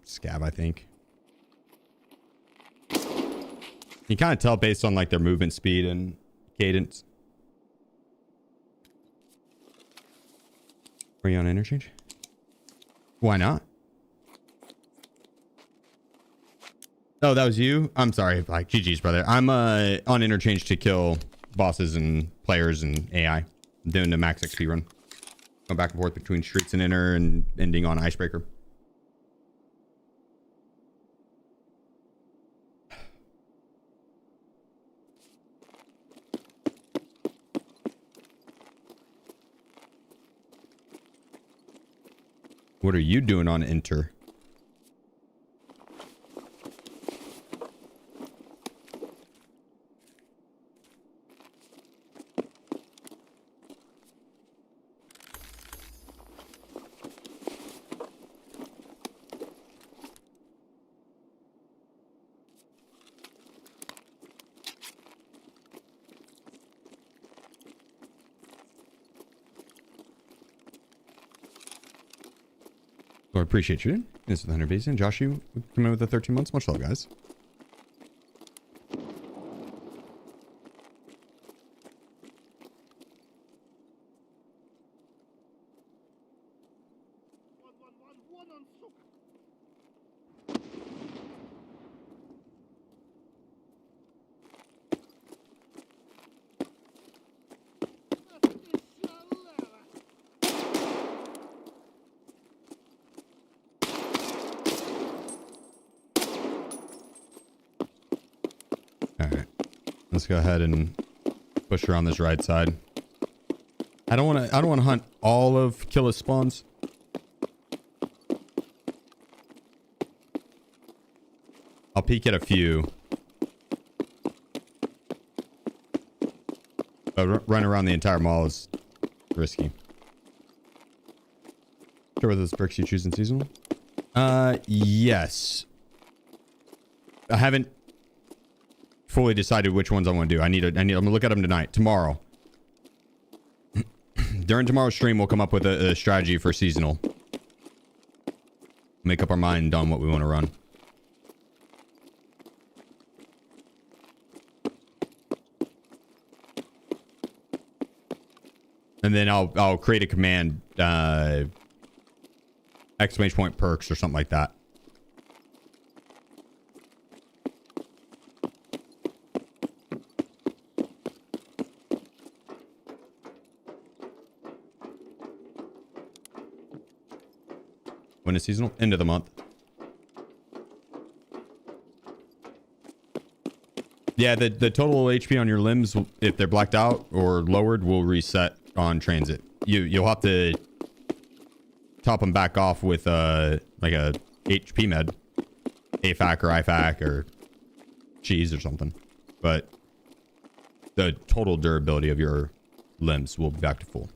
Scav, I think. You kind of tell based on like their movement speed and cadence. Are you on interchange? Why not? Oh, that was you? I'm sorry. Like, GG's, brother. I'm on interchange to kill bosses and players and AI. I'm doing the max XP run. Going back and forth between streets and inner and ending on icebreaker. What are you doing on enter? Well, I appreciate you. This is the 100 Basin. Josh, you come in with the 13 months. Much love, guys. Вон он, сука! Ах ты шалава! All right. Let's go ahead and push her on this right side. I don't want to hunt all of Killis spawns. I'll peek at a few. But run around the entire mall is risky. Sure, with those bricks you choose in seasonal? Yes. I haven't fully decided which ones I want to do. I'm gonna look at them tonight. Tomorrow. During tomorrow's stream, we'll come up with a strategy for seasonal. Make up our mind on what we want to run. And then I'll create a command, exclamation point perks or something like that. When is seasonal? End of the month. Yeah, the total HP on your limbs, if they're blacked out or lowered, will reset on transit. You'll have to top them back off with like a HP med, AFAC or IFAC or cheese or something. But the total durability of your limbs will be back to full.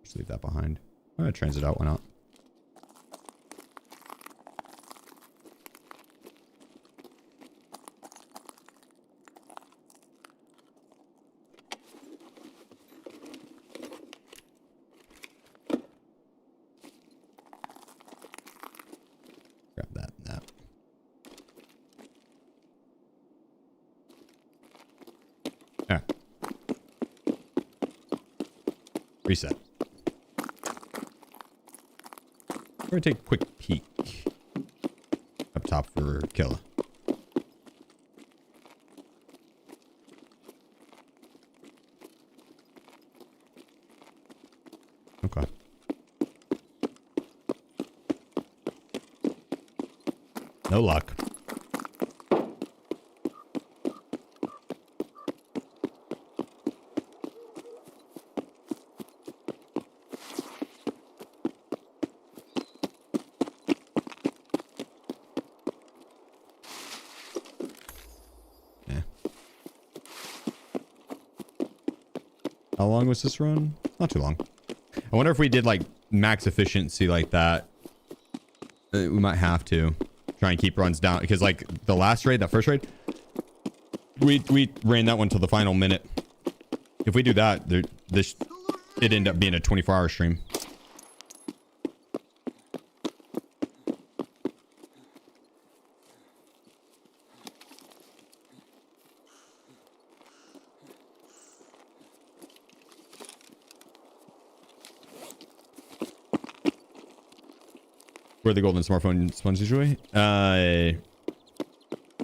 Just leave that behind. Transit out, why not? Grab that and that. Yeah. Reset. We're gonna take a quick peek up top for Killa. Okay. No luck. Yeah. How long was this run? Not too long. I wonder if we did like max efficiency like that. We might have to try and keep runs down because like the last raid, that first raid, we ran that one till the final minute. If we do that, it ended up being a 24-hour stream. Where the golden smartphone sponge usually?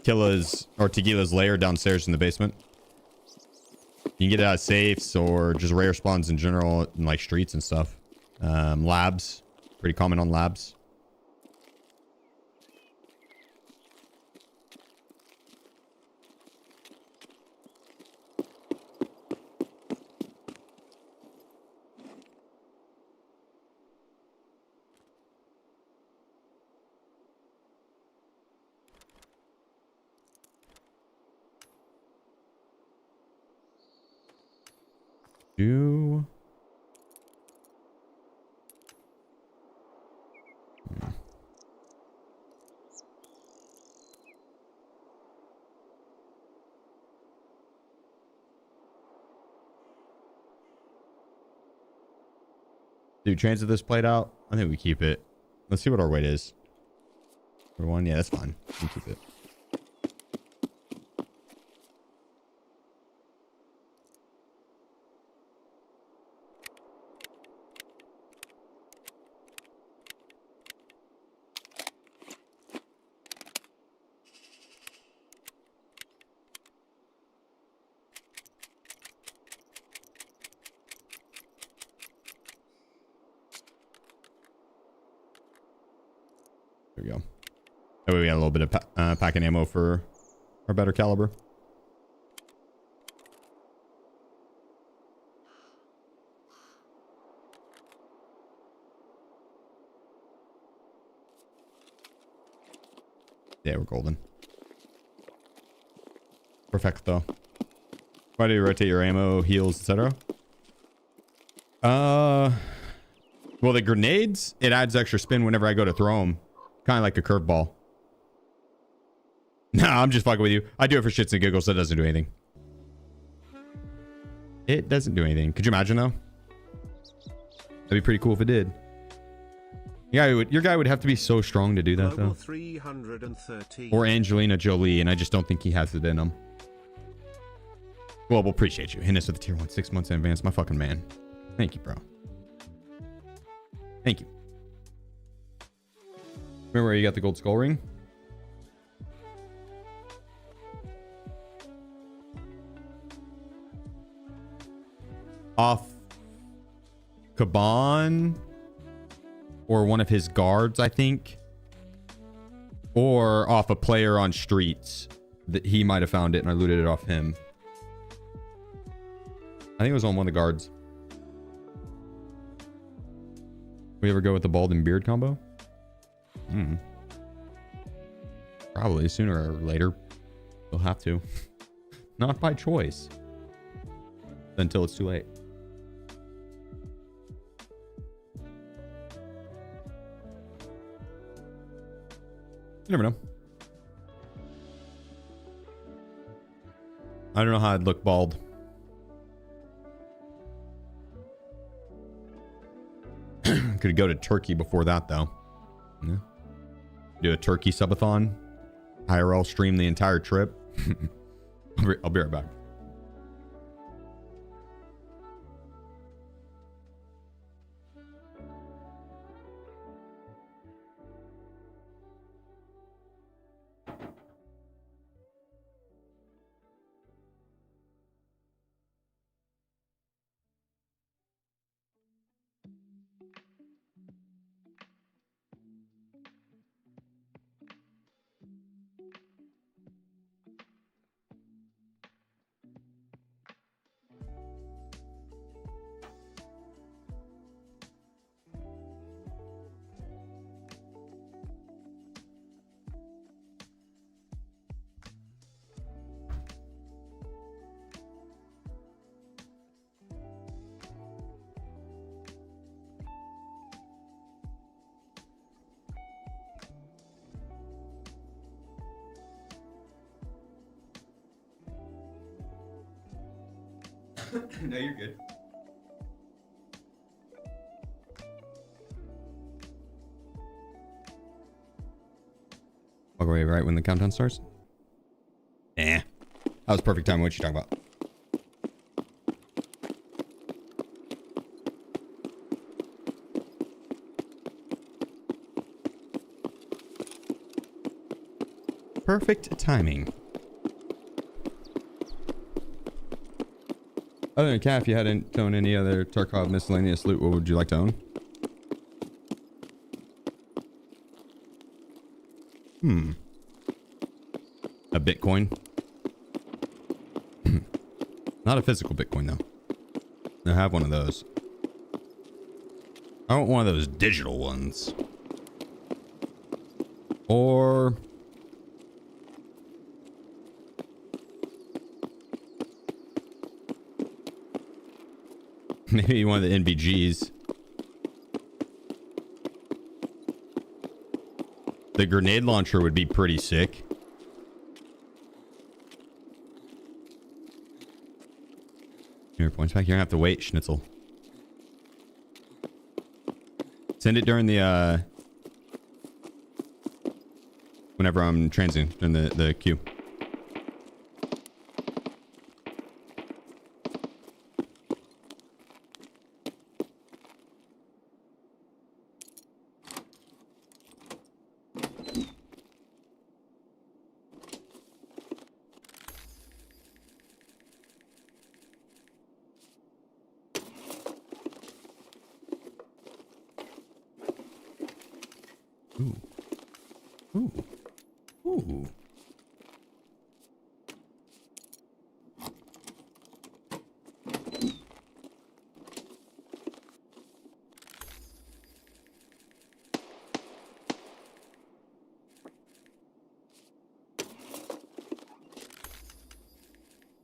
Killa's or Tequila's lair downstairs in the basement. You can get it out of safes or just rare spawns in general in like streets and stuff. Labs, pretty common on labs. Do transit this played out? I think we keep it. Let's see what our weight is. For one, yeah, that's fine. We keep it. There we go. That way we got a little bit of packing ammo for our better caliber. Yeah, we're golden. Perfecto. Why do you rotate your ammo, heals, etc.? Well, the grenades, it adds extra spin whenever I go to throw them. Kind of like a curveball. Nah, I'm just fucking with you. I do it for shits and giggles. That doesn't do anything. It doesn't do anything. Could you imagine though? That'd be pretty cool if it did. Yeah, your guy would have to be so strong to do that though. 313. Or Angelina Jolie, and I just don't think he has it in him. Well, we'll appreciate you. Hit us with the tier 1 6 months in advance. My fucking man. Thank you, bro. Thank you. Remember where you got the gold skull ring? Off Kaban or one of his guards, I think. Or off a player on streets that he might have found it and I looted it off him. I think it was on one of the guards. We ever go with the bald and beard combo? Probably sooner or later. They'll have to. Not by choice. Until it's too late. You never know. I don't know how I'd look bald. Could go to Turkey before that, though. Yeah. Do a Turkey subathon. IRL stream the entire trip. I'll be right back. No, you're good. Walk away right when the countdown starts. That was perfect time. What you talking about? Perfect timing. Other than Cat, if you hadn't owned any other Tarkov miscellaneous loot, what would you like to own? A Bitcoin. Not a physical Bitcoin, though. I have one of those. I want one of those digital ones. Or... maybe one of the NVGs. The grenade launcher would be pretty sick. Here, points back. You're gonna have to wait, Schnitzel. Send it during the whenever I'm transiting during the queue.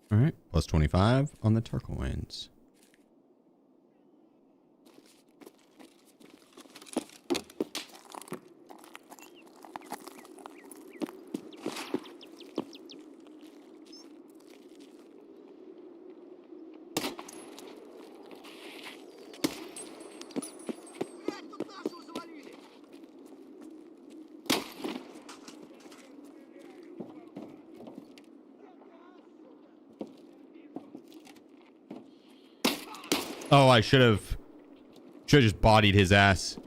All right, plus 25 on the turquoise. Блядь, тут нашего завалили! Oh, I should have just bodied his ass.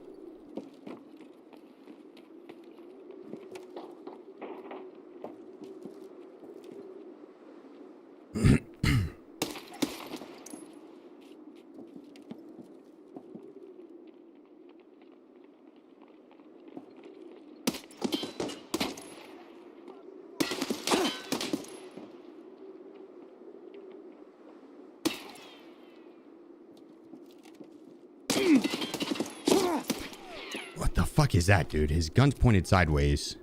fuck is that, dude? His gun's pointed sideways.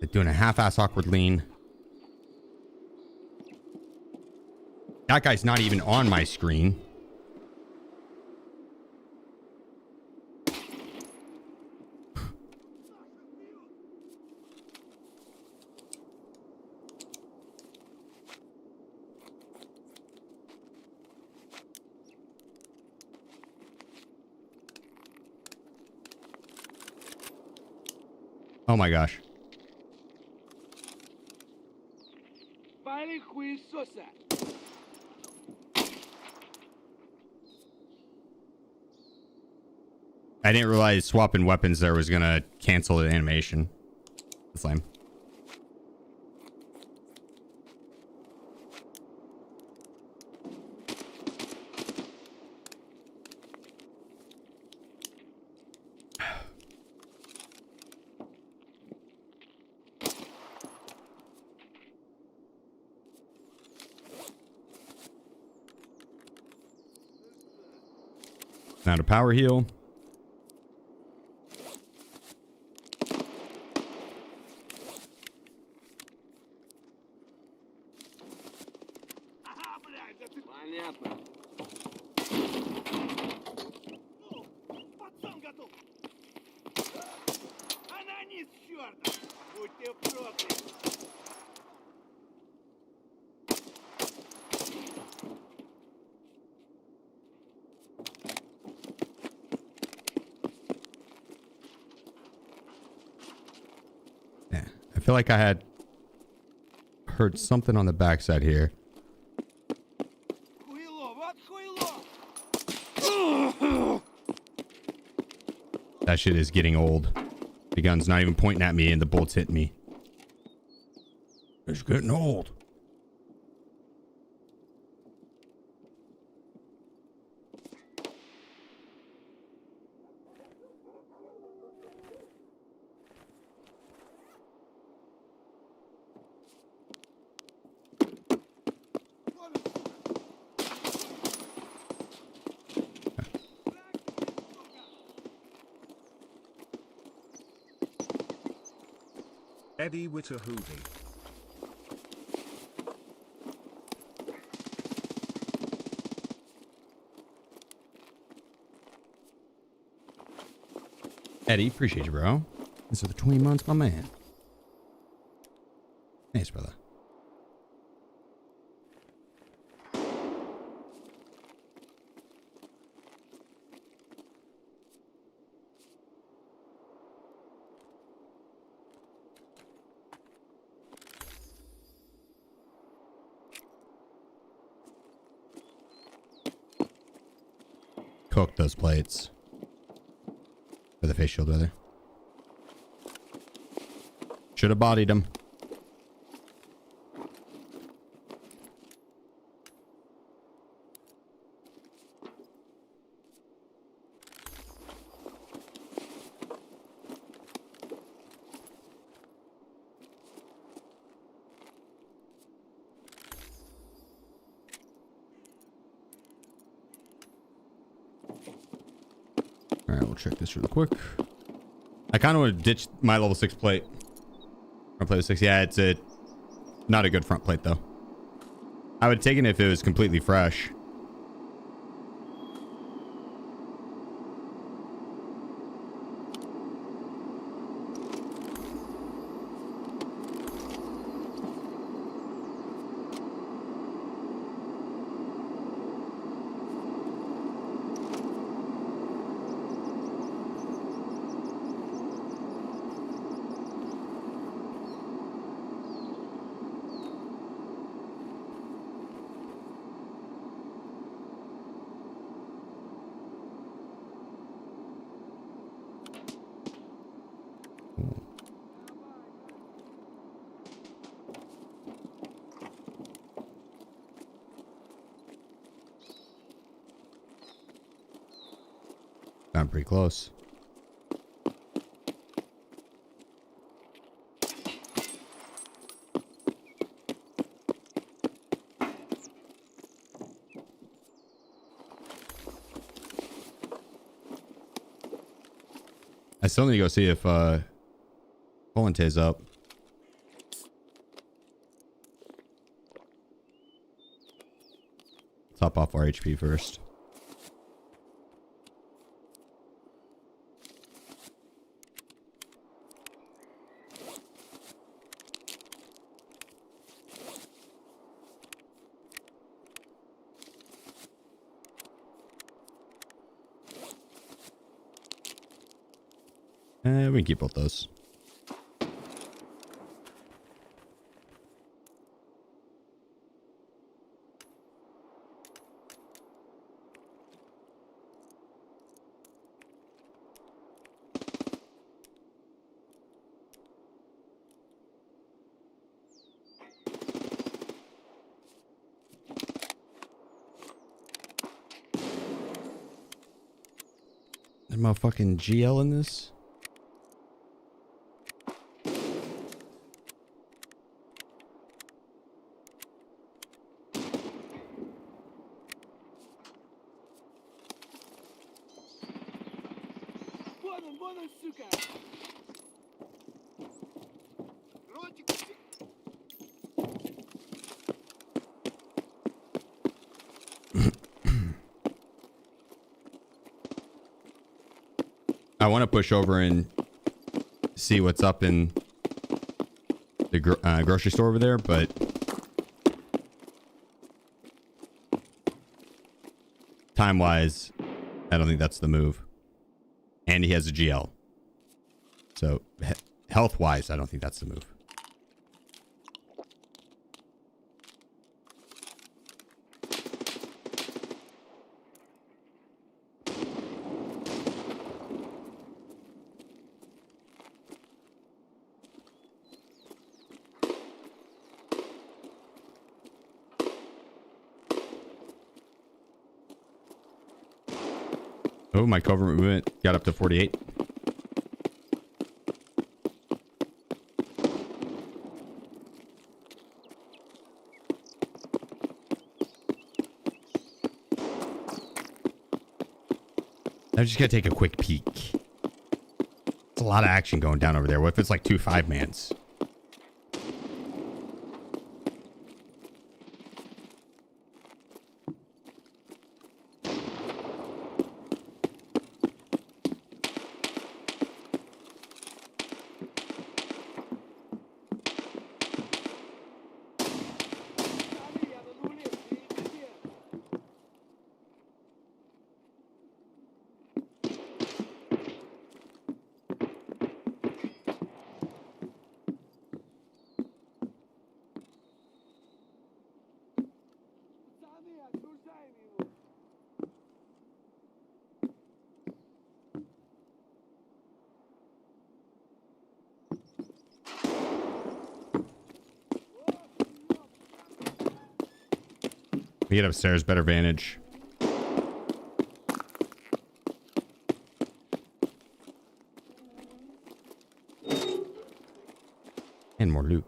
They're doing a half-ass awkward lean. That guy's not even on my screen. Oh my gosh. Vale huisosa. I didn't realize swapping weapons there was gonna cancel the animation. That's lame. Now to power heal. Ага, блядь, да ты... Понятно. Ну, пацан готов. Анонит, черт! Будь ты проклят! Yeah, I feel like I had heard something on the backside here. Хуйло, вот хуйло! That shit is getting old. The gun's not even pointing at me and the bullets hit me. It's getting old. Eddie Witterhoody. Eddie, appreciate you, bro. This is the 20 months, my man. Thanks, brother. Cook those plates. For the face shield, rather. Should have bodied him. All right, we'll check this real quick. I kind of want to ditch my level 6 plate. Front plate with 6. Yeah, it's not a good front plate, though. I would have taken it if it was completely fresh. I'm pretty close. I still need to go see if Polante's up. Top off our HP first. We can keep both those. Is motherfucking GL in this? Вон он, сука! Ротик, I want to push over and see what's up in the grocery store over there, but time-wise, I don't think that's the move. And he has a GL. So, health-wise, I don't think that's the move. Oh, my covert movement got up to 48. I just gotta take a quick peek. It's a lot of action going down over there. What if it's like 2 5-mans? Пацаны, окружаем его! We get upstairs, better vantage. And more loot.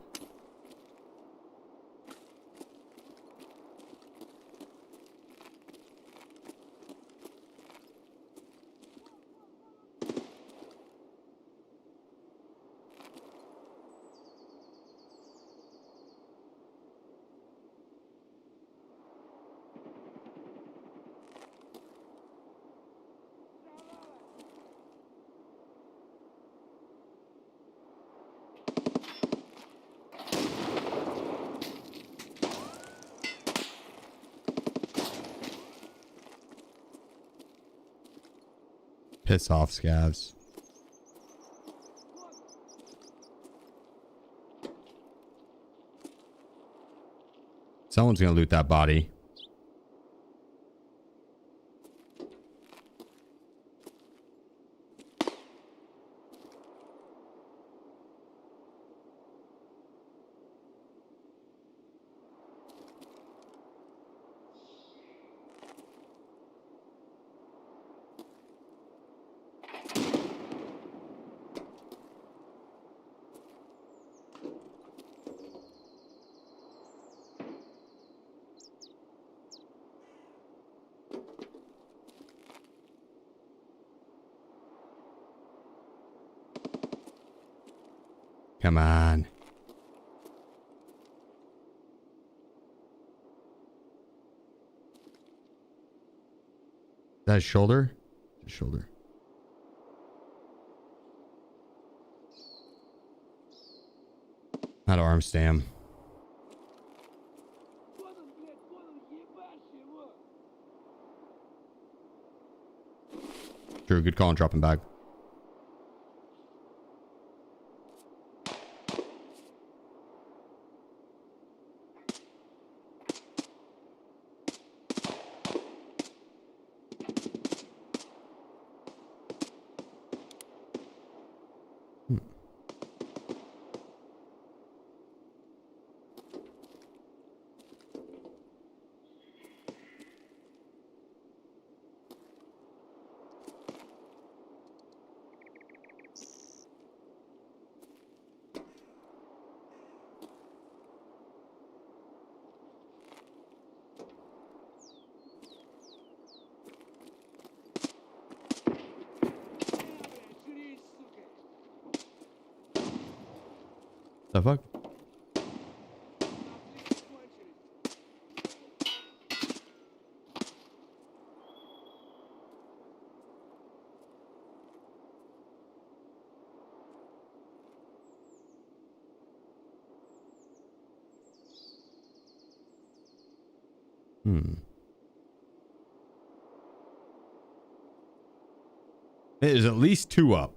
Piss off, scavs. Someone's gonna loot that body. Come on. Is that his shoulder? His shoulder. Not arm stam. Вот он, блядь, вон он, ебашь его! True, good call on dropping back. Жри, сука! The fuck? Нафиг кончились! It is at least 2 up.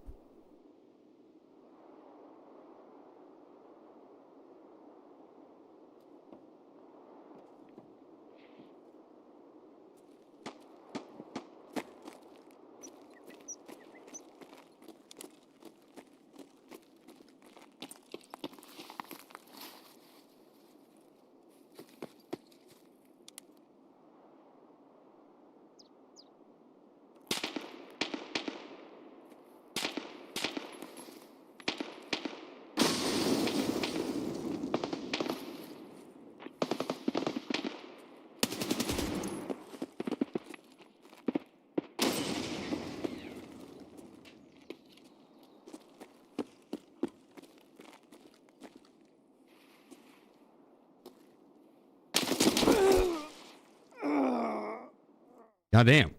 Goddamn.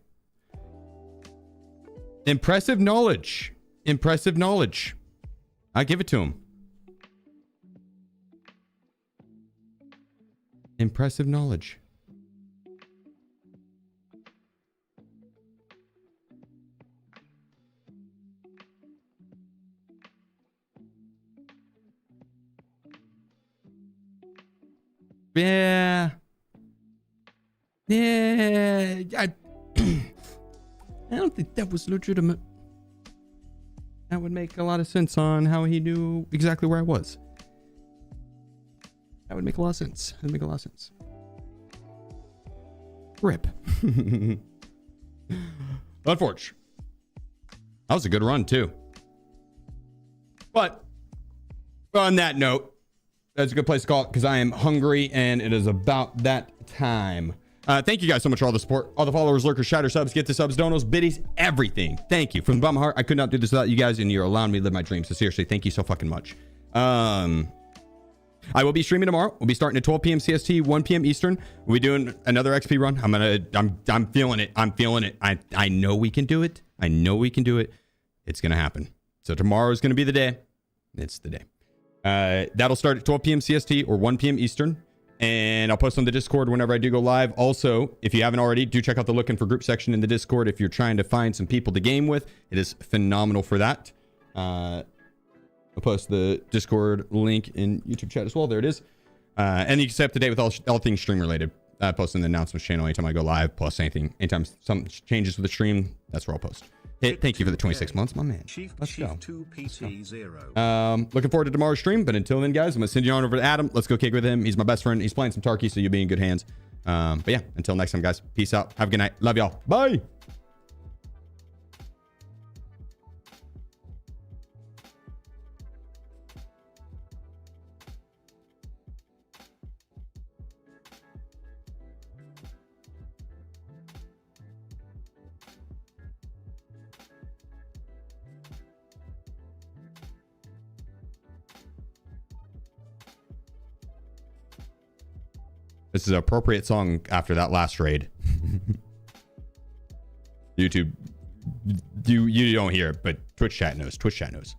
Impressive knowledge. Impressive knowledge. I give it to him. Impressive knowledge. Yeah. Yeah. I don't think that was legitimate. That would make a lot of sense on how he knew exactly where I was. That would make a lot of sense. That would make a lot of sense. Rip. Unfortunate. That was a good run, too. But on that note, that's a good place to call it because I am hungry and it is about that time. Thank you guys so much for all the support, all the followers, lurkers, shatter subs, get the subs, donos, biddies, everything. Thank you from the bottom of my heart. I could not do this without you guys, and you're allowing me to live my dreams. So seriously, thank you so fucking much. I will be streaming tomorrow. We'll be starting at 12 p.m. CST, 1 p.m. Eastern. We'll be doing another XP run. I'm feeling it. I'm feeling it. I know we can do it. I know we can do it. It's gonna happen. So tomorrow is gonna be the day. It's the day. That'll start at 12 p.m. CST or 1 p.m. Eastern. And I'll post on the Discord whenever I do go live. Also, if you haven't already, do check out the looking for group section in the Discord if you're trying to find some people to game with. It is phenomenal for that. I'll post the Discord link in YouTube chat as well. There it is. And you can stay up to date with all things stream related. Posting the announcements channel anytime I go live, plus anytime something changes with the stream, that's where I'll post. Thank you for the 26 months, my man. Let's go. Looking forward to tomorrow's stream, but until then, guys, I'm gonna send you on over to Adam. Let's go kick with him. He's my best friend. He's playing some Tarkov, so you'll be in good hands. But yeah, until next time, guys. Peace out. Have a good night. Love y'all. Bye. This is an appropriate song after that last raid. YouTube, you don't hear it, but Twitch chat knows. Twitch chat knows.